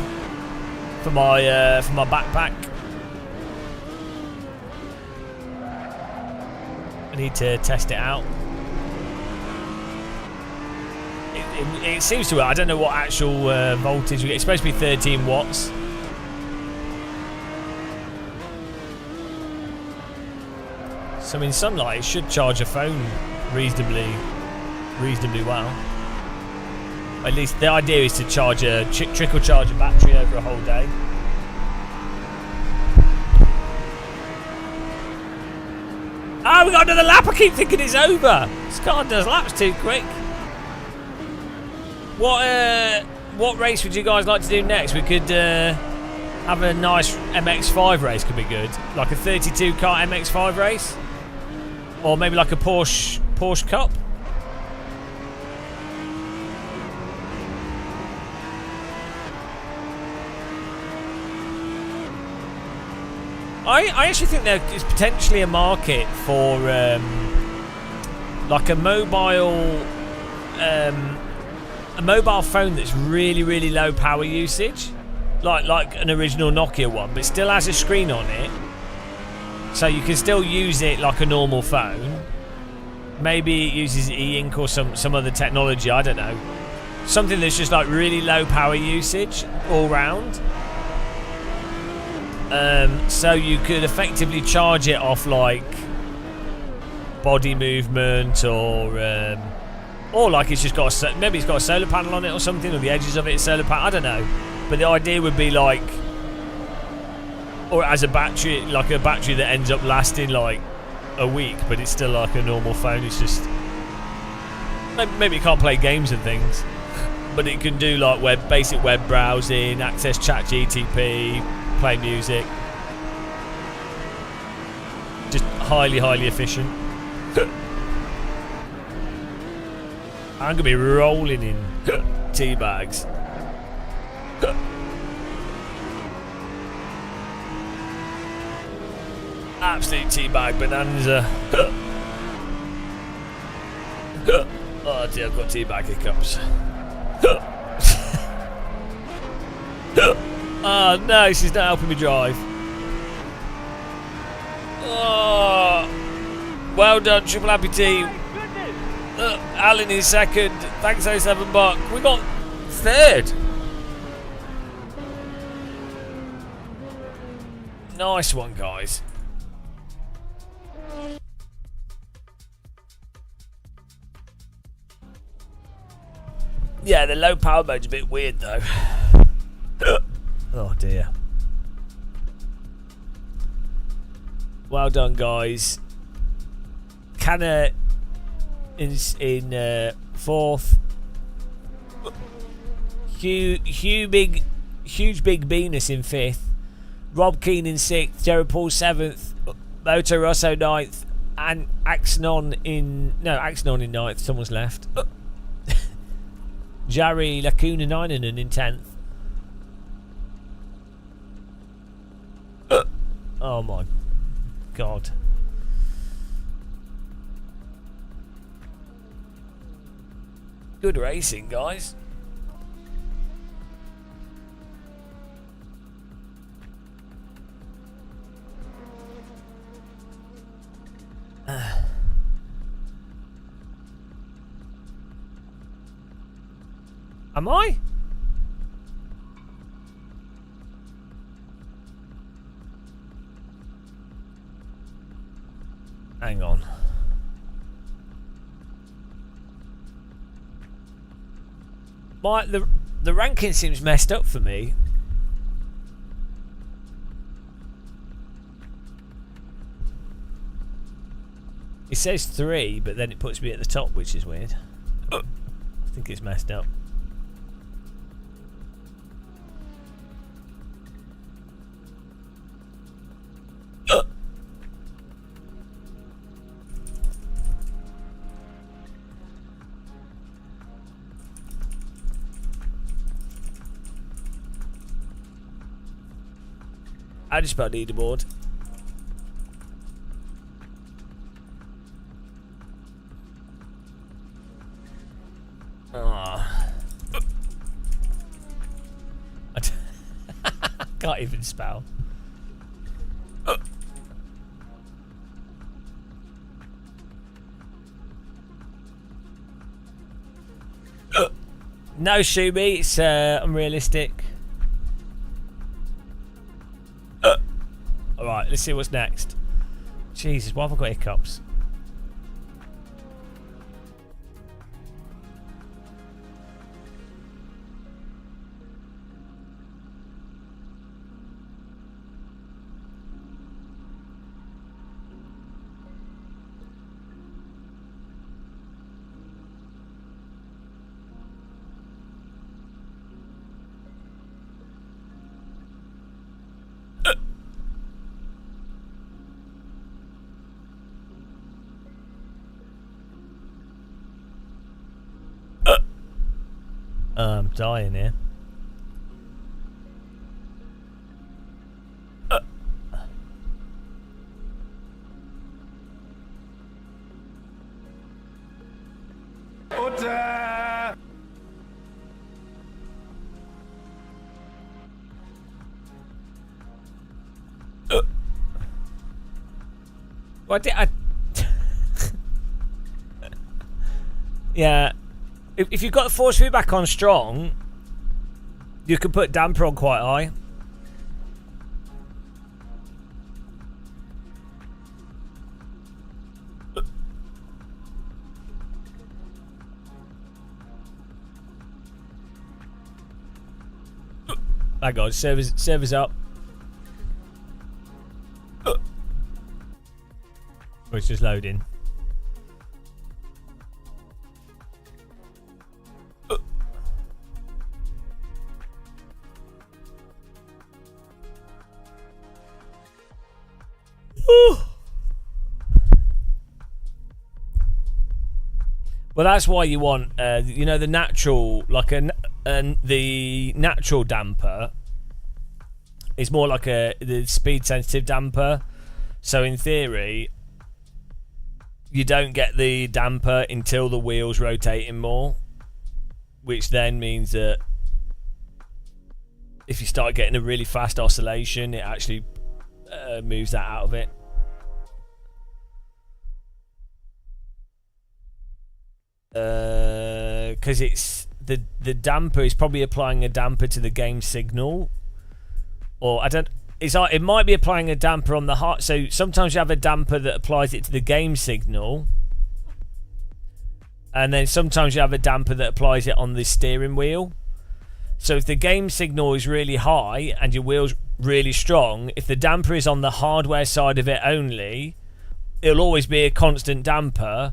for my backpack. I need to test it out. It seems to work. I don't know what actual voltage we get. It's supposed to be 13 watts. So in sunlight, it should charge a phone reasonably well. At least the idea is to charge trickle charge a battery over a whole day. Oh, we got another lap. I keep thinking it's over. This car does laps too quick. What race would you guys like to do next? We could have a nice MX-5 race. Could be good, like a 32 car MX-5 race, or maybe like a Porsche Cup. I actually think there is potentially a market for like a mobile phone that's really, really low power usage, like an original Nokia one, but still has a screen on it, so you can still use it like a normal phone. Maybe it uses e-ink or some other technology. I don't know. Something that's just like really low power usage all round. So you could effectively charge it off like body movement, or like it's just got maybe it's got a solar panel on it or something, or the edges of it is solar panel. I don't know, but the idea would be like Or it has a battery, like a battery that ends up lasting like a week, but it's still like a normal phone. It's just maybe it can't play games and things, but it can do like basic web browsing, access ChatGPT, play music. Just highly efficient. I'm gonna be rolling in tea bags. Absolute teabag bonanza. Oh dear, I've got teabag hiccups. Oh no, she's not helping me drive. Oh, well done, Triple Happy Team. Alan is second. Thanks, 07 Buck. We got third. Nice one, guys. Yeah, the low power mode's a bit weird though. Oh dear. Well done, guys. Canna in fourth. Huge Big Venus in fifth. Rob Keane in sixth. Jared Paul seventh. Moto Rosso ninth. And Axenon in ninth. Someone's left. Jari Lacuna Ninanen in 10th. Oh my god. Good racing, guys. Am I? Hang on. The ranking seems messed up for me. It says 3, but then it puts me at the top, which is weird. I think it's messed up. I just about leaderboard. Can't even spell. No, Shumi, it's unrealistic. Alright, let's see what's next. Jesus, why have I got hiccups? I'm dying here. What did I? Yeah. If you've got the force feedback on strong, you can put damper on quite high. My God, servers up. Or it's just loading. Well, that's why you want, you know, the natural, like the natural damper is more like the speed sensitive damper. So in theory, you don't get the damper until the wheel's rotating more, which then means that if you start getting a really fast oscillation, it actually moves that out of it. Because it's the damper is probably applying a damper to the game signal, or I don't. It might be applying a damper on the heart. So sometimes you have a damper that applies it to the game signal, and then sometimes you have a damper that applies it on the steering wheel. So if the game signal is really high and your wheel's really strong, if the damper is on the hardware side of it only, it'll always be a constant damper.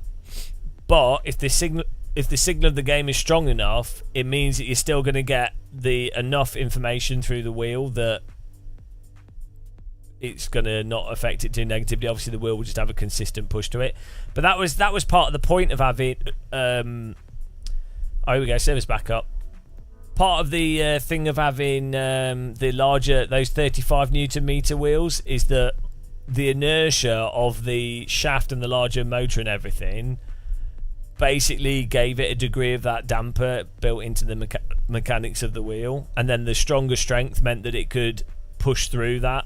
But if the signal of the game is strong enough, it means that you're still going to get enough information through the wheel that it's going to not affect it too negatively. Obviously, the wheel will just have a consistent push to it. But that was part of the point of having. Oh, here we go. Service backup. Part of the thing of having the larger, those 35 Newton meter wheels, is that the inertia of the shaft and the larger motor and everything basically gave it a degree of that damper built into the mechanics of the wheel, and then the stronger strength meant that it could push through that.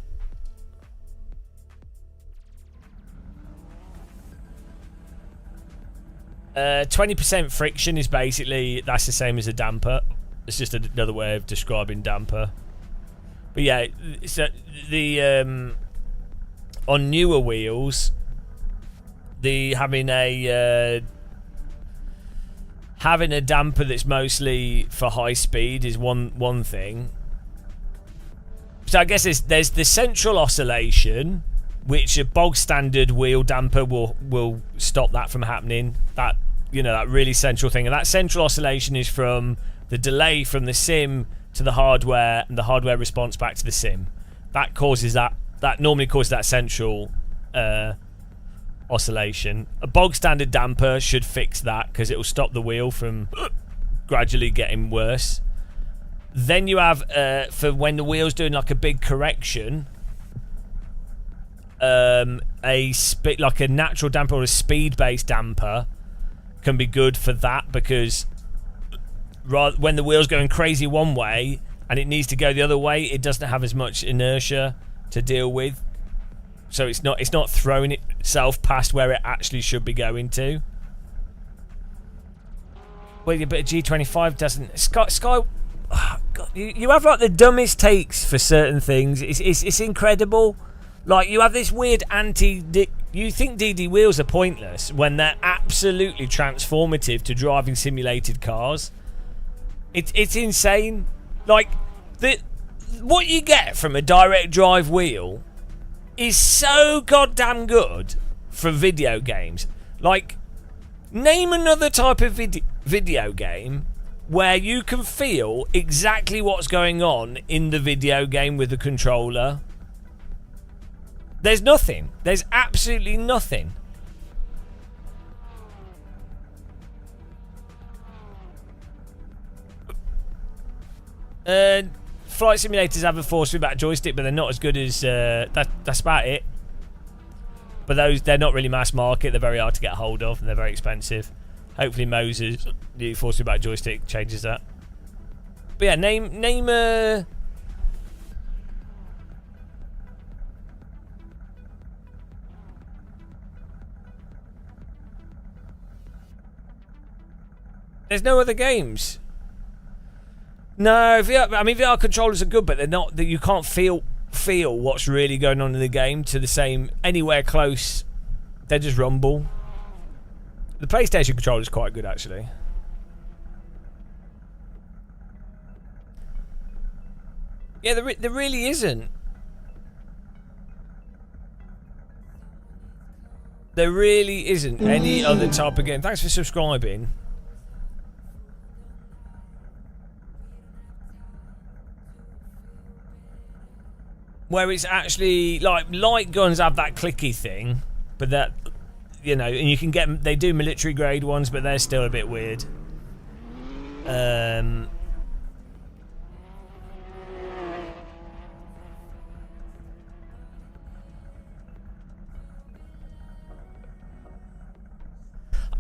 Uh, 20% friction is basically, that's the same as a damper. It's just another way of describing damper. But yeah, so the on newer wheels, having a damper that's mostly for high speed is one thing. So I guess there's the central oscillation, which a bog standard wheel damper will stop that from happening. That, you know, that really central thing. And that central oscillation is from the delay from the sim to the hardware and the hardware response back to the sim. That normally causes that central oscillation. A bog standard damper should fix that because it will stop the wheel from gradually getting worse. Then you have for when the wheel's doing like a big correction, like a natural damper or a speed based damper can be good for that, because when the wheel's going crazy one way and it needs to go the other way, it doesn't have as much inertia to deal with. So it's not throwing itself past where it actually should be going to. Well, yeah, but a G25 doesn't. Sky, oh God, you have like the dumbest takes for certain things. It's incredible. Like, you have this weird you think DD wheels are pointless when they're absolutely transformative to driving simulated cars. It's insane. Like, what you get from a direct drive wheel is so goddamn good for video games. Like, name another type of video game where you can feel exactly what's going on in the video game with the controller. There's nothing. There's absolutely nothing. Flight simulators have a force feedback joystick, but they're not as good as that's about it. But they're not really mass market. They're very hard to get hold of, and they're very expensive. Hopefully Moses, the force feedback joystick, changes that. But yeah, name a. There's no other games. No, VR controllers are good, but they're not. That you can't feel what's really going on in the game to the same anywhere close. They just rumble. The PlayStation controller is quite good, actually. Yeah, there really isn't. There really isn't any other type of game. Thanks for subscribing. Where it's actually like light guns have that clicky thing, but that, you know, and you can get, they do military grade ones, but they're still a bit weird.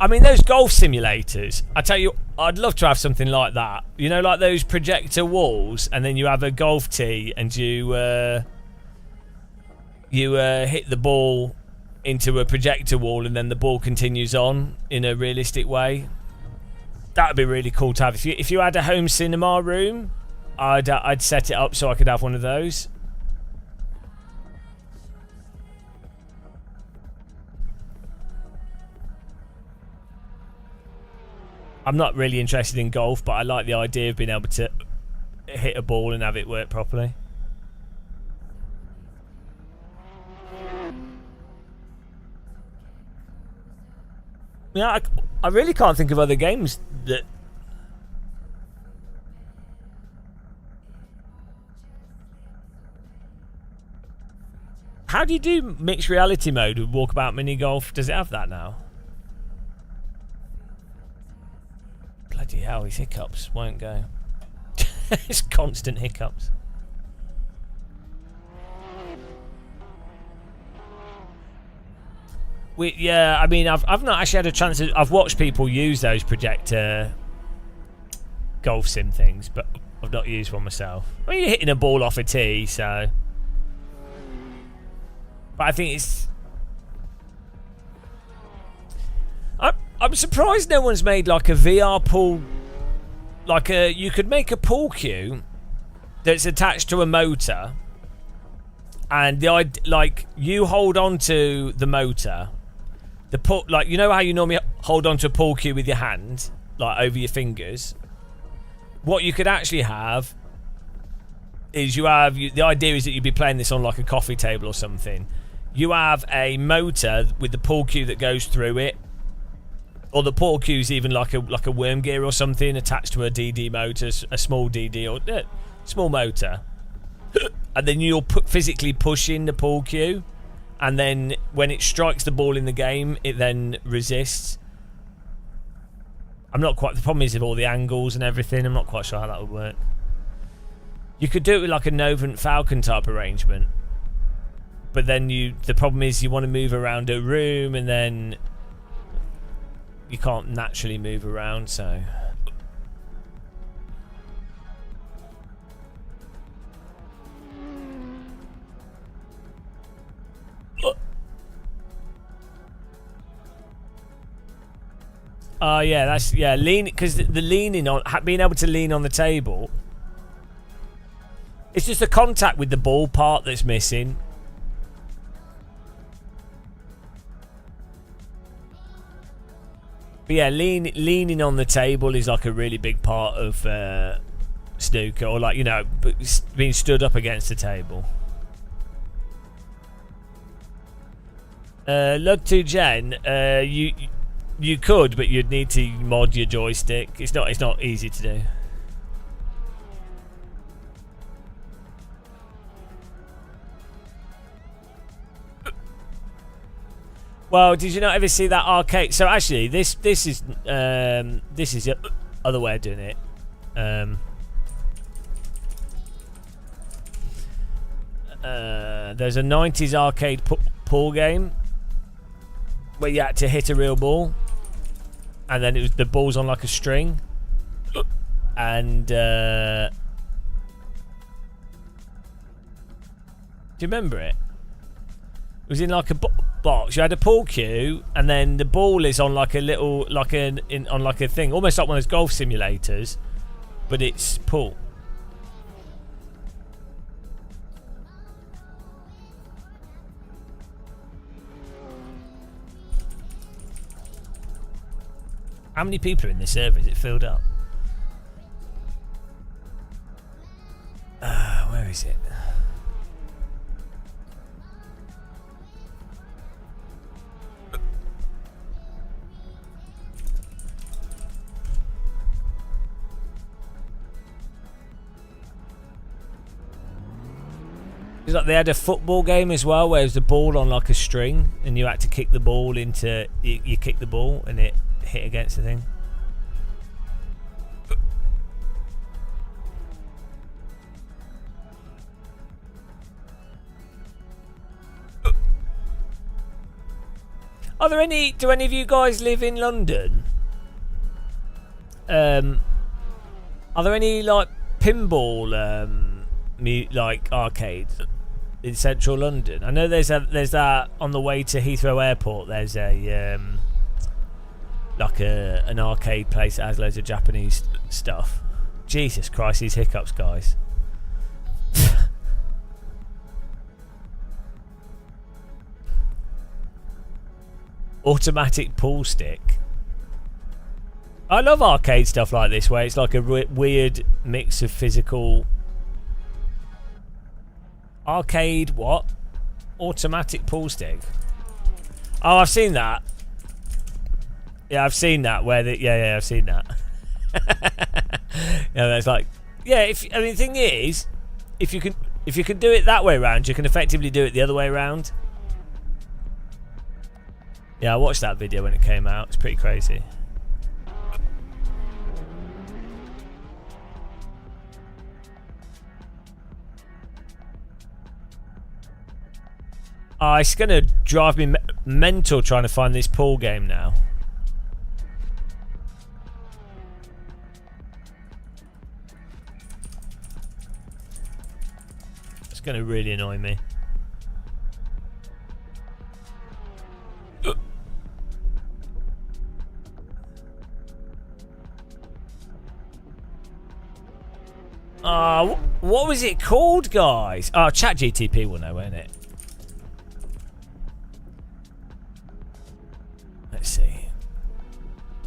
I mean, those golf simulators, I tell you, I'd love to have something like that. You know, like those projector walls, and then you have a golf tee, and you hit the ball into a projector wall, and then the ball continues on in a realistic way. That'd be really cool to have. If you had a home cinema room, I'd set it up so I could have one of those. I'm not really interested in golf, but I like the idea of being able to hit a ball and have it work properly. Yeah, I really can't think of other games that... How do you do mixed reality mode with Walkabout Mini Golf? Does it have that now? Bloody hell, these hiccups won't go. It's constant hiccups. Yeah, I mean, I've not actually had a chance to... I've watched people use those projector golf sim things, but I've not used one myself. I mean, you're hitting a ball off a tee, so... But I think it's... I'm surprised no one's made like a VR pool... Like a... You could make a pool cue that's attached to a motor, and like you hold on to the motor... like, you know how you normally hold onto a pool cue with your hand, like over your fingers? What you could actually have is the idea is that you'd be playing this on like a coffee table or something. You have a motor with the pool cue that goes through it, or the pool cue is even like a worm gear or something attached to a DD motor, a small DD or small motor, and then you're physically pushing the pool cue. And then when it strikes the ball in the game, it then resists. I'm not quite... The problem is with all the angles and everything, I'm not quite sure how that would work. You could do it with like a Novant Falcon type arrangement. But then the problem is you want to move around a room, and then you can't naturally move around, so... yeah, because the leaning on, being able to lean on the table, it's just the contact with the ball part that's missing. But yeah, leaning on the table is like a really big part of snooker, or like, you know, being stood up against the table. Lud2Gen, you could, but you'd need to mod your joystick. It's not easy to do. Well, did you not ever see that arcade? So actually, this is the other way of doing it. There's a 90s arcade pool game where you had to hit a real ball, and then the ball's on like a string, and do you remember it? It was in like a box. You had a pool cue, and then the ball is on like a little, on like a thing, almost like one of those golf simulators, but it's pool. How many people are in this server? Is it filled up? Where is it? It's like they had a football game as well, where it was the ball on like a string, and you had to kick the ball into. You kick the ball, and it hit against the thing. Are there any? Do any of you guys live in London? Are there any like pinball like arcades in central London? I know there's that on the way to Heathrow Airport. There's a like an arcade place that has loads of Japanese stuff. Jesus Christ, these hiccups, guys. Automatic pool stick. I love arcade stuff like this, where it's like a weird mix of physical. Arcade what? Automatic pool stick. Oh, I've seen that. Yeah, I've seen that. Where the yeah, I've seen that. Yeah, that's like the thing is, if you can do it that way around, you can effectively do it the other way around. Yeah, I watched that video when it came out. It's pretty crazy. Oh, it's going to drive me mental trying to find this pool game now. It's going to really annoy me. What was it called, guys? Oh, ChatGTP will know, won't it? Let's see.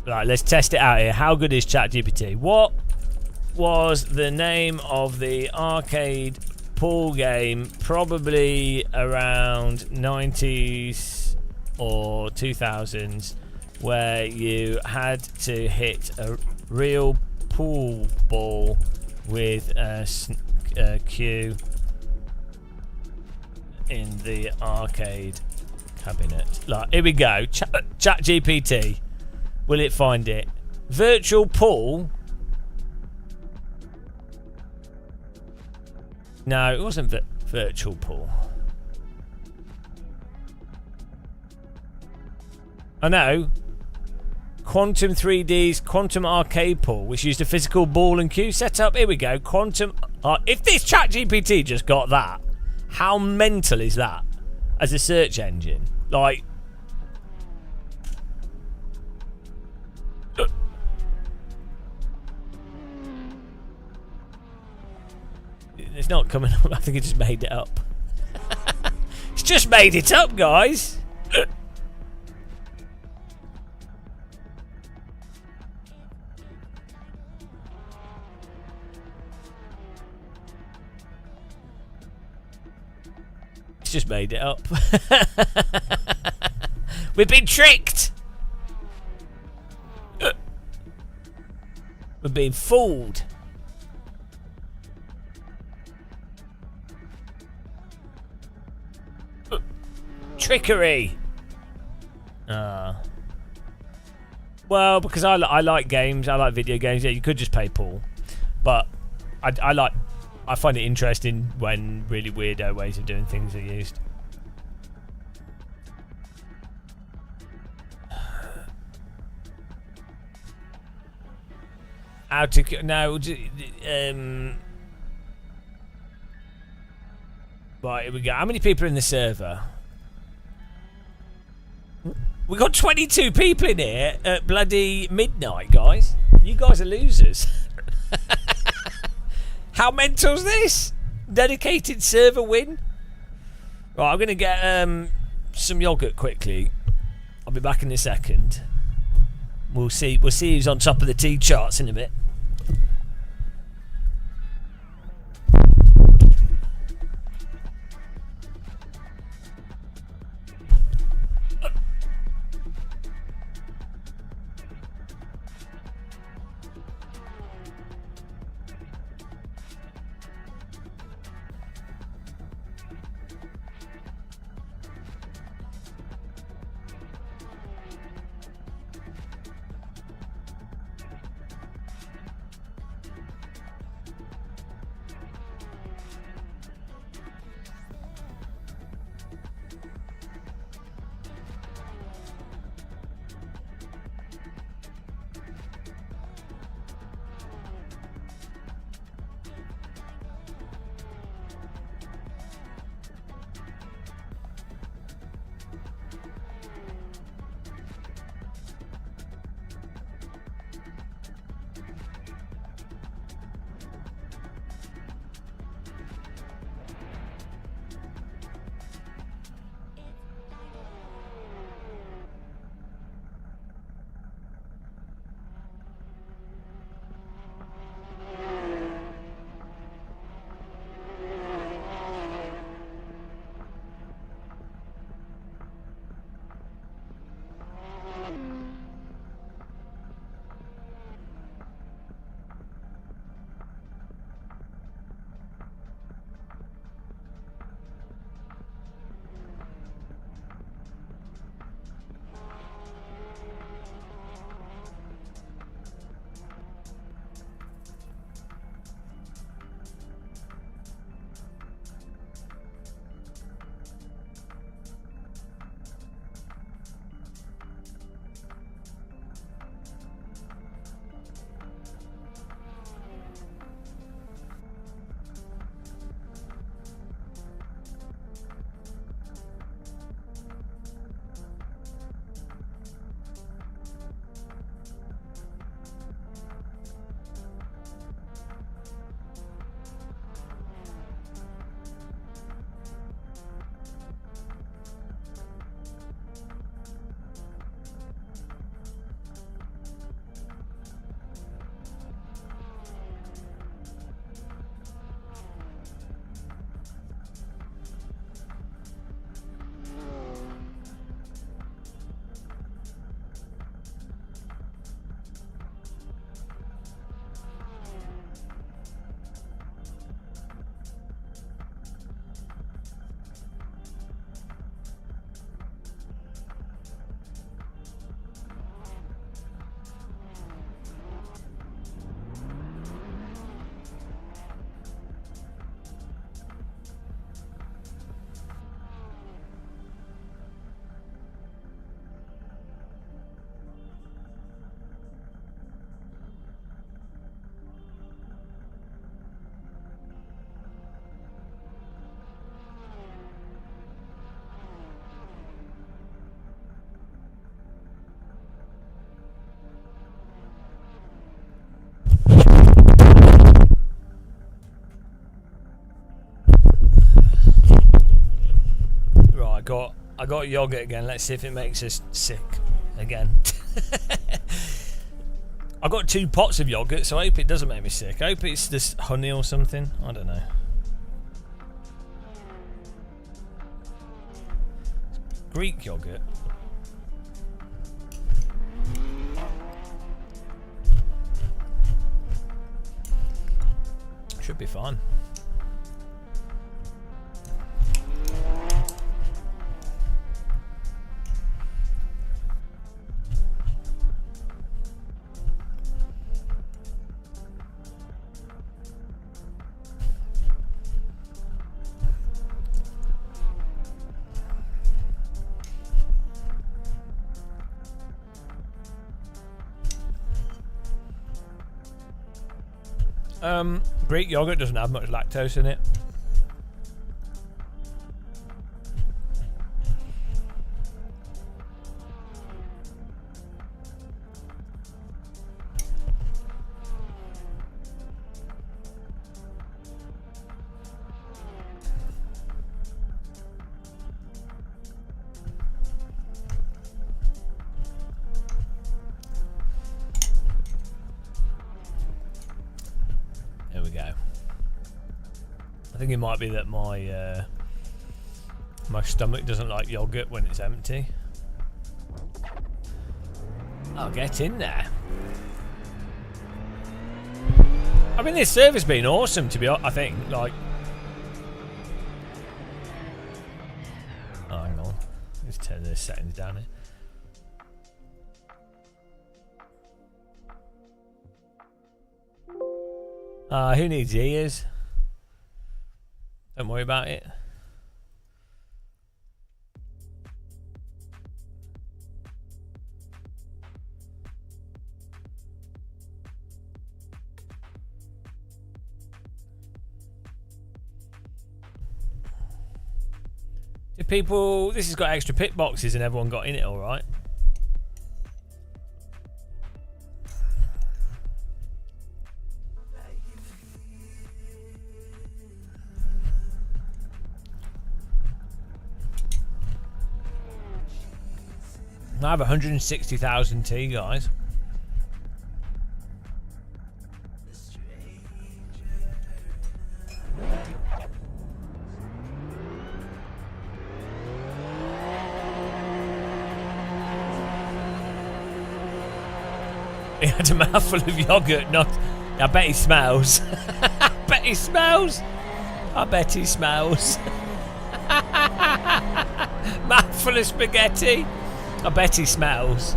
Right, let's test it out here. How good is ChatGPT? What was the name of the arcade pool game, probably around 90s or 2000s, where you had to hit a real pool ball with a cue in the arcade cabinet? Like, here we go. ChatGPT. Will it find it? Virtual pool? No, it wasn't virtual pool. I know. Quantum 3D's Quantum Arcade Pool, which used a physical ball and cue setup. Here we go. Quantum. If this ChatGPT just got that, how mental is that as a search engine? Like, it's not coming up. I think it just made it up. It's just made it up, guys. Just made it up. We've been tricked. We're being fooled. Trickery. Well, because I like games. I like video games. Yeah, you could just pay Paul, but I find it interesting when really weirdo ways of doing things are used. How to now? Right, here we go. How many people are in the server? We got 22 people in here at bloody midnight, guys. You guys are losers. How mental's this? Dedicated server win. Right, I'm gonna get some yogurt quickly. I'll be back in a second. We'll see who's on top of the T charts in a bit. I got yogurt again. Let's see if it makes us sick again. I got 2 pots of yogurt, so I hope it doesn't make me sick. I hope it's just honey or something. I don't know. Greek yogurt. Should be fine. Greek yogurt doesn't have much lactose in it. I think it might be that my my stomach doesn't like yogurt when it's empty. I'll get in there. I mean, this server's been awesome, to be honest. I think, like, oh, hang on, let's turn the settings down here. Who needs ears? Don't worry about it. Do people... This has got extra pit boxes and everyone got in it all right. I have 160,000 T, guys. He had a mouthful of yogurt, not... I bet he smells. I bet he smells. I bet he smells. Mouthful of spaghetti. I bet he smells.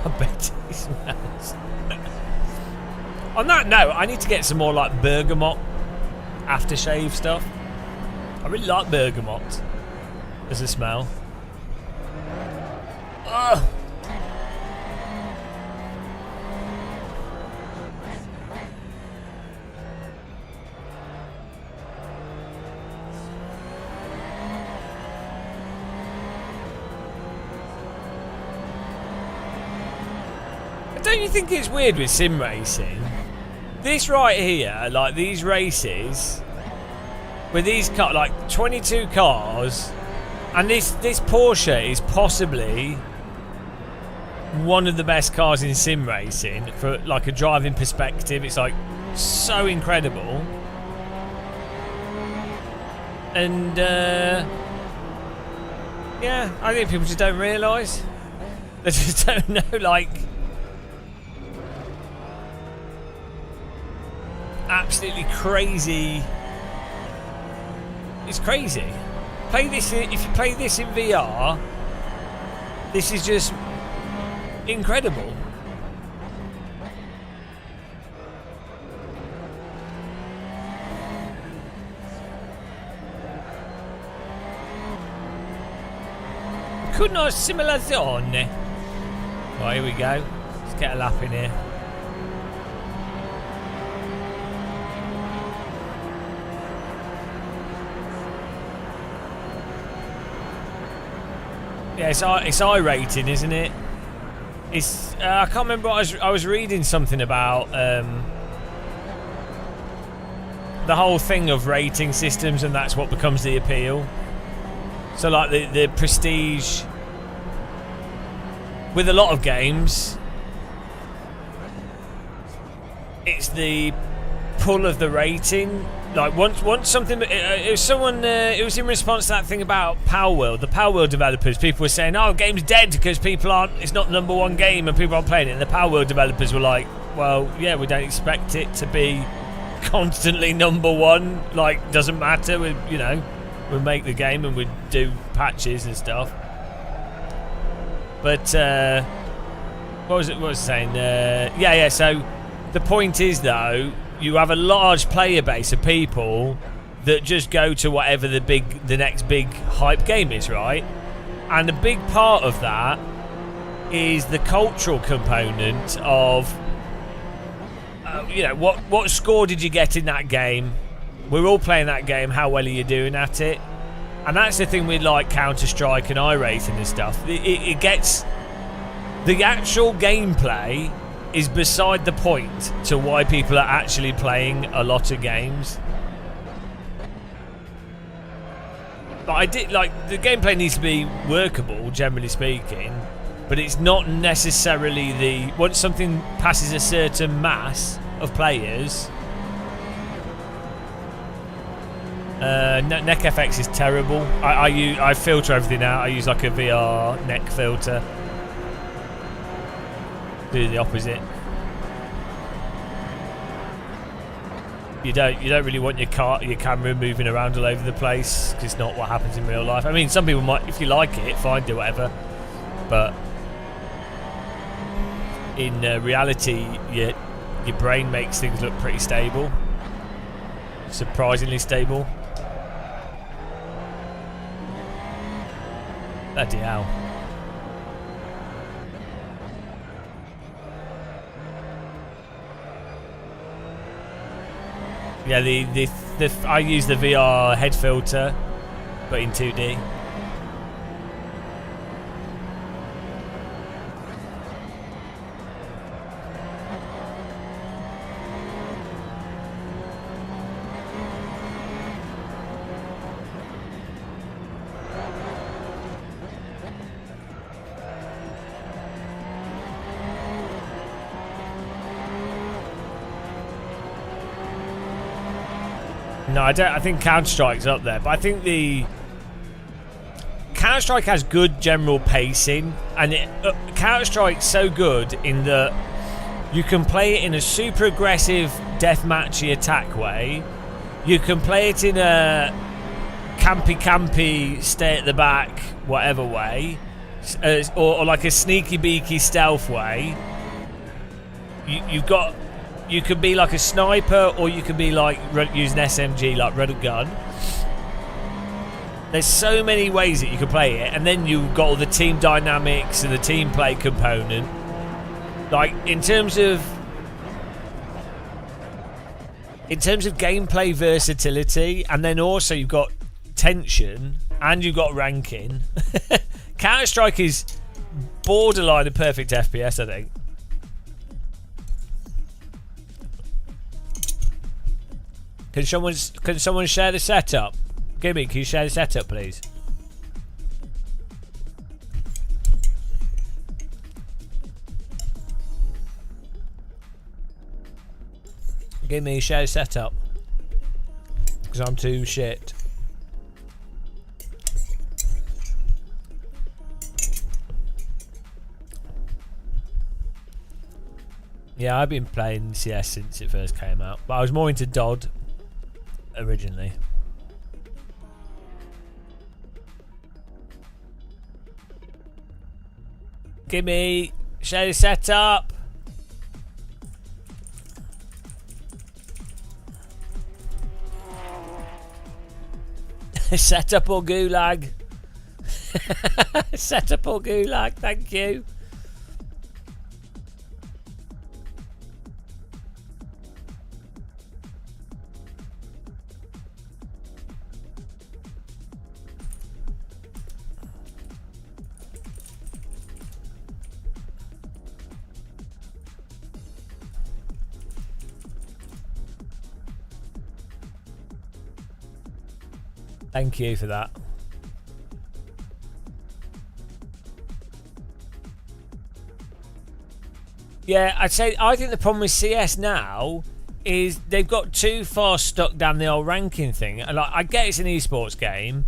I bet he smells. On that note, I need to get some more like bergamot aftershave stuff. I really like bergamot as a smell. Ugh. Don't you think it's weird with sim racing? This right here, like these races, with these like 22 cars, and this Porsche is possibly one of the best cars in sim racing for like a driving perspective. It's like so incredible, and yeah, I think people just don't realise. They just don't know, like. Absolutely crazy. It's crazy. Play this if you play this in VR. This is just incredible. Couldn't have simulazione. Oh, here we go. Let's get a lap in here. Yeah, it's I rating, isn't it? It's I can't remember what I was reading something about the whole thing of rating systems, and that's what becomes the appeal. So like the prestige with a lot of games, it's the pull of the rating. Like once something, it was in response to that thing about Palworld. The Palworld developers, people were saying, "Oh, game's dead because it's not the #1 game and people aren't playing it." And the Palworld developers were like, "Well, yeah, we don't expect it to be constantly #1. Like, doesn't matter. We make the game and we do patches and stuff." But what was it saying? Yeah. So the point is, though, you have a large player base of people that just go to whatever the next big hype game is, right? And a big part of that is the cultural component of, what score did you get in that game? We're all playing that game. How well are you doing at it? And that's the thing with like Counter-Strike and iRacing and stuff. It gets the actual gameplay is beside the point to why people are actually playing a lot of games. But the gameplay needs to be workable, generally speaking, but it's not necessarily once something passes a certain mass of players. NeckFX is terrible. I filter everything out. I use like a VR neck filter. Do the opposite. You don't really want your camera moving around all over the place, because it's not what happens in real life. I mean, some people might, if you like it, fine, do whatever. But in reality, your brain makes things look pretty stable, surprisingly stable. Bloody hell. Yeah, I use the VR head filter, but in 2D. No, I think Counter-Strike's up there, but I think the Counter-Strike has good general pacing, and Counter-Strike's so good in that you can play it in a super aggressive deathmatchy attack way, you can play it in a campy stay at the back whatever way, or like a sneaky beaky stealth way. You could be like a sniper, or you could be like using SMG, like run a gun. There's so many ways that you can play it, and then you've got all the team dynamics and the team play component. Like in terms of gameplay versatility, and then also you've got tension and you've got ranking. Counter-Strike is borderline a perfect FPS, I think. Can someone share the setup? Gimme, can you share the setup, please? Gimme, share the setup. Because I'm too shit. Yeah, I've been playing CS since it first came out, but I was more into DOD originally. Gimme, share the setup. Setup or gulag? Setup or gulag, thank you. Thank you for that. Yeah, I think the problem with CS now is they've got too far stuck down the old ranking thing. And like, I get it's an esports game,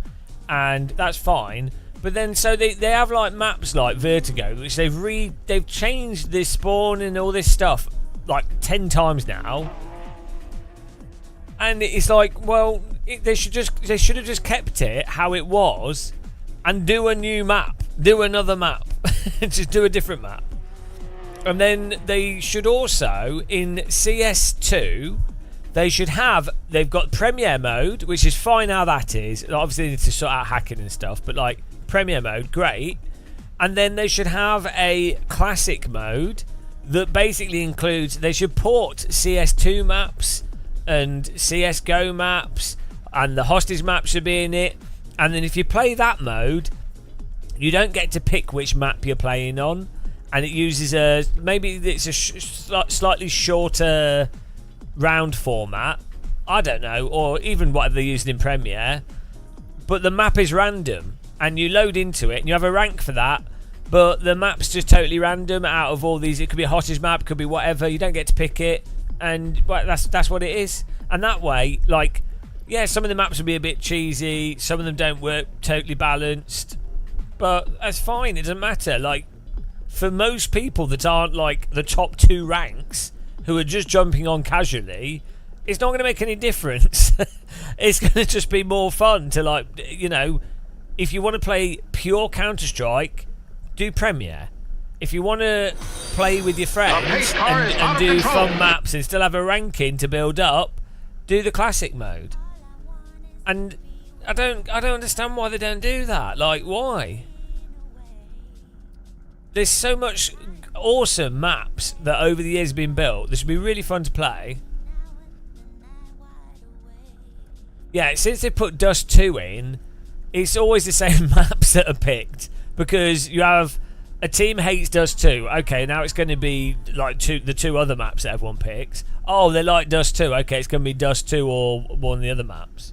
and that's fine. But then, so they have like maps like Vertigo, which they've changed the spawn and all this stuff like 10 times now. And it's like, well, they should have just kept it how it was, and do a new map, do another map, just do a different map. And then they should also, in CS2, they've got Premiere mode, which is fine how that is. Obviously they need to sort out hacking and stuff, but like Premiere mode, great. And then they should have a Classic mode that basically includes, they should port CS2 maps and CSGO maps, and the hostage map should be in it. And then if you play that mode, you don't get to pick which map you're playing on. And it uses maybe it's a slightly shorter round format. I don't know, or even what they're using in Premiere. But the map is random, and you load into it, and you have a rank for that. But the map's just totally random out of all these. It could be a hostage map, could be whatever. You don't get to pick it, and well, that's what it is. And that way, like, yeah, some of the maps will be a bit cheesy. Some of them don't work totally balanced, but that's fine. It doesn't matter. Like, for most people that aren't like the top 2 ranks, who are just jumping on casually, it's not going to make any difference. It's going to just be more fun to, like, you know, if you want to play pure Counter-Strike, do Premiere. If you want to play with your friends and do fun maps and still have a ranking to build up, do the Classic mode. And I don't understand why they don't do that. Like, why? There's so much awesome maps that over the years have been built. This would be really fun to play. Yeah, since they put Dust 2 in, it's always the same maps that are picked. Because you have a team hates Dust 2. Okay, now it's going to be like the 2 other maps that everyone picks. Oh, they like Dust 2. Okay, it's going to be Dust 2 or one of the other maps.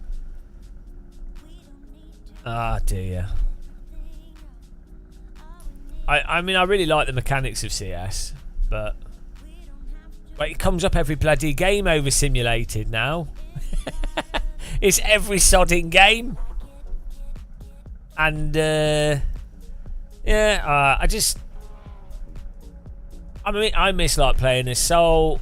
Ah, dear. I mean, I really like the mechanics of CS, but it comes up every bloody game over simulated now. It's every sodding game. And, yeah, I mean, I miss, like, playing as Soul.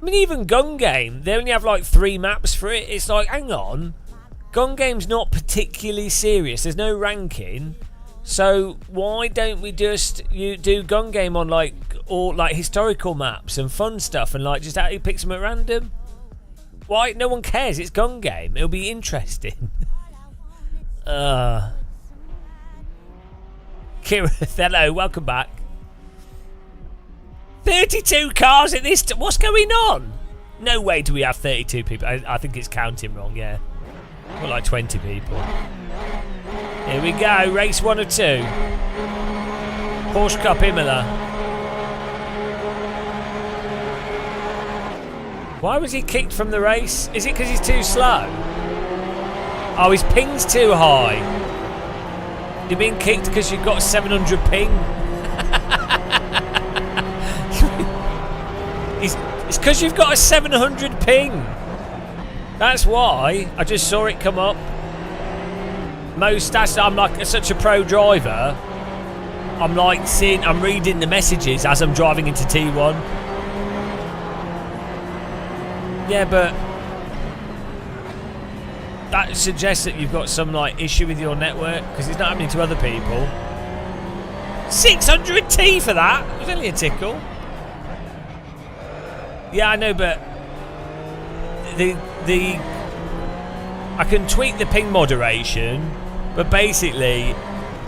I mean, even Gun Game, they only have, like, 3 maps for it. It's like, hang on. Gun Game's not particularly serious. There's no ranking. So why don't we just do Gun Game on like all like historical maps and fun stuff and like just how you pick them at random? Why? No one cares. It's Gun Game. It'll be interesting. Kira, hello, welcome back. 32 cars in this. What's going on? No way do we have 32 people. I think it's counting wrong, yeah. More like 20 people. Here we go, race 1 of 2. Porsche Cup Imola. Why was he kicked from the race? Is it because he's too slow? Oh, his ping's too high. You're being kicked because you've got a 700 ping? It's because you've got a 700 ping. That's why. I just saw it come up. I'm like such a pro driver. I'm like I'm reading the messages as I'm driving into T1. Yeah, but that suggests that you've got some like issue with your network because it's not happening to other people. 600T for that. It was only a tickle. Yeah, I know, but I can tweak the ping moderation, but basically,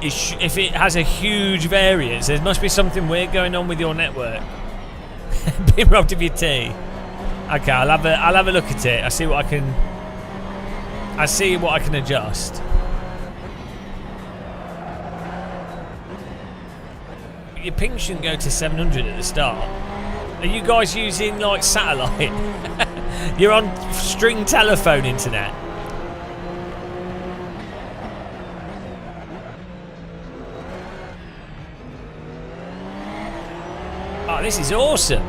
if it has a huge variance, there must be something weird going on with your network. Being robbed of your tea. Okay, I'll have a look at it. I see what I can adjust. Your ping shouldn't go to 700 at the start. Are you guys using like satellite? You're on string telephone internet. Oh, this is awesome.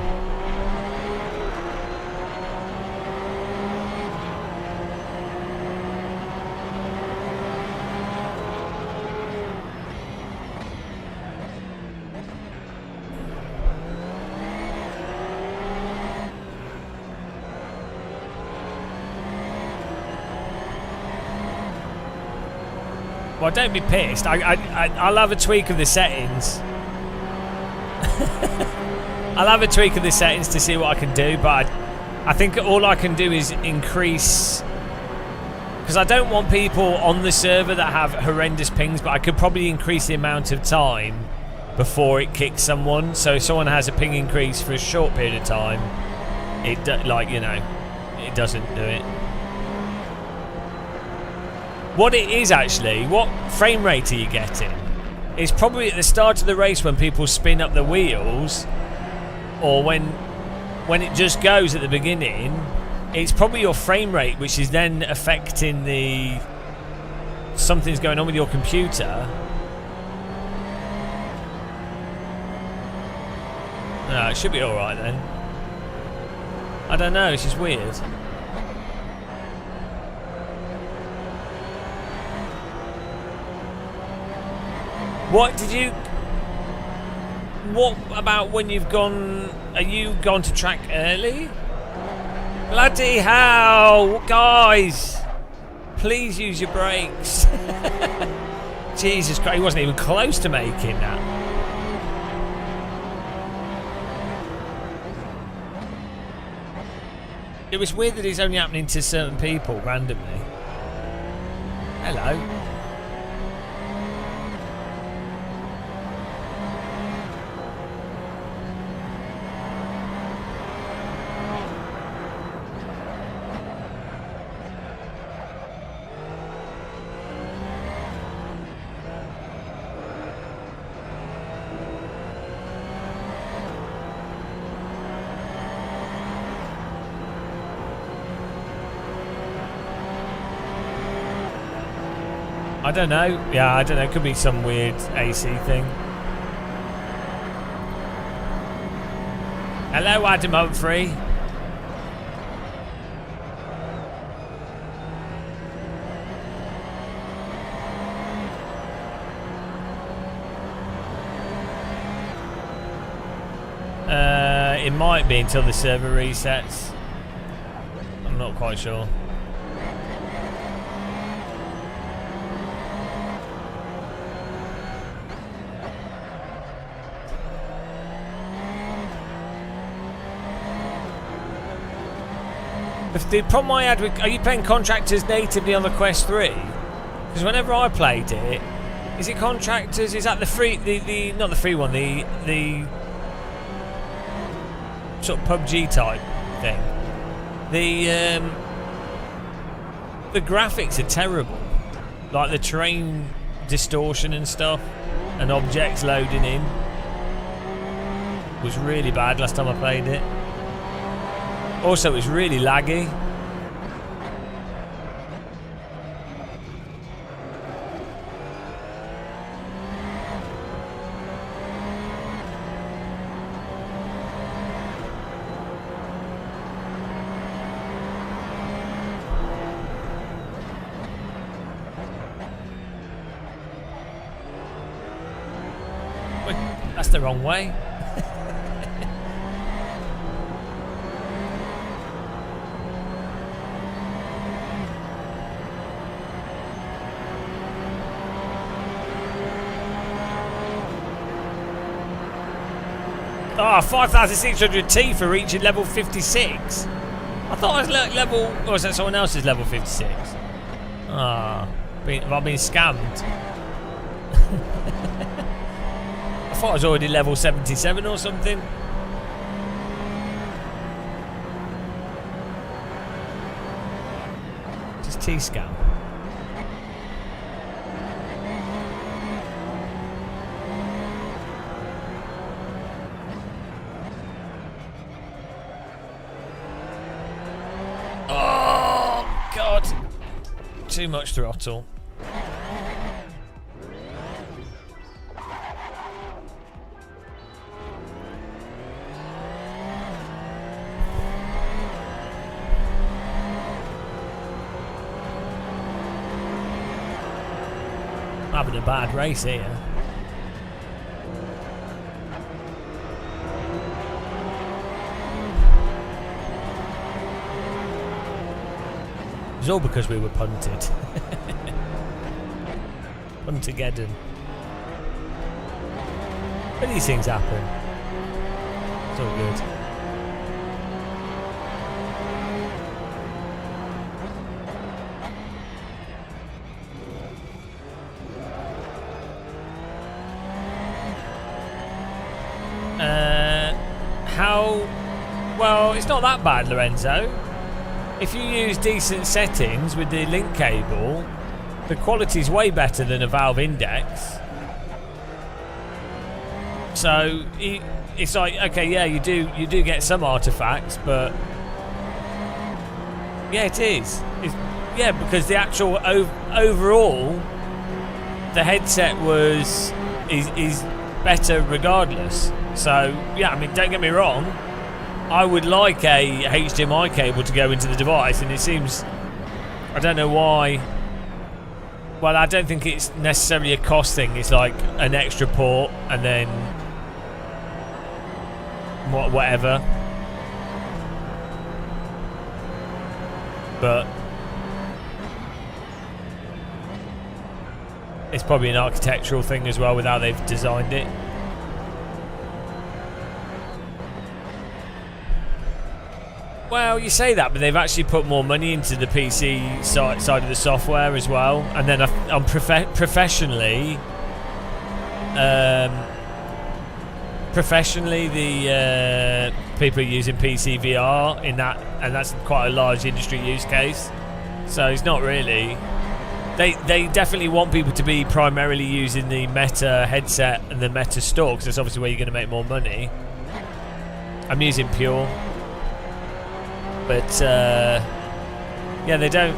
Well, don't be pissed. I'll have a tweak of the settings. I'll have a tweak of the settings to see what I can do, but I think all I can do is increase, because I don't want people on the server that have horrendous pings, but I could probably increase the amount of time before it kicks someone. So if someone has a ping increase for a short period of time, it doesn't do it. What it is actually, what frame rate are you getting? It's probably at the start of the race when people spin up the wheels, or when it just goes at the beginning. It's probably your frame rate which is then affecting the... something's going on with your computer. No, it should be alright then. I don't know, it's just weird. What about when you've gone... Are you gone to track early? Bloody hell, guys! Please use your brakes. Jesus Christ, he wasn't even close to making that. It was weird that it's only happening to certain people randomly. Hello. I don't know. Yeah, I don't know. It could be some weird AC thing. Hello, Adam Humphrey. It might be until the server resets. I'm not quite sure. The problem I had with... Are you playing Contractors natively on the Quest 3? Because whenever I played it... Is it Contractors? Is that the free... not the free one, the sort of PUBG type thing. The graphics are terrible. Like the terrain distortion and stuff. And objects loading in. Was really bad last time I played it. Also, it was really laggy. Wait, that's the wrong way. Ah, 5,600 T for reaching level 56. I thought I was level... Or was that someone else's level 56? Ah, have I been scammed? I thought I was already level 77 or something. Just T-scam. too much throttle. Having a bad race here. It's all because we were punted. Puntageddon. But these things happen. It's all good. Well, it's not that bad, Lorenzo. If you use decent settings with the link cable, the quality's way better than a Valve Index. So it's like, okay, yeah, you do get some artifacts, but yeah, it is. Yeah, because the actual overall, the headset is better regardless. So yeah, I mean, don't get me wrong. I would like a HDMI cable to go into the device, and it seems, I don't know why. Well, I don't think it's necessarily a cost thing. It's like an extra port and then whatever. But it's probably an architectural thing as well with how they've designed it. Well, you say that, but they've actually put more money into the PC side of the software as well. And then on professionally, the people are using PC VR in that, and that's quite a large industry use case. So it's not really. They definitely want people to be primarily using the Meta headset and the Meta Store, because that's obviously where you're going to make more money. I'm using Pure. But, yeah, they don't...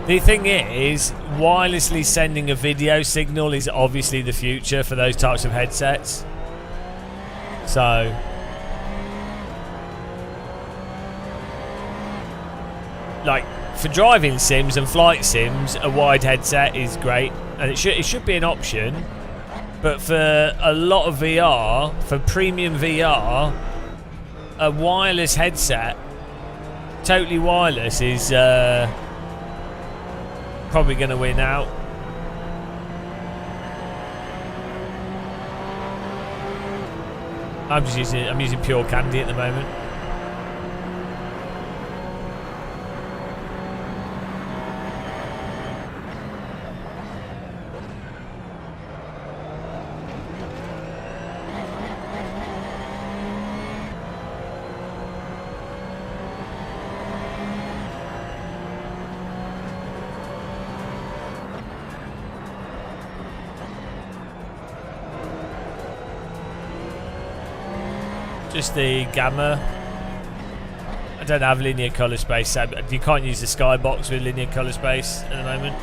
The thing is, wirelessly sending a video signal is obviously the future for those types of headsets. So... like, for driving sims and flight sims, a wide headset is great. And it should be an option. But for a lot of VR, for premium VR... a wireless headset, totally wireless, is probably going to win out. I'm using Pure Candy at the moment. Just the gamma. I don't have linear colour space, so you can't use the skybox with linear colour space at the moment.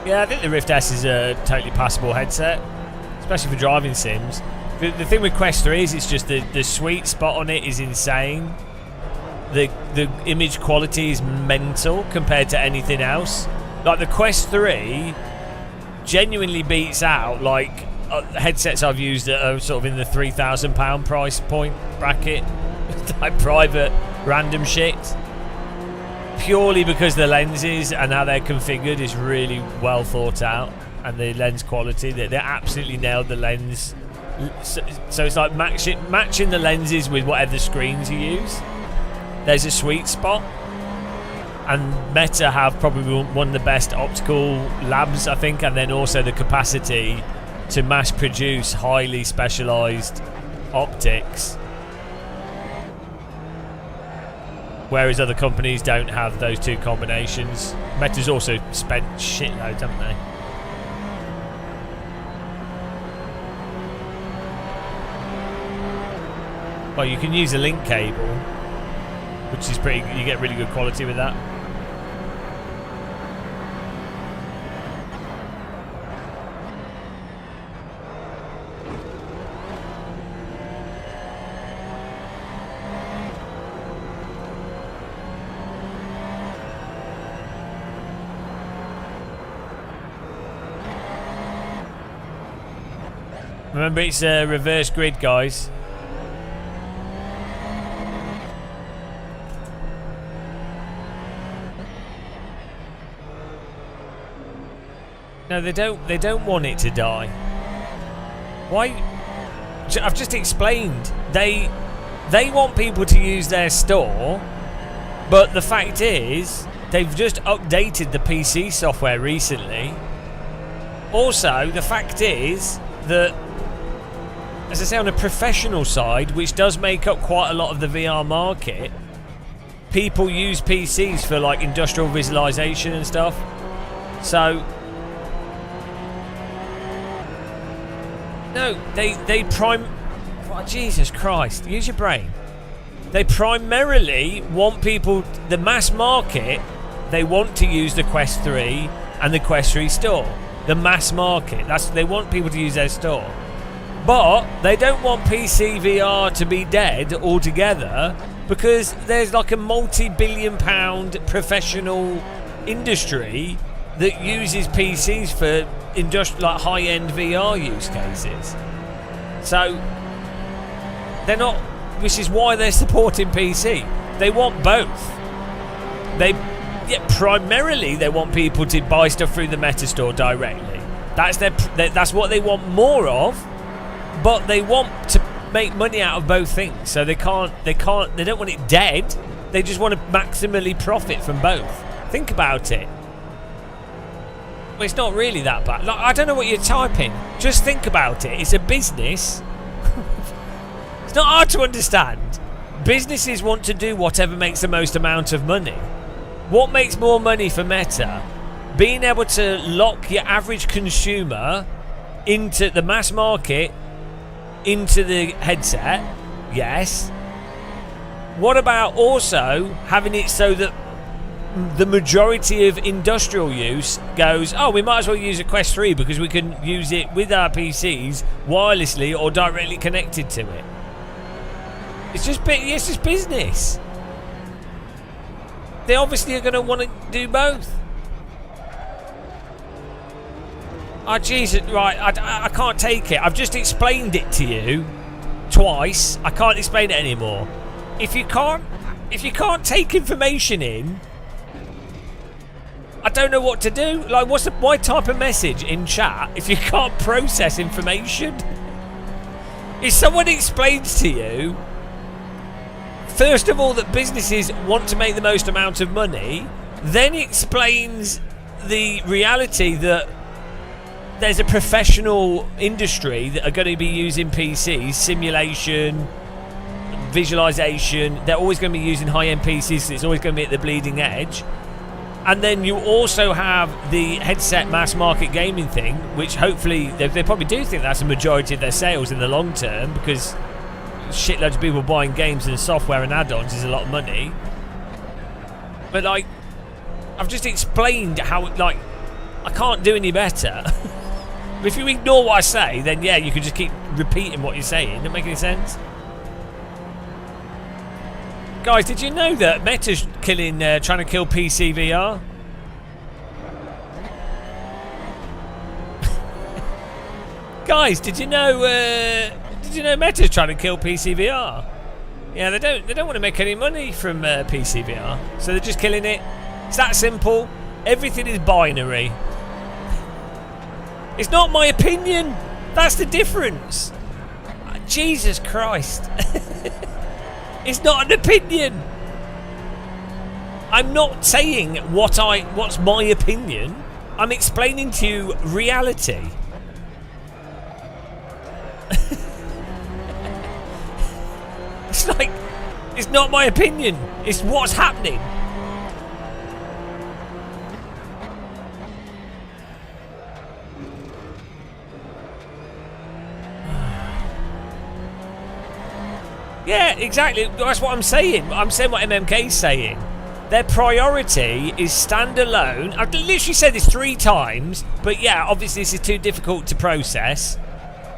Yeah, I think the Rift S is a totally passable headset, especially for driving sims. The thing with Quest 3 is it's just the sweet spot on it is insane. The image quality is mental compared to anything else. Like the Quest 3 genuinely beats out like headsets I've used that are sort of in the £3,000 price point bracket, like private random shit, purely because the lenses and how they're configured is really well thought out, and the lens quality, they absolutely nailed the lens. So it's like matching the lenses with whatever screens you use. There's a sweet spot, and Meta have probably one of the best optical labs, I think, and then also the capacity to mass produce highly specialized optics, whereas other companies don't have those two combinations. Meta's also spent shitloads, haven't they? Well, you can use a link cable, which is pretty. You get really good quality with that. Remember, it's a reverse grid, guys. No, they don't. They don't want it to die. Why? I've just explained. They want people to use their store, but the fact is, they've just updated the PC software recently. Also, the fact is that, as I say, on a professional side, which does make up quite a lot of the VR market, people use PCs for like industrial visualization and stuff. So, no, oh, Jesus Christ, use your brain. They primarily want people, the mass market, they want to use the Quest 3 and the Quest 3 store. The mass market, they want people to use their store. But they don't want PC VR to be dead altogether, because there's like a multi-billion-pound professional industry that uses PCs for like high-end VR use cases. So they're not. Which is why they're supporting PC. They want both. Primarily they want people to buy stuff through the Meta Store directly. That's what they want more of. But they want to make money out of both things, so they don't want it dead. They just want to maximally profit from both. Think about it. Well, it's not really that bad. Like, I don't know what you're typing. Just think about it. It's a business. It's not hard to understand. Businesses want to do whatever makes the most amount of money. What makes more money for Meta? Being able to lock your average consumer into the mass market, into the headset, yes. What about also having it so that the majority of industrial use goes, oh, we might as well use a Quest 3 because we can use it with our PCs wirelessly or directly connected to it. It's just business. They obviously are going to want to do both. Oh, Jesus, right, I can't take it. I've just explained it to you twice. I can't explain it anymore. If you can't take information in, I don't know what to do. Like, why type a message in chat if you can't process information? If someone explains to you, first of all, that businesses want to make the most amount of money, then explains the reality that there's a professional industry that are going to be using PCs, simulation, visualization. They're always going to be using high-end PCs, so it's always going to be at the bleeding edge. And then you also have the headset mass market gaming thing, which hopefully they probably do think that's a majority of their sales in the long term, because shitloads of people buying games and software and add-ons is a lot of money. But like, I've just explained how, like, I can't do any better. But if you ignore what I say, then yeah, you can just keep repeating what you're saying. Doesn't make any sense. Guys, did you know that Meta's trying to kill PC VR? Guys, did you know Meta's trying to kill PC VR? Yeah, they don't want to make any money from PC VR, so they're just killing it. It's that simple. Everything is binary. It's not my opinion. That's the difference. Jesus Christ. It's not an opinion. I'm not saying what's my opinion. I'm explaining to you reality. It's like, it's not my opinion. It's what's happening. Yeah, exactly. That's what I'm saying. I'm saying what MMK's saying. Their priority is standalone. I've literally said this 3 times, but yeah, obviously this is too difficult to process.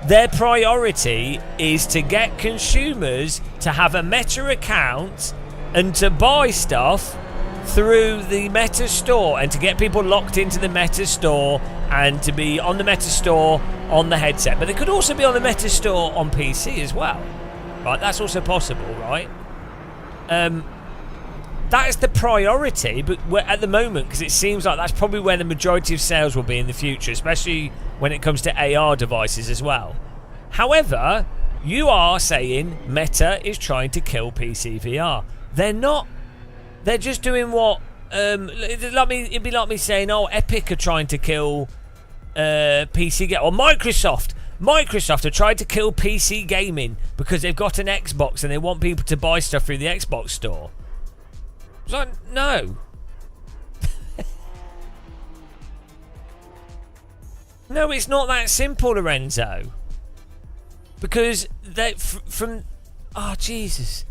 Their priority is to get consumers to have a Meta account and to buy stuff through the Meta store and to get people locked into the Meta store and to be on the Meta store on the headset. But they could also be on the Meta store on PC as well. Right, that's also possible, right? That is the priority, but at the moment, because it seems like that's probably where the majority of sales will be in the future, especially when it comes to AR devices as well. However, you are saying Meta is trying to kill PC VR. They're not. They're just doing what... it'd be like me saying, oh, Epic are trying to kill PC gaming. Or Microsoft have tried to kill PC gaming because they've got an Xbox and they want people to buy stuff through the Xbox store. It's like, no. No, it's not that simple, Lorenzo. Because oh, Jesus.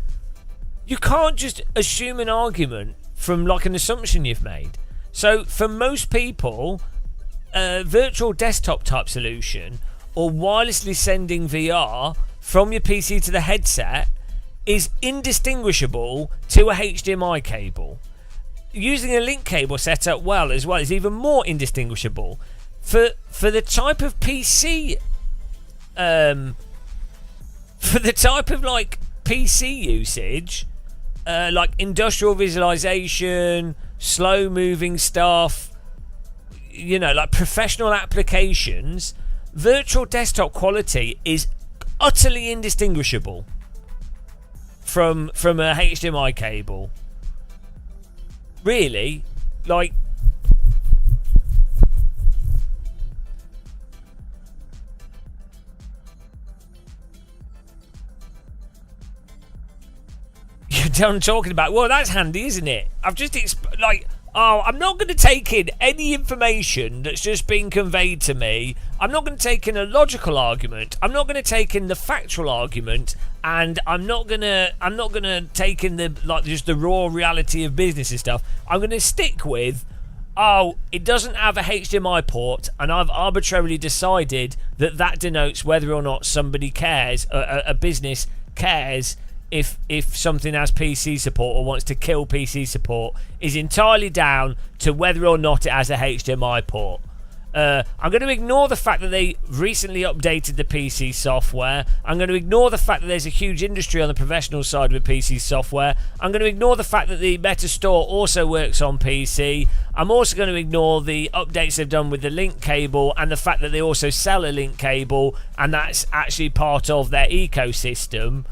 You can't just assume an argument from like an assumption you've made. So for most people, a virtual desktop type solution or wirelessly sending VR from your PC to the headset is indistinguishable to a HDMI cable. Using a link cable set up well is even more indistinguishable. For the type of PC, for the type of like PC usage, like industrial visualization, slow moving stuff, you know, like professional applications, virtual desktop quality is utterly indistinguishable from a HDMI cable. Really, like, you're done talking about. Well, that's handy, isn't it? I've just I'm not going to take in any information that's just been conveyed to me. I'm not going to take in a logical argument. I'm not going to take in the factual argument, and I'm not going to take in just the raw reality of business and stuff. I'm going to stick with, it doesn't have a HDMI port, and I've arbitrarily decided that denotes whether or not somebody cares, a business cares if something has PC support or wants to kill PC support, is entirely down to whether or not it has a HDMI port. I'm going to ignore the fact that they recently updated the PC software. I'm going to ignore the fact that there's a huge industry on the professional side with PC software. I'm going to ignore the fact that the Meta Store also works on PC. I'm also going to ignore the updates they've done with the link cable and the fact that they also sell a link cable and that's actually part of their ecosystem.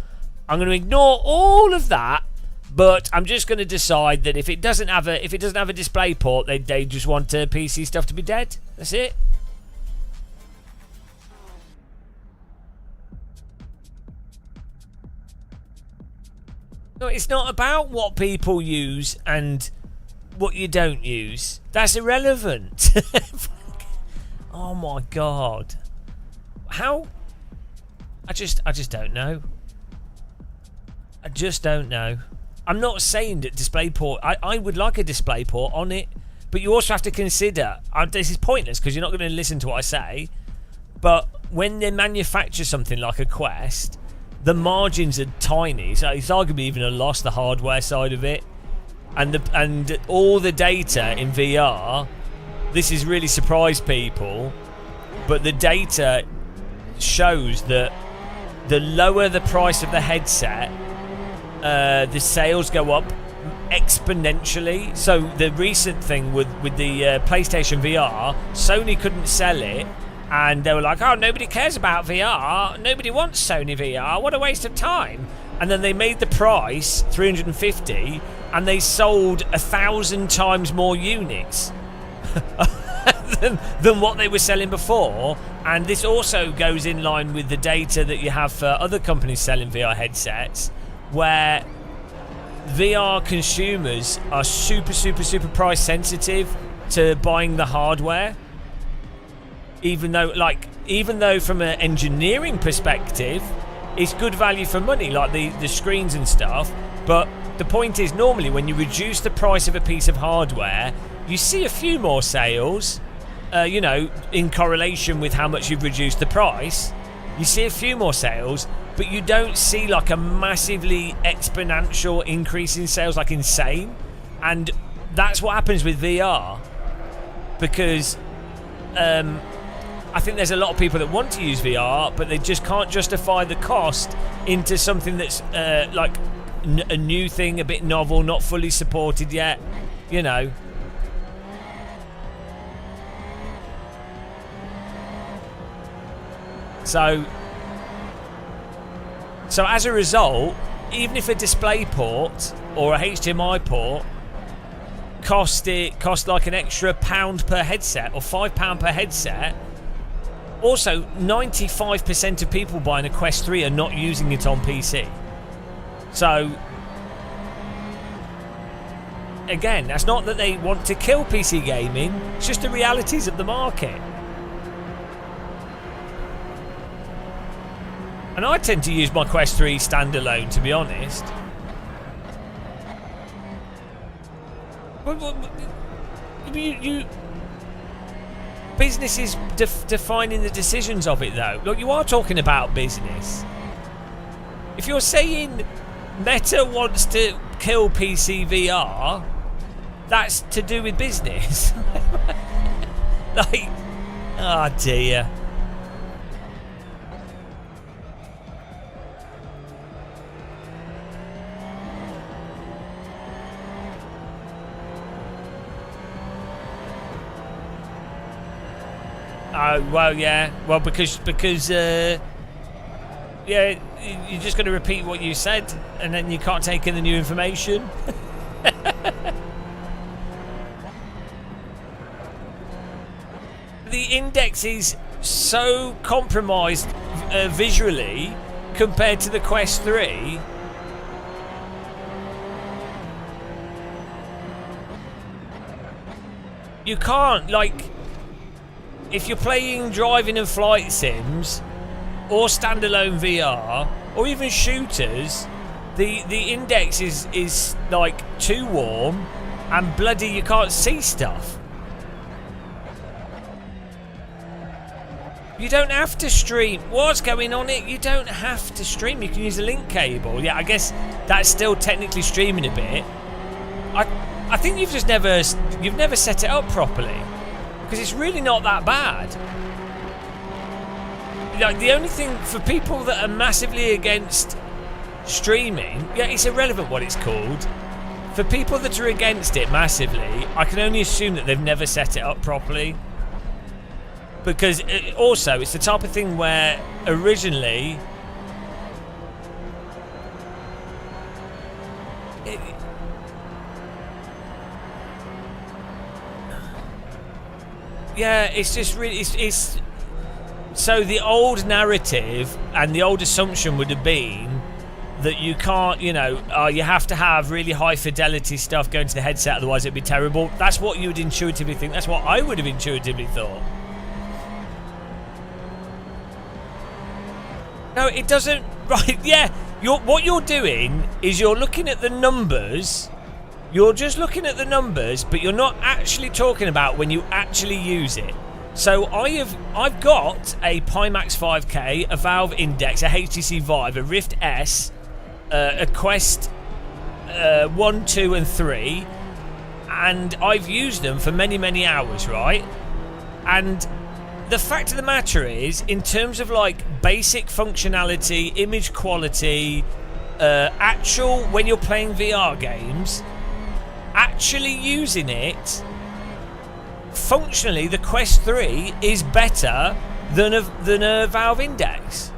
I'm going to ignore all of that, but I'm just going to decide that if it doesn't have a display port, they just want PC stuff to be dead. That's it. No, it's not about what people use and what you don't use. That's irrelevant. Oh my god. How? I just don't know. I just don't know. I'm not saying that DisplayPort... I would like a DisplayPort on it, but you also have to consider... this is pointless because you're not going to listen to what I say, but when they manufacture something like a Quest, the margins are tiny, so it's arguably even a loss, the hardware side of it. And all the data in VR, this has really surprised people, but the data shows that the lower the price of the headset, the sales go up exponentially. So the recent thing with the PlayStation VR, Sony couldn't sell it, and they were like, oh, nobody cares about VR, nobody wants Sony VR, what a waste of time. And then they made the price $350 and they sold 1,000 times more units than what they were selling before. And this also goes in line with the data that you have for other companies selling VR headsets, where VR consumers are super price sensitive to buying the hardware, even though from an engineering perspective it's good value for money, like the screens and stuff. But the point is, normally when you reduce the price of a piece of hardware, you see a few more sales, you know, in correlation with how much you've reduced the price. You see a few more sales, but you don't see like a massively exponential increase in sales, like insane. And that's what happens with VR, because I think there's a lot of people that want to use VR, but they just can't justify the cost into something that's like a new thing, a bit novel, not fully supported yet, you know. So as a result, even if a display port or a HDMI port cost like an extra £1 per headset or £5 per headset, also 95% of people buying a Quest 3 are not using it on PC. So again, that's not that they want to kill PC gaming, it's just the realities of the market. And I tend to use my Quest 3 standalone, to be honest. Business is defining the decisions of it, though. Look, you are talking about business. If you're saying Meta wants to kill PC VR, that's to do with business. Like, oh dear. Well, yeah. Well, because yeah, you're just going to repeat what you said, and then you can't take in the new information. The Index is so compromised visually compared to the Quest 3. You can't, like, if you're playing driving and flight sims or standalone VR or even shooters, the Index is like too warm and bloody you can't see stuff. You don't have to stream. What's going on it? You don't have to stream. You can use a link cable. Yeah, I guess that's still technically streaming a bit. I think you've never set it up properly, because it's really not that bad. Like, the only thing for people that are massively against streaming, yeah, it's irrelevant what it's called. For people that are against it massively, I can only assume that they've never set it up properly. Because also, it's the type of thing where originally yeah, it's just really it's so the old narrative and the old assumption would have been that you can't, you know, you have to have really high fidelity stuff going to the headset, otherwise it'd be terrible. That's what you would intuitively think. That's what I would have intuitively thought. No, it doesn't. Right? Yeah, what you're doing is you're looking at the numbers. You're just looking at the numbers, but you're not actually talking about when you actually use it. So I've got a Pimax 5K, a Valve Index, a HTC Vive, a Rift S, a Quest 1, 2, and 3, and I've used them for many, many hours, right? And the fact of the matter is, in terms of like basic functionality, image quality, actual when you're playing VR games, actually using it, functionally the Quest 3 is better than a Valve Index.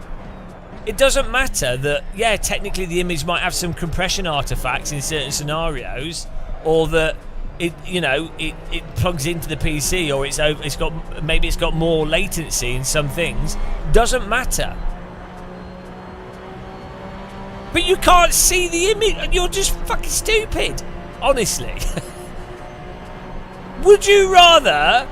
It doesn't matter that, yeah, technically the image might have some compression artifacts in certain scenarios, or that it plugs into the PC, or it's got more latency in some things. Doesn't matter. But you can't see the image, and you're just fucking stupid. Honestly. Would you rather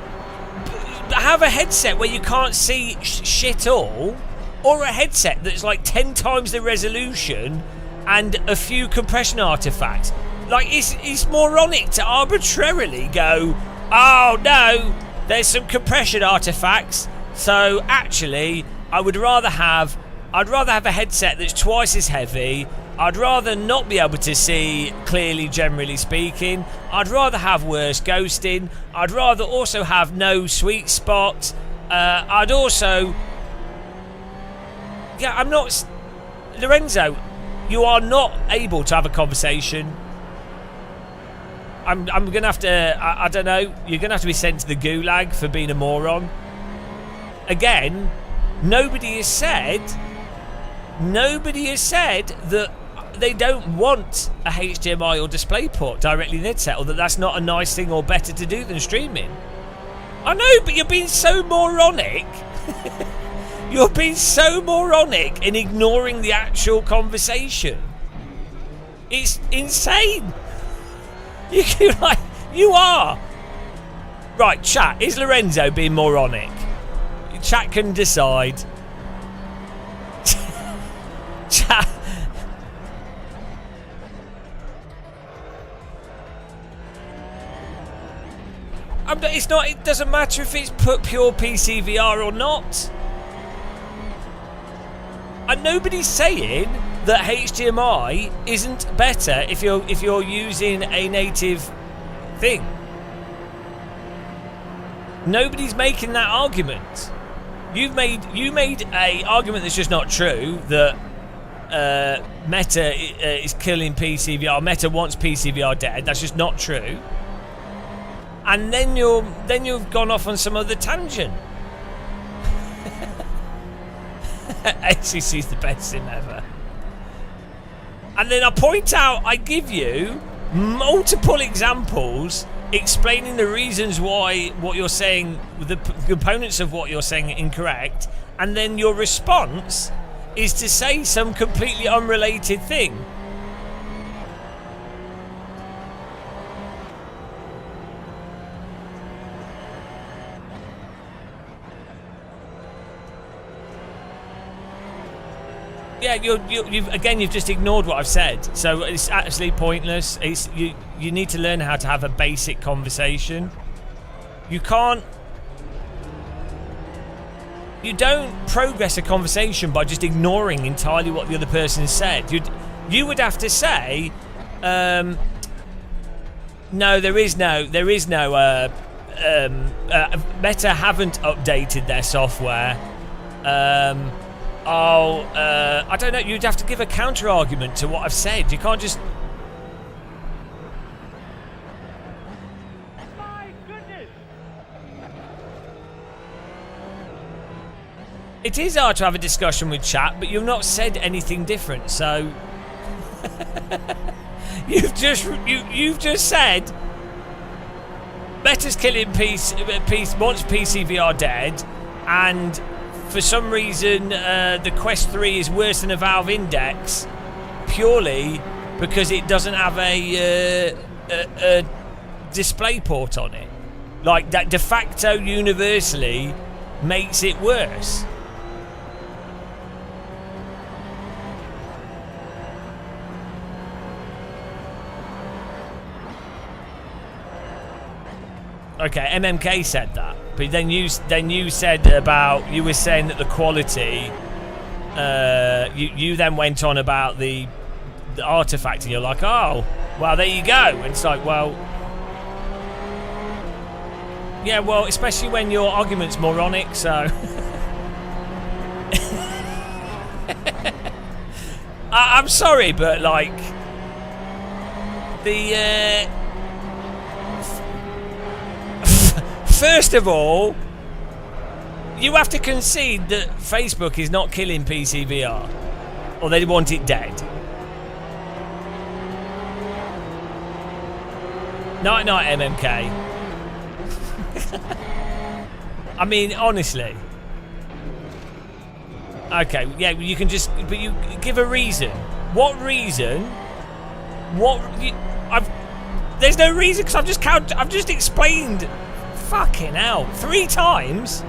have a headset where you can't see shit all, or a headset that's like 10 times the resolution and a few compression artifacts. Like, it's moronic to arbitrarily go, oh no, there's some compression artifacts, so actually I'd rather have a headset that's twice as heavy. I'd rather not be able to see clearly, generally speaking. I'd rather have worse ghosting. I'd rather also have no sweet spot. I'd also... Yeah, I'm not... Lorenzo, you are not able to have a conversation. I'm going to have to... I don't know. You're going to have to be sent to the gulag for being a moron. Again, nobody has said that they don't want a HDMI or DisplayPort directly in the headset, or that that's not a nice thing or better to do than streaming. I know, but you're being so moronic. You're being so moronic in ignoring the actual conversation. It's insane. You are. Right, chat, is Lorenzo being moronic? Chat can decide. Chat. It's not. It doesn't matter if it's pure PC VR or not. And nobody's saying that HDMI isn't better if you're using a native thing. Nobody's making that argument. You made a argument that's just not true, that Meta is killing PC VR. Meta wants PC VR dead. That's just not true. And then you've gone off on some other tangent. ACC's the best sim ever. And then I give you multiple examples explaining the reasons why what you're saying, the components of what you're saying are incorrect, and then your response is to say some completely unrelated thing. Yeah, you've just ignored what I've said, so it's absolutely pointless. You need to learn how to have a basic conversation. You don't progress a conversation by just ignoring entirely what the other person said. You would have to say, no, there is no. Meta haven't updated their software. I don't know. You'd have to give a counter argument to what I've said. You can't just. My goodness! It is hard to have a discussion with chat, but you've not said anything different. So you've just said Meta's killing wants PC VR dead, and for some reason the Quest 3 is worse than a Valve Index purely because it doesn't have a DisplayPort on it. Like, that de facto universally makes it worse. Okay, MMK said that, but then you said about, you were saying that the quality. You then went on about the artifact, and you're like, oh, well, there you go. And it's like, well, yeah, well, especially when your argument's moronic, so. I'm sorry, but like the. First of all, you have to concede that Facebook is not killing PC VR, or they want it dead. Night night, MMK. I mean, honestly. Okay, yeah, you can just, but you give a reason. What reason? There's no reason, because I've just explained. Fucking hell, 3 times?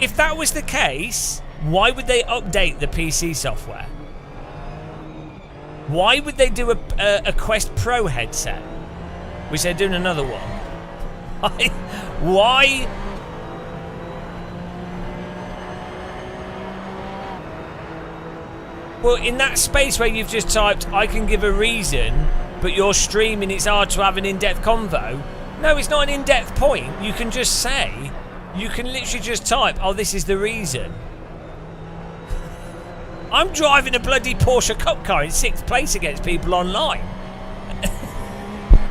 If that was the case, why would they update the PC software? Why would they do a Quest Pro headset, which they're doing another one? Why? Well, in that space where you've just typed, I can give a reason, but you're streaming, it's hard to have an in-depth convo. No, it's not an in-depth point. You can just say, you can literally just type, oh, this is the reason. I'm driving a bloody Porsche Cup car in 6th place against people online.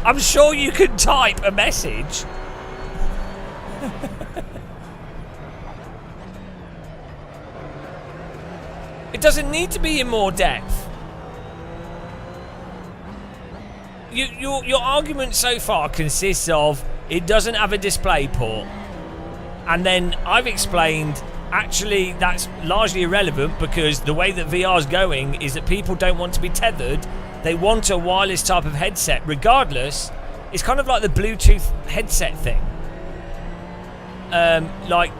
I'm sure you can type a message. It doesn't need to be in more depth. Your argument so far consists of it doesn't have a display port. And then I've explained, actually, that's largely irrelevant because the way that VR is going is that people don't want to be tethered. They want a wireless type of headset. Regardless, it's kind of like the Bluetooth headset thing. Like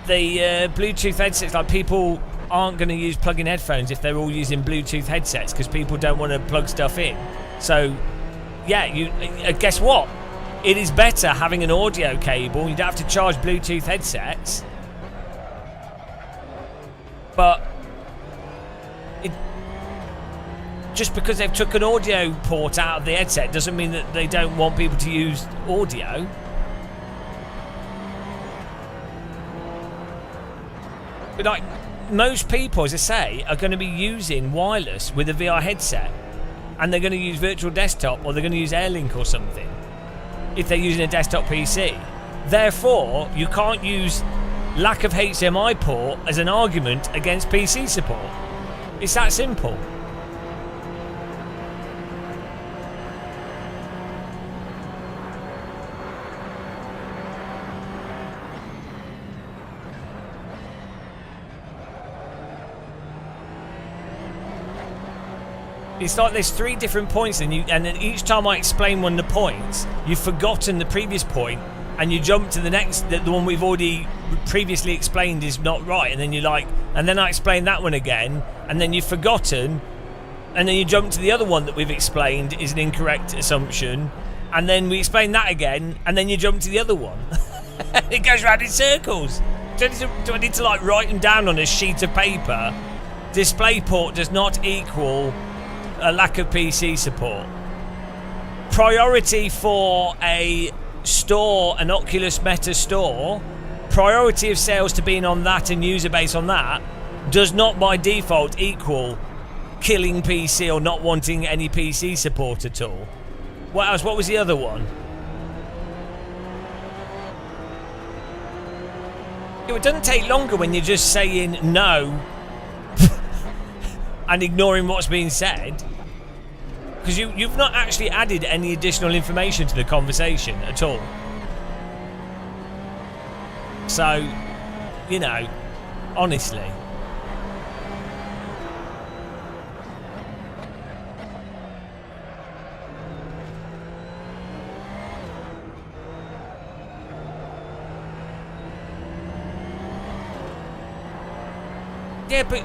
the Bluetooth headsets, like people aren't going to use plug-in headphones if they're all using Bluetooth headsets because people don't want to plug stuff in. So, yeah, you guess what? It is better having an audio cable. You don't have to charge Bluetooth headsets. But just because they've took an audio port out of the headset doesn't mean that they don't want people to use audio. But like most people, as I say, are going to be using wireless with a VR headset, and they're going to use virtual desktop or they're going to use Airlink or something if they're using a desktop PC. Therefore, you can't use lack of HDMI port as an argument against PC support. It's that simple. It's like there's 3 different points, and then each time I explain one of the points, you've forgotten the previous point, and you jump to the next, the one we've already previously explained is not right, and then you're like, and then I explain that one again, and then you've forgotten, and then you jump to the other one that we've explained is an incorrect assumption, and then we explain that again, and then you jump to the other one. It goes round in circles. Do I need to like write them down on a sheet of paper? DisplayPort does not equal a lack of PC support. Priority for a store, an Oculus Meta store, priority of sales to being on that and user base on that does not by default equal killing PC or not wanting any PC support at all. What else? What was the other one? It doesn't take longer when you're just saying no and ignoring what's being said, because you've not actually added any additional information to the conversation at all. So, you know, honestly. Yeah, but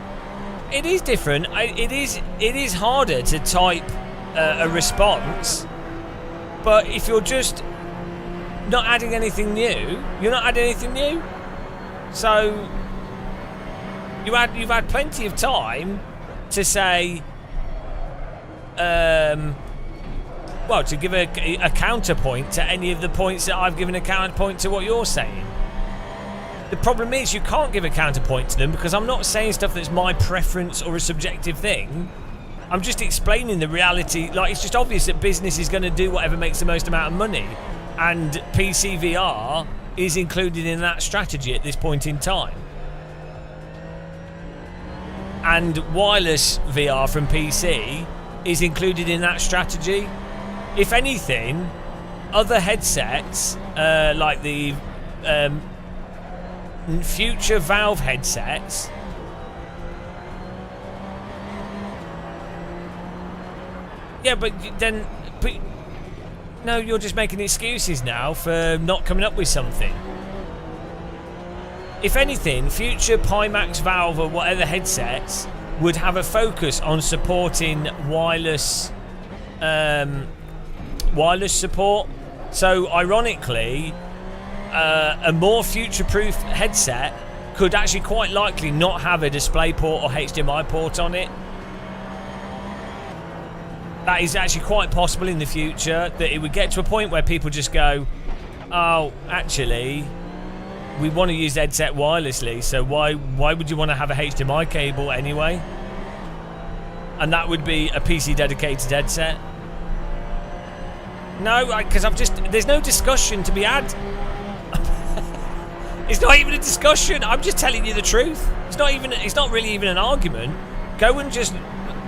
it is different. It is harder to type a response. But if you're just not adding anything new, you're not adding anything new. So you've had plenty of time to say, well, to give a counterpoint to any of the points that I've given a counterpoint to what you're saying. The problem is you can't give a counterpoint to them because I'm not saying stuff that's my preference or a subjective thing. I'm just explaining the reality. Like, it's just obvious that business is going to do whatever makes the most amount of money, and PC VR is included in that strategy at this point in time. And wireless VR from PC is included in that strategy. If anything, other headsets, like the future Valve headsets, yeah, but no, you're just making excuses now for not coming up with something. if anything, future Pimax, Valve, or whatever headsets would have a focus on supporting wireless support. So ironically, a more future-proof headset could actually quite likely not have a DisplayPort or HDMI port on it. That is actually quite possible in the future, that it would get to a point where people just go, oh, actually, we want to use the headset wirelessly, so why would you want to have a HDMI cable anyway? And that would be a PC dedicated headset. No, because there's no discussion to be had. It's not even a discussion. I'm just telling you the truth. It's not really even an argument. Go and just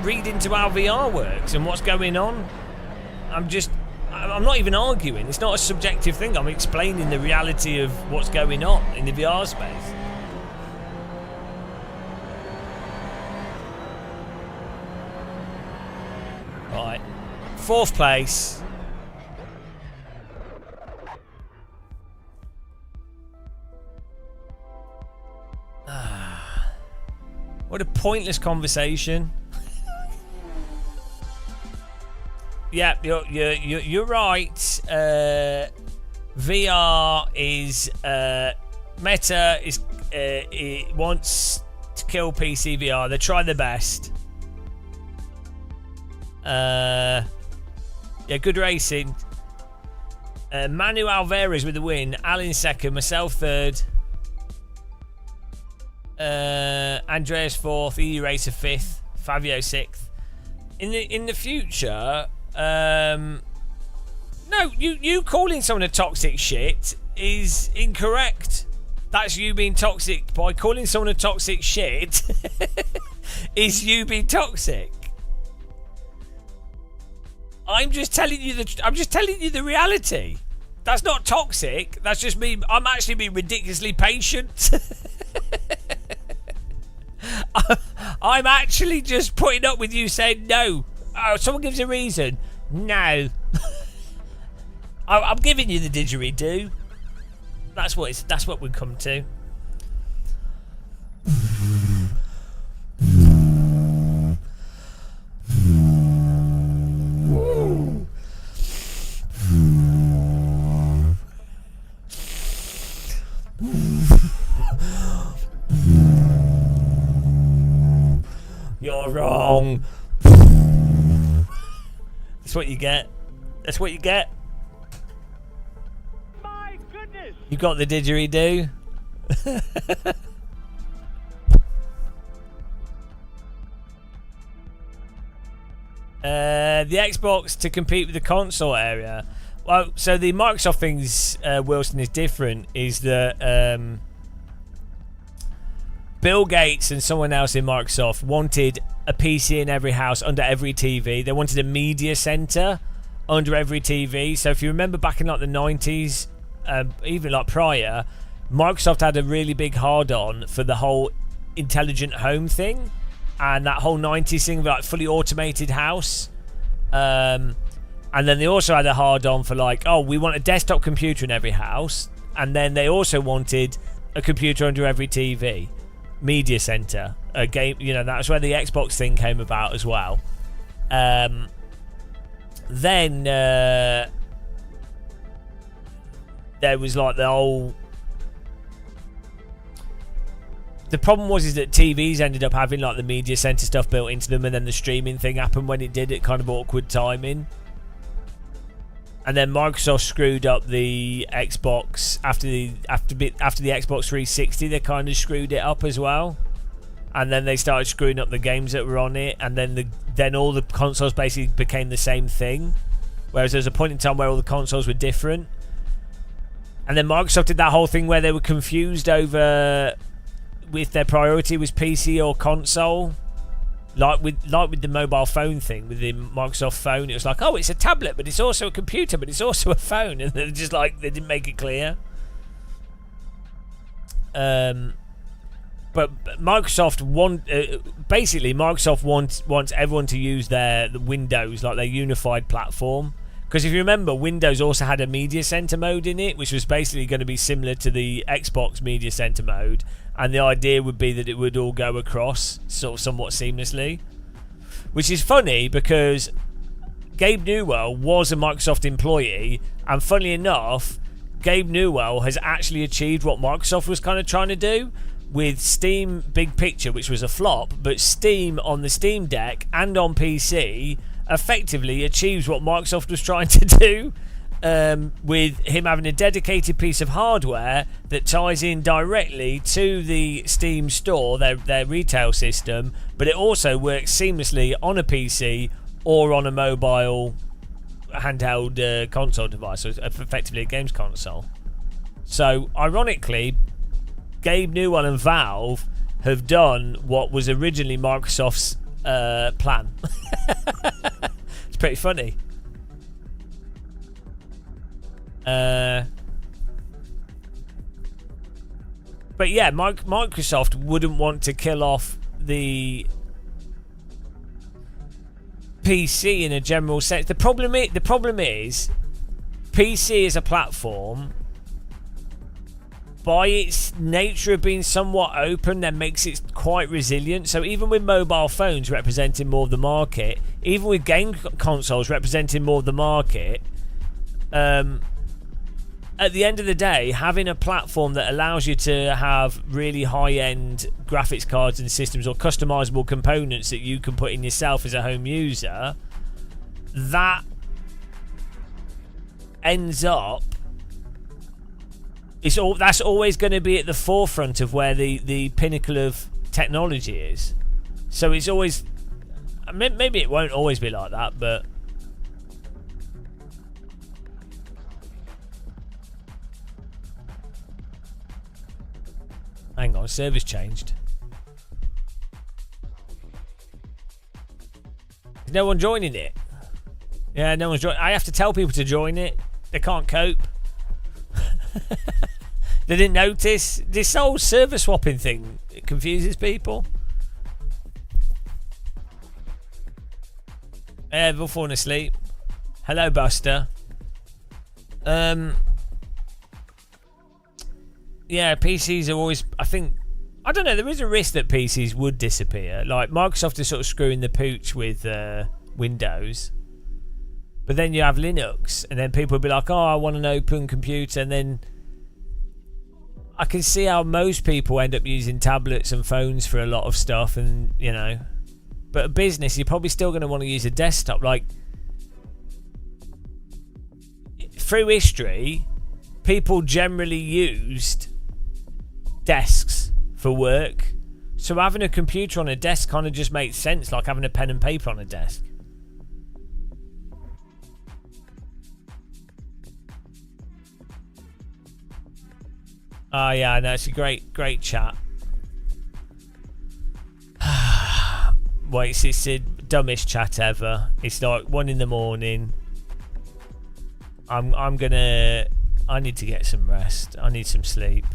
read into how VR works and what's going on. I'm not even arguing. It's not a subjective thing. I'm explaining the reality of what's going on in the VR space. Right. 4th place. What a pointless conversation. Yeah, you're right. VR is Meta is it wants to kill PC VR. They try their best. Yeah, good racing. Manu Alvarez with the win. Alan second. Myself third. Andreas 4th, EU Racer 5th, Fabio 6th. In the future, no, you calling someone a toxic shit is incorrect. That's you being toxic. By calling someone a toxic shit is you being toxic. I'm just telling you the reality. That's not toxic. That's just me. I'm actually being ridiculously patient. I'm actually just putting up with you saying no. Oh, someone gives a reason. No. I'm giving you the didgeridoo. That's what we've come to. You're wrong. That's what you get. That's what you get. My goodness! You got the didgeridoo. The Xbox to compete with the console area. Well, so the Microsoft things, Wilson, is different. Is that Bill Gates and someone else in Microsoft wanted a PC in every house, under every TV. They wanted a media center under every TV. So if you remember back in like the 90s, even like prior, Microsoft had a really big hard-on for the whole intelligent home thing and that whole 90s thing of like fully automated house. And then they also had a hard-on for like, oh, we want a desktop computer in every house. And then they also wanted a computer under every TV. Media center, a game, you know, that's where the Xbox thing came about as well. Then there was like the whole. The problem was that TVs ended up having like the media center stuff built into them, and then the streaming thing happened when it did. It kind of awkward timing. And then Microsoft screwed up the Xbox after the Xbox 360. They kind of screwed it up as well, and then they started screwing up the games that were on it. And then all the consoles basically became the same thing. Whereas there was a point in time where all the consoles were different. And then Microsoft did that whole thing where they were confused over if their priority was PC or console. Like with the mobile phone thing, with the Microsoft phone, it was like, oh, it's a tablet, but it's also a computer, but it's also a phone, and they're just like, they didn't make it clear. But Microsoft wants everyone to use the Windows, like their unified platform, Because if you remember, Windows also had a Media Center mode in it, which was basically going to be similar to the Xbox Media Center mode. And the idea would be that it would all go across sort of somewhat seamlessly. Which is funny because Gabe Newell was a Microsoft employee. And funnily enough, Gabe Newell has actually achieved what Microsoft was kind of trying to do with Steam Big Picture, which was a flop. But Steam on the Steam Deck and on PC effectively achieves what Microsoft was trying to do, with him having a dedicated piece of hardware that ties in directly to the Steam store, their retail system, but it also works seamlessly on a PC or on a mobile handheld console device, so effectively a games console. So ironically, Gabe Newell and Valve have done what was originally Microsoft's plan. It's pretty funny. But yeah, Microsoft wouldn't want to kill off the PC in a general sense. The problem is PC as a platform, by its nature of being somewhat open, that makes it quite resilient. So even with mobile phones representing more of the market, even with game consoles representing more of the market, at the end of the day, having a platform that allows you to have really high-end graphics cards and systems or customizable components that you can put in yourself as a home user, that ends up, that's always going to be at the forefront of where the pinnacle of technology is. So it's always, maybe it won't always be like that, but hang on, server's changed. Is no one joining it? Yeah, no one's joining. I have to tell people to join it. They can't cope. They didn't notice. This whole server swapping thing, it confuses people. Yeah, they're all falling asleep. Hello, Buster. Yeah, PCs are always, I don't know, there is a risk that PCs would disappear. Like, Microsoft is sort of screwing the pooch with Windows. But then you have Linux, and then people will be like, oh, I want an open computer, and then I can see how most people end up using tablets and phones for a lot of stuff, and, you know. But a business, you're probably still going to want to use a desktop. Like, through history, people generally used desks for work. So having a computer on a desk kind of just makes sense, like having a pen and paper on a desk. Oh yeah, no, it's a great chat. Wait, it's the dumbest chat ever. It's like 1 a.m. I need to get some rest. I need some sleep.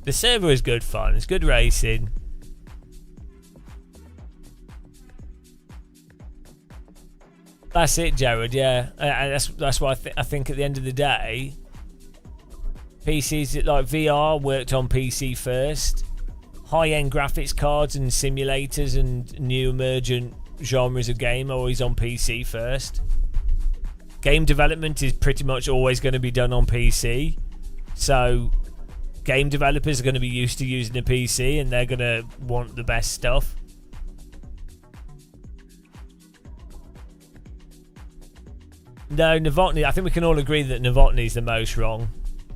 The server is good fun. It's good racing. That's it, Jared. Yeah, that's why I think at the end of the day, PCs like VR worked on PC first. High-end graphics cards and simulators and new emergent genres of game are always on PC first. Game development is pretty much always going to be done on PC. So game developers are going to be used to using a PC, and they're going to want the best stuff. No, Novotny, I think we can all agree that Novotny is the most wrong,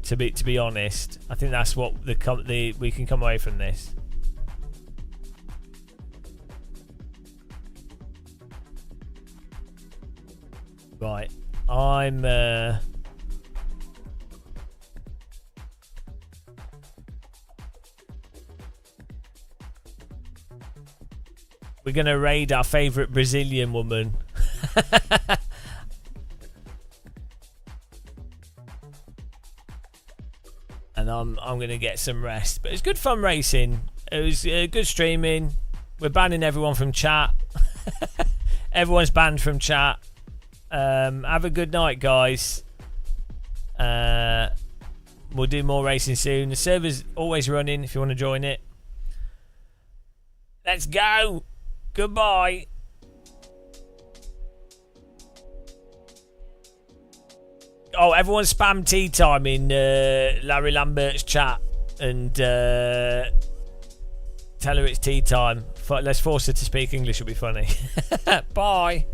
to be honest. I think that's what we can come away from this. Right, I'm we're gonna raid our favourite Brazilian woman. And I'm gonna get some rest. But it's good fun racing. It was good streaming. We're banning everyone from chat. Everyone's banned from chat. Have a good night, guys. We'll do more racing soon. The server's always running if you want to join it. Let's go. Goodbye. Oh, everyone spam tea time in Larry Lambert's chat and tell her it's tea time. Let's force her to speak English. It'll be funny. Bye.